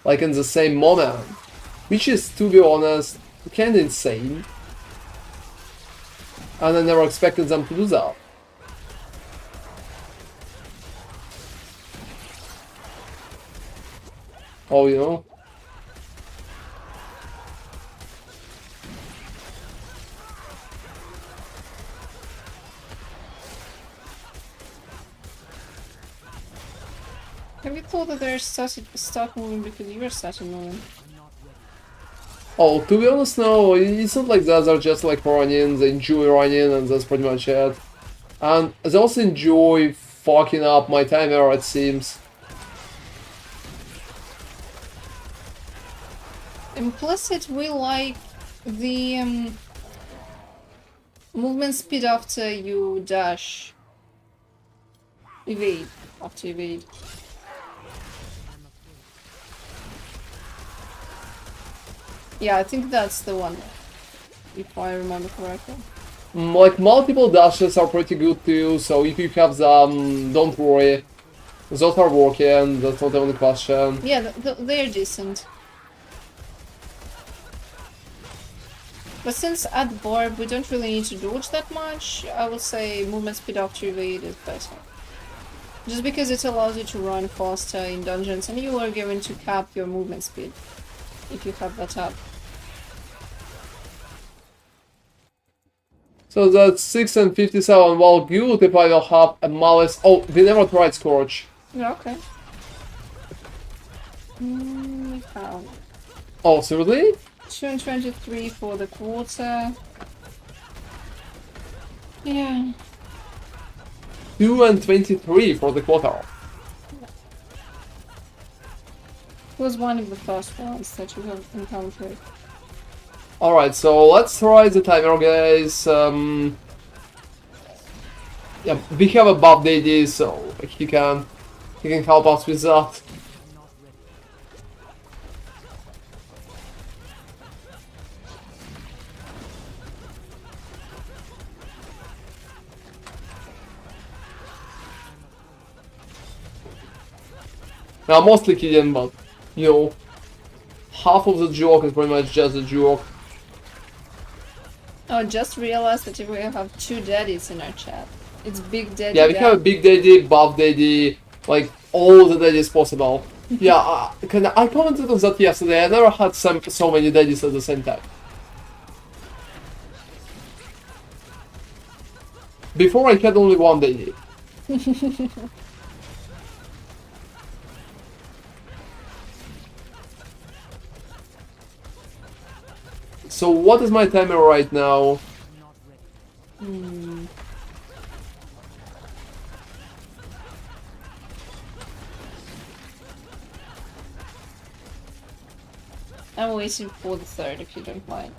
Like in the same moment. Which is, to be honest, kinda insane. And I never expected them to do that. Oh, you know? Have you thought that they're start moving because you were starting moving? Oh, to be honest, no, it's not like that, they're just like running, they enjoy running and that's pretty much it. And they also enjoy fucking up my timer, it seems. Implicit, we like the movement speed after you dash. Evade. After evade. Yeah, I think that's the one, if I remember correctly. Like, multiple dashes are pretty good too, so if you have them, don't worry. Those are working, that's not even a question. Yeah, they're decent. But since at Barb we don't really need to dodge that much, I would say movement speed after evade is better. Just because it allows you to run faster in dungeons and you are going to cap your movement speed if you have that up. So that's 6 and 57, well good if I will have a malice. Oh, we never tried Scorch. Yeah, okay. How? Oh, seriously? 223 for the quarter. Yeah. 2 and 23 for the quarter. It was one of the first ones that you have encountered. Alright, so let's try the timer, guys. Yeah, we have a buff DD, so he can help us with that. Well, mostly kidding, but you know, half of the joke is pretty much just a joke. Oh, just realized that we have 2 daddies in our chat. It's Big Daddy. Yeah, we have a Dad. Big Daddy, Buff Daddy, like all the daddies possible. Yeah, I commented on that yesterday. I never had so many daddies at the same time. Before I had only one daddy. So what is my timer right now? I'm not ready. I'm waiting for the 3rd if you don't mind.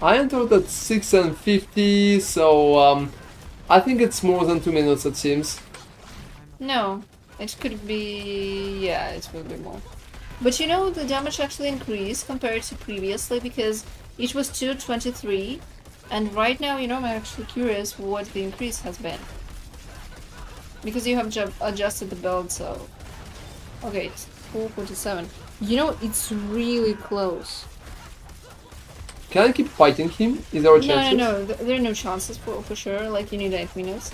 I entered at 6:50, so I think it's more than 2 minutes it seems. No, it could be... yeah, it will be more. But you know, the damage actually increased compared to previously because it was 223, and right now, you know, I'm actually curious what the increase has been. Because you have adjusted the build, so... okay, it's 447. You know, it's really close. Can I keep fighting him? Is there a chance? No, there are no chances for sure, like you need 8 minutes.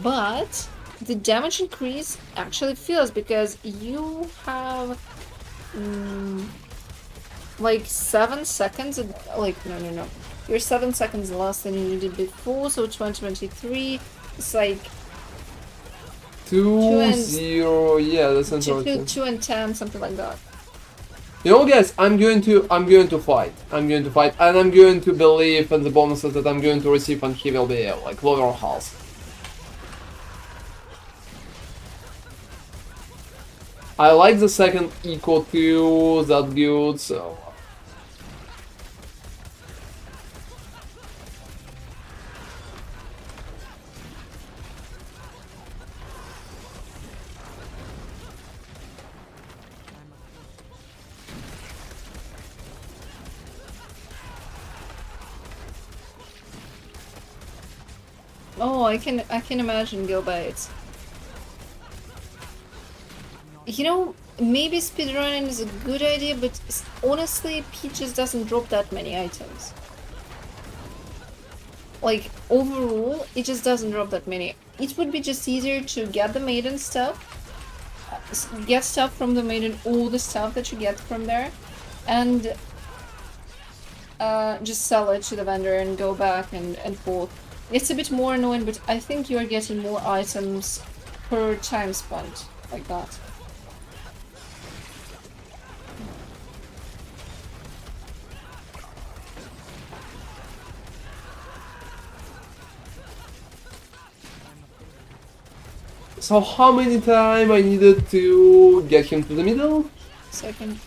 But the damage increase actually feels because you have like 7 seconds, like no. You're 7 seconds less than you did before, so 2023, it's like 2-0, yeah, that's interesting. 2 and 10, something like that. You know, guys, I'm going to fight. I'm going to fight, and I'm going to believe in the bonuses that I'm going to receive, and he will be like lower health. I like the second eco too. That's good. So. Oh, I can imagine Gilbites. You know, maybe speedrunning is a good idea, but honestly, Peaches doesn't drop that many items. Like, overall, it just doesn't drop that many. It would be just easier to get the maiden stuff, get stuff from the maiden, all the stuff that you get from there, and just sell it to the vendor and go back and forth. It's a bit more annoying, but I think you're getting more items per time spent, like that. So how many time I needed to get him to the middle? Second,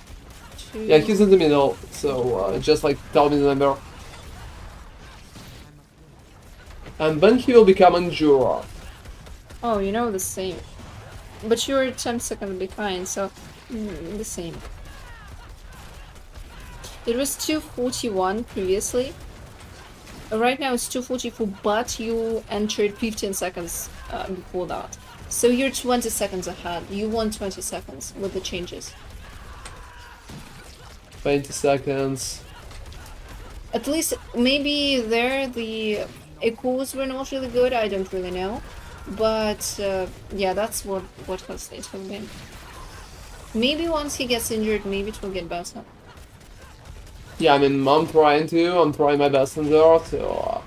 2... Yeah, he's in the middle. So just like tell me the number. And then he will become Endura. Oh, you know, the same. But you're 10 seconds behind, so the same. It was 241 previously. Right now it's 244, but you entered 15 seconds before that. So you're 20 seconds ahead. You won 20 seconds with the changes. 20 seconds. At least maybe there the echoes were not really good. I don't really know, but yeah, that's what has it have been. Maybe once he gets injured, maybe it will get better. Yeah, I mean, I'm trying my best in there, so...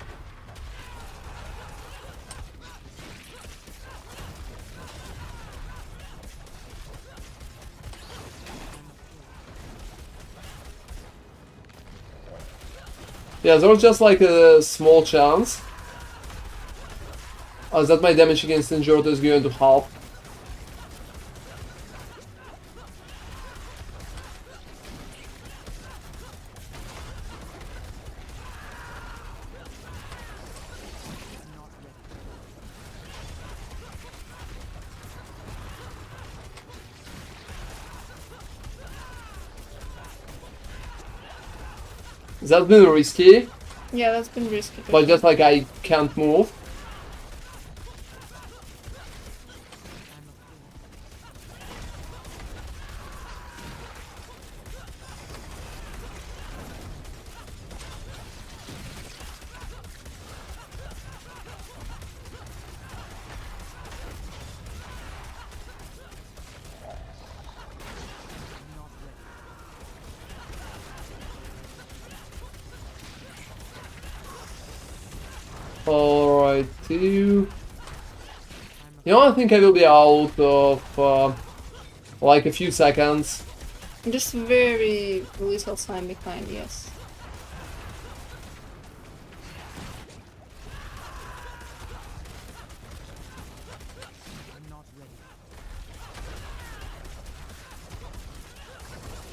Yeah, there was just like a small chance that my damage against injured is going to half. That's been risky, Yeah, that's been risky. but just like I can't move. 2. You know, I think I will be out of like a few seconds. Just very little time behind, yes. I'm not ready.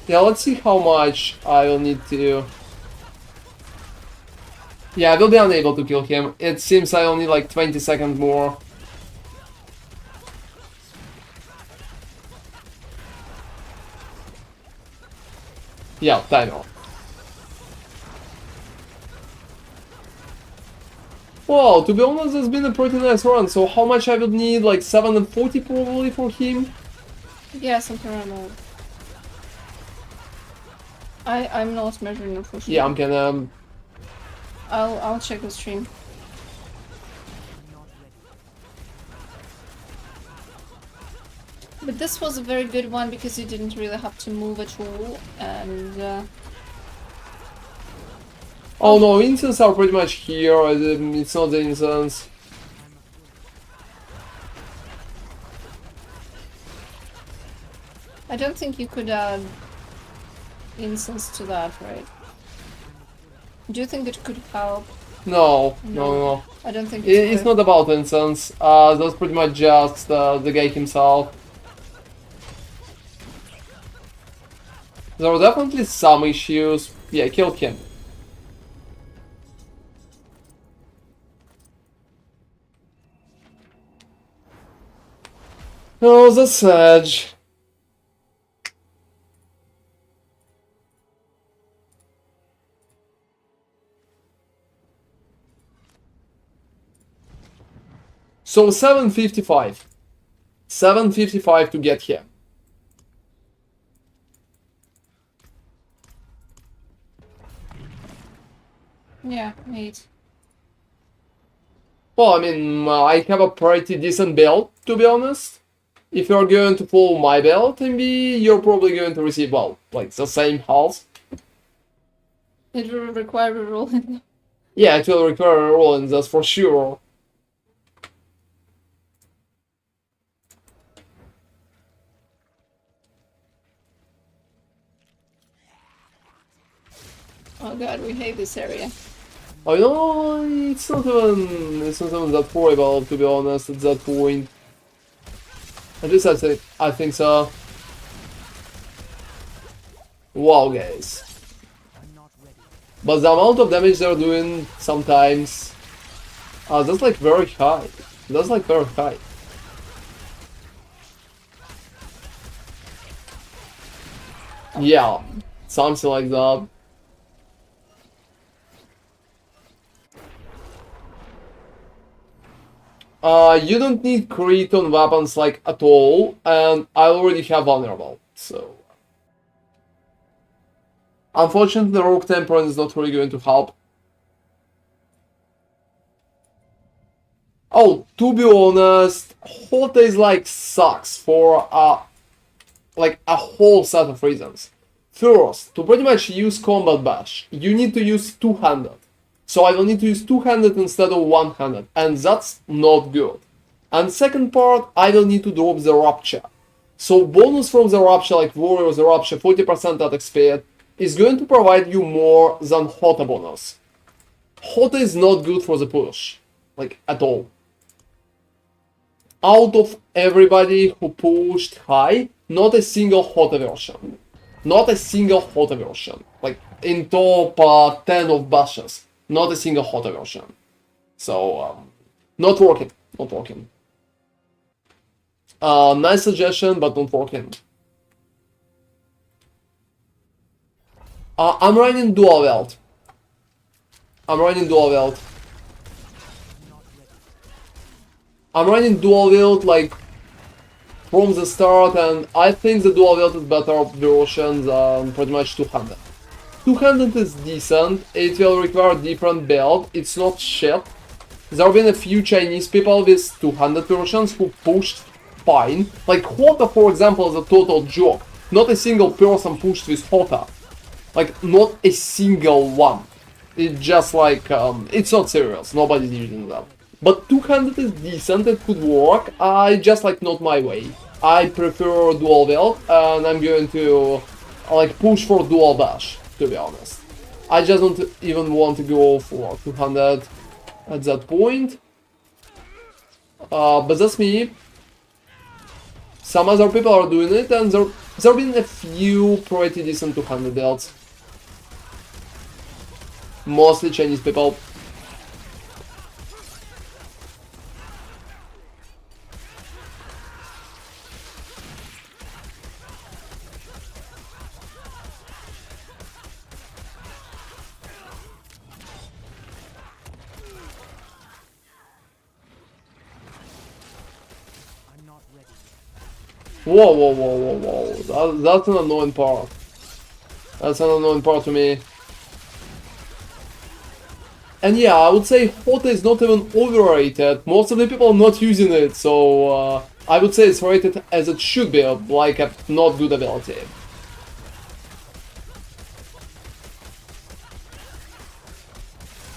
Yeah, let's see how much I will need to... Yeah, I will be unable to kill him. It seems I only like 20 seconds more. Yeah, timer. Well, to be honest, it's been a pretty nice run. So how much I would need? Like 740 probably for him? Yeah, something around that. I'm not measuring unfortunately. Yeah, I'm gonna... I'll check the stream. I'm not ready. But this was a very good one because you didn't really have to move at all, and Oh no, incense are pretty much here. It's not the incense. I don't think you could add incense to that, right? Do you think it could help? No, no, No. no. I don't think It's not about incense. That's pretty much just the guy himself. There were definitely some issues. Yeah, kill him. Oh, that's edge. So 755. 755 to get here. Yeah, 8. Well, I mean, I have a pretty decent build, to be honest. If you're going to follow my build, MB, you're probably going to receive, well, like the same health. It will require a roll in. Yeah, it will require a roll, and that's for sure. Oh god, we hate this area. Oh, no, it's not even that horrible, to be honest, at that point. At least I think so. Wow, guys. I'm not ready. But the amount of damage they're doing sometimes... that's like very high. That's like very high. Yeah, something like that. You don't need crit on weapons like at all, and I already have vulnerable, so... Unfortunately, the Rogue Temperance is not really going to help. Oh, to be honest, Hot is like sucks for like a whole set of reasons. First, to pretty much use Combat Bash, you need to use two-handed. So I will need to use two-handed instead of one-handed, and that's not good. And second part, I will need to drop the Rupture. So bonus from the Rupture, like Warrior's Rupture, 40% attack speed, is going to provide you more than Hota bonus. Hota is not good for the push, like at all. Out of everybody who pushed high, not a single Hota version. Not a single Hota version. Like in top 10 of bashes. Not a single Hota version. So, not working. Not working. Nice suggestion, but not working. I'm running dual weld. I'm running dual weld. I'm running dual wield like from the start, and I think the dual wield is better version than pretty much two-handed. Two-handed is decent, it will require different build, it's not shit. There have been a few Chinese people with two-handed versions who pushed fine. Like Hota, for example, is a total joke. Not a single person pushed with Hota. Like, not a single one. It's just like, it's not serious, nobody's using that. But 200 is decent, it could work, I just like not my way. I prefer dual wield, and I'm going to like push for dual bash, to be honest. I just don't even want to go for 200 at that point. But that's me. Some other people are doing it, and there have been a few pretty decent 200 builds. Mostly Chinese people. I'm not ready. Whoa, whoa, whoa, whoa, whoa. That's an annoying part. That's an annoying part to me. And yeah, I would say Hota is not even overrated. Most of the people are not using it, so I would say it's rated as it should be, like a not good ability.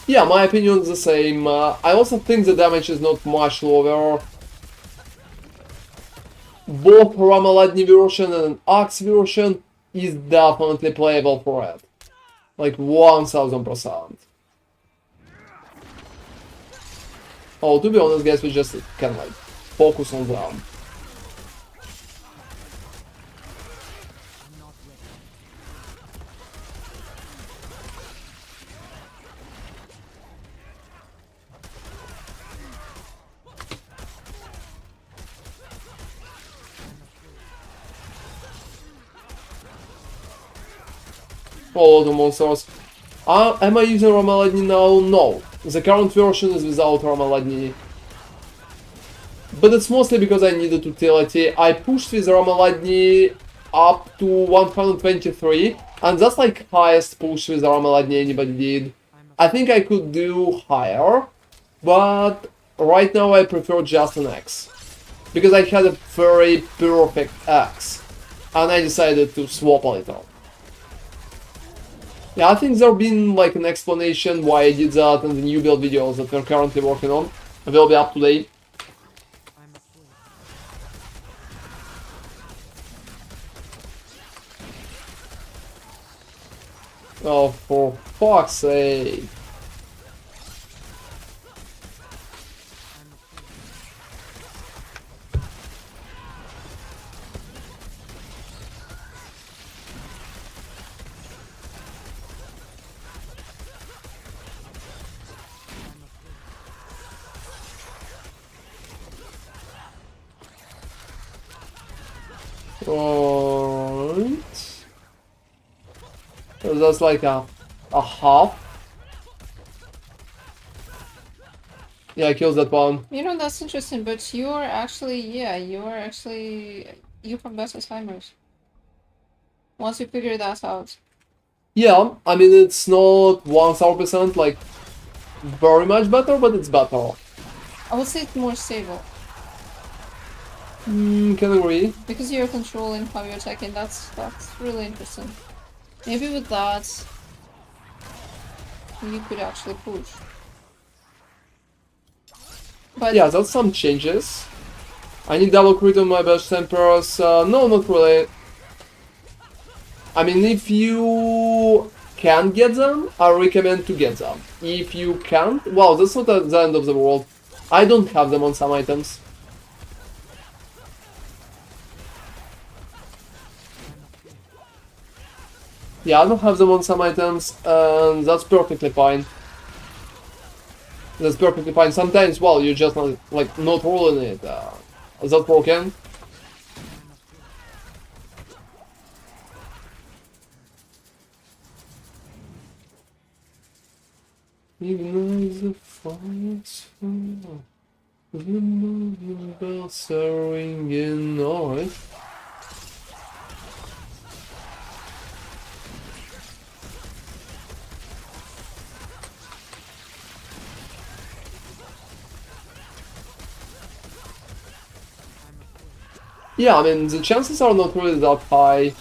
Yeah, my opinion is the same. I also think the damage is not much lower. Both Ramaladni version and an Axe version is definitely playable for it. Like 1000%. Oh, to be honest, guys, we just can like focus on them. I'm not ready. All the monsters. Am I using Ramaladni now? No. The current version is without Ramaladni. But it's mostly because I needed utility. I pushed with Ramaladni up to 123, and that's like highest push with Ramaladni anybody did. I think I could do higher, but right now I prefer just an X. Because I had a very perfect X, and I decided to swap a little. Yeah, I think there's been like an explanation why I did that in the new build videos that we're currently working on. Will be up to date. I'm afraid. Oh, for fuck's sake. I'm afraid. Alright. So that's like a half. Yeah, I killed that one. You know, that's interesting, but you're actually, yeah, you have better timers. Once you figure that out. Yeah, I mean it's not 1000% like very much better, but it's better. I would say it's more stable. Can agree. Because you're controlling how you're attacking, that's really interesting. Maybe with that, you could actually push. But Yeah, that's some changes. I need double crit on my best temperers. No, not really. I mean, if you can get them, I recommend to get them. If you can't, well, that's not the end of the world. I don't have them on some items. Yeah, I don't have them on some items, and that's perfectly fine. That's perfectly fine. Sometimes, well, you're just not, like, not rolling it. Is that broken? Ignite the fire's fire. The moving bells are ringing out. Yeah, I mean, the chances are not really that high.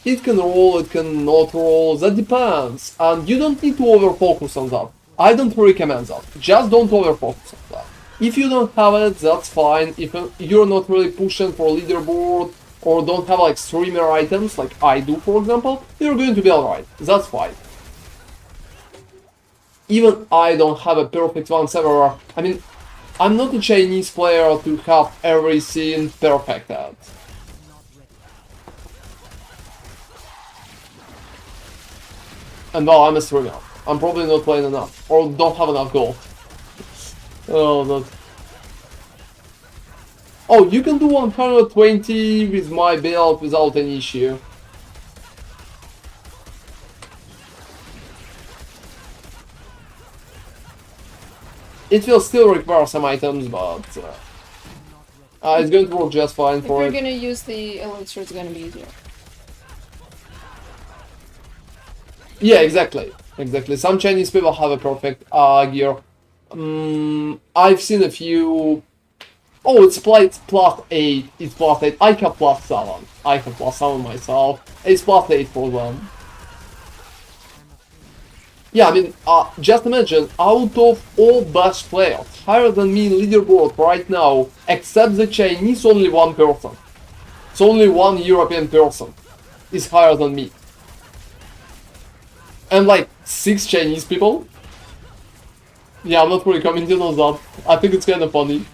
It can roll, it can not roll, that depends. And you don't need to over-focus on that. I don't recommend that. Just don't overfocus on that. If you don't have it, that's fine. If you're not really pushing for leaderboard or don't have like streamer items like I do, for example, you're going to be alright. That's fine. Even I don't have a perfect one ever. I mean, I'm not a Chinese player to have everything perfect at. And well, I'm a streamer. I'm probably not playing enough, or don't have enough gold. Oh, that. Oh, you can do 120 with my build without any issue. It will still require some items, but it's going to work just fine If for you're it. gonna use the elixir, it's gonna be easier. Yeah, exactly. Exactly. Some Chinese people have a perfect gear. I've seen a few. Oh, it's +8. It's +8. I have +7. I have +7 myself. It's +8 for them. Yeah, I mean, just imagine, out of all best players, higher than me in leaderboard right now, except the Chinese, only one person. So only one European person is higher than me. And like 6 Chinese people? Yeah, I'm not really commenting on that. I think it's kind of funny.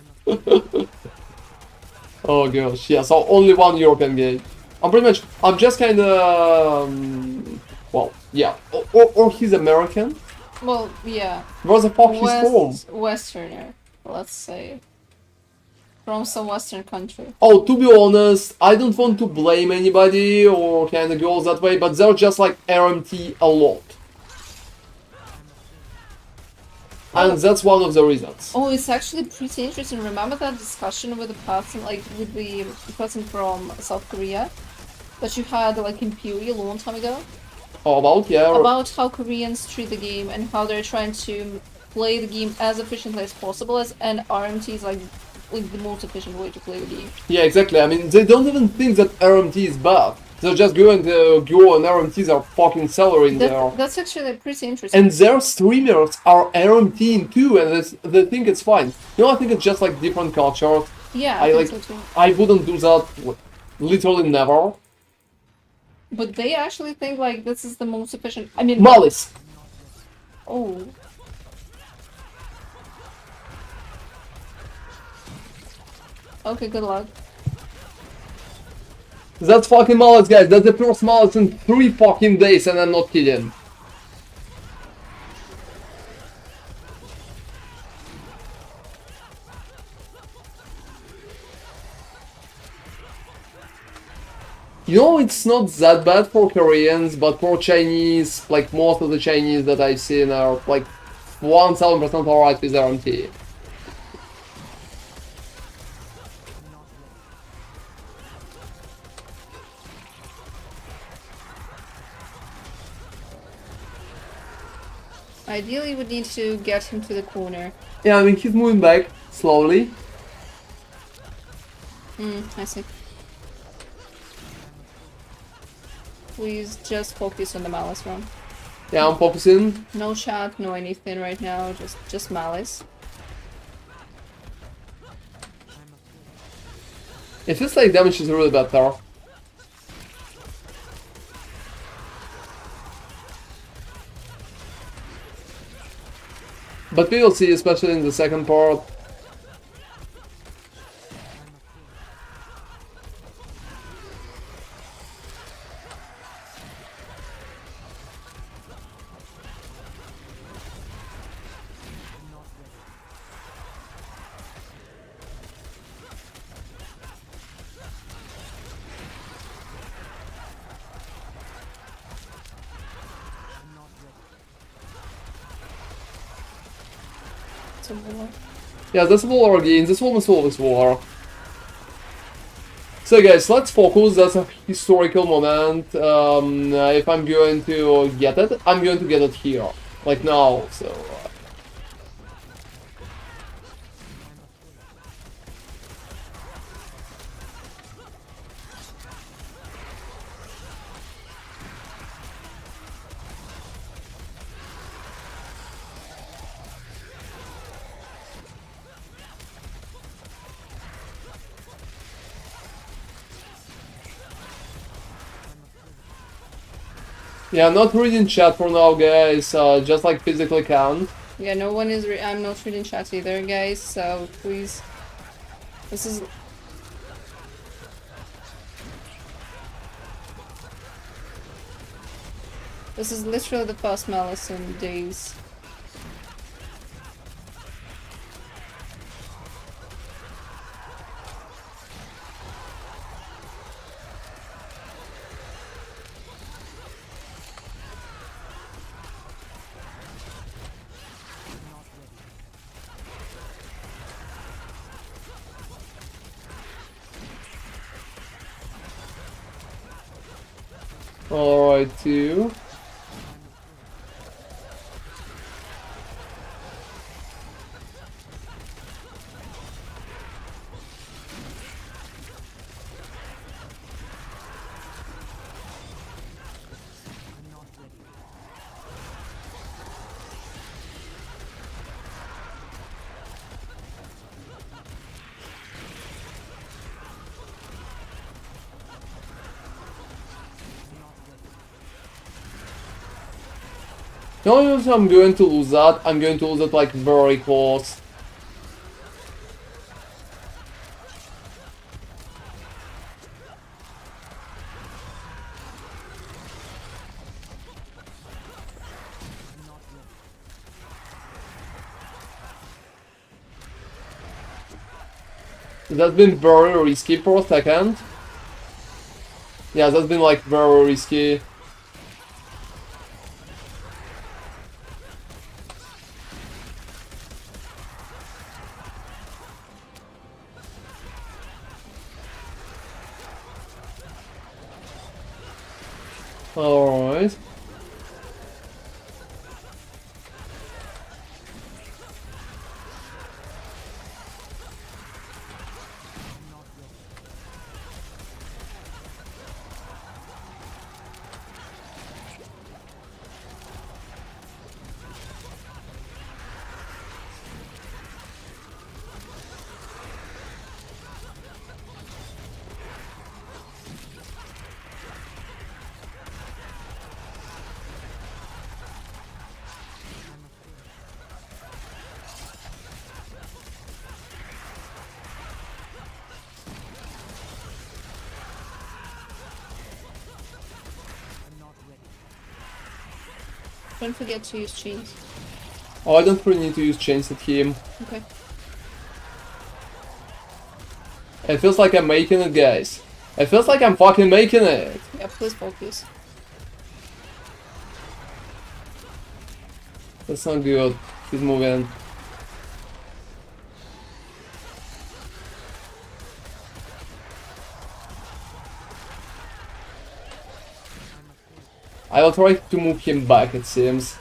Oh gosh, yeah, so only one European guy. I'm just kind of, well, yeah, or he's American. Well, yeah. Where the fuck he's from? Westerner, let's say. From some Western country. Oh, to be honest, I don't want to blame anybody or kind of go that way, but they're just like RMT a lot. And that's one of the reasons. Oh, it's actually pretty interesting. Remember that discussion with the person, like with the person from South Korea, that you had like in PoE a long time ago? Oh, About how Koreans treat the game and how they're trying to play the game as efficiently as possible, and RMT is like the most efficient way to play the game. Yeah, exactly. I mean, they don't even think that RMT is bad. They're just going to go and RMTs are fucking celebrating there. That's actually pretty interesting. And their streamers are RMTing too, and they think it's fine. You know, I think it's just like different cultures. Yeah, I think like. so too. I wouldn't do that. Literally never. But they actually think like this is the most efficient. I mean, Malice. Oh. Okay, good luck. That's fucking Malice, guys. That's the first Malice in 3 fucking days, and I'm not kidding. You know, it's not that bad for Koreans, but for Chinese, like most of the Chinese that I've seen are like 1000% alright with RMT. Ideally, we need to get him to the corner. Yeah, I mean, he's moving back slowly. I see. Please just focus on the Malice run. Yeah, I'm focusing. No chat, no anything right now, just Malice. It feels like damage is really bad there. But we will see, especially in the second part. It's a war. Yeah, that's a war again. This one is always war. So guys, let's focus. That's a historical moment. If I'm going to get it, I'm going to get it here, like now. So. Yeah, not reading chat for now, guys. Just like physically count. Yeah, no one is. I'm not reading chat either, guys. So please, this is. This is literally the first malice in days. Alright, two. The only reason I'm going to lose that, I'm going to lose it like very close. That's been very risky for a second. Yeah, that's been like very risky. Alright. Don't forget to use chains. Oh, I don't really need to use chains at him. Okay. It feels like I'm making it, guys. It feels like I'm fucking making it. Yeah, please focus. That's not good. He's moving. I will try to move him back, it seems.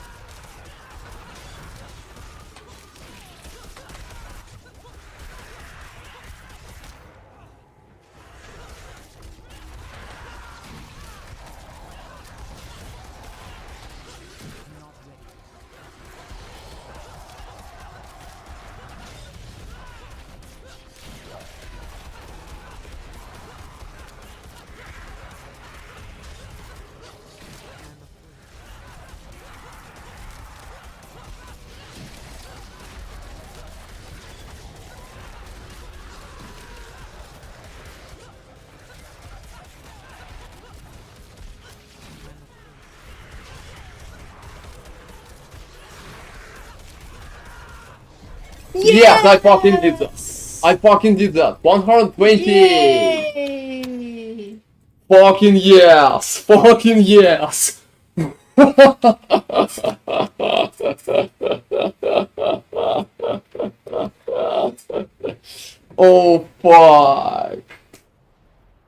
Yes, I fucking did that. I fucking did that. 120. Yay! Fucking yes. Fucking yes. Oh fuck.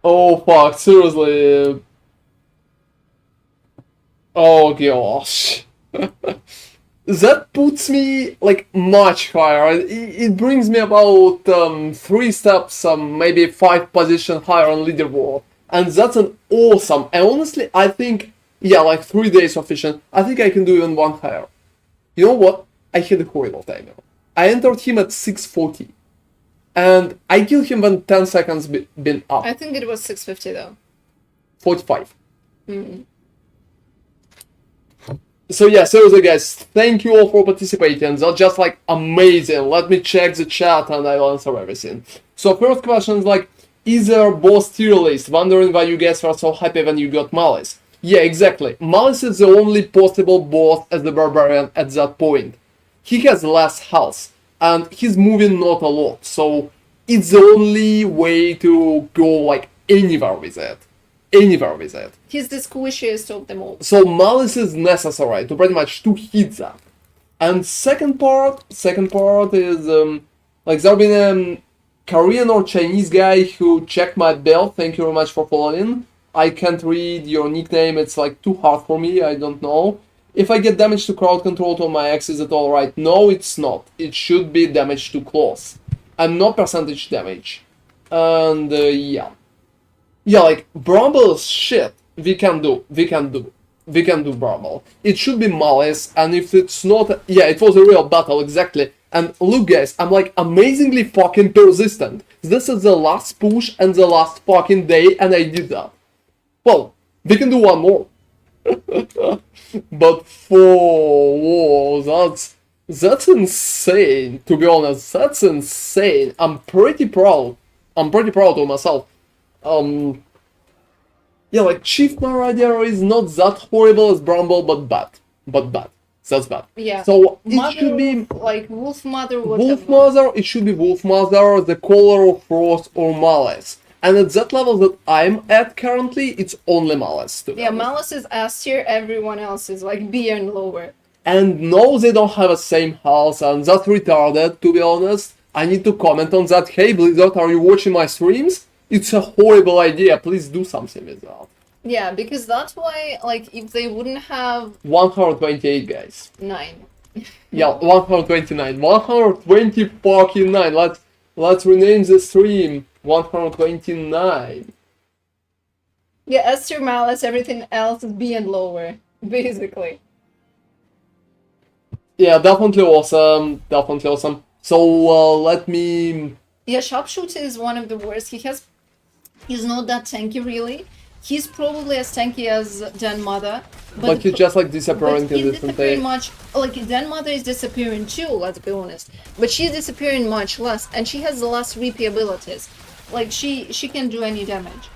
Oh fuck, seriously. Oh gosh. That puts me like much higher. It brings me about 3 steps, maybe 5 positions higher on leaderboard, and that's an awesome. And honestly, I think yeah, like 3 days of fishing, I think I can do even 1 higher. You know what? I had a horrible timer. I entered him at 640, and I killed him when 10 seconds been up. I think it was 650 though. 45. So yeah, seriously guys, thank you all for participating. That's just like amazing. Let me check the chat and I'll answer everything. So first question is like, is there a boss tier list? Wondering why you guys were so happy when you got Malice. Yeah, exactly. Malice is the only possible boss as the Barbarian at that point. He has less health and he's moving not a lot, so it's the only way to go like anywhere with it. Anywhere with it. He's the squishiest of them all. So Malice is necessary to pretty much to hit that. And second part is like there been a Korean or Chinese guy who checked my belt. Thank you very much for following. I can't read your nickname, it's like too hard for me, I don't know. If I get damage to crowd control on my axe, is it alright? No, it's not. It should be damage to close. And not percentage damage. And yeah. Yeah, like, Bramble shit, we can do Bramble. It should be Malice, and if it's not, yeah, it was a real battle, exactly. And look guys, I'm like amazingly fucking persistent. This is the last push and the last fucking day, and I did that. Well, we can do one more. But 4 walls, that's insane, to be honest, that's insane. I'm pretty proud of myself. Yeah, like Chief Marauder is not that horrible as Bramble, but bad. That's bad. Yeah. So it Mother, should be like Wolf Mother. Whatever. Wolf Mother. It should be Wolf Mother, the Color of Frost, or Malice. And at that level that I'm at currently, it's only Malice. Yeah, Malice is S tier. Everyone else is like B and lower. And no, they don't have the same health, and that's retarded. To be honest, I need to comment on that. Hey Blizzard, are you watching my streams? It's a horrible idea. Please do something with that. Yeah, because that's why, like, if they wouldn't have 128 guys. 9. Yeah, 129. 120 fucking 9. Let's rename the stream 129. Yeah, S tier Malice, everything else is B and lower, basically. Yeah, definitely awesome. Definitely awesome. So let me. Yeah, Sharpshooter is one of the worst. He's not that tanky really. He's probably as tanky as Dan Mother, But he's just like disappearing but he's in different disappearing day. much. Like Dan Mother is disappearing too. Let's be honest. But she's disappearing much less, and she has the less reapy abilities. Like she can do any damage.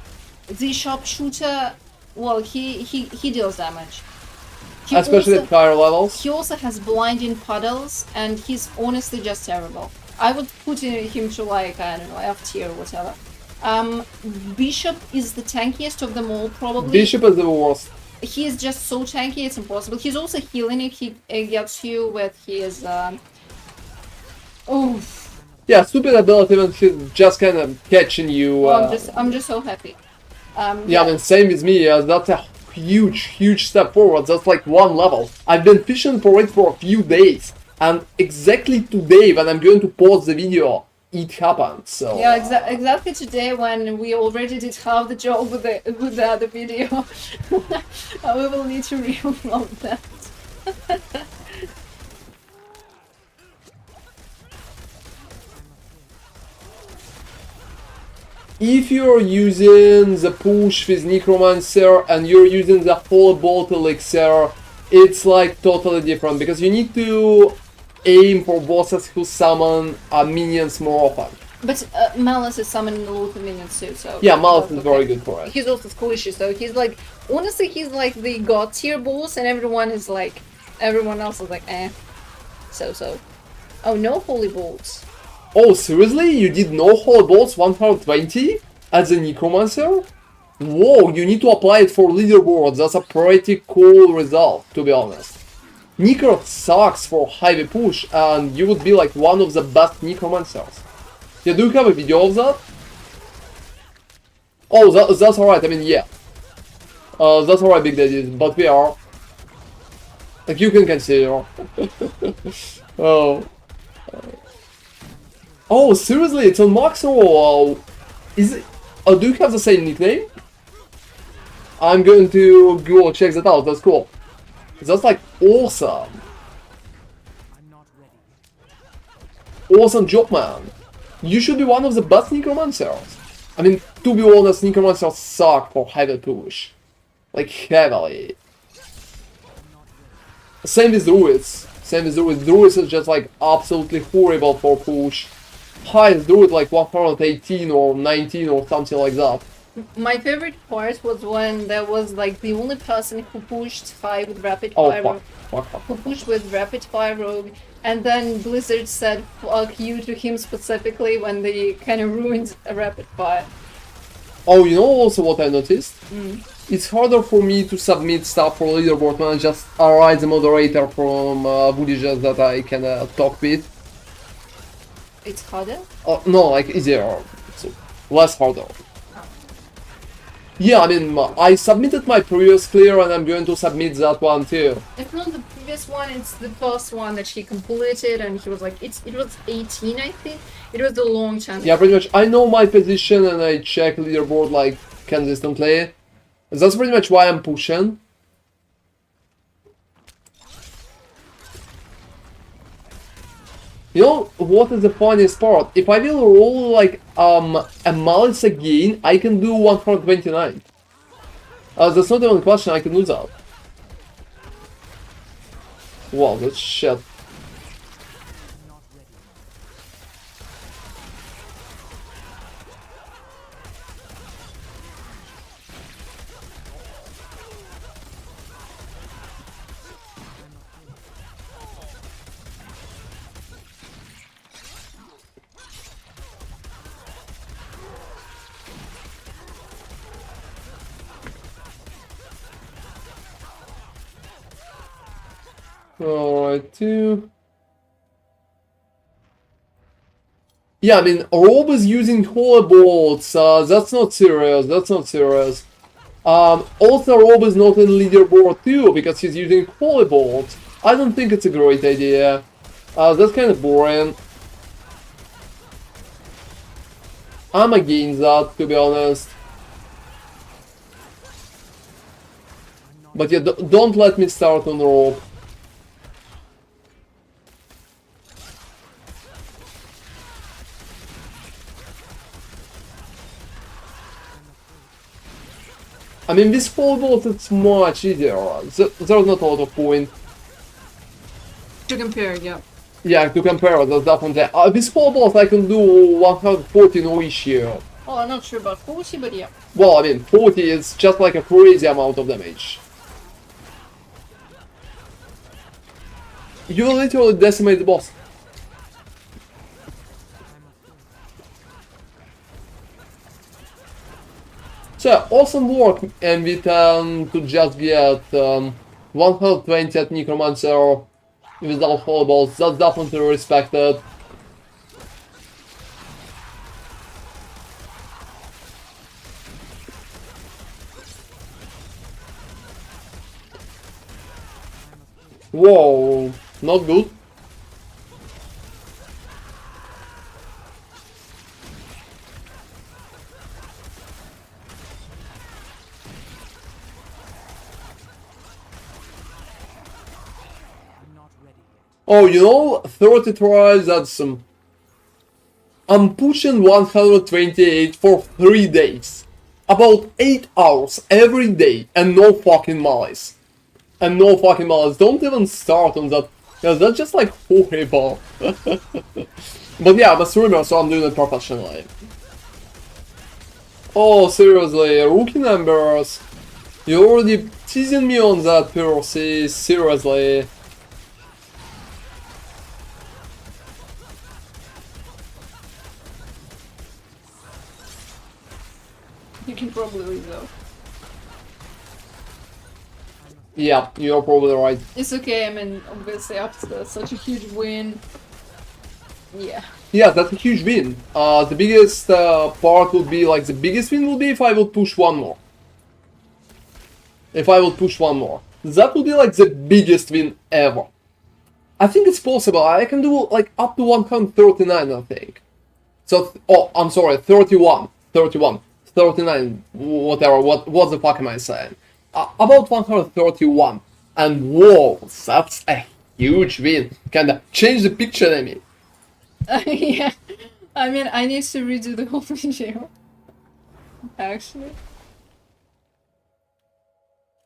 The Sharpshooter, well, he deals damage. He Especially also- at higher levels. He also has blinding puddles, and he's honestly just terrible. I would put him to like, I don't know, F tier or whatever. Bishop is the tankiest of them all, probably. Bishop is the worst. He is just so tanky, it's impossible. He's also healing if he gets you with his, oh, Yeah, stupid ability when he's just kind of catching you. I'm just so happy. Yeah, I mean, same with me. That's a huge step forward. That's like one level. I've been fishing for it for a few days, and exactly today when I'm going to pause the video, it happened. So Yeah, exactly today when we already did half the job with the other video. We will need to re-upload that. if you're using the push with Necromancer and you're using the whole bolt Elixir, it's like totally different because you need to aim for bosses who summon minions more often. But Malice is summoning a lot of minions too, so... Yeah, Malice is very good for it. He's also squishy, so he's like... Honestly, he's like the god tier boss, and everyone is like... Everyone else is like, eh. So. Oh, no holy bolts. Oh, seriously? You did no Holy Bolts 120 as a Necromancer? Whoa, you need to apply it for leaderboards. That's a pretty cool result, to be honest. Necro sucks for heavy push, and you would be like one of the best Necromancers. Yeah, do you have a video of that? Oh, that's alright, I mean, yeah. That's alright, Big Daddy, but we are. Like, you can consider. Oh. Oh, seriously, it's on Max or is it? Oh, do you have the same nickname? I'm going to go check that out. That's cool. That's like awesome. I'm not ready. Awesome job, man. You should be one of the best Necromancers. I mean, to be honest, Necromancers suck for heavy push. Like, heavily. Same with Druids. Same with Druids. Druids is just like absolutely horrible for push. Highest Druid like 118 or 19 or something like that. My favorite part was when there was like the only person who pushed high with rapid Oh fire, fuck. who pushed with rapid fire rogue, and then Blizzard said "fuck you" to him specifically when they kind of ruined a rapid fire. Oh, you know also what I noticed? It's harder for me to submit stuff for leaderboard when I just write the moderator from Buddhijas that I can talk with. It's harder. No, like easier, so less harder. Yeah, I mean, I submitted my previous clear and I'm going to submit that one too. If not the previous one, it's the first one that he completed, and he was like, it was 18, I think. It was the long chance. Yeah, pretty much. I know my position and I check leaderboard like consistently. That's pretty much why I'm pushing. You know what is the funniest part? If I will roll like a malice again, I can do 129. That's not even a question, I can do that. Wow, that's shit. Alright, too. Yeah, I mean, Rob is using holy bolts. That's not serious. That's not serious. Also, Rob is not in leaderboard too because he's using holy bolts. I don't think it's a great idea. That's kind of boring. I'm against that, to be honest. But yeah, don't let me start on Rob. I mean, this holy bolt it's much easier. There's not a lot of point. To compare, yeah. Yeah, to compare, that's definitely. This holy bolt I can do 140 no issue. Oh, I'm not sure about 40, but yeah. Well, I mean, 40 is just like a crazy amount of damage. You will literally decimate the boss. So, awesome work, MV10, to just get 120 at Necromancer without holy bolts. That's definitely respected. Whoa, not good. Oh, you know, 30 tries, that's I'm pushing 128 for 3 days. About 8 hours every day, and no fucking malice. And no fucking malice. Don't even start on that. Yeah, that's just like horrible. But yeah, I'm a streamer, so I'm doing it professionally. Oh, seriously, rookie numbers. You're already teasing me on that, Percy. Seriously. You can probably read though. Yeah, you're probably right. It's okay, I mean, obviously after such a huge win. Yeah. Yeah, that's a huge win. The biggest part would be, like, the biggest win would be if I would push one more. If I would push one more. That would be, like, the biggest win ever. I think it's possible. I can do, like, up to 139, I think. So, oh, I'm sorry, 31. 39, whatever, what the fuck am I saying? About 131. And whoa, that's a huge win. Kinda change the picture, I mean. Yeah. I mean, I need to redo the whole video. Actually.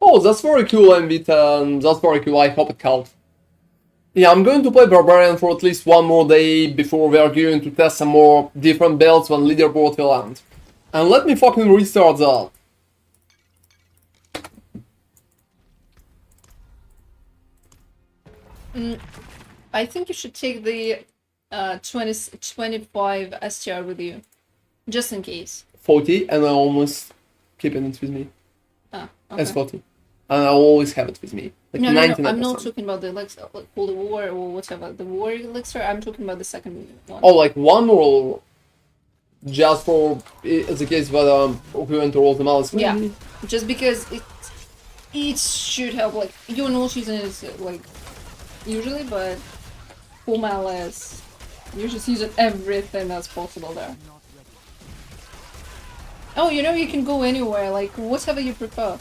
Oh, that's very cool, MV10. That's very cool. I hope it helped. Yeah, I'm going to play Barbarian for at least one more day before we are going to test some more different builds when Leaderboard will end. And let me fucking restart that. I think you should take the 25 STR with you, just in case. 40, and I almost keeping it with me. Ah, As okay. 40. And I always have it with me. Like No, 99%. I'm not talking about the elixir, like Holy War or whatever, the War Elixir. I'm talking about the second one. Oh, like one more just for the case that we went to roll the malice. Yeah, just because it should help. Like you're not using it like usually, but for malice, you're just using everything that's possible there. Oh, you know you can go anywhere, like whatever you prefer.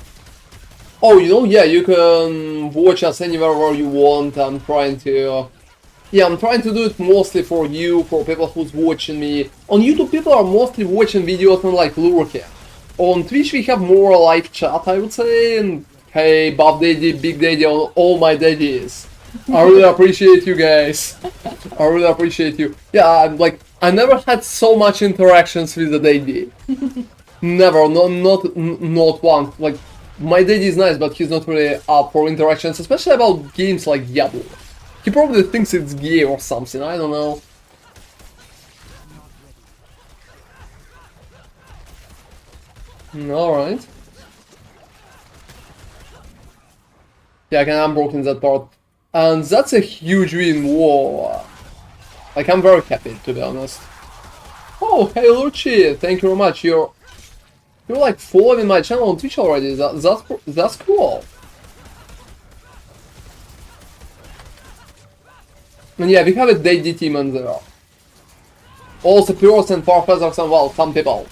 Oh, you know, yeah, you can watch us anywhere where you want. I'm trying to... Yeah, I'm trying to do it mostly for you, for people who's watching me. On YouTube, people are mostly watching videos and like lurking. On Twitch, we have more live chat, I would say. And hey, Bob Daddy, Big Daddy, all my daddies. I really appreciate you guys. I really appreciate you. Yeah, I'm like, I never had so much interactions with the daddy. Never, not one. Like, my daddy is nice, but he's not really up for interactions, especially about games like Diablo. He probably thinks it's gay or something, I don't know. Alright. Yeah, I can unbroken that part. And that's a huge win, whoa. Like, I'm very happy, to be honest. Oh, hey Lucci, thank you very much. You're like following my channel on Twitch already. That's cool. And yeah, we have a Daddy team in there. Also Pures and Farfeathers and well, some people.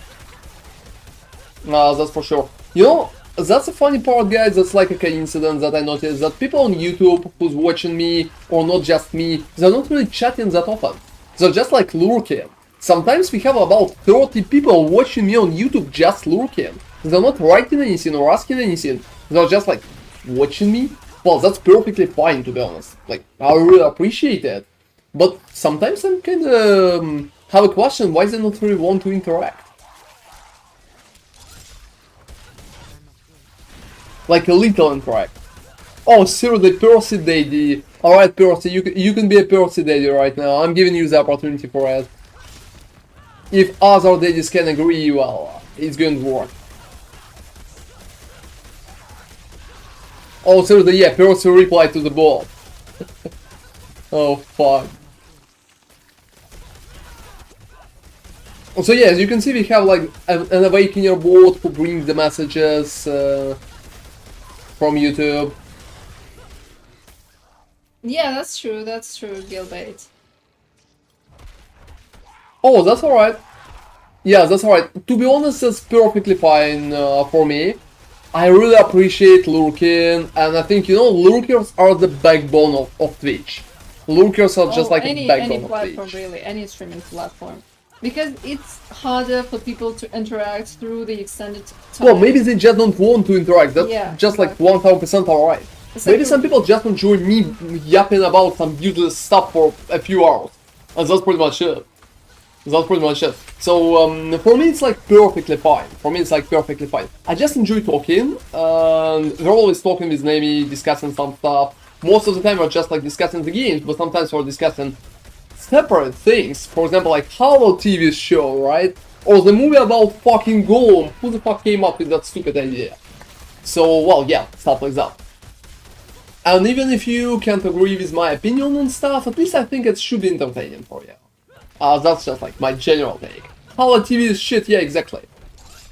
That's for sure. You know, that's a funny part, guys. That's like a coincidence that I noticed that people on YouTube who's watching me, or not just me, they're not really chatting that often. They're just like lurking. Sometimes we have about 30 people watching me on YouTube just lurking. They're not writing anything or asking anything. They're just like watching me. Well, that's perfectly fine, to be honest. Like, I really appreciate it. But sometimes I'm kind of have a question, why they not really want to interact? Like a little interact. Oh, seriously, Percy Daddy. Alright, Percy, you can be a Percy Daddy right now. I'm giving you the opportunity for it. If other daddies can agree, well, it's going to work. Oh, seriously, yeah, Percy replied to the ball. Oh, fuck. So yeah, as you can see, we have like an Awakener bot who brings the messages from YouTube. Yeah, that's true, Gilbait. Oh, that's alright. Yeah, that's alright. To be honest, that's perfectly fine for me. I really appreciate lurking, and I think, you know, lurkers are the backbone of Twitch. Lurkers are just like a backbone any platform, of Twitch. really, any streaming platform. Because it's harder for people to interact through the extended time. Well, maybe they just don't want to interact. That's Yeah, just exactly. like 1000% alright. It's Maybe like some people just enjoy me yapping about some useless stuff for a few hours. And that's pretty much it. That's pretty much it. So, for me it's like perfectly fine. I just enjoy talking, and we're always talking with Nami, discussing some stuff. Most of the time we're just like discussing the games, but sometimes we're discussing separate things. For example, like how a TV show, right? Or the movie about fucking Gollum. Who the fuck came up with that stupid idea? So, well, yeah, stuff like that. And even if you can't agree with my opinion on stuff, at least I think it should be entertaining for you. That's just like my general take. How a TV is shit, yeah, exactly.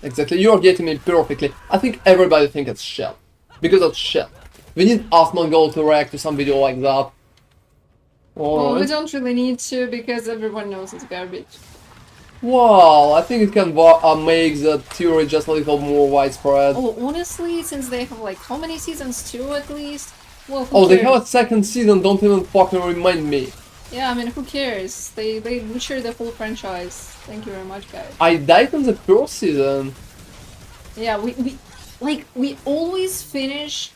Exactly, you're getting me perfectly. I think everybody thinks it's shit. Because it's shit. We need Asmongold to react to some video like that. Well, we Alright. don't really need to, because everyone knows it's garbage. Well, I think it can make the theory just a little more widespread. Oh, honestly, since they have like how many seasons? 2 at least? Well, who Oh, they cares? have a second season, don't even fucking remind me. Yeah, I mean, who cares? They butchered the whole franchise. Thank you very much, guys. I died in the first season. Yeah, we like we always finish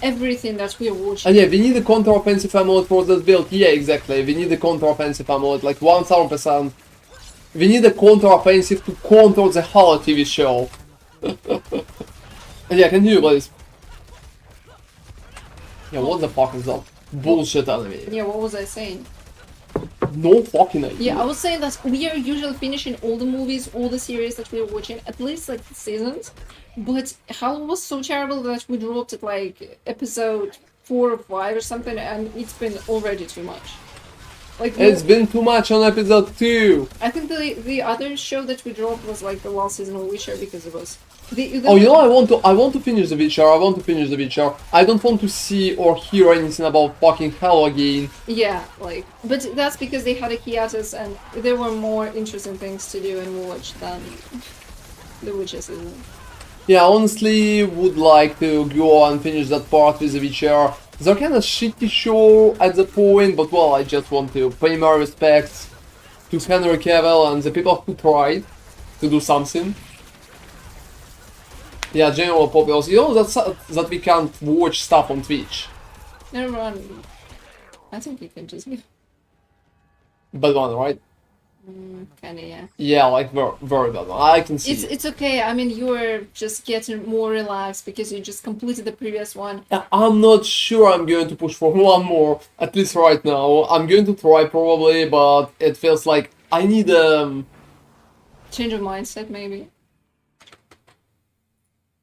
everything that we're watching. And yeah, we need a counter-offensive amulet for this build. Yeah, exactly. We need a counter-offensive amulet, like 1000%. We need a counter-offensive to counter the Halo TV show. And yeah, continue, please. Yeah, what the fuck is that bullshit enemy? Yeah, what was I saying? No fucking idea. Yeah, I was saying that we are usually finishing all the movies, all the series that we're watching, at least like the seasons. But Halo was so terrible that we dropped it like episode 4 or 5 or something, and it's been already too much. Like It's been too much on episode 2. I think the other show that we dropped was like the last season of Witcher because it was. Oh, you know, I want to finish the Witcher. I want to finish the Witcher. I don't want to see or hear anything about fucking Halo again. Yeah, like, but that's because they had a hiatus and there were more interesting things to do and watch than the Witcher season. Yeah, honestly, would like to go and finish that part with the Witcher. They're kind of shitty show at the point, but well, I just want to pay my respects to Henry Cavill and the people who tried to do something. Yeah, general populace. You know that we can't watch stuff on Twitch. Never mind. I think you can just give. Bad one, right? Kinda, yeah. Yeah, like very bad one. I can see. It's okay. I mean, you're just getting more relaxed because you just completed the previous one. I'm not sure I'm going to push for one more, at least right now. I'm going to try probably, but it feels like I need Change of mindset, maybe.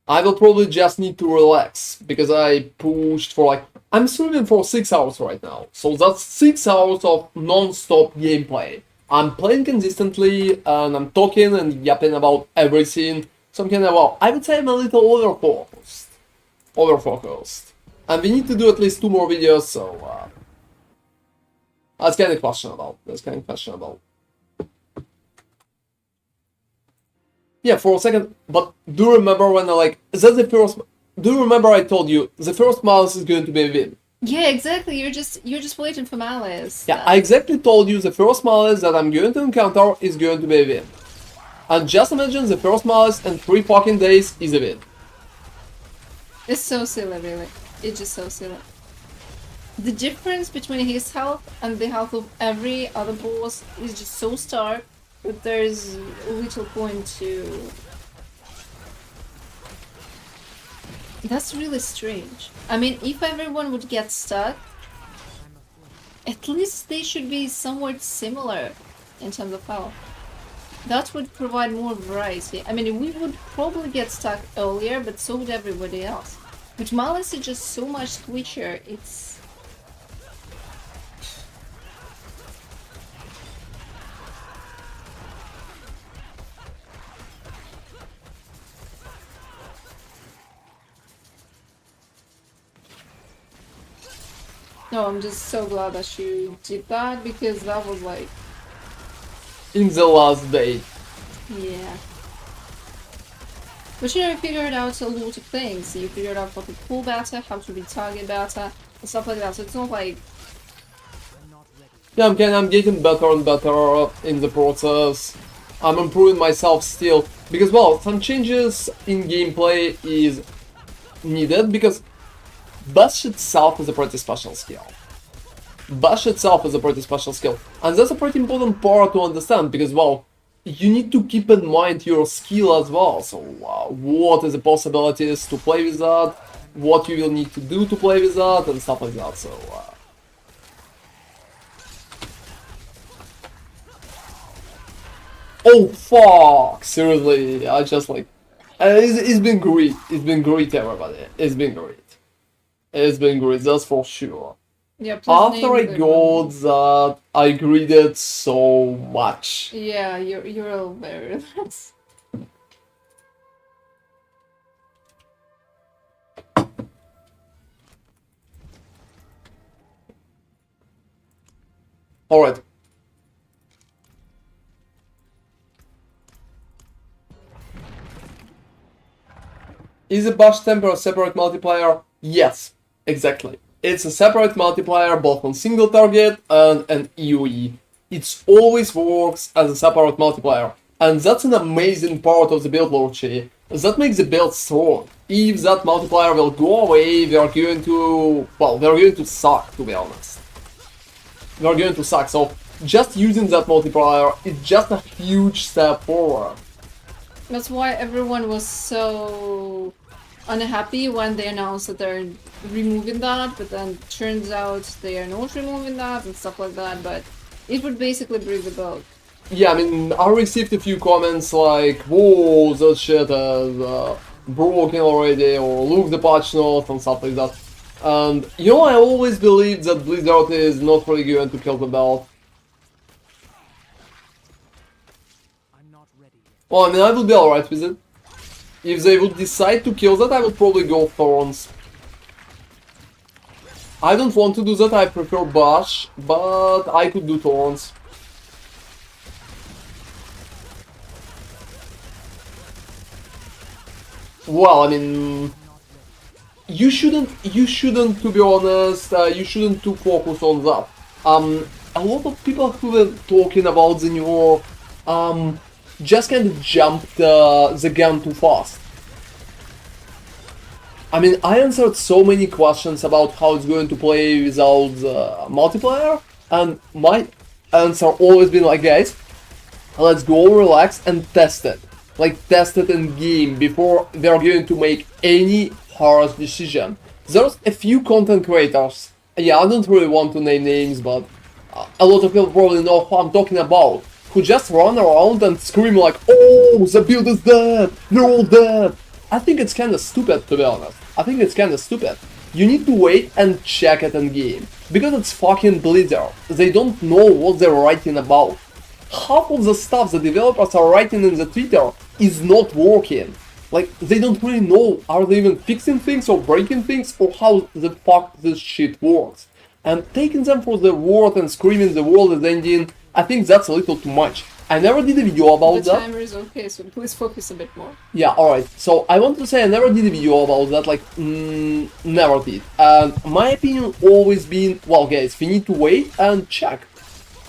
I will probably just need to relax, because I pushed for like... I'm streaming for 6 hours right now, so that's 6 hours of non-stop gameplay. I'm playing consistently, and I'm talking and yapping about everything, so I'm kinda, well, I would say I'm a little overfocused. And we need to do at least 2 more videos, so that's kinda questionable, Yeah, for a second, but do you remember when do you remember I told you, the first Malice is going to be a win? Yeah, exactly. You're just waiting for Malice. Yeah, I exactly told you the first Malice that I'm going to encounter is going to be a win. And just imagine the first Malice in 3 fucking days is a win. It's so silly, really. It's just so silly. The difference between his health and the health of every other boss is just so stark. But there's little point to... That's really strange. I mean, if everyone would get stuck, at least they should be somewhat similar in terms of health. That would provide more variety. I mean, we would probably get stuck earlier, but so would everybody else. But Malice is just so much twitchier, it's... No, I'm just so glad that you did that, because that was like... In the last day. Yeah. But you know, you figured out a lot of things. You figured out how to pull better, how to retarget better, and stuff like that. So it's not like... Yeah, I'm getting better and better in the process. I'm improving myself still. Because, well, some changes in gameplay is needed, because Bash itself is a pretty special skill. And that's a pretty important part to understand, because, well, you need to keep in mind your skill as well. So, what is the possibilities to play with that, what you will need to do to play with that, and stuff like that, so... Oh, fuck! Seriously, I just, like... it's been great. It's been great, everybody. It's been great, that's for sure. Yeah, After I got that, I greeted so much. Yeah, you're all very relaxed. Alright. Is the Bash Temper a separate multiplayer? Yes, exactly. It's a separate multiplayer both on single target and an EOE. It always works as a separate multiplayer. And that's an amazing part of the build logic. That makes the build strong. If that multiplier will go away, we are going to... well, we are going to suck, to be honest. We are going to suck, so just using that multiplier is just a huge step forward. That's why everyone was so unhappy when they announced that they're removing that, but then turns out they are not removing that and stuff like that, but it would basically break the build. Yeah, I mean, I received a few comments like, whoa, that shit is broken already, or look the patch notes and stuff like that. And, you know, I always believed that Blizzard is not really going to kill the build. I'm not ready yet. Well, I mean, I would be alright with it. If they would decide to kill that, I would probably go Thorns. I don't want to do that, I prefer Bash, but I could do Thorns. Well, I mean, you shouldn't, to be honest, you shouldn't too focus on that. A lot of people who were talking about the new just kind of jumped the gun too fast. I mean, I answered so many questions about how it's going to play without the multiplayer, and my answer always been like, guys, let's go relax and test it. Like, test it in game before we are going to make any harsh decision. There's a few content creators, yeah, I don't really want to name names, but a lot of people probably know who I'm talking about, who just run around and scream like, oh, the build is dead, they're all dead. I think it's kinda stupid, to be honest. I think it's kinda stupid. You need to wait and check it in game. Because it's fucking Blizzard. They don't know what they're writing about. Half of the stuff the developers are writing in the Twitter is not working. Like, they don't really know, are they even fixing things or breaking things, or how the fuck this shit works. And taking them for their word and screaming the world is ending, I think that's a little too much. I never did a video about The that. timer is okay, so please focus a bit more. Yeah, alright. So I want to say I never did a video about that, like, never did. And my opinion always been, well guys, we need to wait and check.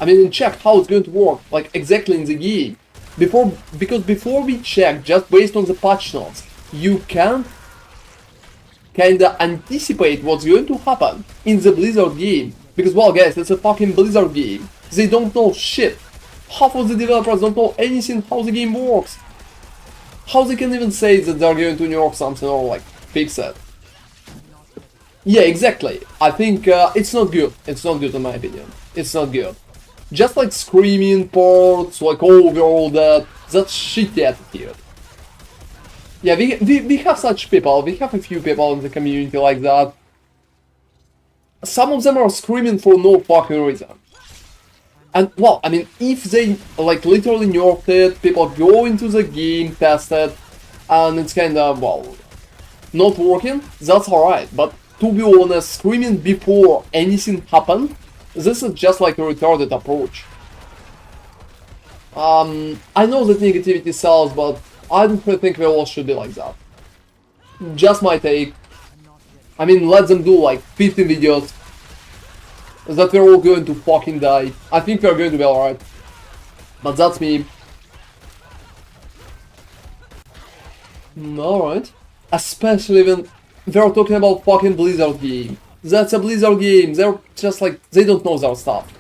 I mean, check how it's going to work, like, exactly in the game. Because before we check, just based on the patch notes, you can't kinda anticipate what's going to happen in the Blizzard game. Because, well guys, it's a fucking Blizzard game. They don't know shit. Half of the developers don't know anything how the game works. How they can even say that they're going to nerf something or like fix it? Yeah, exactly. I think it's not good. It's not good in my opinion. It's not good. Just like screaming ports, like oh we're all dead. That's shitty attitude. Yeah, we have such people. We have a few people in the community like that. Some of them are screaming for no fucking reason. And, well, I mean, if they, like, literally nerfed it, people go into the game, test it, and it's kinda, well, not working, that's alright. But, to be honest, screaming before anything happened, this is just like a retarded approach. I know that negativity sells, but I don't really think we all should be like that. Just my take. I mean, let them do, like, 15 videos. That we're all going to fucking die. I think we're going to be alright. But that's me. Alright. Especially when they're talking about fucking Blizzard game. That's a Blizzard game. They're just like, they don't know their stuff.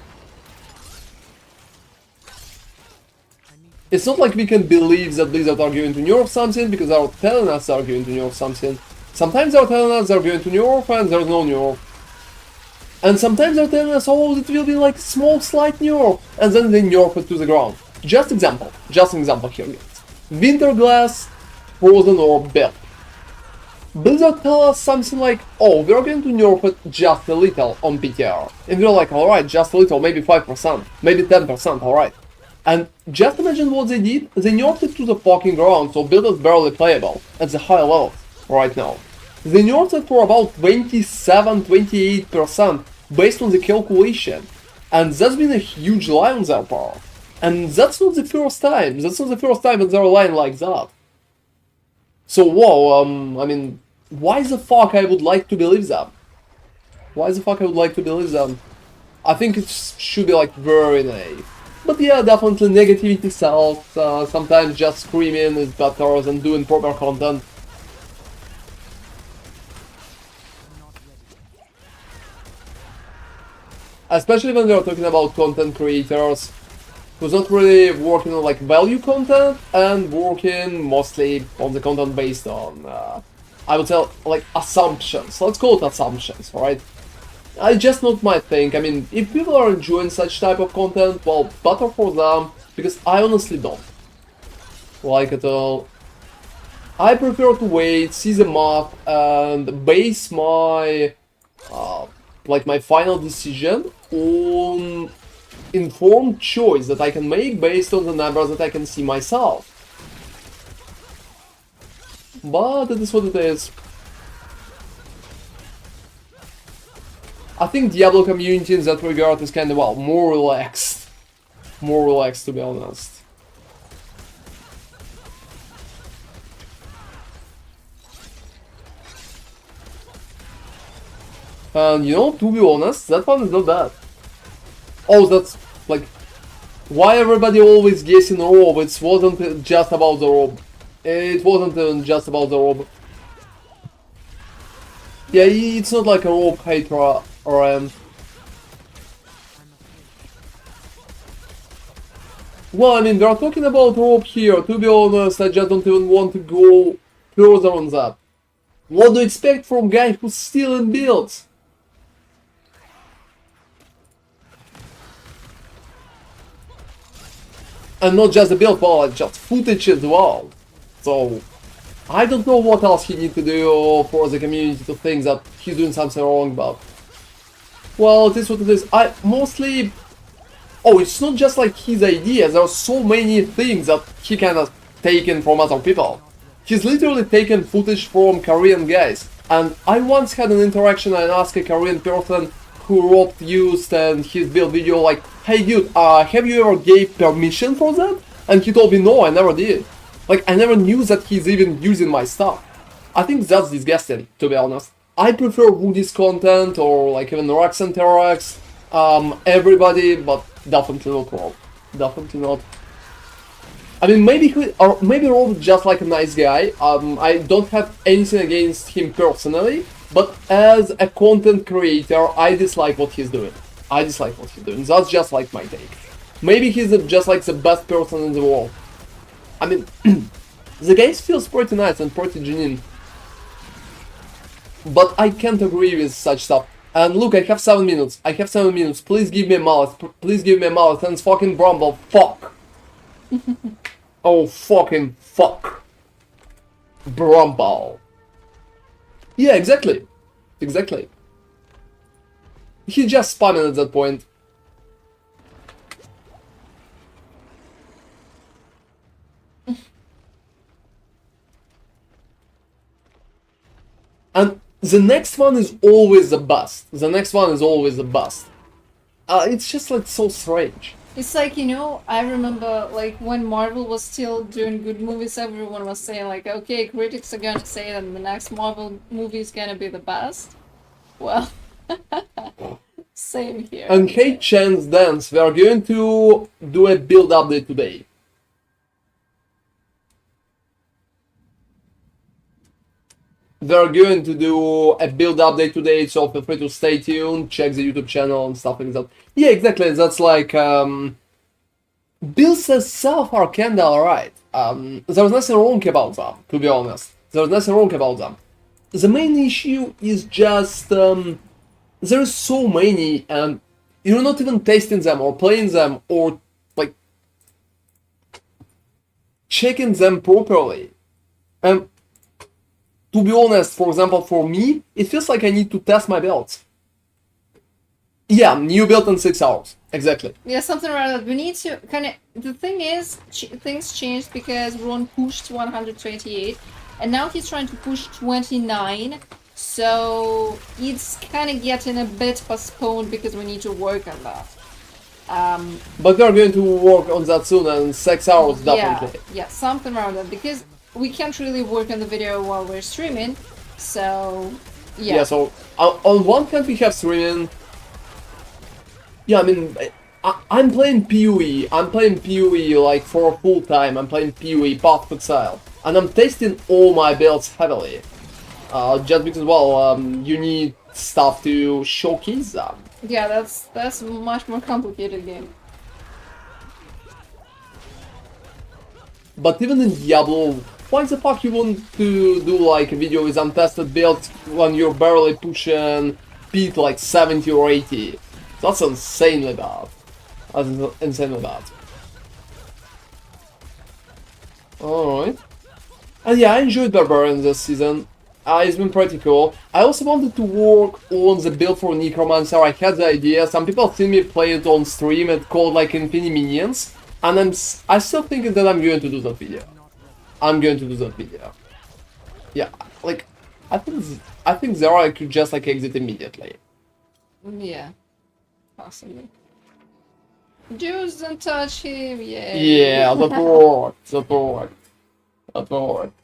It's not like we can believe that Blizzard are going to nerf something because they're telling us they're going to nerf something. Sometimes they're telling us they're going to nerf and there's no nerf. And sometimes they're telling us, oh, it will be like small slight nerf, and then they nerf it to the ground. Just an example here, guys. Winterglass, Frozen Orb build. Blizzard tell us something like, oh, we're going to nerf it just a little on PTR. And we're like, alright, just a little, maybe 5%, maybe 10%, alright. And just imagine what they did, they nerfed it to the fucking ground, so build is barely playable at the high levels right now. They nerfed it for about 27-28% based on the calculation, and that's been a huge lie on their part. And that's not the first time, that they're lying like that. So whoa, I mean, why the fuck I would like to believe them? Why the fuck I would like to believe them? I think it should be like very naive. But yeah, definitely negativity sells. Sometimes just screaming is better than doing proper content. Especially when we're talking about content creators who's not really working on like value content and working mostly on the content based on, I would say, like assumptions. Let's call it assumptions, right? I just not my thing. I mean, if people are enjoying such type of content, well, better for them, because I honestly don't like it all. I prefer to wait, see the map, and base my like my final decision on informed choice that I can make based on the numbers that I can see myself. But it is what it is. I think Diablo community in that regard is kind of, well, more relaxed. More relaxed, to be honest. And you know, to be honest, that one is not bad. Oh, that's like why everybody always guessing robe. It wasn't just about the robe. It wasn't even just about the robe. Yeah, it's not like a robe hater or well, I mean, we are talking about robe here. To be honest, I just don't even want to go further on that. What do you expect from a guy who's stealing builds? And not just the build, but just footage as well. So, I don't know what else he needs to do for the community to think that he's doing something wrong, but... Well, it is what it is. I mostly... Oh, it's not just like his ideas, there are so many things that he kind of taken from other people. He's literally taken footage from Korean guys. And I once had an interaction and asked a Korean person who wrote, used, and his build video like, hey dude, have you ever gave permission for that? And he told me, no, I never did. Like, I never knew that he's even using my stuff. I think that's disgusting, to be honest. I prefer Woody's content, or like even Rax and Terax, everybody, but definitely not Rob. Definitely not. I mean, maybe Rob is just like a nice guy. I don't have anything against him personally, but as a content creator, I dislike what he's doing. I dislike what he's doing. That's just like my take. Maybe he's just like the best person in the world. I mean, the guy feels pretty nice and pretty genuine. But I can't agree with such stuff. And look, I have 7 minutes. I have 7 minutes. Please give me a mallet. Please give me a mallet. And it's fucking Brumble. Fuck. Oh, fucking fuck. Brumble. Yeah, exactly. Exactly. He's just spamming at that point. And the next one is always the best. The next one is always the best. It's just like so strange. It's like, you know, I remember like when Marvel was still doing good movies, everyone was saying like, okay, critics are gonna say that the next Marvel movie is gonna be the best. Well, same here. And hey, Chance Dance, we are going to do a build update today. They're going to do a build update today, so feel free to stay tuned, check the YouTube channel and stuff like that. Yeah, exactly, that's like, builds itself are kinda alright. There's nothing wrong about them, to be honest. There's nothing wrong about them. The main issue is just, there's so many, and you're not even testing them, or playing them, or, like, checking them properly. To be honest, for example, for me, it feels like I need to test my builds. Yeah, new build in 6 hours. Exactly. Yeah, something around that. We need to kind of... The thing is, things changed because Ron pushed 128, and now he's trying to push 29, so it's kind of getting a bit postponed because we need to work on that. But we're going to work on that soon, and 6 hours, definitely. Yeah, something around that, because we can't really work on the video while we're streaming, so yeah. Yeah, so on one hand we have streaming. Yeah, I mean, I'm playing PoE. I'm playing PoE like for full time. I'm playing PoE path futsal, and I'm testing all my builds heavily. Just because, well, you need stuff to showcase them. Yeah, that's a much more complicated game. But even in Diablo, why the fuck you want to do like a video with untested builds when you're barely pushing speed like 70 or 80? That's insanely bad. That's insanely bad. Alright. And yeah, I enjoyed Barbarian this season. It's been pretty cool. I also wanted to work on the build for Necromancer. I had the idea. Some people see me play it on stream. It's called like Infinity Minions. And I still thinking that I'm going to do that video. I'm going to do that video. Yeah, like I think Zara could just like exit immediately. Yeah, possibly. Juice, don't touch him. Yeah. Yeah, that worked. That worked. That worked.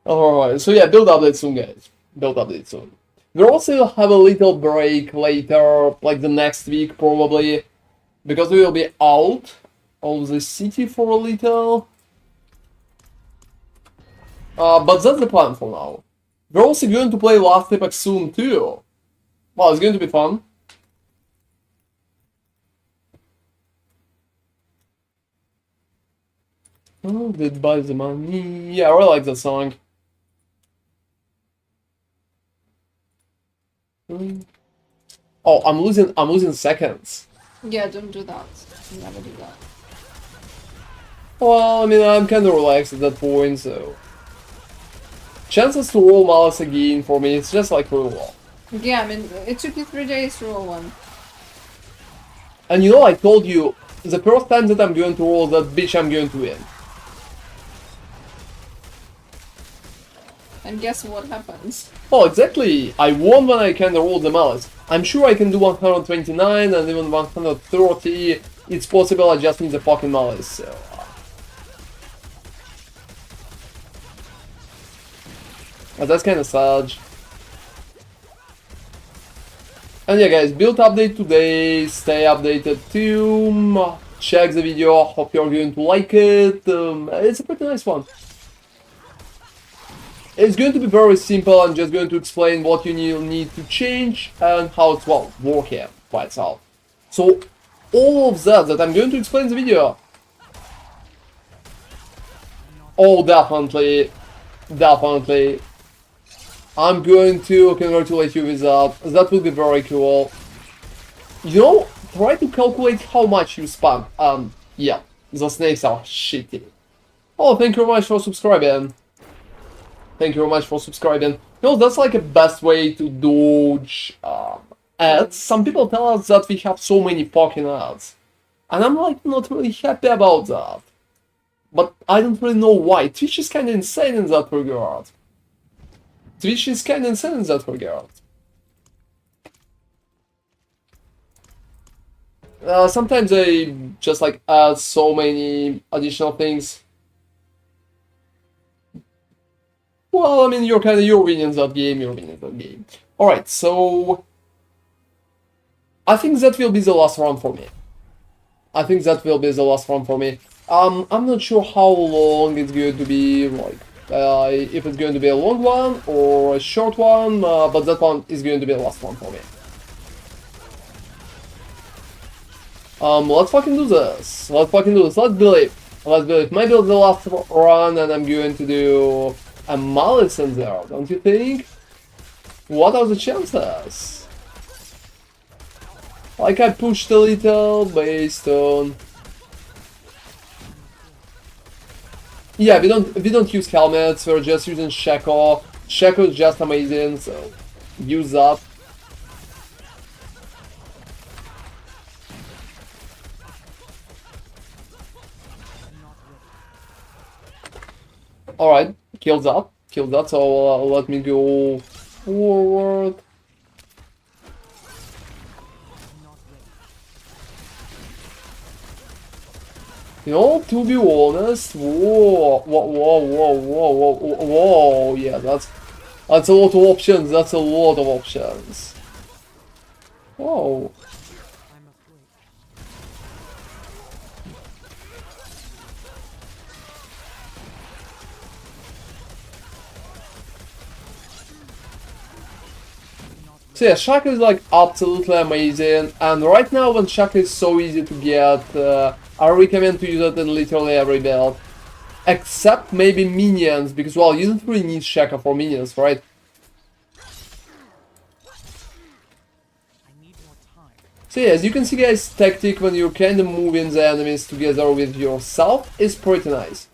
Alright, so yeah, build update soon, guys. Build update soon. We'll also have a little break later, like the next week probably, because we will be out of the city for a little. But that's the plan for now. We're also going to play Last Epoch soon too. Well, it's going to be fun. Oh, did buy the money. Yeah, I really like that song. Oh, I'm losing seconds. Yeah, don't do that. Never do that. Well, I mean, I'm kind of relaxed at that point, so... Chances to roll Malice again, for me, it's just like real low. Yeah, I mean, it took me 3 days to roll one. And you know, I told you, the first time that I'm going to roll that bitch, I'm going to win. And guess what happens? Oh, exactly! I won when I kinda rolled the Malice. I'm sure I can do 129 and even 130. It's possible, I just need the fucking Malice, so... But that's kinda sad. And yeah guys, build update today, stay updated too, check the video, hope you're going to like it, it's a pretty nice one. It's going to be very simple, I'm just going to explain what you need to change and how it's, well, working by itself. So, all of that I'm going to explain in the video. Oh, definitely, definitely. I'm going to congratulate you with that. That will be very cool. You know, try to calculate how much you spam. Yeah, the snakes are shitty. Oh, thank you very much for subscribing. Thank you very much for subscribing. You know, that's like a best way to dodge ads. Some people tell us that we have so many fucking ads. And I'm like not really happy about that. But I don't really know why. Twitch is kinda insane in that regard. Twitch is kinda insane in that regard. Sometimes they just like add so many additional things. Well, I mean, you're winning that game, Alright, so... I think that will be the last round for me. I'm not sure how long it's going to be, like... if it's going to be a long one or a short one, but that one is going to be the last one for me. Let's fucking do this. Let's believe. My build is the last run and I'm going to do a Malice in there, don't you think? What are the chances? Like I pushed a little based on... Yeah, we don't use helmets, we're just using Shaco. Shaco is just amazing, so use that. Alright, killed that, so let me go forward. You know, to be honest, whoa, yeah, that's a lot of options, Whoa. So yeah, Shaka is like absolutely amazing, and right now when Shaka is so easy to get, I recommend to use it in literally every build. Except maybe minions, because well, you don't really need Shaka for minions, right? I need more time. So yeah, as you can see guys, tactic when you're kind of moving the enemies together with yourself is pretty nice.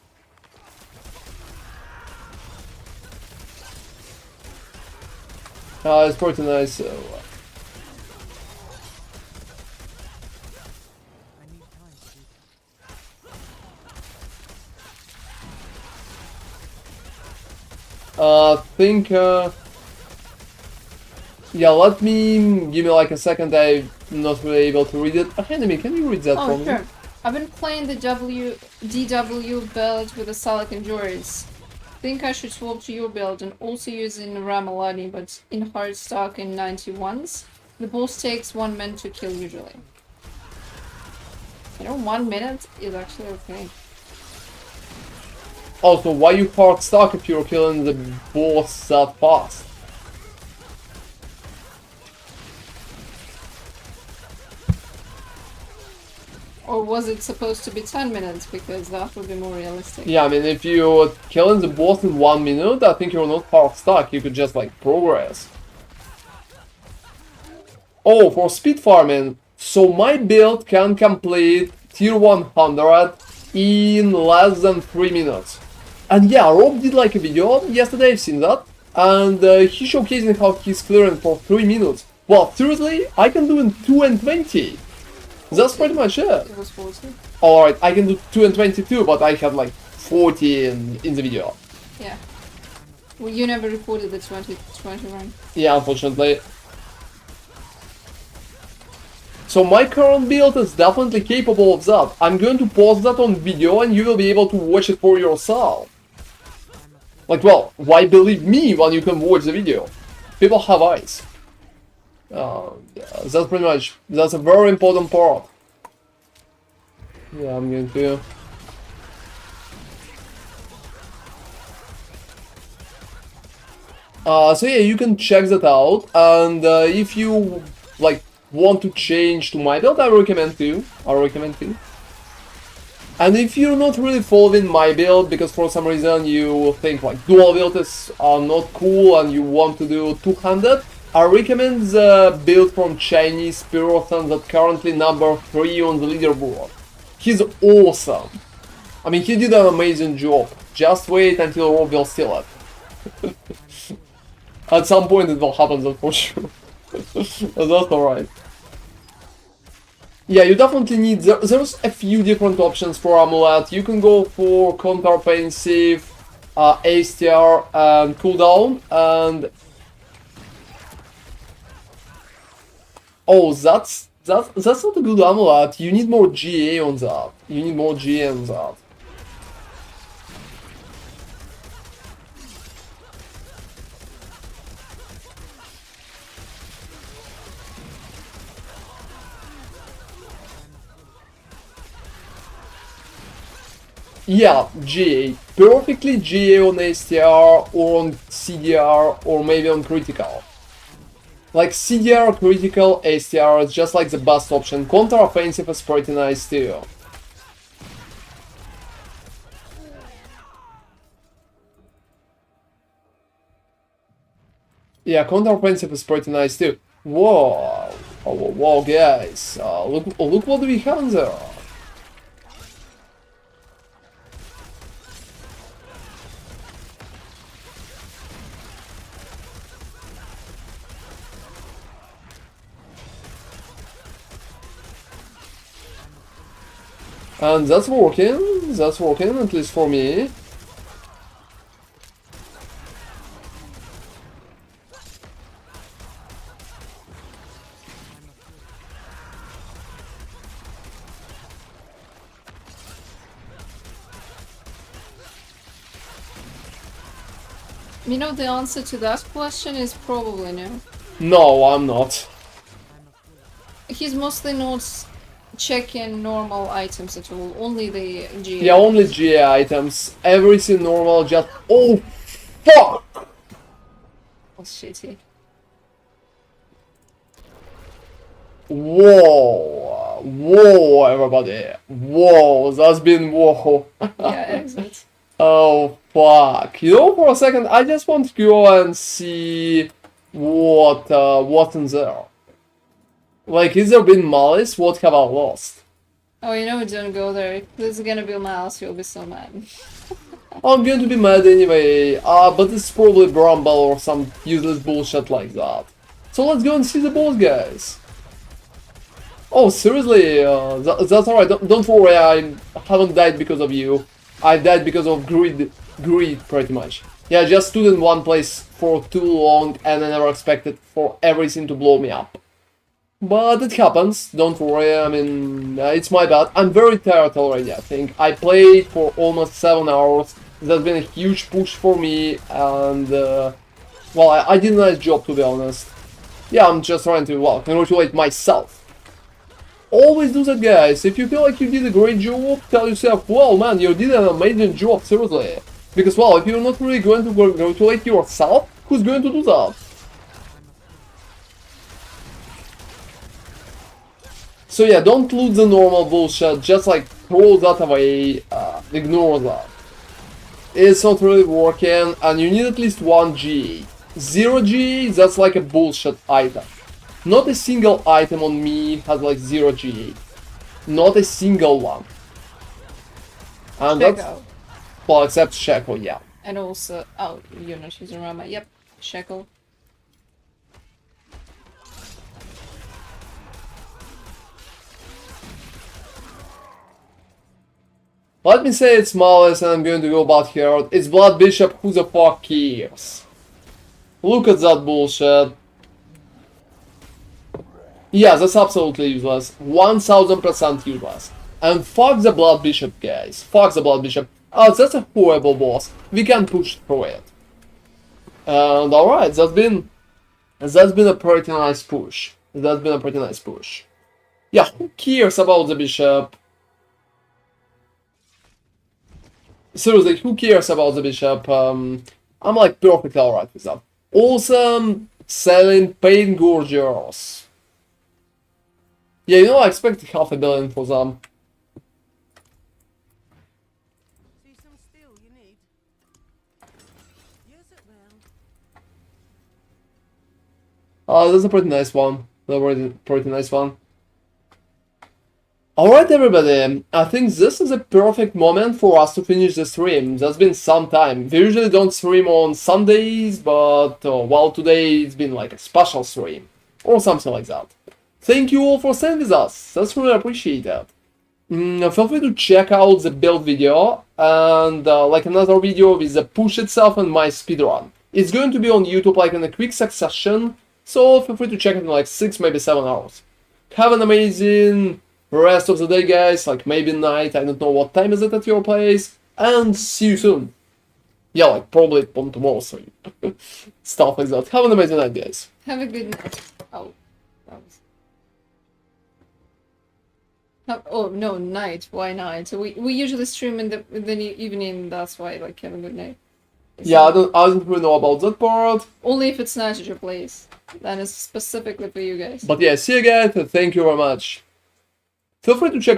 It's pretty nice, so... I need time to do that. think, yeah, give me like a second, I'm not really able to read it. Enemy, can you read that for Oh, me? sure. I've been playing the DW build with the Salic Endurance. Think I should swap to your build and also using Ramalani, but in hard stock in 91s. The boss takes 1 minute to kill usually. You know, 1 minute is actually okay. Also, why you hard stock if you're killing the boss that fast? Or was it supposed to be 10 minutes? Because that would be more realistic. Yeah, I mean, if you're killing the boss in 1 minute, I think you're not hard stuck. You could just, like, progress. Oh, for speed farming. So my build can complete tier 100 in less than 3 minutes. And yeah, Rob did, like, a video yesterday, I've seen that. And he's showcasing how he's clearing for 3 minutes. Well, seriously, I can do in 2 and 20. That's pretty much it. It was 40. Alright, I can do 2 and 22, but I had like 40 in the video. Yeah. Well, you never recorded the 2020 run. Yeah, unfortunately. So my current build is definitely capable of that. I'm going to post that on video and you will be able to watch it for yourself. Like, well, why believe me when you can watch the video? People have eyes. Yeah, that's pretty much, that's a very important part. Yeah, I'm going to... so yeah, you can check that out, and if you, like, want to change to my build, I recommend to. And if you're not really following my build, because for some reason you think, like, dual build is not cool and you want to do two-handed, I recommend the build from Chinese person that currently number 3 on the leaderboard. He's awesome. I mean, he did an amazing job. Just wait until Rob will steal it. At some point it will happen, that's for sure. That's alright. Yeah, you definitely need... There's a few different options for Amulet. You can go for counter-offensive, ASTR, and cooldown, and... Oh, that's not a good amulet. You need more GA on that. You need more GA on that. Yeah, GA. Perfectly GA on ASTR or on CDR or maybe on critical. Like CDR, critical, ASTR is just like the best option. Counter-offensive is pretty nice too. Yeah, counter-offensive is pretty nice too. Whoa, oh, whoa, guys, look what we have in there. And that's working, at least for me. You know, the answer to that question is probably no. No, I'm not. He's mostly not checking normal items at all, only the GA. Yeah, only GA items. Everything normal, just... Oh, fuck! That's shitty. Whoa, whoa, everybody, whoa, that's been whoa. Yeah, exit. Oh fuck! You know, for a second, I just want to go and see what's in there. Like, is there been malice? What have I lost? Oh, you know, don't go there. If there's gonna be mouse, you'll be so mad. I'm going to be mad anyway, but it's probably Bramble or some useless bullshit like that. So let's go and see the boss, guys. Oh, seriously? That's alright. Don't worry, I haven't died because of you. I died because of greed, pretty much. Yeah, I just stood in one place for too long and I never expected for everything to blow me up. But it happens, don't worry, I mean, it's my bad. I'm very tired already, I think. I played for almost 7 hours. That's been a huge push for me, and, well, I did a nice job, to be honest. Yeah, I'm just trying to, well, congratulate myself. Always do that, guys. If you feel like you did a great job, tell yourself, well, man, you did an amazing job, seriously. Because, well, if you're not really going to congratulate yourself, who's going to do that? So yeah, don't lose the normal bullshit, just like throw that away, ignore that. It's not really working, and you need at least 1 G. 0 G, that's like a bullshit item. Not a single item on me has like 0 G. Not a single one. And that's, Shekel. well, except Shekel, yeah. And also, oh, you're not using Rama. Yep, Shekel. Let me say it's Malice and I'm going to go back here. It's Blood Bishop, who the fuck cares? Look at that bullshit. Yeah, that's absolutely useless. 1000% useless. And fuck the Blood Bishop, guys. Fuck the Blood Bishop. Oh, that's a horrible boss. We can push through it. And alright, that's been a pretty nice push. That's been a pretty nice push. Yeah, who cares about the Bishop? Seriously, who cares about the Bishop? I'm like perfectly alright with that. Awesome, selling pain gorgers. Yeah, you know, I expect 500 million for them. See some steel you need? Yes, it will. That's a pretty nice one. That's a pretty nice one. Alright everybody, I think this is a perfect moment for us to finish the stream. That's been some time. We usually don't stream on Sundays, but well, today it's been like a special stream. Or something like that. Thank you all for staying with us, that's really appreciated. Feel free to check out the build video and like another video with the push itself and my speedrun. It's going to be on YouTube like in a quick succession, so feel free to check it in like 6, maybe 7 hours. Have an amazing rest of the day, guys, like maybe night, I don't know what time is it at your place, and see you soon. Yeah, like probably on tomorrow's stream. Stuff like that. Have an amazing night, guys. Have a good night. Oh, that was... Oh no, night. Why night? We usually stream in the evening. That's why. Like, have a good night. Yeah, I don't really know about that part. Only if it's not at your place. That is specifically for you guys. But yeah, see you guys, and thank you very much. Feel free to check out